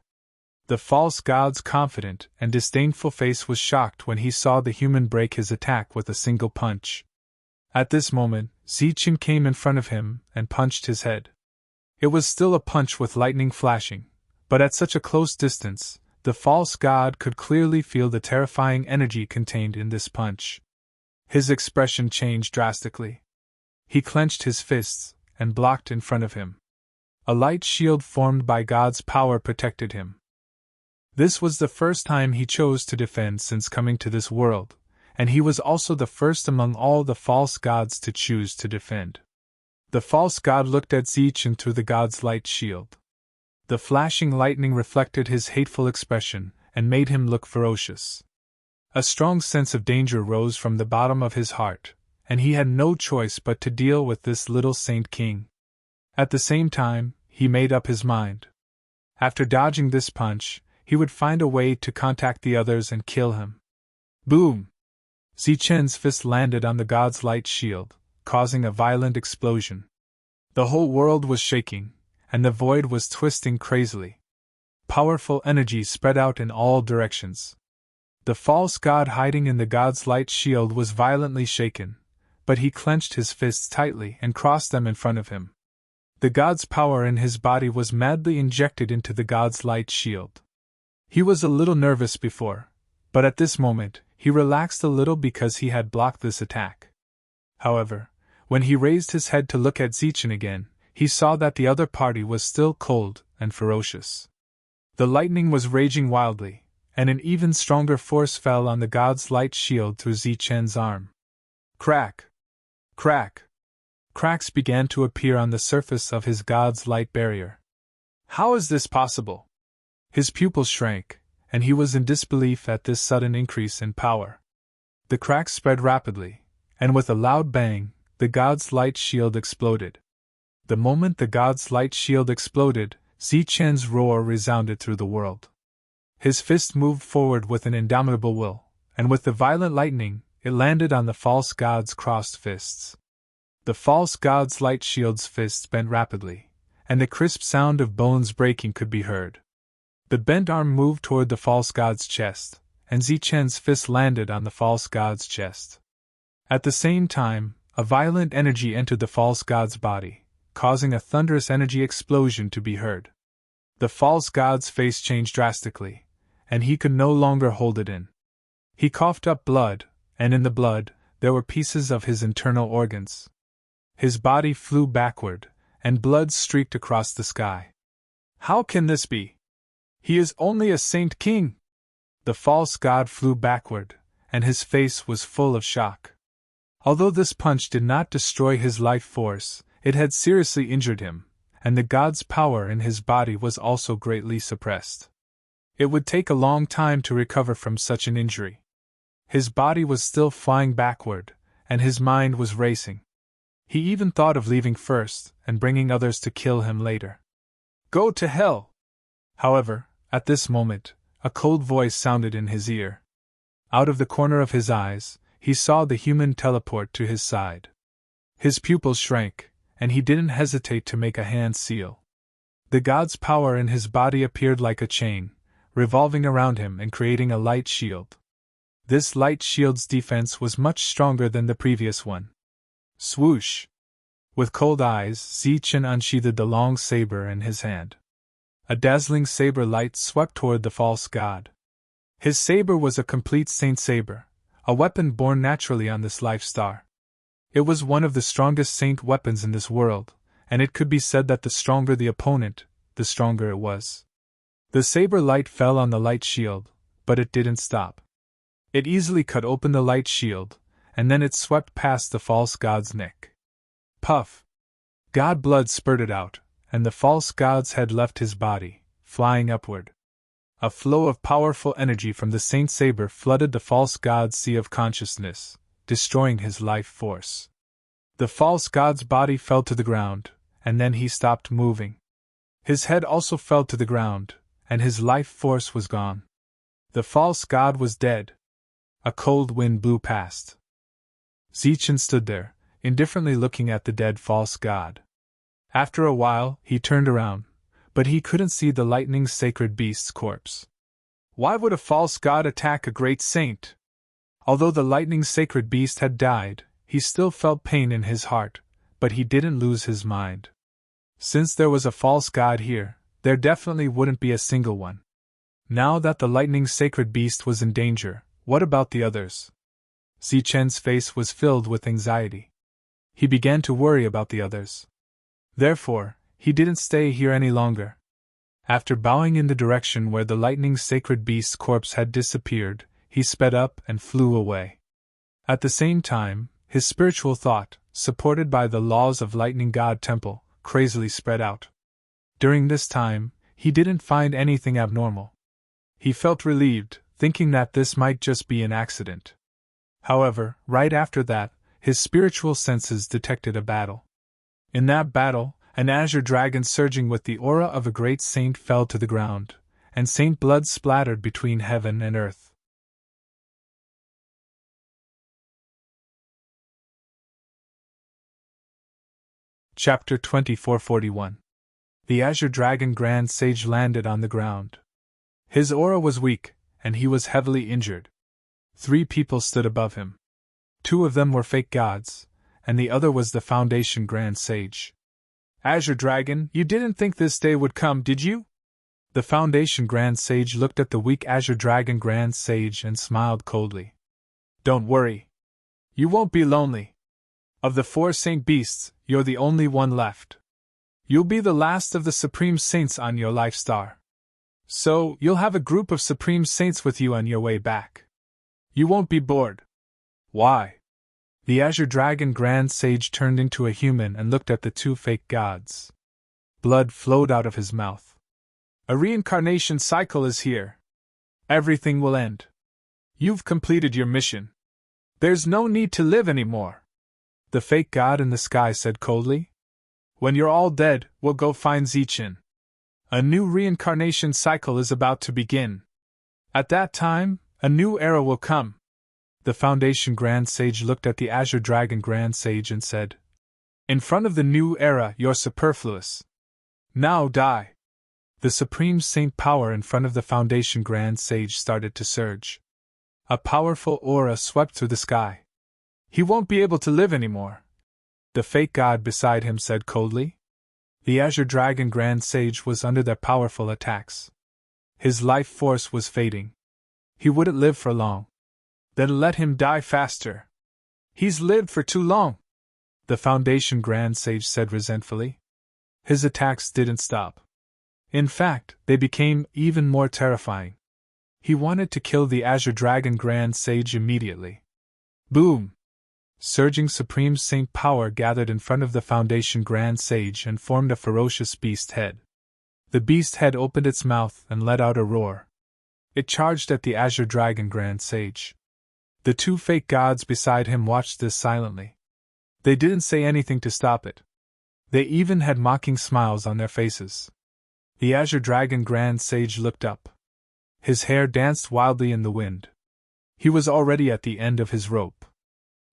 The false god's confident and disdainful face was shocked when he saw the human break his attack with a single punch. At this moment, Zichen came in front of him and punched his head. It was still a punch with lightning flashing, but at such a close distance, the false god could clearly feel the terrifying energy contained in this punch. His expression changed drastically. He clenched his fists and blocked in front of him. A light shield formed by God's power protected him. This was the first time he chose to defend since coming to this world, and he was also the first among all the false gods to choose to defend. The false god looked at Zichen through the god's light shield. The flashing lightning reflected his hateful expression and made him look ferocious. A strong sense of danger rose from the bottom of his heart, and he had no choice but to deal with this little saint king. At the same time, he made up his mind. After dodging this punch, he would find a way to contact the others and kill him. Boom! Zichen's fist landed on the god's light shield, causing a violent explosion. The whole world was shaking, and the void was twisting crazily. Powerful energy spread out in all directions. The false god hiding in the god's light shield was violently shaken, but he clenched his fists tightly and crossed them in front of him. The god's power in his body was madly injected into the god's light shield. He was a little nervous before, but at this moment, he relaxed a little because he had blocked this attack. However, when he raised his head to look at Zichen again, he saw that the other party was still cold and ferocious. The lightning was raging wildly, and an even stronger force fell on the god's light shield through Zichen's arm. Crack! Crack! Cracks began to appear on the surface of his god's light barrier. How is this possible? His pupils shrank, and he was in disbelief at this sudden increase in power. The cracks spread rapidly, and with a loud bang, the god's light shield exploded. The moment the god's light shield exploded, Zichen's roar resounded through the world. His fist moved forward with an indomitable will, and with the violent lightning, it landed on the false god's crossed fists. The false god's light shield's fists bent rapidly, and the crisp sound of bones breaking could be heard. The bent arm moved toward the false god's chest, and Zichen's fist landed on the false god's chest. At the same time, a violent energy entered the false god's body, causing a thunderous energy explosion to be heard. The false god's face changed drastically, and he could no longer hold it in. He coughed up blood, and in the blood, there were pieces of his internal organs. His body flew backward, and blood streaked across the sky. How can this be? He is only a saint king! The false god flew backward, and his face was full of shock. Although this punch did not destroy his life force, it had seriously injured him, and the god's power in his body was also greatly suppressed. It would take a long time to recover from such an injury. His body was still flying backward, and his mind was racing. He even thought of leaving first and bringing others to kill him later. Go to hell! However, at this moment, a cold voice sounded in his ear. Out of the corner of his eyes, he saw the human teleport to his side. His pupils shrank, and he didn't hesitate to make a hand seal. The god's power in his body appeared like a chain, revolving around him and creating a light shield. This light shield's defense was much stronger than the previous one. Swoosh! With cold eyes, Zichen unsheathed the long saber in his hand. A dazzling saber light swept toward the false god. His saber was a complete saint saber, a weapon born naturally on this life star. It was one of the strongest saint weapons in this world, and it could be said that the stronger the opponent, the stronger it was. The saber light fell on the light shield, but it didn't stop. It easily cut open the light shield, and then it swept past the false god's neck. Puff! God blood spurted out, and the false god's head left his body, flying upward. A flow of powerful energy from the saint saber flooded the false god's sea of consciousness, destroying his life force. The false god's body fell to the ground, and then he stopped moving. His head also fell to the ground, and his life force was gone. The false god was dead. A cold wind blew past. Zichen stood there, indifferently looking at the dead false god. After a while, he turned around, but he couldn't see the lightning sacred beast's corpse. Why would a false god attack a great saint? Although the lightning sacred beast had died, he still felt pain in his heart, but he didn't lose his mind. Since there was a false god here, there definitely wouldn't be a single one. Now that the lightning sacred beast was in danger, what about the others? Zichen's face was filled with anxiety. He began to worry about the others. Therefore, he didn't stay here any longer. After bowing in the direction where the lightning sacred beast's corpse had disappeared, he sped up and flew away. At the same time, his spiritual thought, supported by the laws of Lightning God Temple, crazily spread out. During this time, he didn't find anything abnormal. He felt relieved, thinking that this might just be an accident. However, right after that, his spiritual senses detected a battle. In that battle, an azure dragon surging with the aura of a great saint fell to the ground, and saint blood splattered between heaven and earth. Chapter 2441. The Azure Dragon Grand Sage landed on the ground. His aura was weak, and he was heavily injured. 3 people stood above him. 2 of them were fake gods, and the other was the Foundation Grand Sage. Azure Dragon, you didn't think this day would come, did you? The Foundation Grand Sage looked at the weak Azure Dragon Grand Sage and smiled coldly. Don't worry. You won't be lonely. Of the 4 Saint Beasts, you're the only one left. You'll be the last of the Supreme Saints on your life star. So, you'll have a group of Supreme Saints with you on your way back. You won't be bored. Why? The Azure Dragon Grand Sage turned into a human and looked at the 2 fake gods. Blood flowed out of his mouth. A reincarnation cycle is here. Everything will end. You've completed your mission. There's no need to live anymore. The fake god in the sky said coldly. When you're all dead, we'll go find Zichen. A new reincarnation cycle is about to begin. At that time, a new era will come. The Foundation Grand Sage looked at the Azure Dragon Grand Sage and said, In front of the new era, you're superfluous. Now die. The Supreme Saint power in front of the Foundation Grand Sage started to surge. A powerful aura swept through the sky. He won't be able to live anymore. The fake god beside him said coldly. The Azure Dragon Grand Sage was under their powerful attacks. His life force was fading. He wouldn't live for long. Then let him die faster. He's lived for too long, the Foundation Grand Sage said resentfully. His attacks didn't stop. In fact, they became even more terrifying. He wanted to kill the Azure Dragon Grand Sage immediately. Boom! Surging Supreme Saint power gathered in front of the Foundation Grand Sage and formed a ferocious beast head. The beast head opened its mouth and let out a roar. It charged at the Azure Dragon Grand Sage. The 2 fake gods beside him watched this silently. They didn't say anything to stop it. They even had mocking smiles on their faces. The Azure Dragon Grand Sage looked up. His hair danced wildly in the wind. He was already at the end of his rope.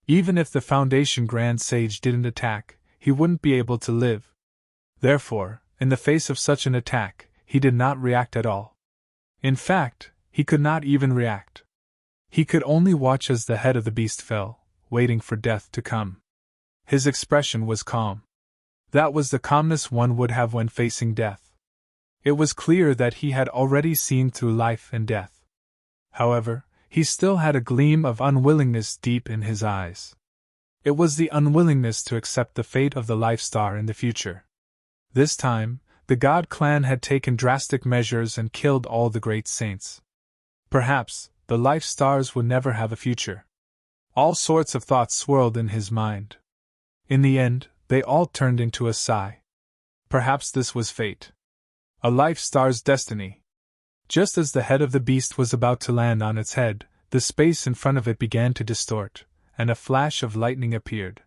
Even if the Foundation Grand Sage didn't attack, he wouldn't be able to live. Therefore, in the face of such an attack, he did not react at all. In fact, he could not even react. He could only watch as the head of the beast fell, waiting for death to come. His expression was calm. That was the calmness one would have when facing death. It was clear that he had already seen through life and death. However, he still had a gleam of unwillingness deep in his eyes. It was the unwillingness to accept the fate of the Life Star in the future. This time, the God Clan had taken drastic measures and killed all the great saints. Perhaps, the Life Stars would never have a future. All sorts of thoughts swirled in his mind. In the end, they all turned into a sigh. Perhaps this was fate. A Life Star's destiny. Just as the head of the beast was about to land on its head, the space in front of it began to distort, and a flash of lightning appeared.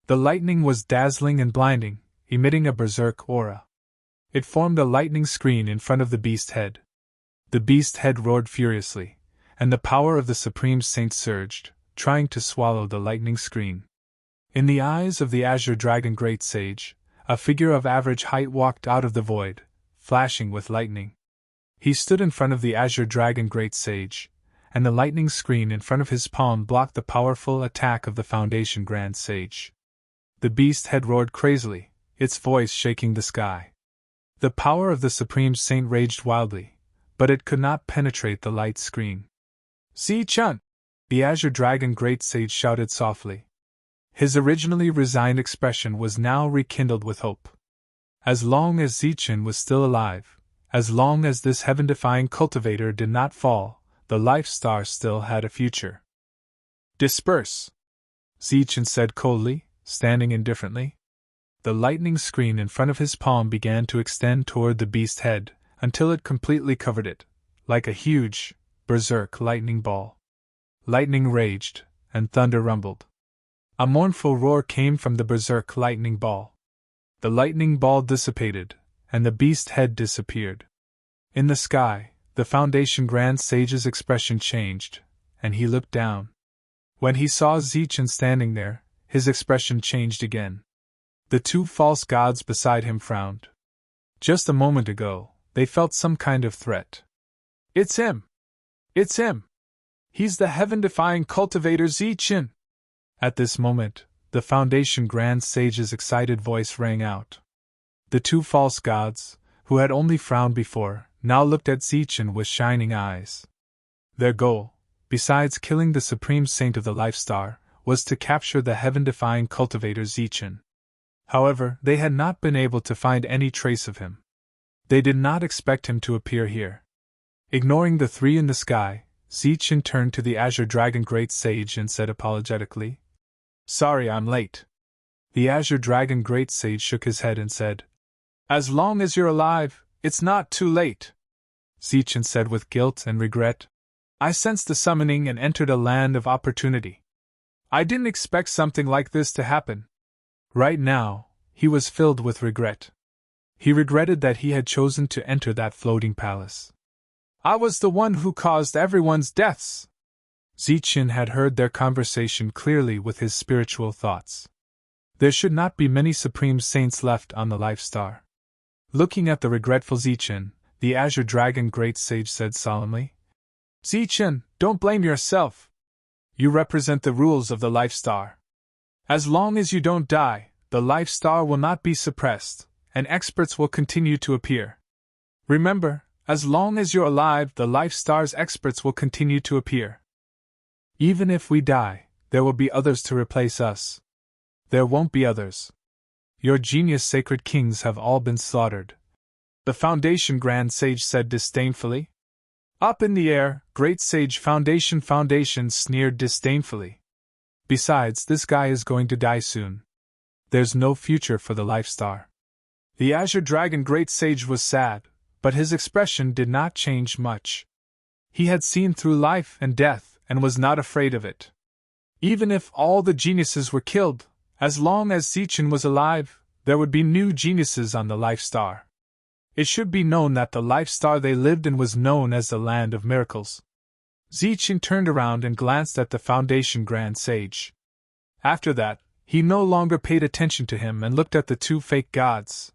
The lightning was dazzling and blinding, emitting a berserk aura. It formed a lightning screen in front of the beast head. The beast head roared furiously, and the power of the Supreme Saint surged, trying to swallow the lightning screen. In the eyes of the Azure Dragon Great Sage, a figure of average height walked out of the void, flashing with lightning. He stood in front of the azure dragon great sage, and the lightning screen in front of his palm blocked the powerful attack of the Foundation Grand Sage. The beast head roared crazily, its voice shaking the sky. The power of the Supreme Saint raged wildly, but it could not penetrate the light screen. "Zi-chun!" the azure dragon great sage shouted softly. His originally resigned expression was now rekindled with hope. As long as Zi-chun was still alive, as long as this heaven-defying cultivator did not fall, the life star still had a future. "Disperse," Zi-chun said coldly, standing indifferently. The lightning screen in front of his palm began to extend toward the beast's head, until it completely covered it, like a huge, berserk lightning ball. Lightning raged, and thunder rumbled. A mournful roar came from the berserk lightning ball. The lightning ball dissipated, and the beast's head disappeared. In the sky, the Foundation Grand Sage's expression changed, and he looked down. When he saw Zi-chun standing there, his expression changed again. The two false gods beside him frowned. Just a moment ago, they felt some kind of threat. "It's him! It's him! He's the heaven-defying cultivator Zi-chun!" At this moment, the Foundation Grand Sage's excited voice rang out. The two false gods, who had only frowned before, now looked at Zi-chun with shining eyes. Their goal, besides killing the Supreme Saint of the Life Star, was to capture the heaven-defying cultivator Zi-chun. However, they had not been able to find any trace of him. They did not expect him to appear here. Ignoring the three in the sky, Zi-chun turned to the Azure Dragon Great Sage and said apologetically, "Sorry I'm late." The Azure Dragon Great Sage shook his head and said, "As long as you're alive, it's not too late." Zi-chun said with guilt and regret, "I sensed the summoning and entered a land of opportunity. I didn't expect something like this to happen." Right now, he was filled with regret. He regretted that he had chosen to enter that floating palace. "I was the one who caused everyone's deaths." Zi-chun had heard their conversation clearly with his spiritual thoughts. There should not be many Supreme Saints left on the Life Star. Looking at the regretful Zi-chun, the Azure Dragon Great Sage said solemnly, "Zi-chun, don't blame yourself. You represent the rules of the Life Star. As long as you don't die, the Life Star will not be suppressed, and experts will continue to appear. Remember, as long as you're alive, the Life Star's experts will continue to appear. Even if we die, there will be others to replace us. There won't be others. Your genius sacred kings have all been slaughtered," the Foundation Grand Sage said disdainfully. "Up in the air, Great Sage Foundation sneered disdainfully. "Besides, this guy is going to die soon. There's no future for the Life Star." The Azure Dragon Great Sage was sad, but his expression did not change much. He had seen through life and death and was not afraid of it. Even if all the geniuses were killed, as long as Zi-chun was alive, there would be new geniuses on the Life Star. It should be known that the Life Star they lived in was known as the Land of Miracles. Zi-chun turned around and glanced at the Foundation Grand Sage. After that, he no longer paid attention to him and looked at the two fake gods.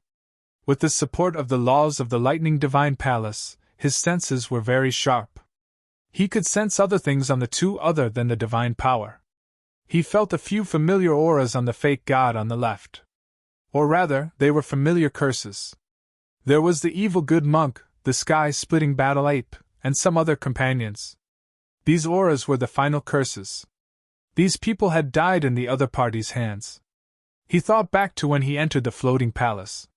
With the support of the laws of the Lightning Divine Palace, his senses were very sharp. He could sense other things on the two other than the divine power. He felt a few familiar auras on the fake god on the left. Or rather, they were familiar curses. There was the evil good monk, the sky-splitting battle ape, and some other companions. These auras were the final curses. These people had died in the other party's hands. He thought back to when he entered the floating palace.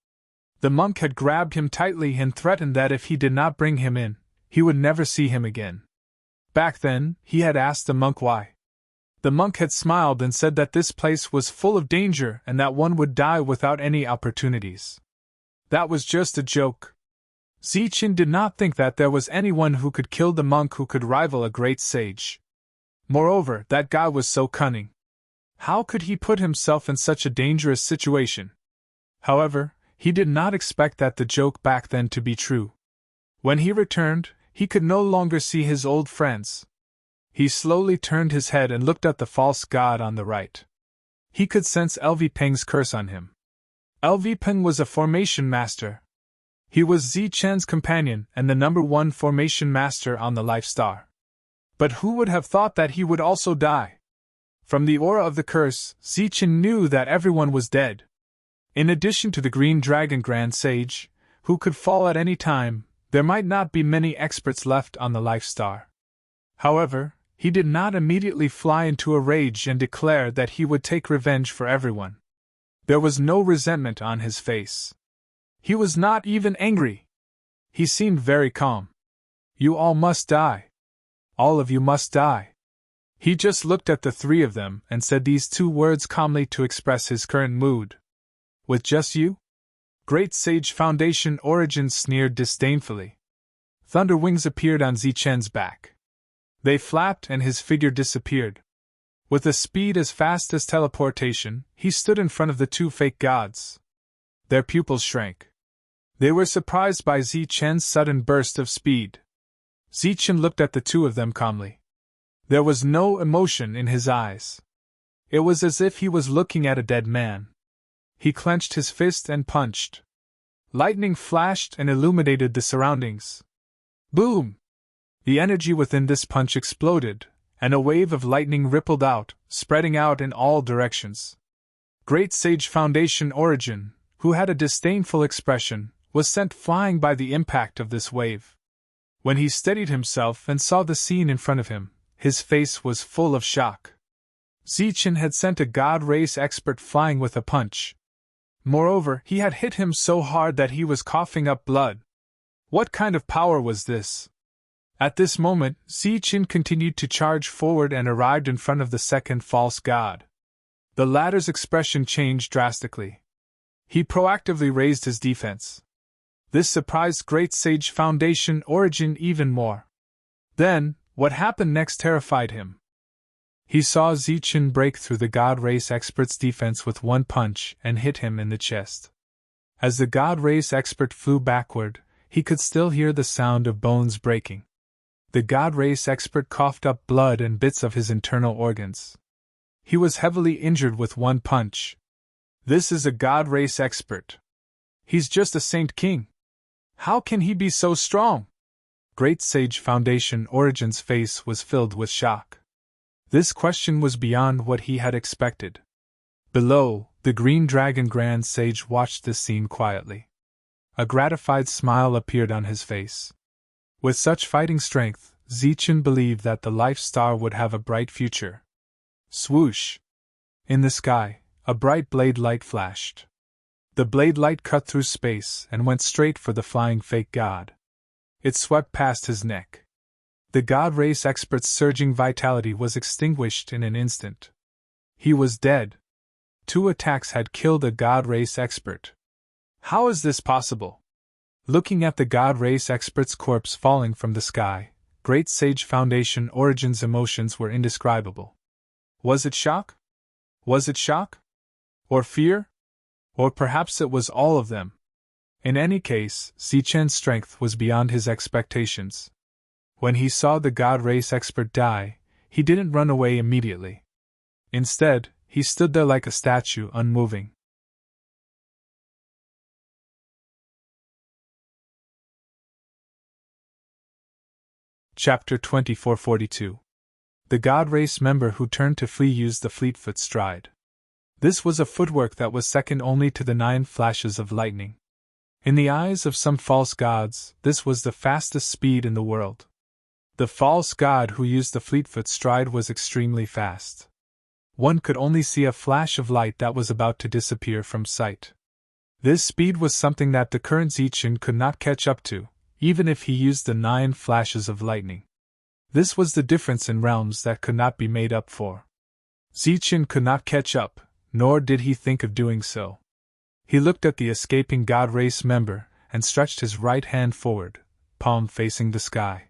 The monk had grabbed him tightly and threatened that if he did not bring him in, he would never see him again. Back then, he had asked the monk why. The monk had smiled and said that this place was full of danger and that one would die without any opportunities. That was just a joke. Zi-chun did not think that there was anyone who could kill the monk who could rival a great sage. Moreover, that guy was so cunning. How could he put himself in such a dangerous situation? However, he did not expect that the joke back then to be true. When he returned, he could no longer see his old friends. He slowly turned his head and looked at the false god on the right. He could sense LV Peng's curse on him. LV Peng was a formation master. He was Zi-Chen's companion and the number 1 formation master on the Life Star. But who would have thought that he would also die? From the aura of the curse, Zi-Chen knew that everyone was dead. In addition to the Green Dragon Grand Sage, who could fall at any time, there might not be many experts left on the Life Star. However, he did not immediately fly into a rage and declare that he would take revenge for everyone. There was no resentment on his face. He was not even angry. He seemed very calm. You all must die. All of you must die. He just looked at the 3 of them and said these 2 words calmly to express his current mood. With just you? Great Sage Foundation Origin sneered disdainfully. Thunder wings appeared on Zi-Chen's back. They flapped and his figure disappeared. With a speed as fast as teleportation, he stood in front of the 2 fake gods. Their pupils shrank. They were surprised by Zi-Chen's sudden burst of speed. Zi-Chen looked at the 2 of them calmly. There was no emotion in his eyes. It was as if he was looking at a dead man. He clenched his fist and punched. Lightning flashed and illuminated the surroundings. Boom! The energy within this punch exploded, and a wave of lightning rippled out, spreading out in all directions. Great Sage Foundation Origin, who had a disdainful expression, was sent flying by the impact of this wave. When he steadied himself and saw the scene in front of him, his face was full of shock. Zi-Chen had sent a God Race expert flying with a punch. Moreover, he had hit him so hard that he was coughing up blood. What kind of power was this? At this moment, Zi-Chen continued to charge forward and arrived in front of the second false god. The latter's expression changed drastically. He proactively raised his defense. This surprised Great Sage Foundation Origin even more. Then, what happened next terrified him. He saw Zi-Chen break through the God Race expert's defense with 1 punch and hit him in the chest. As the God Race expert flew backward, he could still hear the sound of bones breaking. The God Race expert coughed up blood and bits of his internal organs. He was heavily injured with 1 punch. This is a God Race expert. He's just a Saint King. How can he be so strong? Great Sage Foundation Origin's face was filled with shock. This question was beyond what he had expected. Below, the Green Dragon Grand Sage watched this scene quietly. A gratified smile appeared on his face. With such fighting strength, Zi-Chen believed that the Life Star would have a bright future. Swoosh! In the sky, a bright blade light flashed. The blade light cut through space and went straight for the flying fake god. It swept past his neck. The God Race expert's surging vitality was extinguished in an instant. He was dead. 2 attacks had killed a God Race expert. How is this possible? Looking at the God Race expert's corpse falling from the sky, Great Sage Foundation Origin's emotions were indescribable. Was it shock? Was it shock? Or fear? Or perhaps it was all of them. In any case, Zi-Chen's strength was beyond his expectations. When he saw the God Race expert die, he didn't run away immediately. Instead, he stood there like a statue, unmoving. Chapter 2442. The God Race member who turned to flee used the Fleetfoot stride. This was a footwork that was second only to the 9 flashes of lightning. In the eyes of some false gods, this was the fastest speed in the world. The false god who used the Fleetfoot stride was extremely fast. One could only see a flash of light that was about to disappear from sight. This speed was something that the current Zi-Chen could not catch up to, even if he used the 9 flashes of lightning. This was the difference in realms that could not be made up for. Zi-Chen could not catch up, nor did he think of doing so. He looked at the escaping God Race member and stretched his right hand forward, palm facing the sky.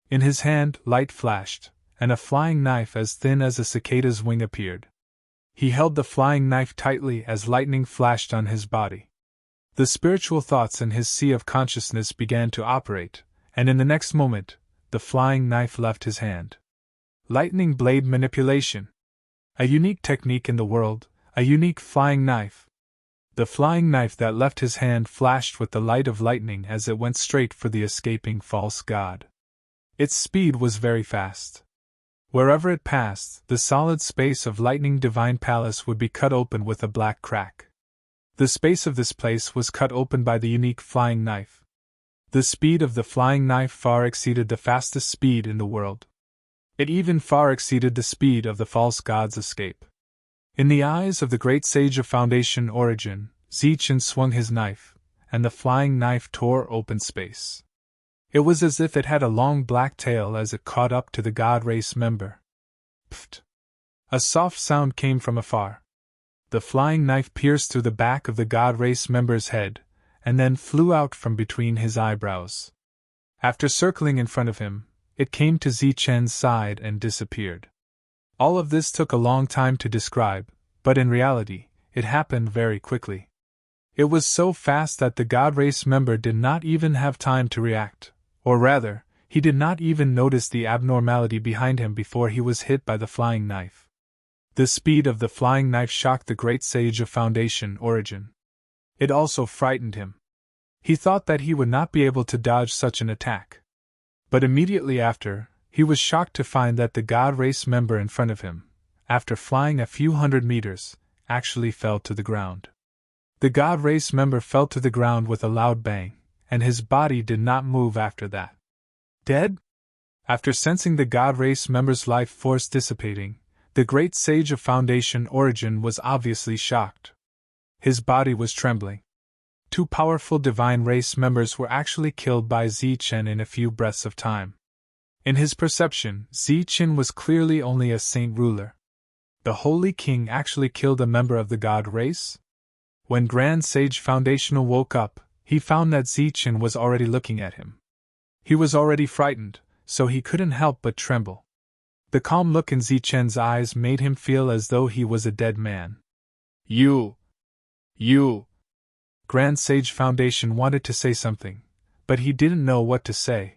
In his hand, light flashed, and a flying knife as thin as a cicada's wing appeared. He held the flying knife tightly as lightning flashed on his body. The spiritual thoughts in his sea of consciousness began to operate, and in the next moment, the flying knife left his hand. Lightning blade manipulation. A unique technique in the world, a unique flying knife. The flying knife that left his hand flashed with the light of lightning as it went straight for the escaping false god. Its speed was very fast. Wherever it passed, the solid space of lightning divine palace would be cut open with a black crack. The space of this place was cut open by the unique flying knife. The speed of the flying knife far exceeded the fastest speed in the world. It even far exceeded the speed of the false god's escape. In the eyes of the great sage of Foundation Origin, Zichen swung his knife, and the flying knife tore open space. It was as if it had a long black tail as it caught up to the god race member. Pfft! A soft sound came from afar. The flying knife pierced through the back of the god race member's head, and then flew out from between his eyebrows. After circling in front of him, it came to Zichen's side and disappeared. All of this took a long time to describe, but in reality, it happened very quickly. It was so fast that the god race member did not even have time to react, or rather, he did not even notice the abnormality behind him before he was hit by the flying knife. The speed of the flying knife shocked the great sage of Foundation Origin. It also frightened him. He thought that he would not be able to dodge such an attack. But immediately after, he was shocked to find that the god race member in front of him, after flying a few hundred meters, actually fell to the ground. The god race member fell to the ground with a loud bang, and his body did not move after that. Dead? After sensing the god race member's life force dissipating, the great sage of Foundation Origin was obviously shocked. His body was trembling. 2 powerful divine race members were actually killed by Zichen in a few breaths of time. In his perception, Zichen was clearly only a saint ruler. The Holy King actually killed a member of the god race? When Grand Sage Foundational woke up, he found that Zichen was already looking at him. He was already frightened, so he couldn't help but tremble. The calm look in Zichen's eyes made him feel as though he was a dead man. You! Grand Sage Foundation wanted to say something, but he didn't know what to say.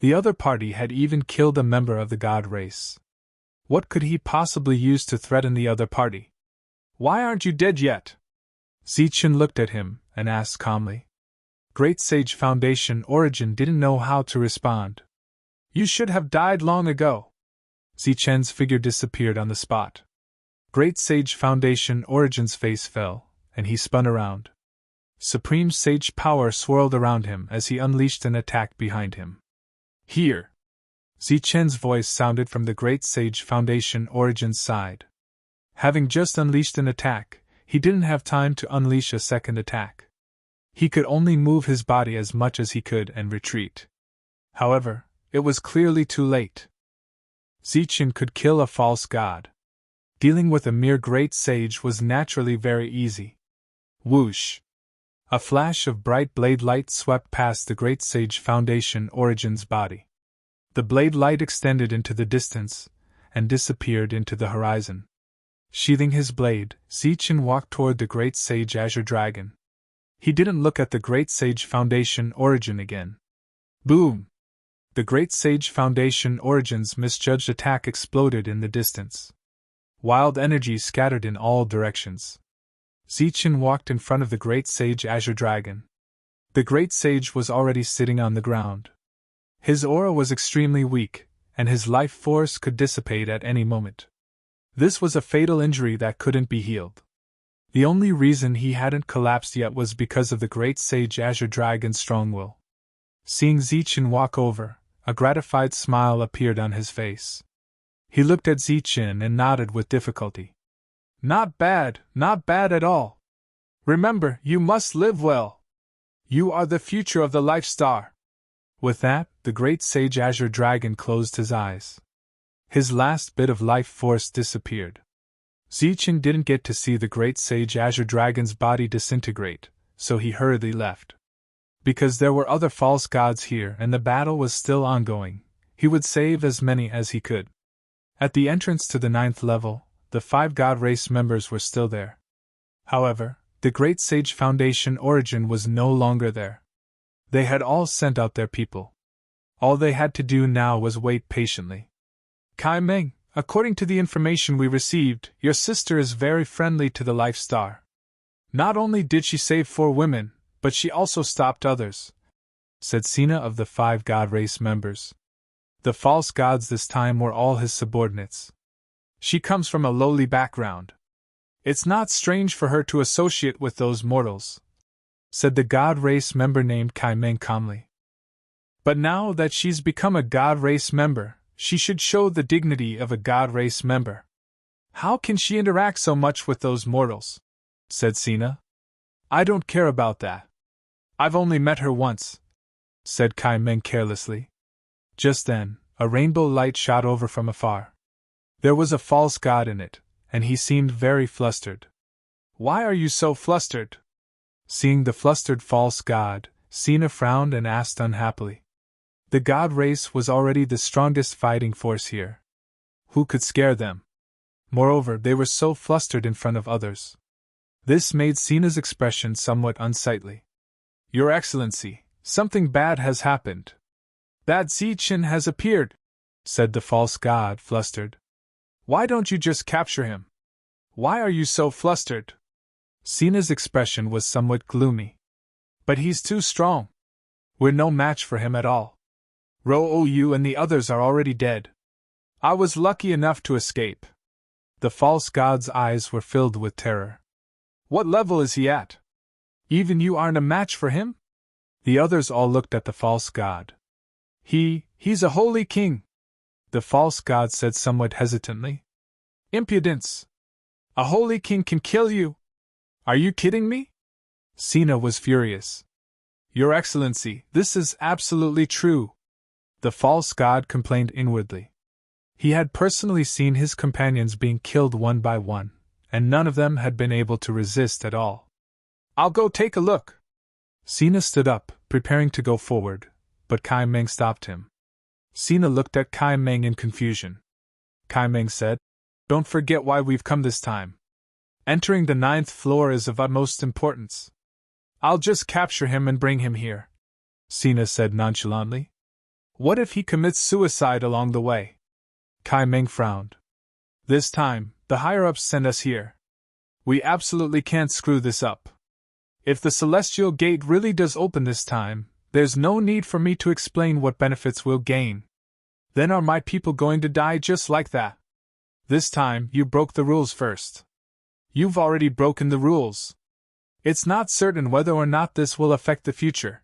The other party had even killed a member of the god race. What could he possibly use to threaten the other party? Why aren't you dead yet? Zichen looked at him and asked calmly. Great Sage Foundation Origin didn't know how to respond. You should have died long ago. Zichen's figure disappeared on the spot. Great Sage Foundation Origin's face fell, and he spun around. Supreme Sage power swirled around him as he unleashed an attack behind him. Here! Zichen's voice sounded from the Great Sage Foundation Origin's side. Having just unleashed an attack, he didn't have time to unleash a second attack. He could only move his body as much as he could and retreat. However, it was clearly too late. Zichen could kill a false god. Dealing with a mere great sage was naturally very easy. Whoosh! A flash of bright blade light swept past the Great Sage Foundation Origin's body. The blade light extended into the distance, and disappeared into the horizon. Sheathing his blade, Zichen walked toward the Great Sage Azure Dragon. He didn't look at the Great Sage Foundation Origin again. Boom! The Great Sage Foundation Origin's misjudged attack exploded in the distance. Wild energy scattered in all directions. Zichen walked in front of the Great Sage Azure Dragon. The Great Sage was already sitting on the ground. His aura was extremely weak, and his life force could dissipate at any moment. This was a fatal injury that couldn't be healed. The only reason he hadn't collapsed yet was because of the Great Sage Azure Dragon's strong will. Seeing Zichen walk over, a gratified smile appeared on his face. He looked at Zichen and nodded with difficulty. Not bad at all. Remember, you must live well. You are the future of the Life Star. With that, the Great Sage Azure Dragon closed his eyes. His last bit of life force disappeared. Zichen didn't get to see the Great Sage Azure Dragon's body disintegrate, so he hurriedly left. Because there were other false gods here and the battle was still ongoing, he would save as many as he could. At the entrance to the 9th level, the 5 god race members were still there. However, the Great Sage Foundation Origin was no longer there. They had all sent out their people. All they had to do now was wait patiently. Kai Meng, according to the information we received, your sister is very friendly to the Life Star. Not only did she save 4 women, but she also stopped others, said Sina of the 5 god race members. The false gods this time were all his subordinates. She comes from a lowly background. It's not strange for her to associate with those mortals, said the god race member named Kai Meng calmly. But now that she's become a god race member, she should show the dignity of a god race member. How can she interact so much with those mortals? Said Sina. I don't care about that. I've only met her once, said Kai Meng carelessly. Just then, a rainbow light shot over from afar. There was a false god in it, and he seemed very flustered. Why are you so flustered? Seeing the flustered false god, Sina frowned and asked unhappily. The god race was already the strongest fighting force here. Who could scare them? Moreover, they were so flustered in front of others. This made Sina's expression somewhat unsightly. Your Excellency, something bad has happened. Bad Zichen has appeared, said the false god, flustered. Why don't you just capture him? Why are you so flustered? Sina's expression was somewhat gloomy. But he's too strong. We're no match for him at all. Ro-you and the others are already dead. I was lucky enough to escape. The false god's eyes were filled with terror. What level is he at? Even you aren't a match for him? The others all looked at the false god. He's a holy king, the false god said somewhat hesitantly. Impudence! A holy king can kill you! Are you kidding me? Sina was furious. Your Excellency, this is absolutely true, the false god complained inwardly. He had personally seen his companions being killed one by one, and none of them had been able to resist at all. I'll go take a look. Sina stood up, preparing to go forward, but Kai Meng stopped him. Sina looked at Kai Meng in confusion. Kai Meng said, Don't forget why we've come this time. Entering the 9th floor is of utmost importance. I'll just capture him and bring him here, Sina said nonchalantly. What if he commits suicide along the way? Kai Meng frowned. This time, the higher-ups send us here. We absolutely can't screw this up. If the Celestial Gate really does open this time, there's no need for me to explain what benefits we'll gain. Then are my people going to die just like that? This time, you broke the rules first. You've already broken the rules. It's not certain whether or not this will affect the future.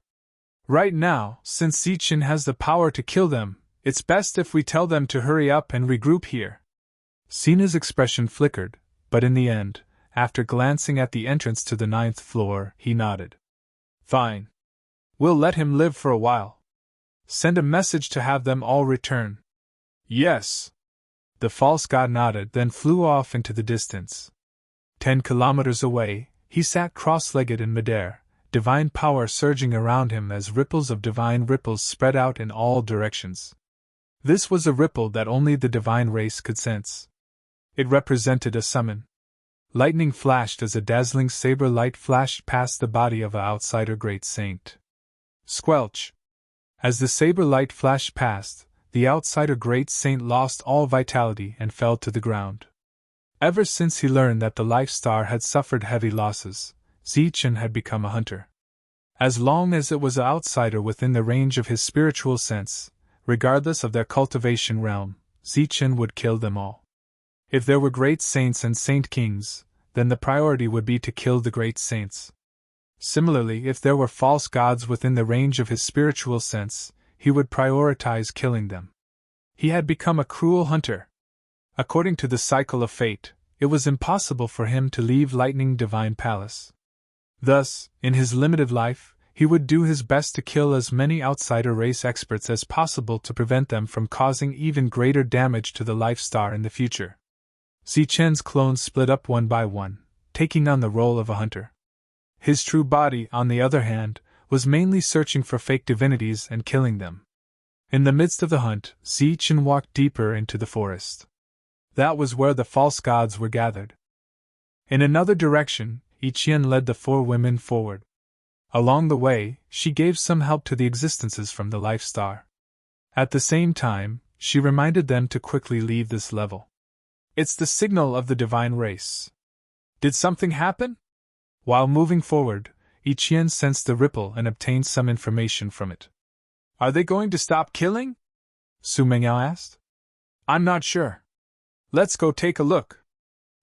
Right now, since Zichen has the power to kill them, it's best if we tell them to hurry up and regroup here. Sina's expression flickered, but in the end, after glancing at the entrance to the 9th floor, he nodded. Fine. We'll let him live for a while. Send a message to have them all return. Yes. The false god nodded, then flew off into the distance. 10 kilometers away, he sat cross-legged in midair, divine power surging around him as ripples of divine ripples spread out in all directions. This was a ripple that only the divine race could sense. It represented a summon. Lightning flashed as a dazzling saber light flashed past the body of an outsider great saint. Squelch! As the saber light flashed past, the outsider great saint lost all vitality and fell to the ground. Ever since he learned that the Life Star had suffered heavy losses, Zichen had become a hunter. As long as it was an outsider within the range of his spiritual sense, regardless of their cultivation realm, Zichen would kill them all. If there were great saints and saint kings, then the priority would be to kill the great saints. Similarly, if there were false gods within the range of his spiritual sense, he would prioritize killing them. He had become a cruel hunter. According to the cycle of fate, it was impossible for him to leave Lightning Divine Palace. Thus, in his limited life, he would do his best to kill as many outsider race experts as possible to prevent them from causing even greater damage to the Life Star in the future. Zichen's clones split up one by one, taking on the role of a hunter. His true body, on the other hand, was mainly searching for fake divinities and killing them. In the midst of the hunt, Zichen walked deeper into the forest. That was where the false gods were gathered. In another direction, Yiqian led the 4 women forward. Along the way, she gave some help to the existences from the Life Star. At the same time, she reminded them to quickly leave this level. It's the signal of the divine race. Did something happen? While moving forward, Ichien sensed the ripple and obtained some information from it. Are they going to stop killing? Su Mengyao asked. I'm not sure. Let's go take a look.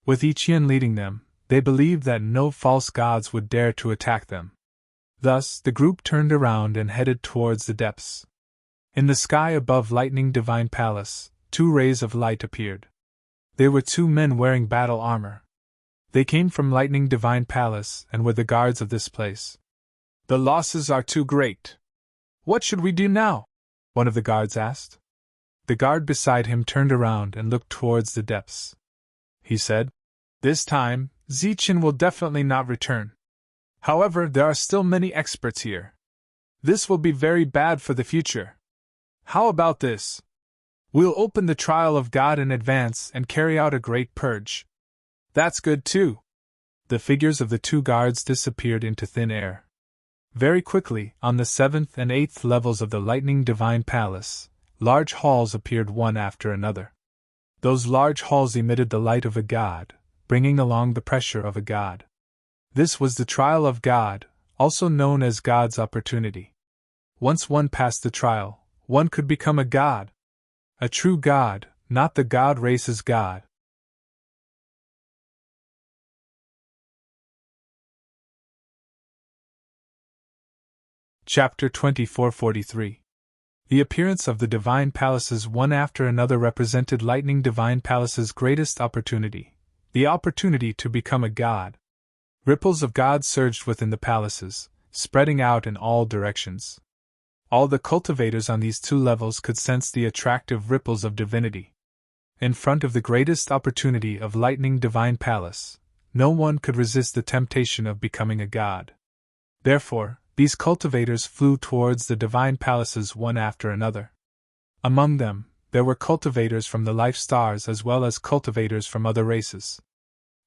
With Ichien leading them, they believed that no false gods would dare to attack them. Thus, the group turned around and headed towards the depths. In the sky above Lightning Divine Palace, 2 rays of light appeared. They were 2 men wearing battle armor. They came from Lightning Divine Palace and were the guards of this place. The losses are too great. What should we do now? One of the guards asked. The guard beside him turned around and looked towards the depths. He said, This time, Zichen will definitely not return. However, there are still many experts here. This will be very bad for the future. How about this? We'll open the trial of God in advance and carry out a great purge. That's good too. The figures of the 2 guards disappeared into thin air. Very quickly, on the 7th and 8th levels of the Lightning Divine Palace, large halls appeared one after another. Those large halls emitted the light of a god, bringing along the pressure of a god. This was the trial of God, also known as God's opportunity. Once one passed the trial, one could become a god. A true god, not the god race's god. Chapter 2443. The appearance of the Divine Palaces one after another represented Lightning Divine Palace's greatest opportunity, the opportunity to become a god. Ripples of God surged within the palaces, spreading out in all directions. All the cultivators on these 2 levels could sense the attractive ripples of divinity. In front of the greatest opportunity of Lightning Divine Palace, no one could resist the temptation of becoming a god. Therefore, these cultivators flew towards the Divine Palaces one after another. Among them, there were cultivators from the life stars as well as cultivators from other races.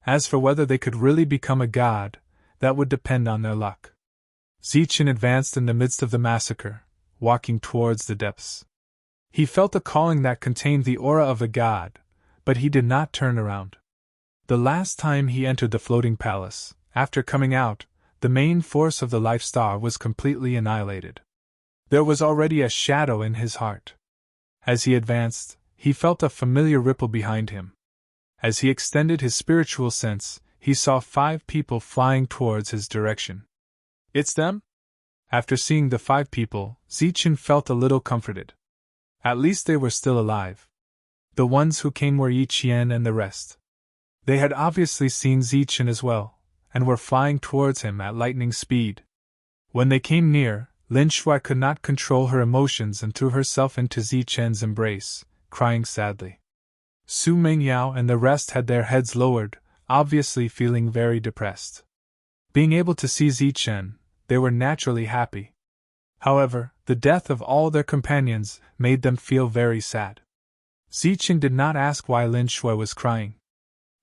As for whether they could really become a god, that would depend on their luck. Zichen advanced in the midst of the massacre, walking towards the depths. He felt a calling that contained the aura of a god, but he did not turn around. The last time he entered the floating palace, after coming out, the main force of the life star was completely annihilated. There was already a shadow in his heart. As he advanced, he felt a familiar ripple behind him. As he extended his spiritual sense, he saw 5 people flying towards his direction. It's them? After seeing the 5 people, Zichen felt a little comforted. At least they were still alive. The ones who came were Yi Qian and the rest. They had obviously seen Zichen as well, and were flying towards him at lightning speed. When they came near, Lin Shui could not control her emotions and threw herself into Zichen's embrace, crying sadly. Su Mengyao and the rest had their heads lowered, obviously feeling very depressed. Being able to see Zichen, they were naturally happy. However, the death of all their companions made them feel very sad. Zichen did not ask why Lin Shui was crying.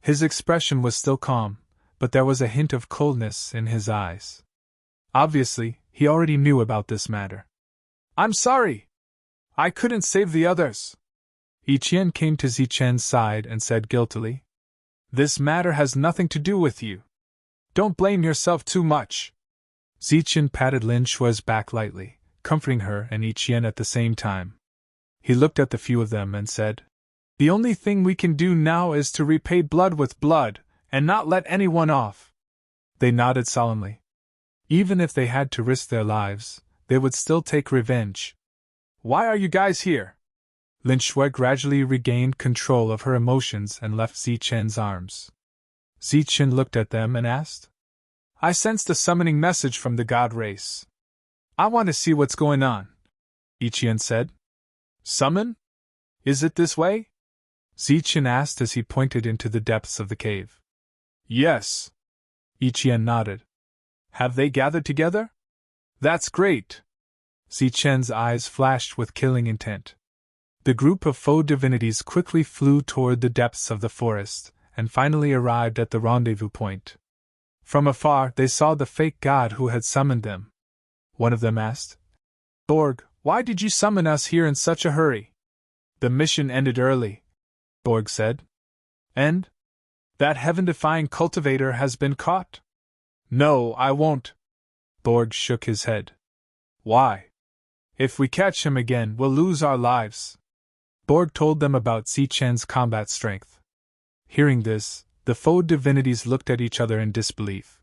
His expression was still calm, but there was a hint of coldness in his eyes. Obviously, he already knew about this matter. I'm sorry! I couldn't save the others! Yi Qian came to Zichen's side and said guiltily. This matter has nothing to do with you. Don't blame yourself too much. Zichen patted Lin Shui's back lightly, comforting her and Yi Qian at the same time. He looked at the few of them and said, The only thing we can do now is to repay blood with blood, and not let anyone off. They nodded solemnly. Even if they had to risk their lives, they would still take revenge. Why are you guys here? Lin Shui gradually regained control of her emotions and left Zichen's arms. Zichen looked at them and asked, I sensed a summoning message from the god race. I want to see what's going on, Yi Qian said. Summon? Is it this way? Zichen asked as he pointed into the depths of the cave. Yes. Yi Qian nodded. Have they gathered together? That's great. Zichen's eyes flashed with killing intent. The group of faux divinities quickly flew toward the depths of the forest, and finally arrived at the rendezvous point. From afar, they saw the fake god who had summoned them. One of them asked, Borg, why did you summon us here in such a hurry? The mission ended early, Borg said. And? That heaven-defying cultivator has been caught? No, I won't. Borg shook his head. Why? If we catch him again, we'll lose our lives. Borg told them about Zichen's combat strength. Hearing this, the foe divinities looked at each other in disbelief.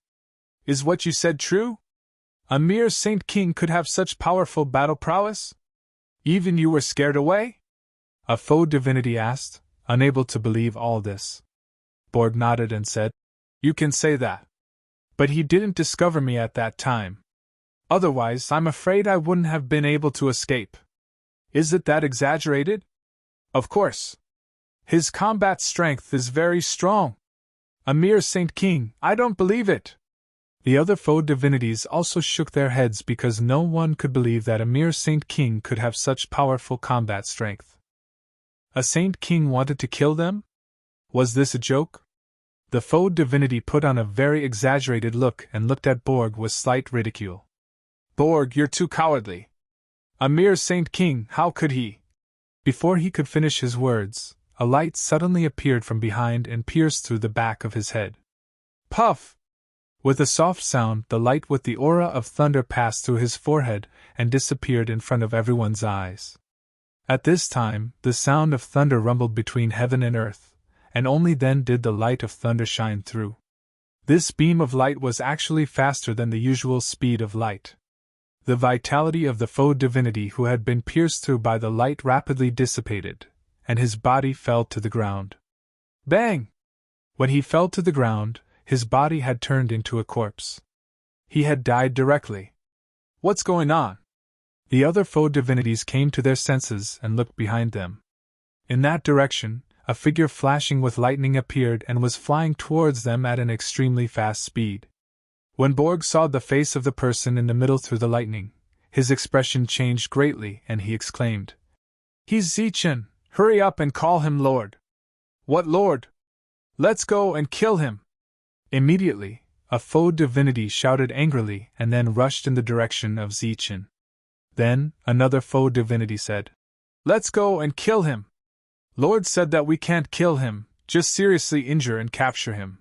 Is what you said true? A mere Saint King could have such powerful battle prowess? Even you were scared away? A foe divinity asked, unable to believe all this. Borg nodded and said, You can say that. But he didn't discover me at that time. Otherwise, I'm afraid I wouldn't have been able to escape. Is it that exaggerated? Of course. His combat strength is very strong. A mere Saint King, I don't believe it. The other foe divinities also shook their heads because no one could believe that a mere Saint King could have such powerful combat strength. A Saint King wanted to kill them? Was this a joke? The foe divinity put on a very exaggerated look and looked at Borg with slight ridicule. Borg, you're too cowardly. A mere Saint King, how could he? Before he could finish his words, a light suddenly appeared from behind and pierced through the back of his head. Puff! With a soft sound, the light with the aura of thunder passed through his forehead and disappeared in front of everyone's eyes. At this time, the sound of thunder rumbled between heaven and earth, and only then did the light of thunder shine through. This beam of light was actually faster than the usual speed of light. The vitality of the foe divinity who had been pierced through by the light rapidly dissipated, and his body fell to the ground. Bang! When he fell to the ground, his body had turned into a corpse. He had died directly. What's going on? The other foe divinities came to their senses and looked behind them. In that direction, a figure flashing with lightning appeared and was flying towards them at an extremely fast speed. When Borg saw the face of the person in the middle through the lightning, his expression changed greatly and he exclaimed, He's Zichen! Hurry up and call him Lord! What Lord? Let's go and kill him! Immediately, a foe divinity shouted angrily and then rushed in the direction of Zichen. Then, another foe divinity said, Let's go and kill him! Lord said that we can't kill him, just seriously injure and capture him.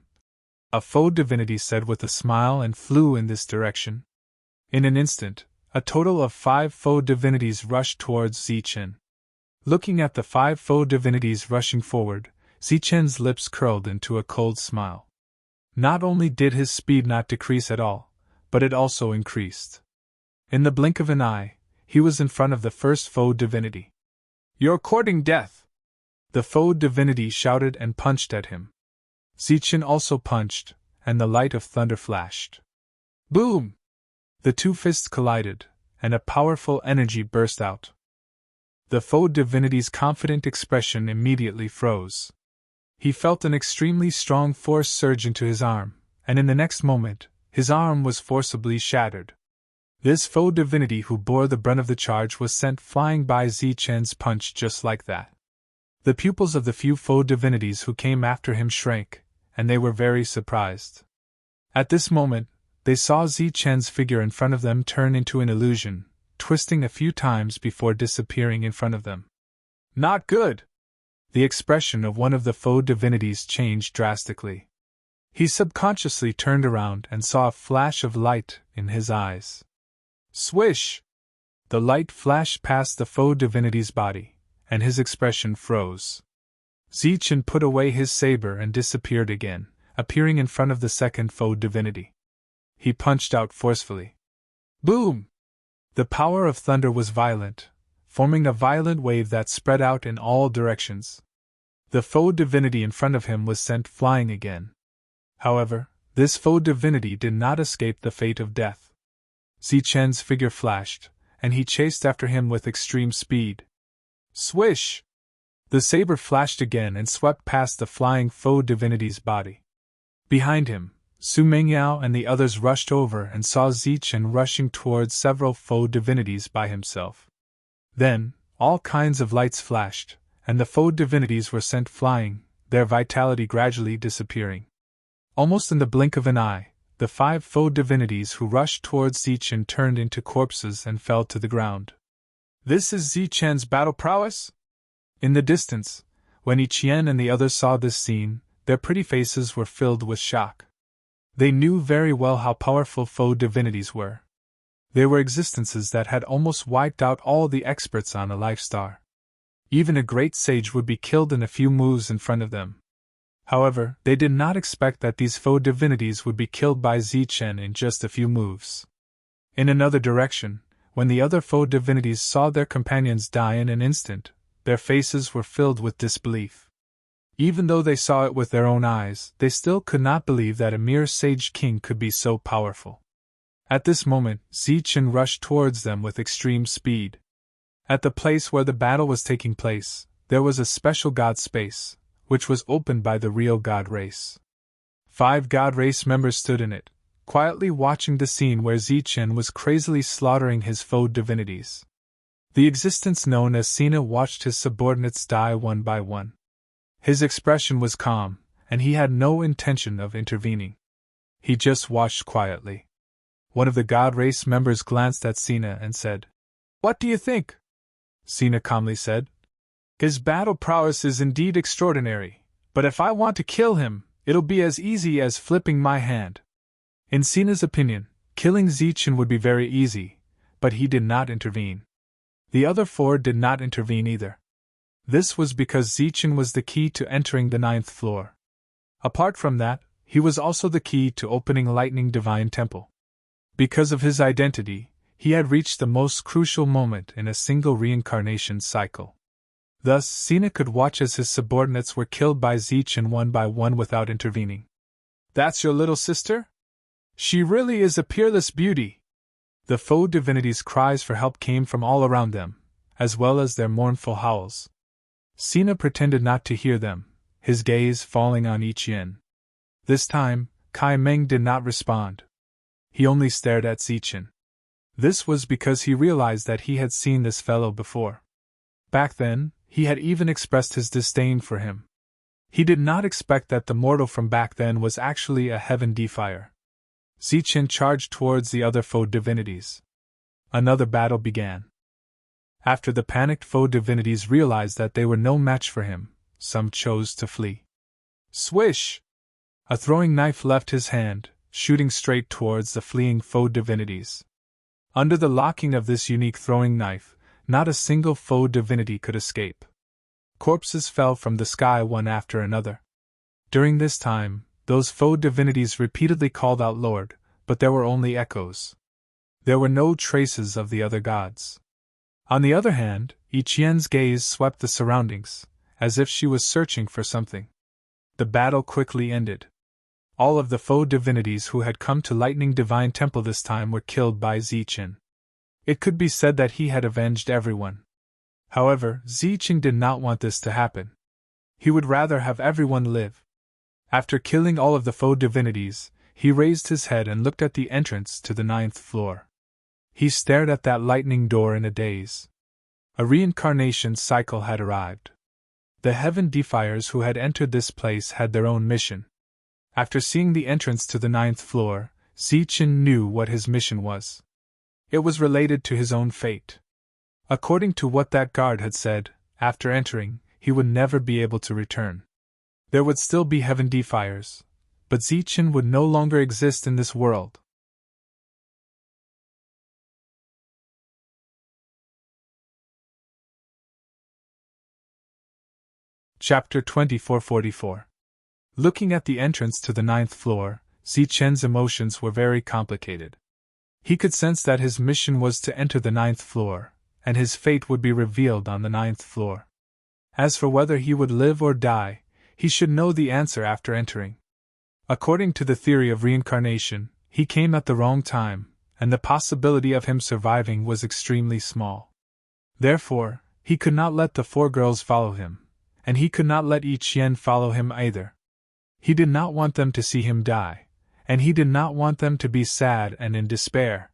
A foe divinity said with a smile and flew in this direction. In an instant, a total of 5 foe divinities rushed towards Zichen. Looking at the 5 foe divinities rushing forward, Zichen's lips curled into a cold smile. Not only did his speed not decrease at all, but it also increased. In the blink of an eye, he was in front of the first foe divinity. You're courting death! The foe divinity shouted and punched at him. Zichen also punched, and the light of thunder flashed. Boom! The 2 fists collided, and a powerful energy burst out. The foe divinity's confident expression immediately froze. He felt an extremely strong force surge into his arm, and in the next moment, his arm was forcibly shattered. This foe divinity who bore the brunt of the charge was sent flying by Zichen's punch just like that. The pupils of the few foe divinities who came after him shrank, and they were very surprised. At this moment, they saw Zichen's figure in front of them turn into an illusion, twisting a few times before disappearing in front of them. Not good! The expression of one of the foe divinities changed drastically. He subconsciously turned around and saw a flash of light in his eyes. Swish! The light flashed past the foe divinity's body, and his expression froze. Zichen put away his saber and disappeared again, appearing in front of the second foe divinity. He punched out forcefully. Boom! The power of thunder was violent, forming a violent wave that spread out in all directions. The foe divinity in front of him was sent flying again. However, this foe divinity did not escape the fate of death. Zichen's figure flashed, and he chased after him with extreme speed. Swish! The saber flashed again and swept past the flying foe divinity's body. Behind him, Su Mengyao and the others rushed over and saw Zichen rushing towards several foe divinities by himself. Then, all kinds of lights flashed, and the foe divinities were sent flying, their vitality gradually disappearing. Almost in the blink of an eye, the 5 foe divinities who rushed towards Zichen turned into corpses and fell to the ground. This is Zichen's battle prowess? In the distance, when Ichien and the others saw this scene, their pretty faces were filled with shock. They knew very well how powerful foe divinities were. They were existences that had almost wiped out all the experts on a life star. Even a great sage would be killed in a few moves in front of them. However, they did not expect that these foe divinities would be killed by Zichen in just a few moves. In another direction, when the other foe divinities saw their companions die in an instant, their faces were filled with disbelief. Even though they saw it with their own eyes, they still could not believe that a mere sage king could be so powerful. At this moment, Zichen rushed towards them with extreme speed. At the place where the battle was taking place, there was a special god space, which was opened by the real god race. 5 god race members stood in it, quietly watching the scene where Zichen was crazily slaughtering his foe divinities. The existence known as Sina watched his subordinates die one by one. His expression was calm, and he had no intention of intervening. He just watched quietly. One of the god race members glanced at Sina and said, "What do you think?" Sina calmly said, "His battle prowess is indeed extraordinary, but if I want to kill him, it'll be as easy as flipping my hand." In Sina's opinion, killing Zichen would be very easy, but he did not intervene. The other 4 did not intervene either. This was because Zichen was the key to entering the 9th floor. Apart from that, he was also the key to opening Lightning Divine Temple. Because of his identity, he had reached the most crucial moment in a single reincarnation cycle. Thus, Sina could watch as his subordinates were killed by Zichen one by one without intervening. "That's your little sister? She really is a peerless beauty." The foe divinities' cries for help came from all around them, as well as their mournful howls. Sina pretended not to hear them, his gaze falling on Ichien. This time, Kai Meng did not respond. He only stared at Zichen. This was because he realized that he had seen this fellow before. Back then, he had even expressed his disdain for him. He did not expect that the mortal from back then was actually a heaven defier. Zichen charged towards the other foe divinities. Another battle began. After the panicked foe divinities realized that they were no match for him, some chose to flee. Swish! A throwing knife left his hand, shooting straight towards the fleeing foe divinities. Under the locking of this unique throwing knife, not a single foe divinity could escape. Corpses fell from the sky one after another. During this time, those foe divinities repeatedly called out Lord, but there were only echoes. There were no traces of the other gods. On the other hand, Ichien's gaze swept the surroundings, as if she was searching for something. The battle quickly ended. All of the foe divinities who had come to Lightning Divine Temple this time were killed by Zichen. It could be said that he had avenged everyone. However, Zichen did not want this to happen. He would rather have everyone live. After killing all of the foe divinities, he raised his head and looked at the entrance to the 9th floor. He stared at that lightning door in a daze. A reincarnation cycle had arrived. The heaven defiers who had entered this place had their own mission. After seeing the entrance to the 9th floor, Zichen knew what his mission was. It was related to his own fate. According to what that guard had said, after entering, he would never be able to return. There would still be heaven defiers, but Zichen would no longer exist in this world. Chapter 2444. Looking at the entrance to the 9th floor, Zichen's emotions were very complicated. He could sense that his mission was to enter the 9th floor, and his fate would be revealed on the 9th floor. As for whether he would live or die, he should know the answer after entering. According to the theory of reincarnation, he came at the wrong time, and the possibility of him surviving was extremely small. Therefore, he could not let the 4 girls follow him, and he could not let Ichien follow him either. He did not want them to see him die, and he did not want them to be sad and in despair.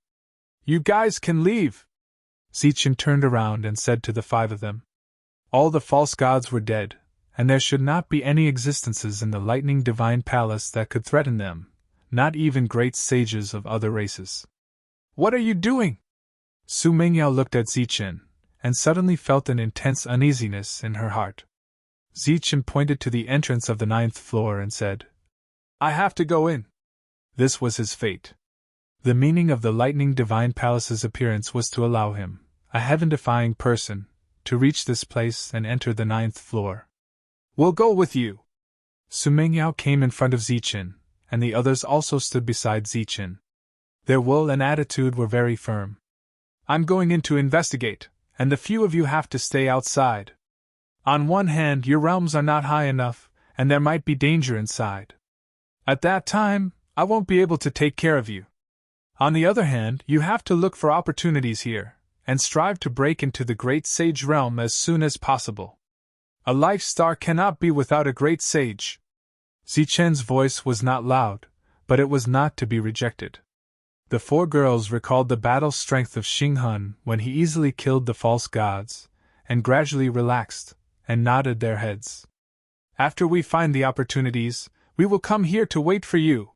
"You guys can leave!" Zichen turned around and said to the 5 of them. All the false gods were dead, and there should not be any existences in the Lightning Divine Palace that could threaten them, not even great sages of other races. "What are you doing?" Su Mingyao looked at Zichen, and suddenly felt an intense uneasiness in her heart. Zichen pointed to the entrance of the 9th floor and said, "I have to go in." This was his fate. The meaning of the lightning divine palace's appearance was to allow him, a heaven-defying person, to reach this place and enter the 9th floor. We'll go with you. Su Mingyao came in front of Zichen, and the others also stood beside Zichen. Their will and attitude were very firm. I'm going in to investigate, and the few of you have to stay outside. On one hand, your realms are not high enough, and there might be danger inside. At that time, I won't be able to take care of you. On the other hand, you have to look for opportunities here, and strive to break into the great sage realm as soon as possible. A life star cannot be without a great sage. Zichen's voice was not loud, but it was not to be rejected. The 4 girls recalled the battle strength of Xinghun when he easily killed the false gods, and gradually relaxed, and nodded their heads. After we find the opportunities, we will come here to wait for you,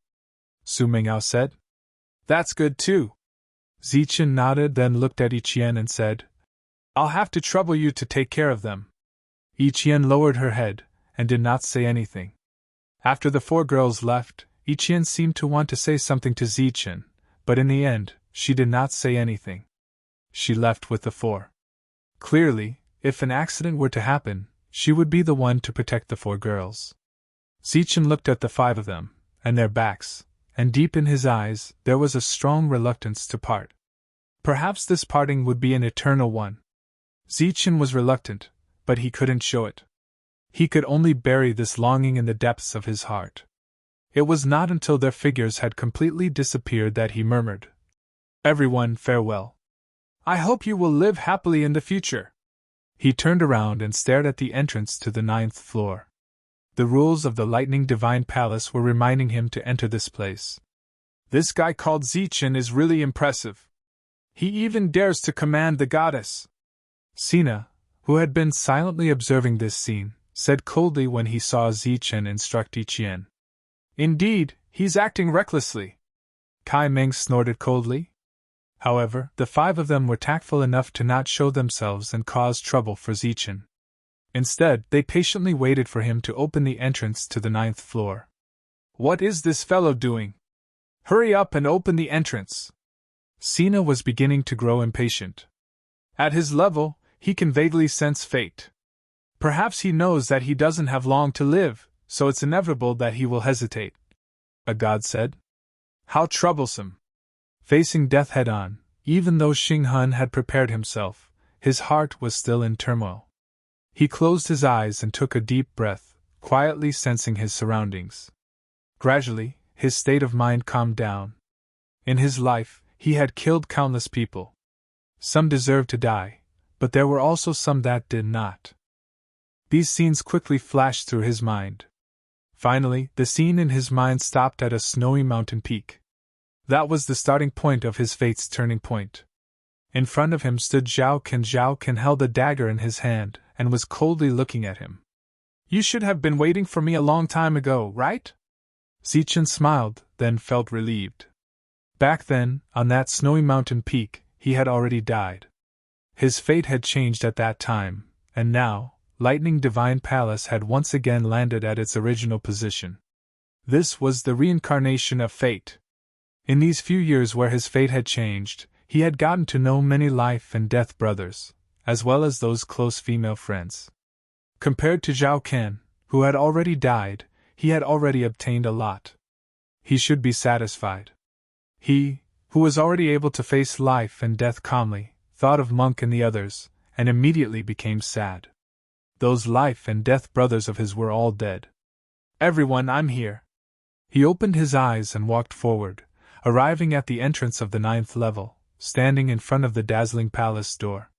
Su Mingyao said. That's good too. Zichen nodded, then looked at Yiqian and said, I'll have to trouble you to take care of them. Yiqian lowered her head, and did not say anything. After the 4 girls left, Yiqian seemed to want to say something to Zichen, but in the end, she did not say anything. She left with the 4. Clearly, if an accident were to happen, she would be the one to protect the 4 girls. Zichen looked at the 5 of them, and their backs, and deep in his eyes there was a strong reluctance to part. Perhaps this parting would be an eternal one. Zichen was reluctant, but he couldn't show it. He could only bury this longing in the depths of his heart. It was not until their figures had completely disappeared that he murmured, Everyone, farewell. I hope you will live happily in the future. He turned around and stared at the entrance to the 9th floor. The rules of the Lightning Divine Palace were reminding him to enter this place. This guy called Zichen is really impressive. He even dares to command the goddess. Sina, who had been silently observing this scene, said coldly when he saw Zichen instruct Yiqian. Indeed, he's acting recklessly. Kai Meng snorted coldly. However, the 5 of them were tactful enough to not show themselves and cause trouble for Zichen. Instead, they patiently waited for him to open the entrance to the 9th floor. What is this fellow doing? Hurry up and open the entrance. Sina was beginning to grow impatient. At his level, he can vaguely sense fate. Perhaps he knows that he doesn't have long to live, so it's inevitable that he will hesitate. A god said. How troublesome. Facing death head-on, even though Xinghun had prepared himself, his heart was still in turmoil. He closed his eyes and took a deep breath, quietly sensing his surroundings. Gradually, his state of mind calmed down. In his life, he had killed countless people. Some deserved to die, but there were also some that did not. These scenes quickly flashed through his mind. Finally, the scene in his mind stopped at a snowy mountain peak. That was the starting point of his fate's turning point. In front of him stood Zhao Qian. Zhao Qian held a dagger in his hand and was coldly looking at him. You should have been waiting for me a long time ago, right? Zichen smiled, then felt relieved. Back then, on that snowy mountain peak, he had already died. His fate had changed at that time, and now, Lightning Divine Palace had once again landed at its original position. This was the reincarnation of fate. In these few years where his fate had changed, he had gotten to know many life and death brothers, as well as those close female friends. Compared to Zhao Qian, who had already died, he had already obtained a lot. He should be satisfied. He, who was already able to face life and death calmly, thought of Monk and the others, and immediately became sad. Those life and death brothers of his were all dead. Everyone, I'm here. He opened his eyes and walked forward, arriving at the entrance of the 9th level, standing in front of the dazzling palace door.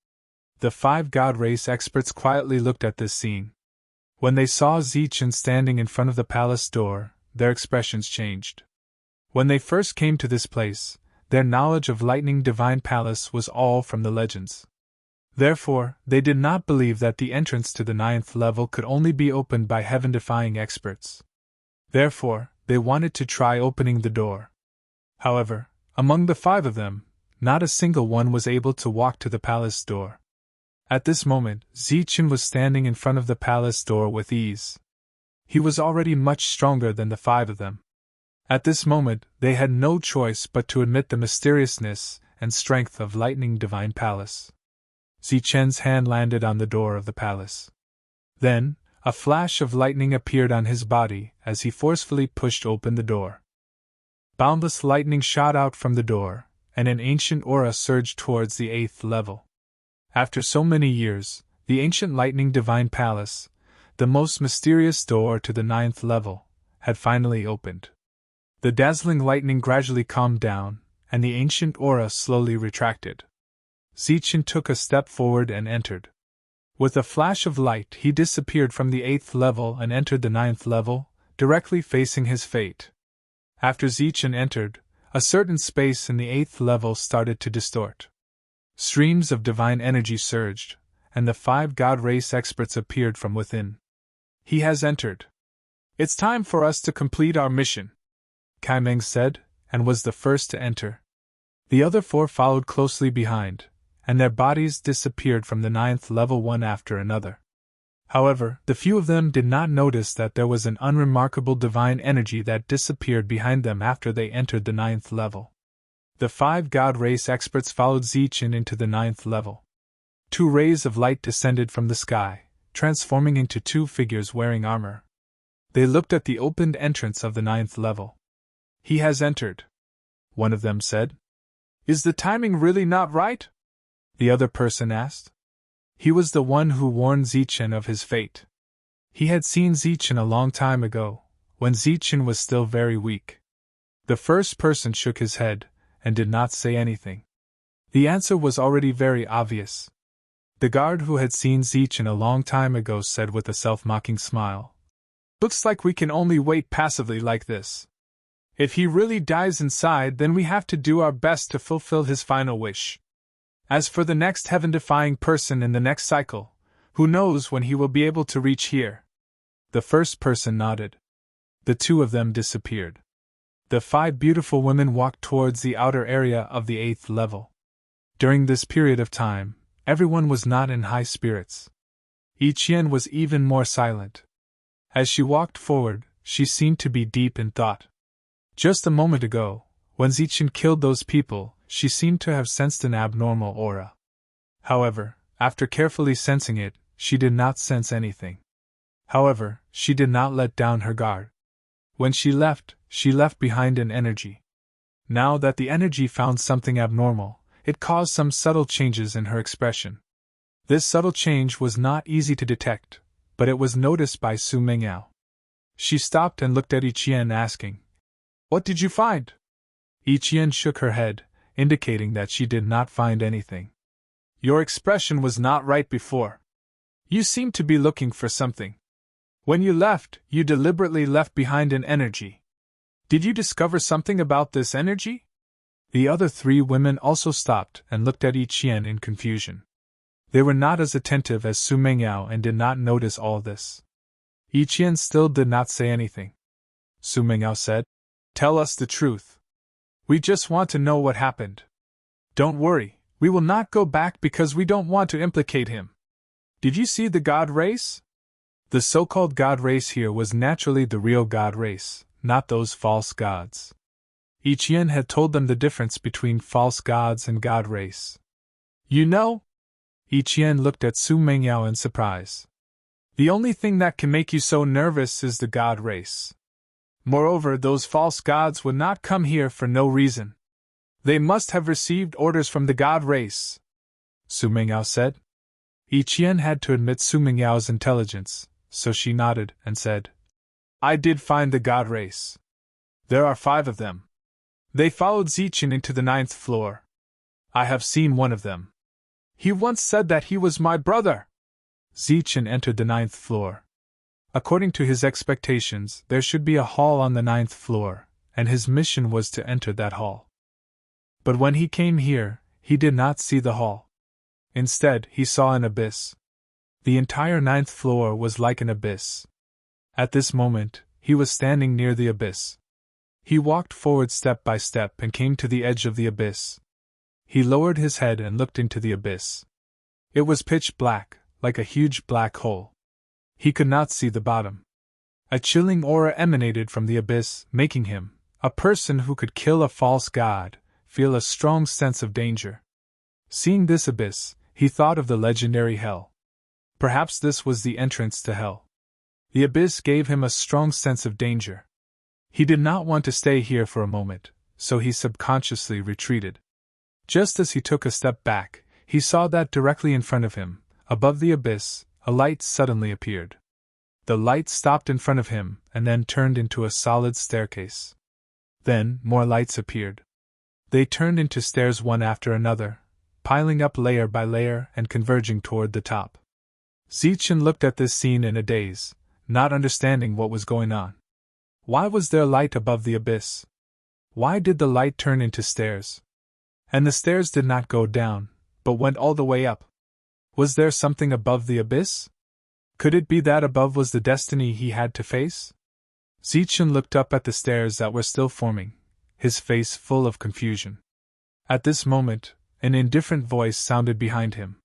The 5 God Race experts quietly looked at this scene. When they saw Zichen standing in front of the palace door, their expressions changed. When they first came to this place, their knowledge of Lightning Divine Palace was all from the legends. Therefore, they did not believe that the entrance to the 9th level could only be opened by heaven-defying experts. Therefore, they wanted to try opening the door. However, among the 5 of them, not a single one was able to walk to the palace door. At this moment, Zichen was standing in front of the palace door with ease. He was already much stronger than the 5 of them. At this moment, they had no choice but to admit the mysteriousness and strength of Lightning Divine Palace. Zichen's hand landed on the door of the palace. Then, a flash of lightning appeared on his body as he forcefully pushed open the door. Boundless lightning shot out from the door, and an ancient aura surged towards the 8th level. After so many years, the ancient Lightning Divine Palace, the most mysterious door to the 9th level, had finally opened. The dazzling lightning gradually calmed down, and the ancient aura slowly retracted. Zichen took a step forward and entered. With a flash of light, he disappeared from the 8th level and entered the 9th level, directly facing his fate. After Zichen entered, a certain space in the 8th level started to distort. Streams of divine energy surged, and the 5 God race experts appeared from within. He has entered. It's time for us to complete our mission, Kaimeng said, and was the first to enter. The other 4 followed closely behind, and their bodies disappeared from the 9th level one after another. However, the few of them did not notice that there was an unremarkable divine energy that disappeared behind them after they entered the 9th level. The 5 God race experts followed Zichen into the 9th level. 2 rays of light descended from the sky, transforming into 2 figures wearing armor. They looked at the opened entrance of the 9th level. He has entered, one of them said. Is the timing really not right? The other person asked. He was the one who warned Zichen of his fate. He had seen Zichen a long time ago, when Zichen was still very weak. The first person shook his head, and did not say anything. The answer was already very obvious. The guard who had seen Zichen a long time ago said with a self-mocking smile, "Looks like we can only wait passively like this. If he really dies inside, then we have to do our best to fulfill his final wish. As for the next heaven-defying person in the next cycle, who knows when he will be able to reach here?" The first person nodded. The 2 of them disappeared. The 5 beautiful women walked towards the outer area of the 8th level. During this period of time, everyone was not in high spirits. Yiqian was even more silent. As she walked forward, she seemed to be deep in thought. Just a moment ago, when Zichen killed those people, she seemed to have sensed an abnormal aura. However, after carefully sensing it, she did not sense anything. However, she did not let down her guard. When she left behind an energy. Now that the energy found something abnormal, it caused some subtle changes in her expression. This subtle change was not easy to detect, but it was noticed by Su Mengyao. She stopped and looked at Yiqian, asking, "What did you find?" Yiqian shook her head, indicating that she did not find anything. "Your expression was not right before. You seemed to be looking for something. When you left, you deliberately left behind an energy. Did you discover something about this energy?" The other 3 women also stopped and looked at Yiqian in confusion. They were not as attentive as Su Mengyao and did not notice all this. Yiqian still did not say anything. Su Mengyao said, "Tell us the truth. We just want to know what happened. Don't worry, we will not go back because we don't want to implicate him. Did you see the God race?" The so-called God race here was naturally the real God race, not those false gods. Yiqian had told them the difference between false gods and God race. "You know?" Yiqian looked at Su Mengyao in surprise. "The only thing that can make you so nervous is the God race. Moreover, those false gods would not come here for no reason. They must have received orders from the God race," Su Mengyao said. Yiqian had to admit Su Mengyao's intelligence, so she nodded and said, "I did find the God race. There are 5 of them. They followed Zichen into the 9th floor. I have seen one of them. He once said that he was my brother." Zichen entered the 9th floor. According to his expectations, there should be a hall on the 9th floor, and his mission was to enter that hall. But when he came here, he did not see the hall. Instead, he saw an abyss. The entire 9th floor was like an abyss. At this moment, he was standing near the abyss. He walked forward step by step and came to the edge of the abyss. He lowered his head and looked into the abyss. It was pitch black, like a huge black hole. He could not see the bottom. A chilling aura emanated from the abyss, making him, A person who could kill a false god, feel a strong sense of danger. Seeing this abyss, he thought of the legendary hell. Perhaps this was the entrance to hell. The abyss gave him a strong sense of danger. He did not want to stay here for a moment, so he subconsciously retreated. Just as he took a step back, he saw that directly in front of him, above the abyss, a light suddenly appeared. The light stopped in front of him and then turned into a solid staircase. Then, more lights appeared. They turned into stairs one after another, piling up layer by layer and converging toward the top. Zichen looked at this scene in a daze, not understanding what was going on. Why was there light above the abyss? Why did the light turn into stairs? And the stairs did not go down, but went all the way up. Was there something above the abyss? Could it be that above was the destiny he had to face? Zichen looked up at the stairs that were still forming, his face full of confusion. At this moment, an indifferent voice sounded behind him.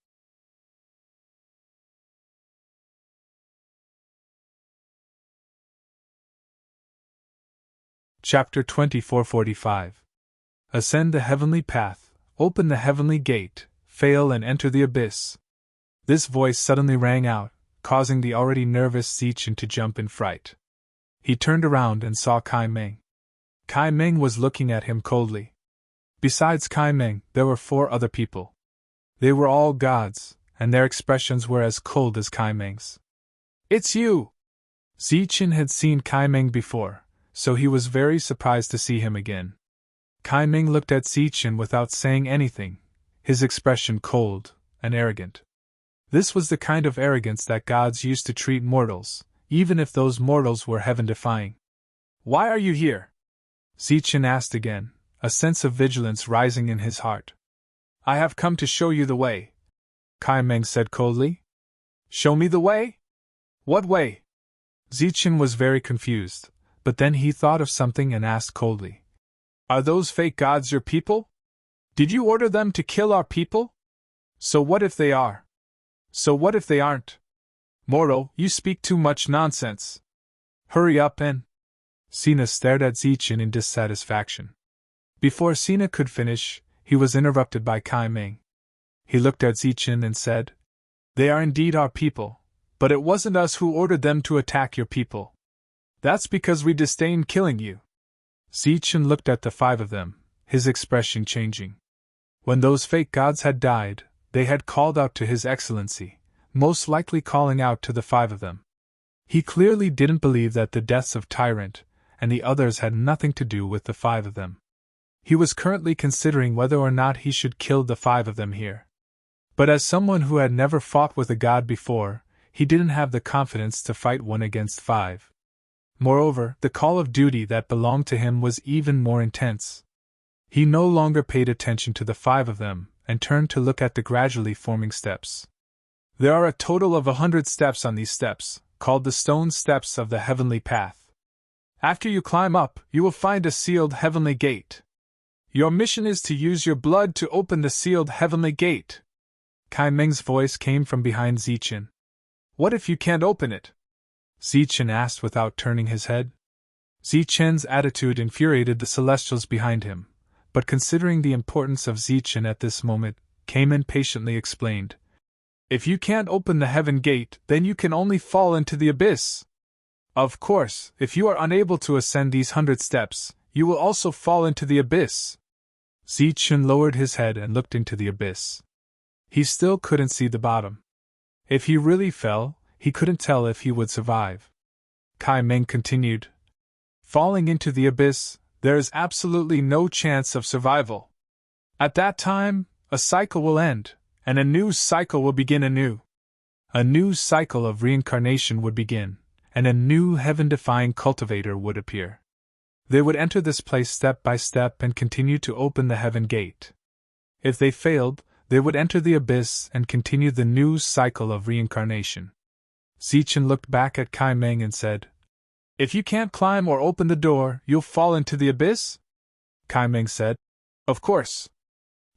Chapter 2445. Ascend the heavenly path, open the heavenly gate, fail and enter the abyss. This voice suddenly rang out, causing the already nervous Zichen to jump in fright. He turned around and saw Kai Meng. Kai Meng was looking at him coldly. Besides Kai Meng, there were 4 other people. They were all gods, and their expressions were as cold as Kai Meng's. "It's you!" Zichen had seen Kai Meng before, so he was very surprised to see him again. Kai Meng looked at Zichen without saying anything, his expression cold and arrogant. This was the kind of arrogance that gods used to treat mortals, even if those mortals were heaven-defying. "Why are you here?" Zichen asked again, a sense of vigilance rising in his heart. "I have come to show you the way," Kai Meng said coldly. "Show me the way? What way?" Zichen was very confused, but then he thought of something and asked coldly. "Are those fake gods your people? Did you order them to kill our people? So what if they are? So what if they aren't? Mortal, you speak too much nonsense. Hurry up and—" Sina stared at Zichen in dissatisfaction. Before Sina could finish, he was interrupted by Kai Meng. He looked at Zichen and said, "They are indeed our people, but it wasn't us who ordered them to attack your people. That's because we disdain killing you." Zichen looked at the 5 of them, his expression changing. When those fake gods had died, they had called out to His Excellency, most likely calling out to the 5 of them. He clearly didn't believe that the deaths of Tyrant and the others had nothing to do with the 5 of them. He was currently considering whether or not he should kill the 5 of them here. But as someone who had never fought with a god before, he didn't have the confidence to fight 1 against 5. Moreover, the call of duty that belonged to him was even more intense. He no longer paid attention to the 5 of them, and turned to look at the gradually forming steps. There are a total of 100 steps on these steps, called the stone steps of the heavenly path. After you climb up, you will find a sealed heavenly gate. Your mission is to use your blood to open the sealed heavenly gate. Kai Meng's voice came from behind Zichen. "What if you can't open it?" Zichen asked without turning his head. Zichen's attitude infuriated the Celestials behind him, but considering the importance of Zichen at this moment, Kai Meng patiently explained, "If you can't open the heaven gate, then you can only fall into the abyss. Of course, if you are unable to ascend these 100 steps, you will also fall into the abyss." Zichen lowered his head and looked into the abyss. He still couldn't see the bottom. If he really fell, he couldn't tell if he would survive. Kai Meng continued, "Falling into the abyss, there is absolutely no chance of survival. At that time, a cycle will end, and a new cycle will begin anew. A new cycle of reincarnation would begin, and a new heaven-defying cultivator would appear. They would enter this place step by step and continue to open the heaven gate. If they failed, they would enter the abyss and continue the new cycle of reincarnation." Zichen looked back at Kai Meng and said, "If you can't climb or open the door, you'll fall into the abyss?" Kai Meng said, "Of course."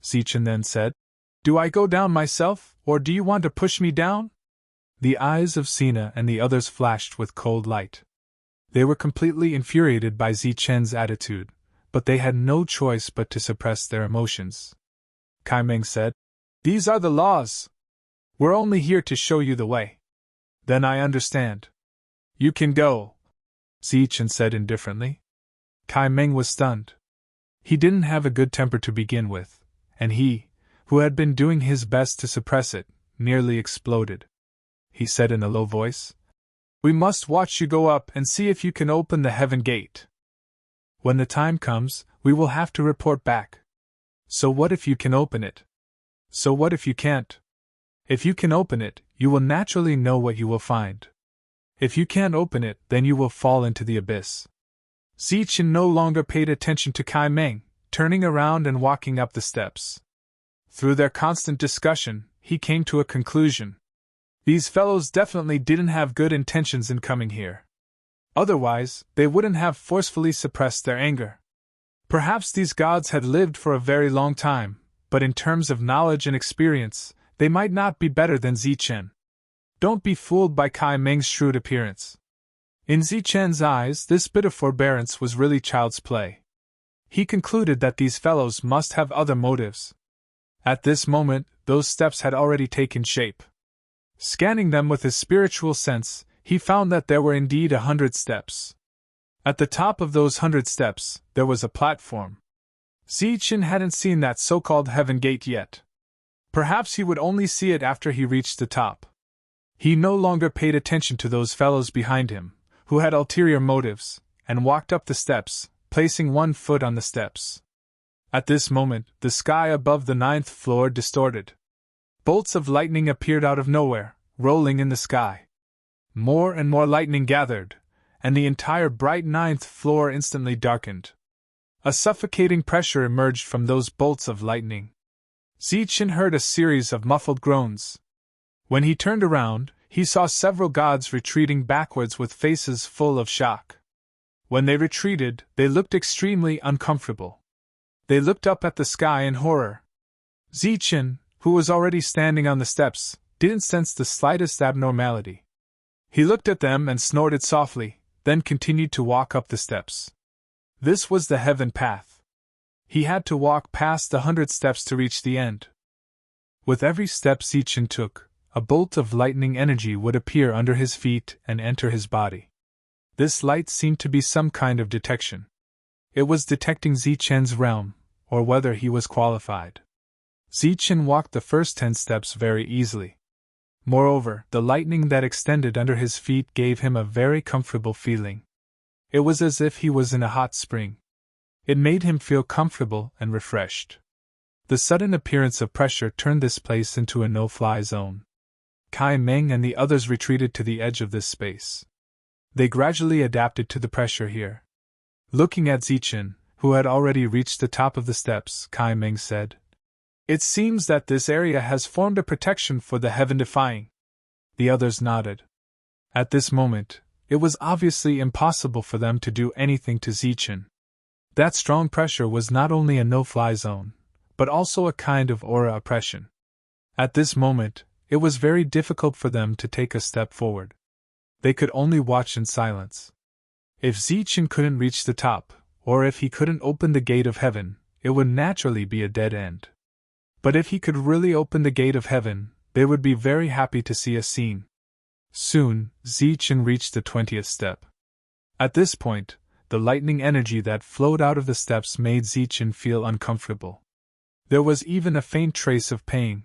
Zichen then said, "Do I go down myself, or do you want to push me down?" The eyes of Sina and the others flashed with cold light. They were completely infuriated by Zichen's attitude, but they had no choice but to suppress their emotions. Kai Meng said, "These are the laws. We're only here to show you the way." "Then I understand. You can go," Zichen said indifferently. Kai Meng was stunned. He didn't have a good temper to begin with, and he, who had been doing his best to suppress it, nearly exploded. He said in a low voice, "We must watch you go up and see if you can open the heaven gate. When the time comes, we will have to report back. So what if you can open it? So what if you can't? If you can open it, you will naturally know what you will find. If you can't open it, then you will fall into the abyss." Zichen no longer paid attention to Kai Meng, turning around and walking up the steps. Through their constant discussion, he came to a conclusion. These fellows definitely didn't have good intentions in coming here. Otherwise, they wouldn't have forcefully suppressed their anger. Perhaps these gods had lived for a very long time, but in terms of knowledge and experience, they might not be better than Zichen. Don't be fooled by Kai Meng's shrewd appearance. In Zichen's eyes, this bit of forbearance was really child's play. He concluded that these fellows must have other motives. At this moment, those steps had already taken shape. Scanning them with his spiritual sense, he found that there were indeed 100 steps. At the top of those 100 steps, there was a platform. Zichen hadn't seen that so-called heaven gate yet. Perhaps he would only see it after he reached the top. He no longer paid attention to those fellows behind him, who had ulterior motives, and walked up the steps, placing one foot on the steps. At this moment, the sky above the 9th floor distorted. Bolts of lightning appeared out of nowhere, rolling in the sky. More and more lightning gathered, and the entire bright 9th floor instantly darkened. A suffocating pressure emerged from those bolts of lightning. Zichen heard a series of muffled groans. When he turned around, he saw several gods retreating backwards with faces full of shock. When they retreated, they looked extremely uncomfortable. They looked up at the sky in horror. Zichen, who was already standing on the steps, didn't sense the slightest abnormality. He looked at them and snorted softly, then continued to walk up the steps. This was the heaven path. He had to walk past the 100 steps to reach the end. With every step Zichen took, a bolt of lightning energy would appear under his feet and enter his body. This light seemed to be some kind of detection. It was detecting Zichen's realm, or whether he was qualified. Zichen walked the first 10 steps very easily. Moreover, the lightning that extended under his feet gave him a very comfortable feeling. It was as if he was in a hot spring. It made him feel comfortable and refreshed. The sudden appearance of pressure turned this place into a no-fly zone. Kai Meng and the others retreated to the edge of this space. They gradually adapted to the pressure here. Looking at Zichen, who had already reached the top of the steps, Kai Meng said, "It seems that this area has formed a protection for the heaven-defying." The others nodded. At this moment, it was obviously impossible for them to do anything to Zichen. That strong pressure was not only a no-fly zone, but also a kind of aura oppression. At this moment, it was very difficult for them to take a step forward. They could only watch in silence. If Zichen couldn't reach the top, or if he couldn't open the gate of heaven, it would naturally be a dead end. But if he could really open the gate of heaven, they would be very happy to see a scene. Soon, Zichen reached the 20th step. At this point, the lightning energy that flowed out of the steps made Zichen feel uncomfortable. There was even a faint trace of pain.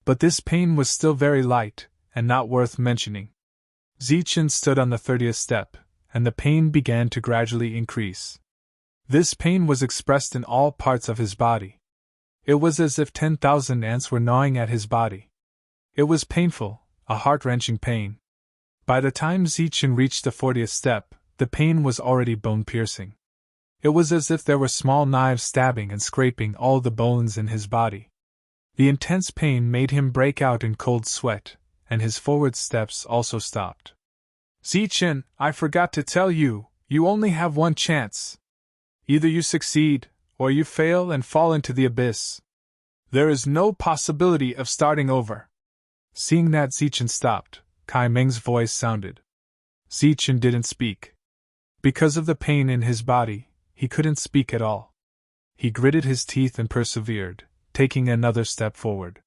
But this pain was still very light, and not worth mentioning. Zichen stood on the 30th step, and the pain began to gradually increase. This pain was expressed in all parts of his body. It was as if 10,000 ants were gnawing at his body. It was painful, a heart-wrenching pain. By the time Zichen reached the 40th step, the pain was already bone-piercing. It was as if there were small knives stabbing and scraping all the bones in his body. The intense pain made him break out in cold sweat, and his forward steps also stopped. "Zichen, I forgot to tell you, you only have one chance. Either you succeed, or you fail and fall into the abyss. There is no possibility of starting over." Seeing that Zichen stopped, Kai Meng's voice sounded. Zichen didn't speak. Because of the pain in his body, he couldn't speak at all. He gritted his teeth and persevered, taking another step forward.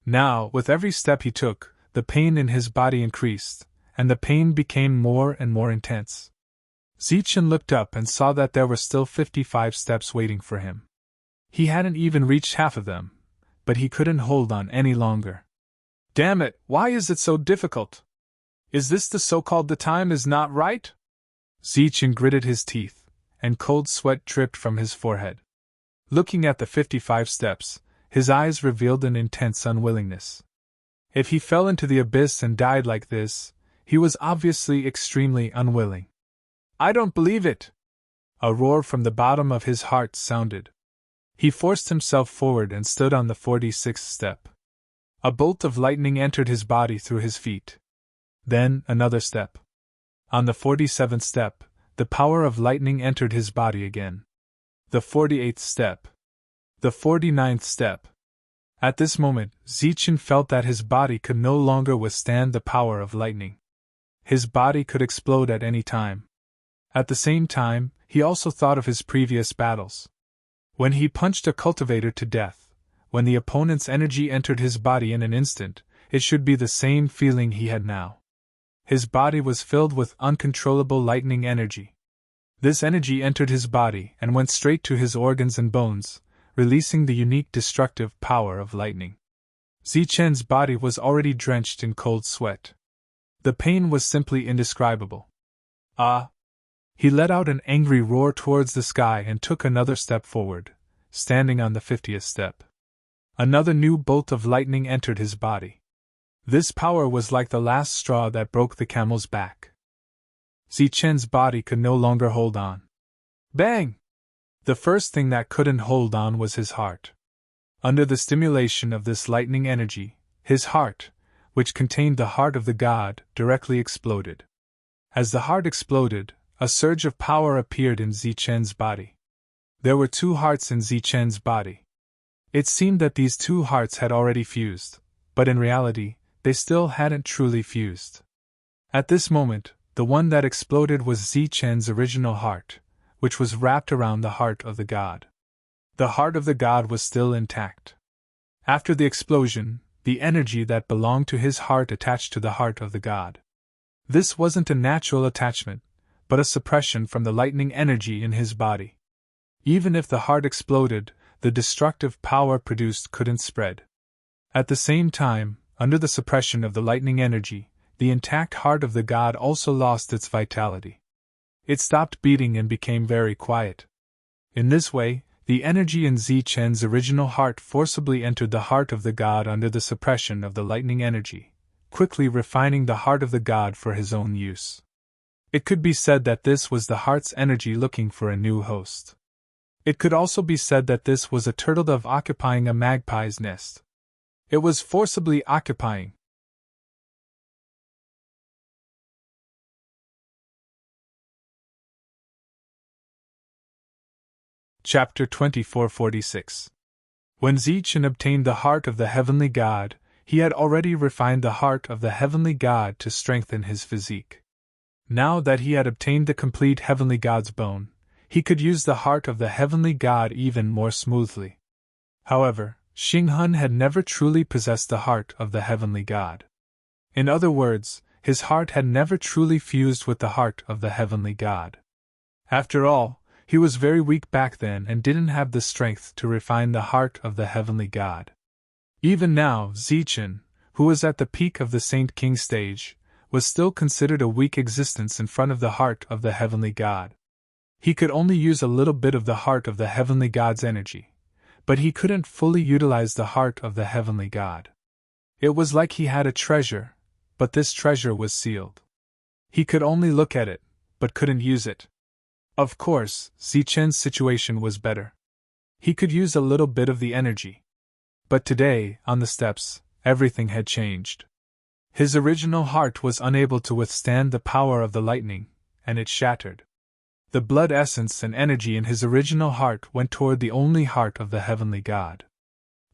Now, with every step he took, the pain in his body increased, and the pain became more and more intense. Zichen looked up and saw that there were still 55 steps waiting for him. He hadn't even reached half of them, but he couldn't hold on any longer. Damn it, why is it so difficult? Is this the so-called the time is not right? Zichen gritted his teeth, and cold sweat dripped from his forehead. Looking at the 55 steps, his eyes revealed an intense unwillingness. If he fell into the abyss and died like this, he was obviously extremely unwilling. I don't believe it! A roar from the bottom of his heart sounded. He forced himself forward and stood on the 46th step. A bolt of lightning entered his body through his feet. Then, another step. On the 47th step, the power of lightning entered his body again. The 48th step. The 49th step. At this moment, Zichen felt that his body could no longer withstand the power of lightning. His body could explode at any time. At the same time, he also thought of his previous battles. When he punched a cultivator to death, when the opponent's energy entered his body in an instant, it should be the same feeling he had now. His body was filled with uncontrollable lightning energy. This energy entered his body and went straight to his organs and bones, releasing the unique destructive power of lightning. Zichen's body was already drenched in cold sweat. The pain was simply indescribable. Ah! He let out an angry roar towards the sky and took another step forward, standing on the 50th step. Another new bolt of lightning entered his body. This power was like the last straw that broke the camel's back. Zichen's body could no longer hold on. Bang! The first thing that couldn't hold on was his heart. Under the stimulation of this lightning energy, his heart, which contained the heart of the god, directly exploded. As the heart exploded, a surge of power appeared in Zichen's body. There were 2 hearts in Zichen's body. It seemed that these 2 hearts had already fused, but in reality, they still hadn't truly fused. At this moment, the one that exploded was Zichen's original heart, which was wrapped around the heart of the god. The heart of the god was still intact. After the explosion, the energy that belonged to his heart attached to the heart of the god. This wasn't a natural attachment, but a suppression from the lightning energy in his body. Even if the heart exploded, the destructive power produced couldn't spread. At the same time, under the suppression of the lightning energy, the intact heart of the god also lost its vitality. It stopped beating and became very quiet. In this way, the energy in Zichen's original heart forcibly entered the heart of the god under the suppression of the lightning energy, quickly refining the heart of the god for his own use. It could be said that this was the heart's energy looking for a new host. It could also be said that this was a turtle dove occupying a magpie's nest. It was forcibly occupying. Chapter 2446. When Zichen obtained the heart of the heavenly god, he had already refined the heart of the heavenly god to strengthen his physique. Now that he had obtained the complete heavenly god's bone, he could use the heart of the heavenly god even more smoothly. However, Xinghun had never truly possessed the heart of the heavenly god. In other words, his heart had never truly fused with the heart of the heavenly god. After all, he was very weak back then and didn't have the strength to refine the heart of the heavenly god. Even now, Zichen, who was at the peak of the Saint King stage, was still considered a weak existence in front of the heart of the heavenly god. He could only use a little bit of the heart of the heavenly god's energy, but he couldn't fully utilize the heart of the heavenly god. It was like he had a treasure, but this treasure was sealed. He could only look at it, but couldn't use it. Of course, Zichen's situation was better. He could use a little bit of the energy. But today, on the steps, everything had changed. His original heart was unable to withstand the power of the lightning, and it shattered. The blood essence and energy in his original heart went toward the only heart of the heavenly god.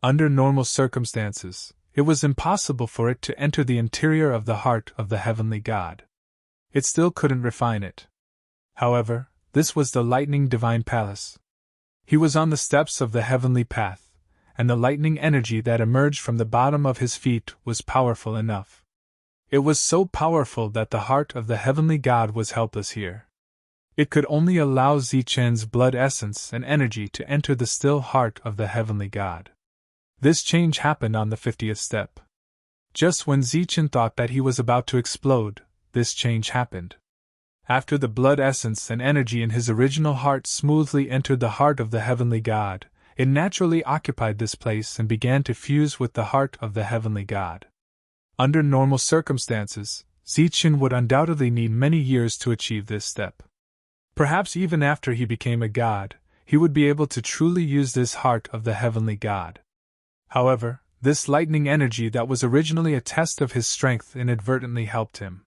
Under normal circumstances, it was impossible for it to enter the interior of the heart of the heavenly god. It still couldn't refine it. However, this was the lightning divine palace. He was on the steps of the heavenly path, and the lightning energy that emerged from the bottom of his feet was powerful enough. It was so powerful that the heart of the heavenly god was helpless here. It could only allow Zichen's blood essence and energy to enter the still heart of the heavenly god. This change happened on the 50th step. Just when Zichen thought that he was about to explode, this change happened. After the blood essence and energy in his original heart smoothly entered the heart of the heavenly god, it naturally occupied this place and began to fuse with the heart of the heavenly god. Under normal circumstances, Zichen would undoubtedly need many years to achieve this step. Perhaps even after he became a god, he would be able to truly use this heart of the heavenly god. However, this lightning energy that was originally a test of his strength inadvertently helped him.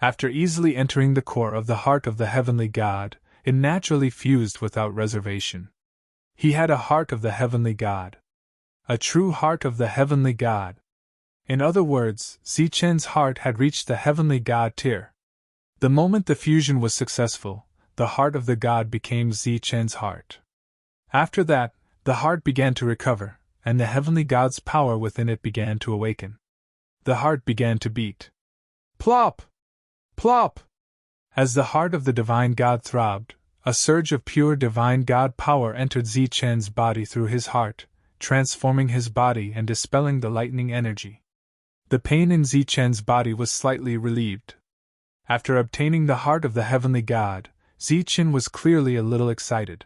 After easily entering the core of the heart of the heavenly god, it naturally fused without reservation. He had a heart of the heavenly god. A true heart of the heavenly god. In other words, Zichen's heart had reached the heavenly god tier. The moment the fusion was successful, the heart of the god became Zichen's heart. After that, the heart began to recover, and the heavenly god's power within it began to awaken. The heart began to beat. Plop! Plop! As the heart of the divine god throbbed, a surge of pure divine god power entered Zichen's body through his heart, transforming his body and dispelling the lightning energy. The pain in Zichen's body was slightly relieved. After obtaining the heart of the heavenly god, Zichen was clearly a little excited.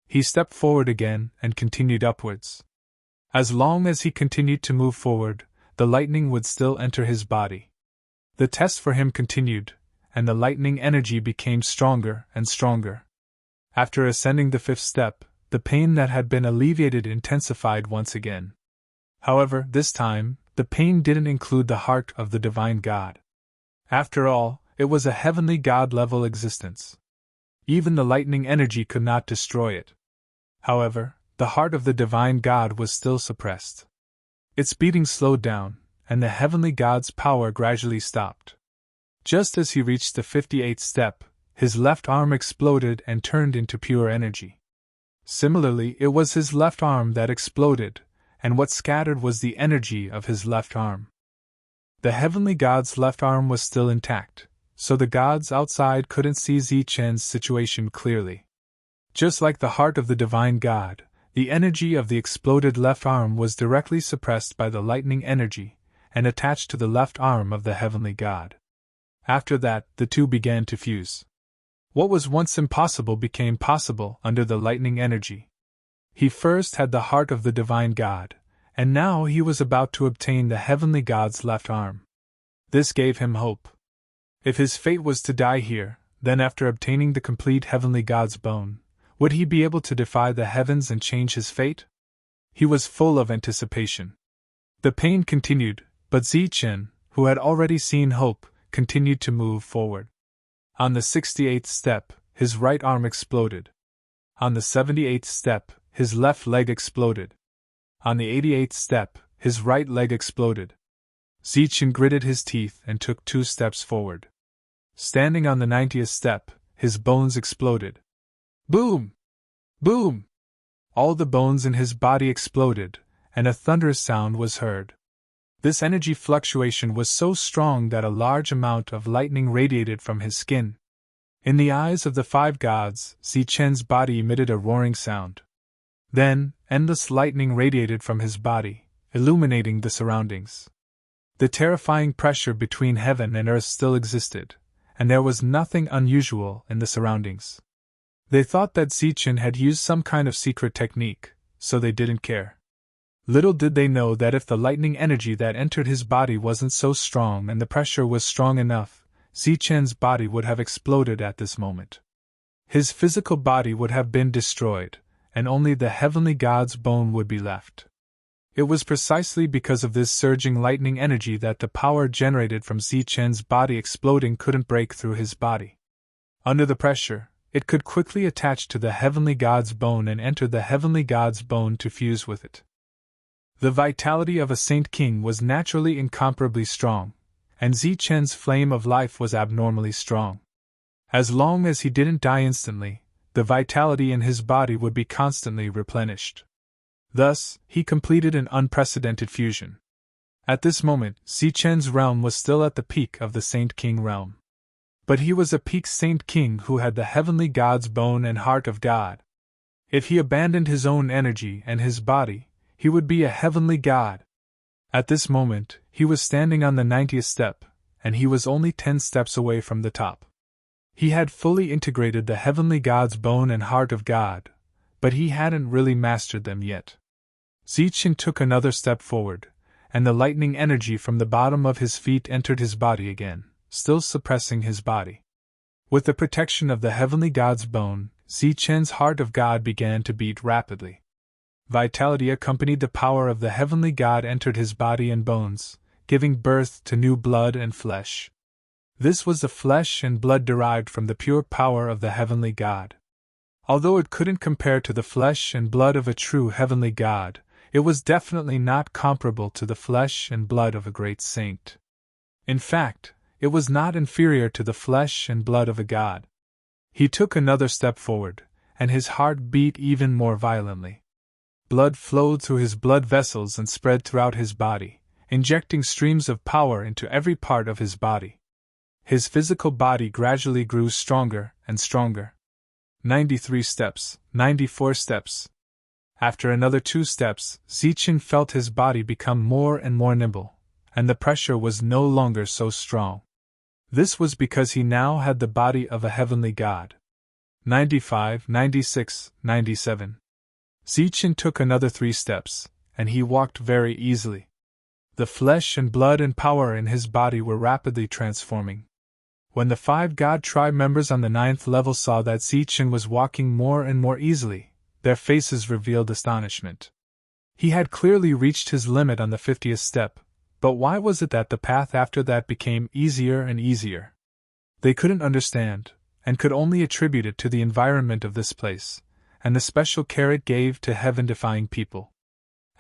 He stepped forward again and continued upwards. As long as he continued to move forward, the lightning would still enter his body. The test for him continued, and the lightning energy became stronger and stronger. After ascending the 5th step, the pain that had been alleviated intensified once again. However, this time, the pain didn't include the heart of the divine god. After all, it was a heavenly god-level existence. Even the lightning energy could not destroy it. However, the heart of the divine god was still suppressed. Its beating slowed down, and the heavenly god's power gradually stopped. Just as he reached the 58th step, his left arm exploded and turned into pure energy. Similarly, it was his left arm that exploded, and what scattered was the energy of his left arm. The heavenly god's left arm was still intact, so the gods outside couldn't see Zichen's situation clearly. Just like the heart of the divine god, the energy of the exploded left arm was directly suppressed by the lightning energy, and attached to the left arm of the heavenly god. After that, the two began to fuse. What was once impossible became possible under the lightning energy. He first had the heart of the divine god, and now he was about to obtain the heavenly god's left arm. This gave him hope. If his fate was to die here, then after obtaining the complete heavenly god's bone, would he be able to defy the heavens and change his fate? He was full of anticipation. The pain continued, but Zichen, who had already seen hope, continued to move forward. On the 68th step, his right arm exploded. On the 78th step, his left leg exploded. On the 88th step, his right leg exploded. Zichen gritted his teeth and took 2 steps forward. Standing on the 90th step, his bones exploded. Boom! Boom! All the bones in his body exploded, and a thunderous sound was heard. This energy fluctuation was so strong that a large amount of lightning radiated from his skin. In the eyes of the 5 gods, Zichen's body emitted a roaring sound. Then, endless lightning radiated from his body, illuminating the surroundings. The terrifying pressure between heaven and earth still existed, and there was nothing unusual in the surroundings. They thought that Zichen had used some kind of secret technique, so they didn't care. Little did they know that if the lightning energy that entered his body wasn't so strong and the pressure was strong enough, Zichen's body would have exploded at this moment. His physical body would have been destroyed, and only the heavenly god's bone would be left. It was precisely because of this surging lightning energy that the power generated from Zichen's body exploding couldn't break through his body. Under the pressure, it could quickly attach to the heavenly god's bone and enter the heavenly god's bone to fuse with it. The vitality of a saint king was naturally incomparably strong, and Zichen's flame of life was abnormally strong. As long as he didn't die instantly, the vitality in his body would be constantly replenished. Thus, he completed an unprecedented fusion. At this moment, Zichen's realm was still at the peak of the Saint King realm. But he was a peak Saint King who had the heavenly God's bone and heart of God. If he abandoned his own energy and his body, he would be a heavenly God. At this moment, he was standing on the 90th step, and he was only 10 steps away from the top. He had fully integrated the heavenly God's bone and heart of God, but he hadn't really mastered them yet. Zichen took another step forward, and the lightning energy from the bottom of his feet entered his body again, still suppressing his body. With the protection of the heavenly God's bone, Zichen's heart of God began to beat rapidly. Vitality accompanied the power of the heavenly God entered his body and bones, giving birth to new blood and flesh. This was the flesh and blood derived from the pure power of the heavenly God. Although it couldn't compare to the flesh and blood of a true heavenly God, it was definitely not comparable to the flesh and blood of a great saint. In fact, it was not inferior to the flesh and blood of a god. He took another step forward, and his heart beat even more violently. Blood flowed through his blood vessels and spread throughout his body, injecting streams of power into every part of his body. His physical body gradually grew stronger and stronger. 93 steps, 94 steps. After another 2 steps, Zichen felt his body become more and more nimble, and the pressure was no longer so strong. This was because he now had the body of a heavenly God. 95, 96, 97. Zichen took another 3 steps, and he walked very easily. The flesh and blood and power in his body were rapidly transforming. When the 5 God tribe members on the 9th level saw that Zichen was walking more and more easily, their faces revealed astonishment. He had clearly reached his limit on the 50th step, but why was it that the path after that became easier and easier? They couldn't understand, and could only attribute it to the environment of this place, and the special care it gave to heaven-defying people.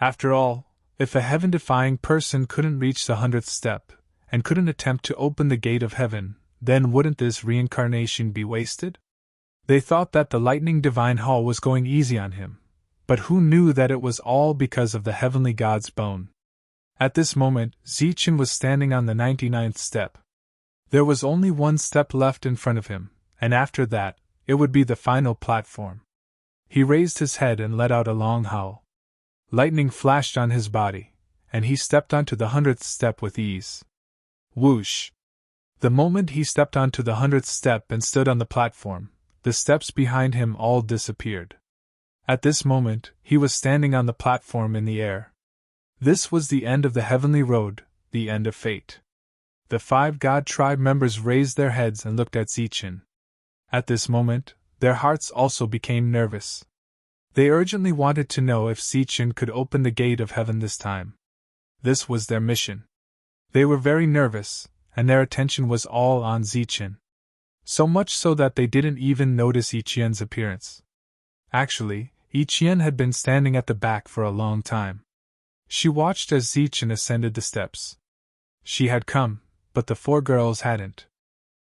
After all, if a heaven-defying person couldn't reach the 100th step, and couldn't attempt to open the gate of heaven, then wouldn't this reincarnation be wasted? They thought that the lightning divine hall was going easy on him, but who knew that it was all because of the heavenly God's bone? At this moment, Zichen was standing on the 99th step. There was only 1 step left in front of him, and after that, it would be the final platform. He raised his head and let out a long howl. Lightning flashed on his body, and he stepped onto the 100th step with ease. Whoosh! The moment he stepped onto the 100th step and stood on the platform, the steps behind him all disappeared. At this moment, he was standing on the platform in the air. This was the end of the heavenly road, the end of fate. The 5 God tribe members raised their heads and looked at Zichen. At this moment, their hearts also became nervous. They urgently wanted to know if Zichen could open the gate of heaven this time. This was their mission. They were very nervous, and their attention was all on Zichen. So much so that they didn't even notice Ichien's appearance. Actually, Ichien had been standing at the back for a long time. She watched as Zichen ascended the steps. She had come, but the 4 girls hadn't.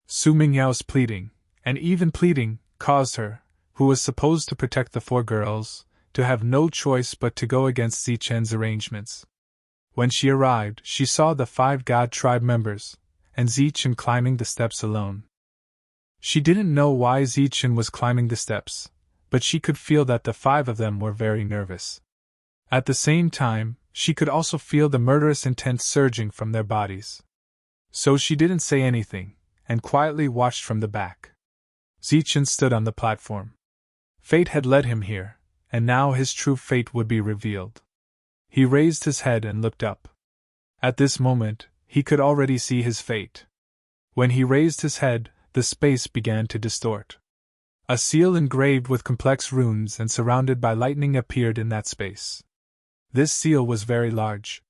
Su Mingyao's pleading, and even pleading, caused her, who was supposed to protect the 4 girls, to have no choice but to go against Zichen's arrangements. When she arrived, she saw the 5 God tribe members, and Zichen climbing the steps alone. She didn't know why Zichen was climbing the steps, but she could feel that the 5 of them were very nervous. At the same time, she could also feel the murderous intent surging from their bodies. So she didn't say anything, and quietly watched from the back. Zichen stood on the platform. Fate had led him here, and now his true fate would be revealed. He raised his head and looked up. At this moment, he could already see his fate. When he raised his head, the space began to distort. A seal engraved with complex runes and surrounded by lightning appeared in that space. This seal was very large.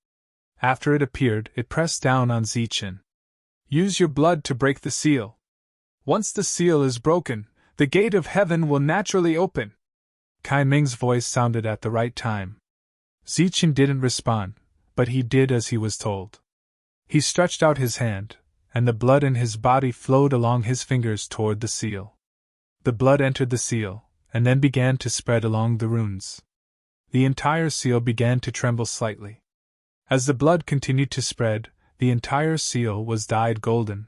After it appeared, it pressed down on Zichen. Use your blood to break the seal. Once the seal is broken, the gate of heaven will naturally open. Kai Ming's voice sounded at the right time. Zichen didn't respond, but he did as he was told. He stretched out his hand, and the blood in his body flowed along his fingers toward the seal. The blood entered the seal, and then began to spread along the runes. The entire seal began to tremble slightly. As the blood continued to spread, the entire seal was dyed golden.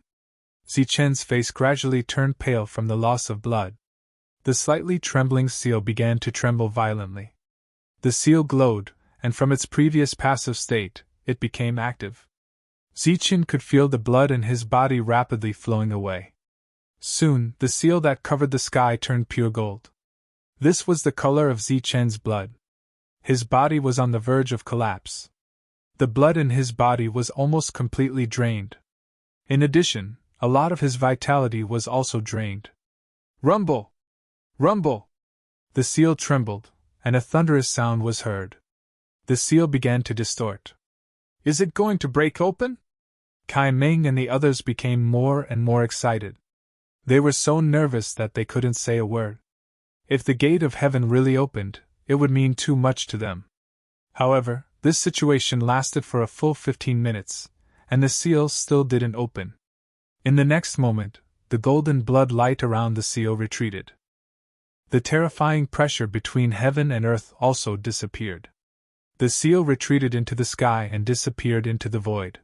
Zichen's face gradually turned pale from the loss of blood. The slightly trembling seal began to tremble violently. The seal glowed, and from its previous passive state, it became active. Zichen could feel the blood in his body rapidly flowing away. Soon, the seal that covered the sky turned pure gold. This was the color of Zichen's blood. His body was on the verge of collapse. The blood in his body was almost completely drained. In addition, a lot of his vitality was also drained. Rumble! Rumble! The seal trembled, and a thunderous sound was heard. The seal began to distort. Is it going to break open? Kai Ming and the others became more and more excited. They were so nervous that they couldn't say a word. If the gate of heaven really opened, it would mean too much to them. However, this situation lasted for a full 15 minutes, and the seal still didn't open. In the next moment, the golden blood light around the seal retreated. The terrifying pressure between heaven and earth also disappeared. The seal retreated into the sky and disappeared into the void.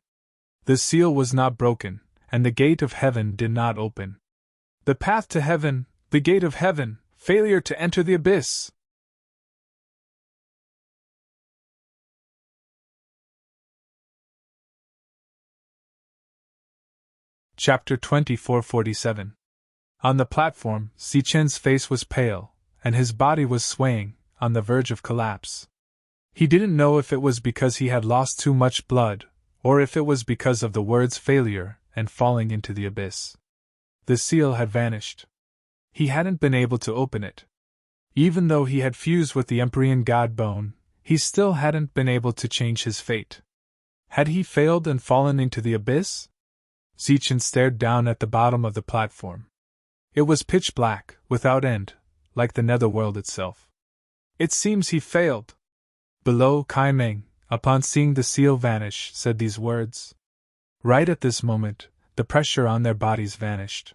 The seal was not broken, and the gate of heaven did not open. The path to heaven, the gate of heaven, failure to enter the abyss. Chapter 2447. On the platform, Zichen's face was pale, and his body was swaying, on the verge of collapse. He didn't know if it was because he had lost too much blood, or if it was because of the words failure and falling into the abyss. The seal had vanished. He hadn't been able to open it. Even though he had fused with the Empyrean God Bone, he still hadn't been able to change his fate. Had he failed and fallen into the abyss? Zichen stared down at the bottom of the platform. It was pitch black, without end, like the netherworld itself. It seems he failed. Below, Kai Meng, upon seeing the seal vanish, said these words. Right at this moment, the pressure on their bodies vanished.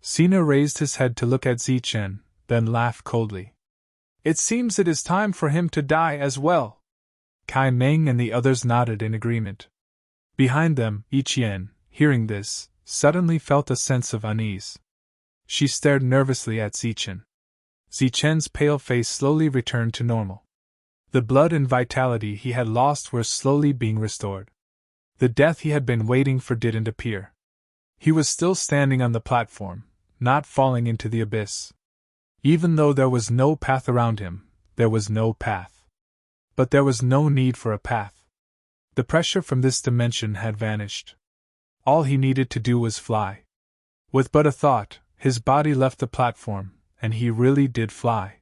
Sina raised his head to look at Zichen, then laughed coldly. It seems it is time for him to die as well. Kai Meng and the others nodded in agreement. Behind them, Yiqian, hearing this, suddenly felt a sense of unease. She stared nervously at Zichen. Zichen's pale face slowly returned to normal. The blood and vitality he had lost were slowly being restored. The death he had been waiting for didn't appear. He was still standing on the platform, not falling into the abyss. Even though there was no path around him, there was no path. But there was no need for a path. The pressure from this dimension had vanished. All he needed to do was fly. With but a thought, his body left the platform, and he really did fly.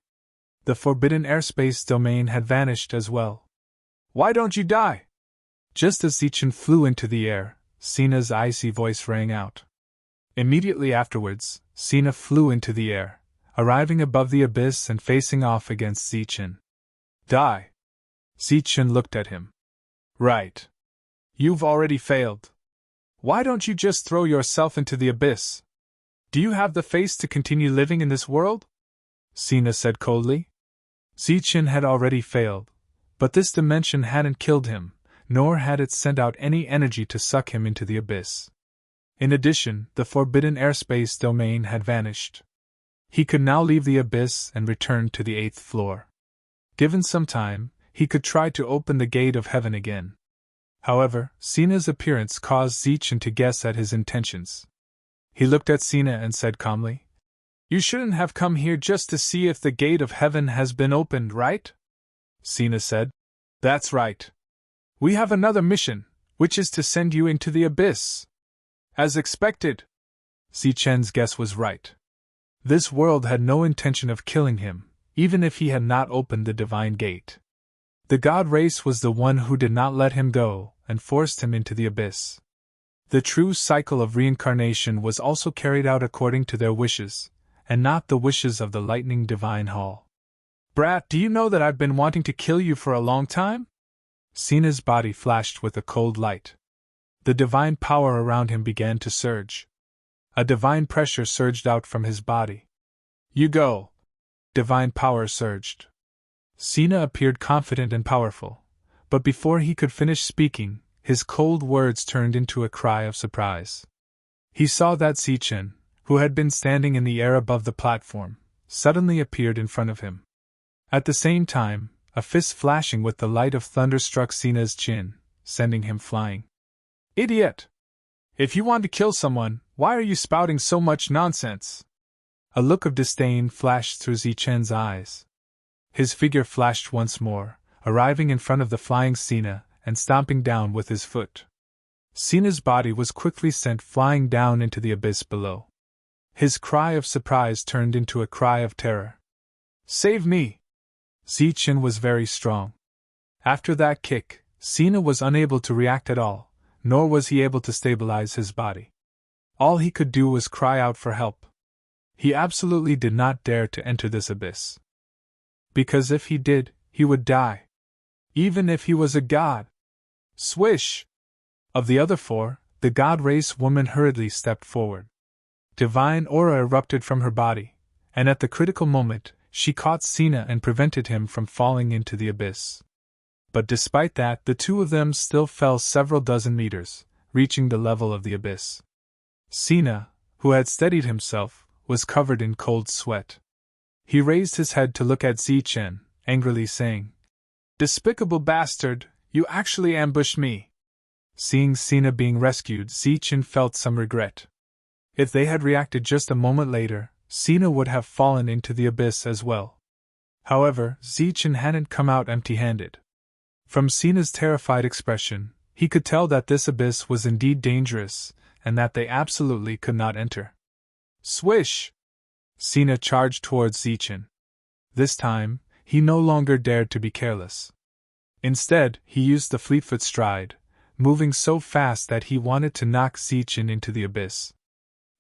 The forbidden airspace domain had vanished as well. Why don't you die? Just as Zichen flew into the air, Sina's icy voice rang out. Immediately afterwards, Sina flew into the air, arriving above the abyss and facing off against Zichen. Die. Zichen looked at him. Right. You've already failed. Why don't you just throw yourself into the abyss? Do you have the face to continue living in this world? Sina said coldly. Zichen had already failed, but this dimension hadn't killed him, nor had it sent out any energy to suck him into the abyss. In addition, the forbidden airspace domain had vanished. He could now leave the abyss and return to the 8th floor. Given some time, he could try to open the gate of heaven again. However, Sina's appearance caused Zichen to guess at his intentions. He looked at Sina and said calmly, You shouldn't have come here just to see if the gate of heaven has been opened, right? Sina said, That's right. We have another mission, which is to send you into the abyss. As expected. Zichen's guess was right. This world had no intention of killing him, even if he had not opened the divine gate. The god race was the one who did not let him go and forced him into the abyss. The true cycle of reincarnation was also carried out according to their wishes, and not the wishes of the lightning divine hall. Brat, do you know that I've been wanting to kill you for a long time? Sina's body flashed with a cold light. The divine power around him began to surge. A divine pressure surged out from his body. You go! Divine power surged. Sina appeared confident and powerful, but before he could finish speaking, his cold words turned into a cry of surprise. He saw that Zichen, who had been standing in the air above the platform, suddenly appeared in front of him. At the same time, a fist flashing with the light of thunder struck Sina's chin, sending him flying. Idiot! If you want to kill someone, why are you spouting so much nonsense? A look of disdain flashed through Zichen's eyes. His figure flashed once more, arriving in front of the flying Sina and stomping down with his foot. Sina's body was quickly sent flying down into the abyss below. His cry of surprise turned into a cry of terror. Save me! Zichen was very strong. After that kick, Sina was unable to react at all, nor was he able to stabilize his body. All he could do was cry out for help. He absolutely did not dare to enter this abyss. Because if he did, he would die. Even if he was a god. Swish! Of the other four, the god race woman hurriedly stepped forward. Divine aura erupted from her body, and at the critical moment, she caught Sina and prevented him from falling into the abyss. But despite that, the two of them still fell several dozen meters, reaching the level of the abyss. Sina, who had steadied himself, was covered in cold sweat. He raised his head to look at Zichen, angrily saying, Despicable bastard, you actually ambushed me. Seeing Sina being rescued, Zichen felt some regret. If they had reacted just a moment later, Sina would have fallen into the abyss as well. However, Zichen hadn't come out empty-handed. From Sina's terrified expression, he could tell that this abyss was indeed dangerous, and that they absolutely could not enter. Swish! Sina charged towards Zichen. This time, he no longer dared to be careless. Instead, he used the fleetfoot stride, moving so fast that he wanted to knock Zichen into the abyss.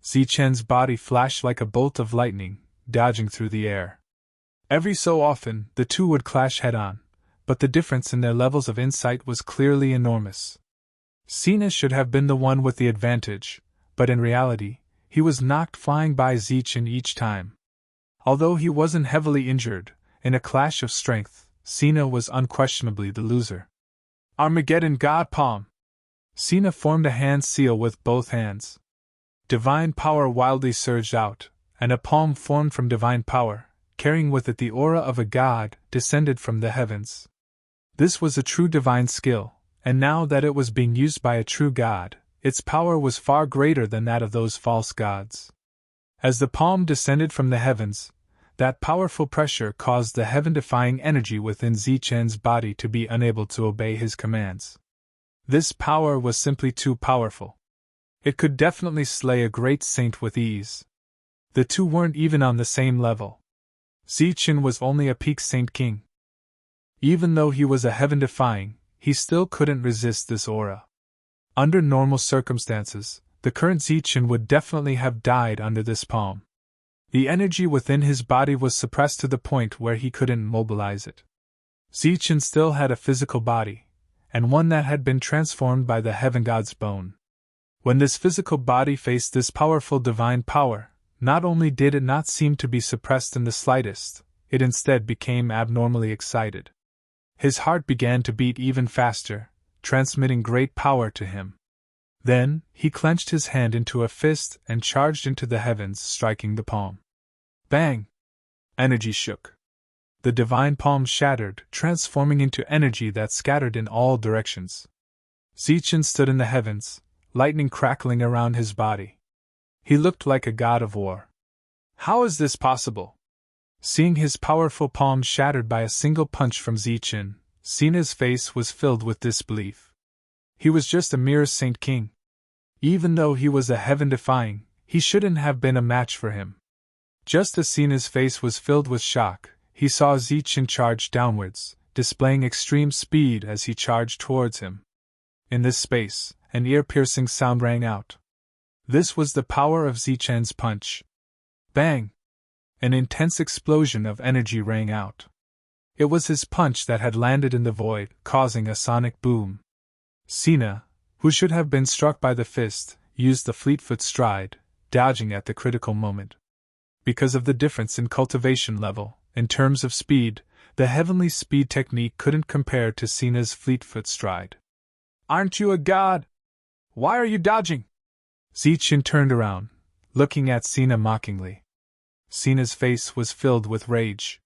Zichen's body flashed like a bolt of lightning, dodging through the air. Every so often, the two would clash head-on, but the difference in their levels of insight was clearly enormous. Sina should have been the one with the advantage, but in reality, he was knocked flying by Zichen each time. Although he wasn't heavily injured, in a clash of strength, Sina was unquestionably the loser. Armageddon God Palm! Sina formed a hand seal with both hands. Divine power wildly surged out, and a palm formed from divine power, carrying with it the aura of a god, descended from the heavens. This was a true divine skill, and now that it was being used by a true god, its power was far greater than that of those false gods. As the palm descended from the heavens, that powerful pressure caused the heaven-defying energy within Zichen's body to be unable to obey his commands. This power was simply too powerful. It could definitely slay a great saint with ease. The two weren't even on the same level. Zichen was only a peak saint king. Even though he was a heaven-defying, he still couldn't resist this aura. Under normal circumstances, the current Zichen would definitely have died under this palm. The energy within his body was suppressed to the point where he couldn't mobilize it. Zichen still had a physical body, and one that had been transformed by the heaven god's bone. When this physical body faced this powerful divine power, not only did it not seem to be suppressed in the slightest, it instead became abnormally excited. His heart began to beat even faster, transmitting great power to him. Then, he clenched his hand into a fist and charged into the heavens, striking the palm. Bang! Energy shook. The divine palm shattered, transforming into energy that scattered in all directions. Zichen stood in the heavens, lightning crackling around his body. He looked like a god of war. How is this possible? Seeing his powerful palm shattered by a single punch from Zichen, Sina's face was filled with disbelief. He was just a mere saint king. Even though he was a heaven-defying, he shouldn't have been a match for him. Just as Sina's face was filled with shock, he saw Zichen charge downwards, displaying extreme speed as he charged towards him. In this space, an ear-piercing sound rang out. This was the power of Zichen's punch. Bang! An intense explosion of energy rang out. It was his punch that had landed in the void, causing a sonic boom. Sina, who should have been struck by the fist, used the fleetfoot stride, dodging at the critical moment. Because of the difference in cultivation level, in terms of speed, the heavenly speed technique couldn't compare to Sina's fleetfoot stride. "Aren't you a god? Why are you dodging?" Zichen turned around, looking at Sina mockingly. Sina's face was filled with rage.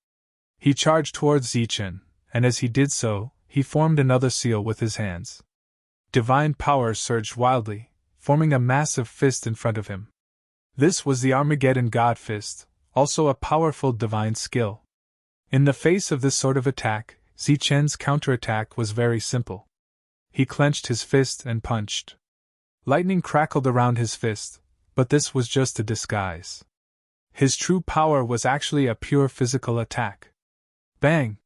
He charged towards Zichen, and as he did so, he formed another seal with his hands. Divine power surged wildly, forming a massive fist in front of him. This was the Armageddon God Fist, also a powerful divine skill. In the face of this sort of attack, Zichen's counterattack was very simple. He clenched his fist and punched. Lightning crackled around his fist, but this was just a disguise. His true power was actually a pure physical attack. Bang!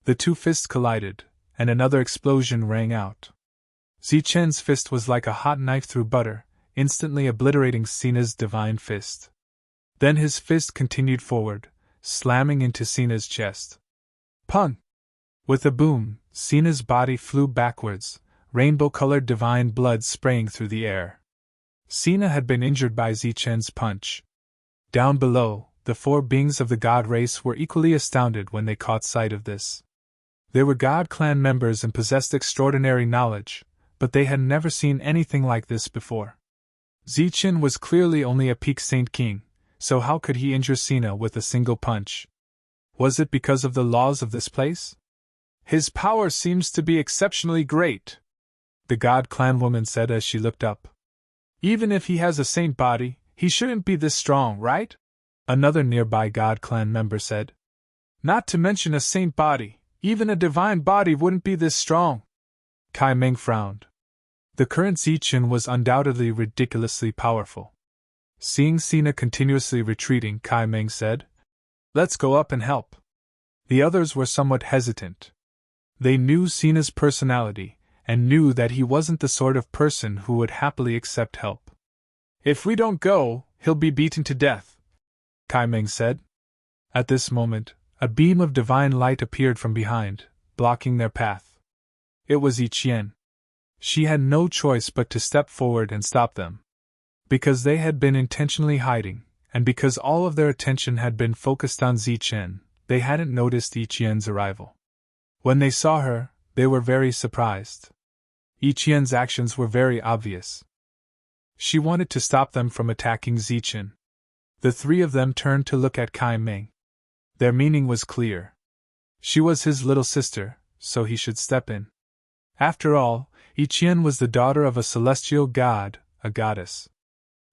The two fists collided, and another explosion rang out. Zichen's fist was like a hot knife through butter, instantly obliterating Sina's divine fist. Then his fist continued forward, slamming into Sina's chest. Pung! With a boom, Sina's body flew backwards, rainbow-colored divine blood spraying through the air. Sina had been injured by Zichen's punch. Down below, the four beings of the god race were equally astounded when they caught sight of this. They were god clan members and possessed extraordinary knowledge, but they had never seen anything like this before. Zichen was clearly only a peak Saint King, so how could he injure Sina with a single punch? Was it because of the laws of this place? "His power seems to be exceptionally great," the god clan woman said as she looked up. "Even if he has a saint body, he shouldn't be this strong, right?" Another nearby god clan member said. "Not to mention a saint body, even a divine body wouldn't be this strong." Kai Meng frowned. The current Zichen was undoubtedly ridiculously powerful. Seeing Sina continuously retreating, Kai Meng said, "Let's go up and help." The others were somewhat hesitant. They knew Sina's personality, and knew that he wasn't the sort of person who would happily accept help. "If we don't go, he'll be beaten to death," Kai Meng said. At this moment, a beam of divine light appeared from behind, blocking their path. It was Yiqian. She had no choice but to step forward and stop them. Because they had been intentionally hiding, and because all of their attention had been focused on Zichen, they hadn't noticed Yiqian's arrival. When they saw her, they were very surprised. Yiqian's actions were very obvious. She wanted to stop them from attacking Zichen. The three of them turned to look at Kai Meng. Their meaning was clear. She was his little sister, so he should step in. After all, Yiqian was the daughter of a celestial god, a goddess.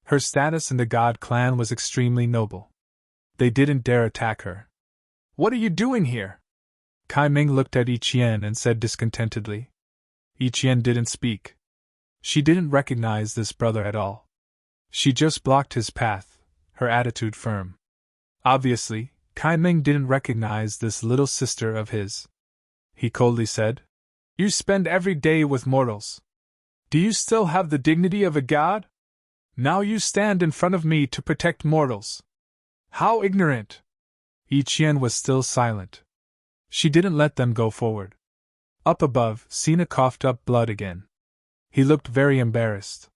Her status in the god clan was extremely noble. They didn't dare attack her. "What are you doing here?" Kai Meng looked at Yiqian and said discontentedly. Yiqian didn't speak. She didn't recognize this brother at all. She just blocked his path, her attitude firm. Obviously, Kai Meng didn't recognize this little sister of his. He coldly said, "You spend every day with mortals. Do you still have the dignity of a god? Now you stand in front of me to protect mortals. How ignorant!" Yiqian was still silent. She didn't let them go forward. Up above, Sina coughed up blood again. He looked very embarrassed.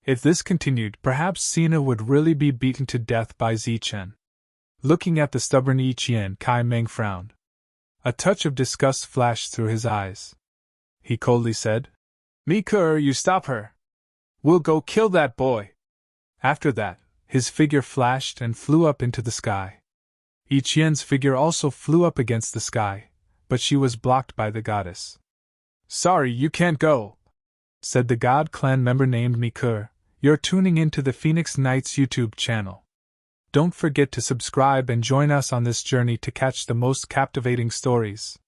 If this continued, perhaps Sina would really be beaten to death by Zichen. Looking at the stubborn Yiqian, Kai Meng frowned. A touch of disgust flashed through his eyes. He coldly said, "Mikur, you stop her. We'll go kill that boy." After that, his figure flashed and flew up into the sky. Yiqian's figure also flew up against the sky, but she was blocked by the goddess. "Sorry, you can't go," said the god clan member named Mikur. "You're tuning into the Phoenix Knights YouTube channel. Don't forget to subscribe and join us on this journey to catch the most captivating stories.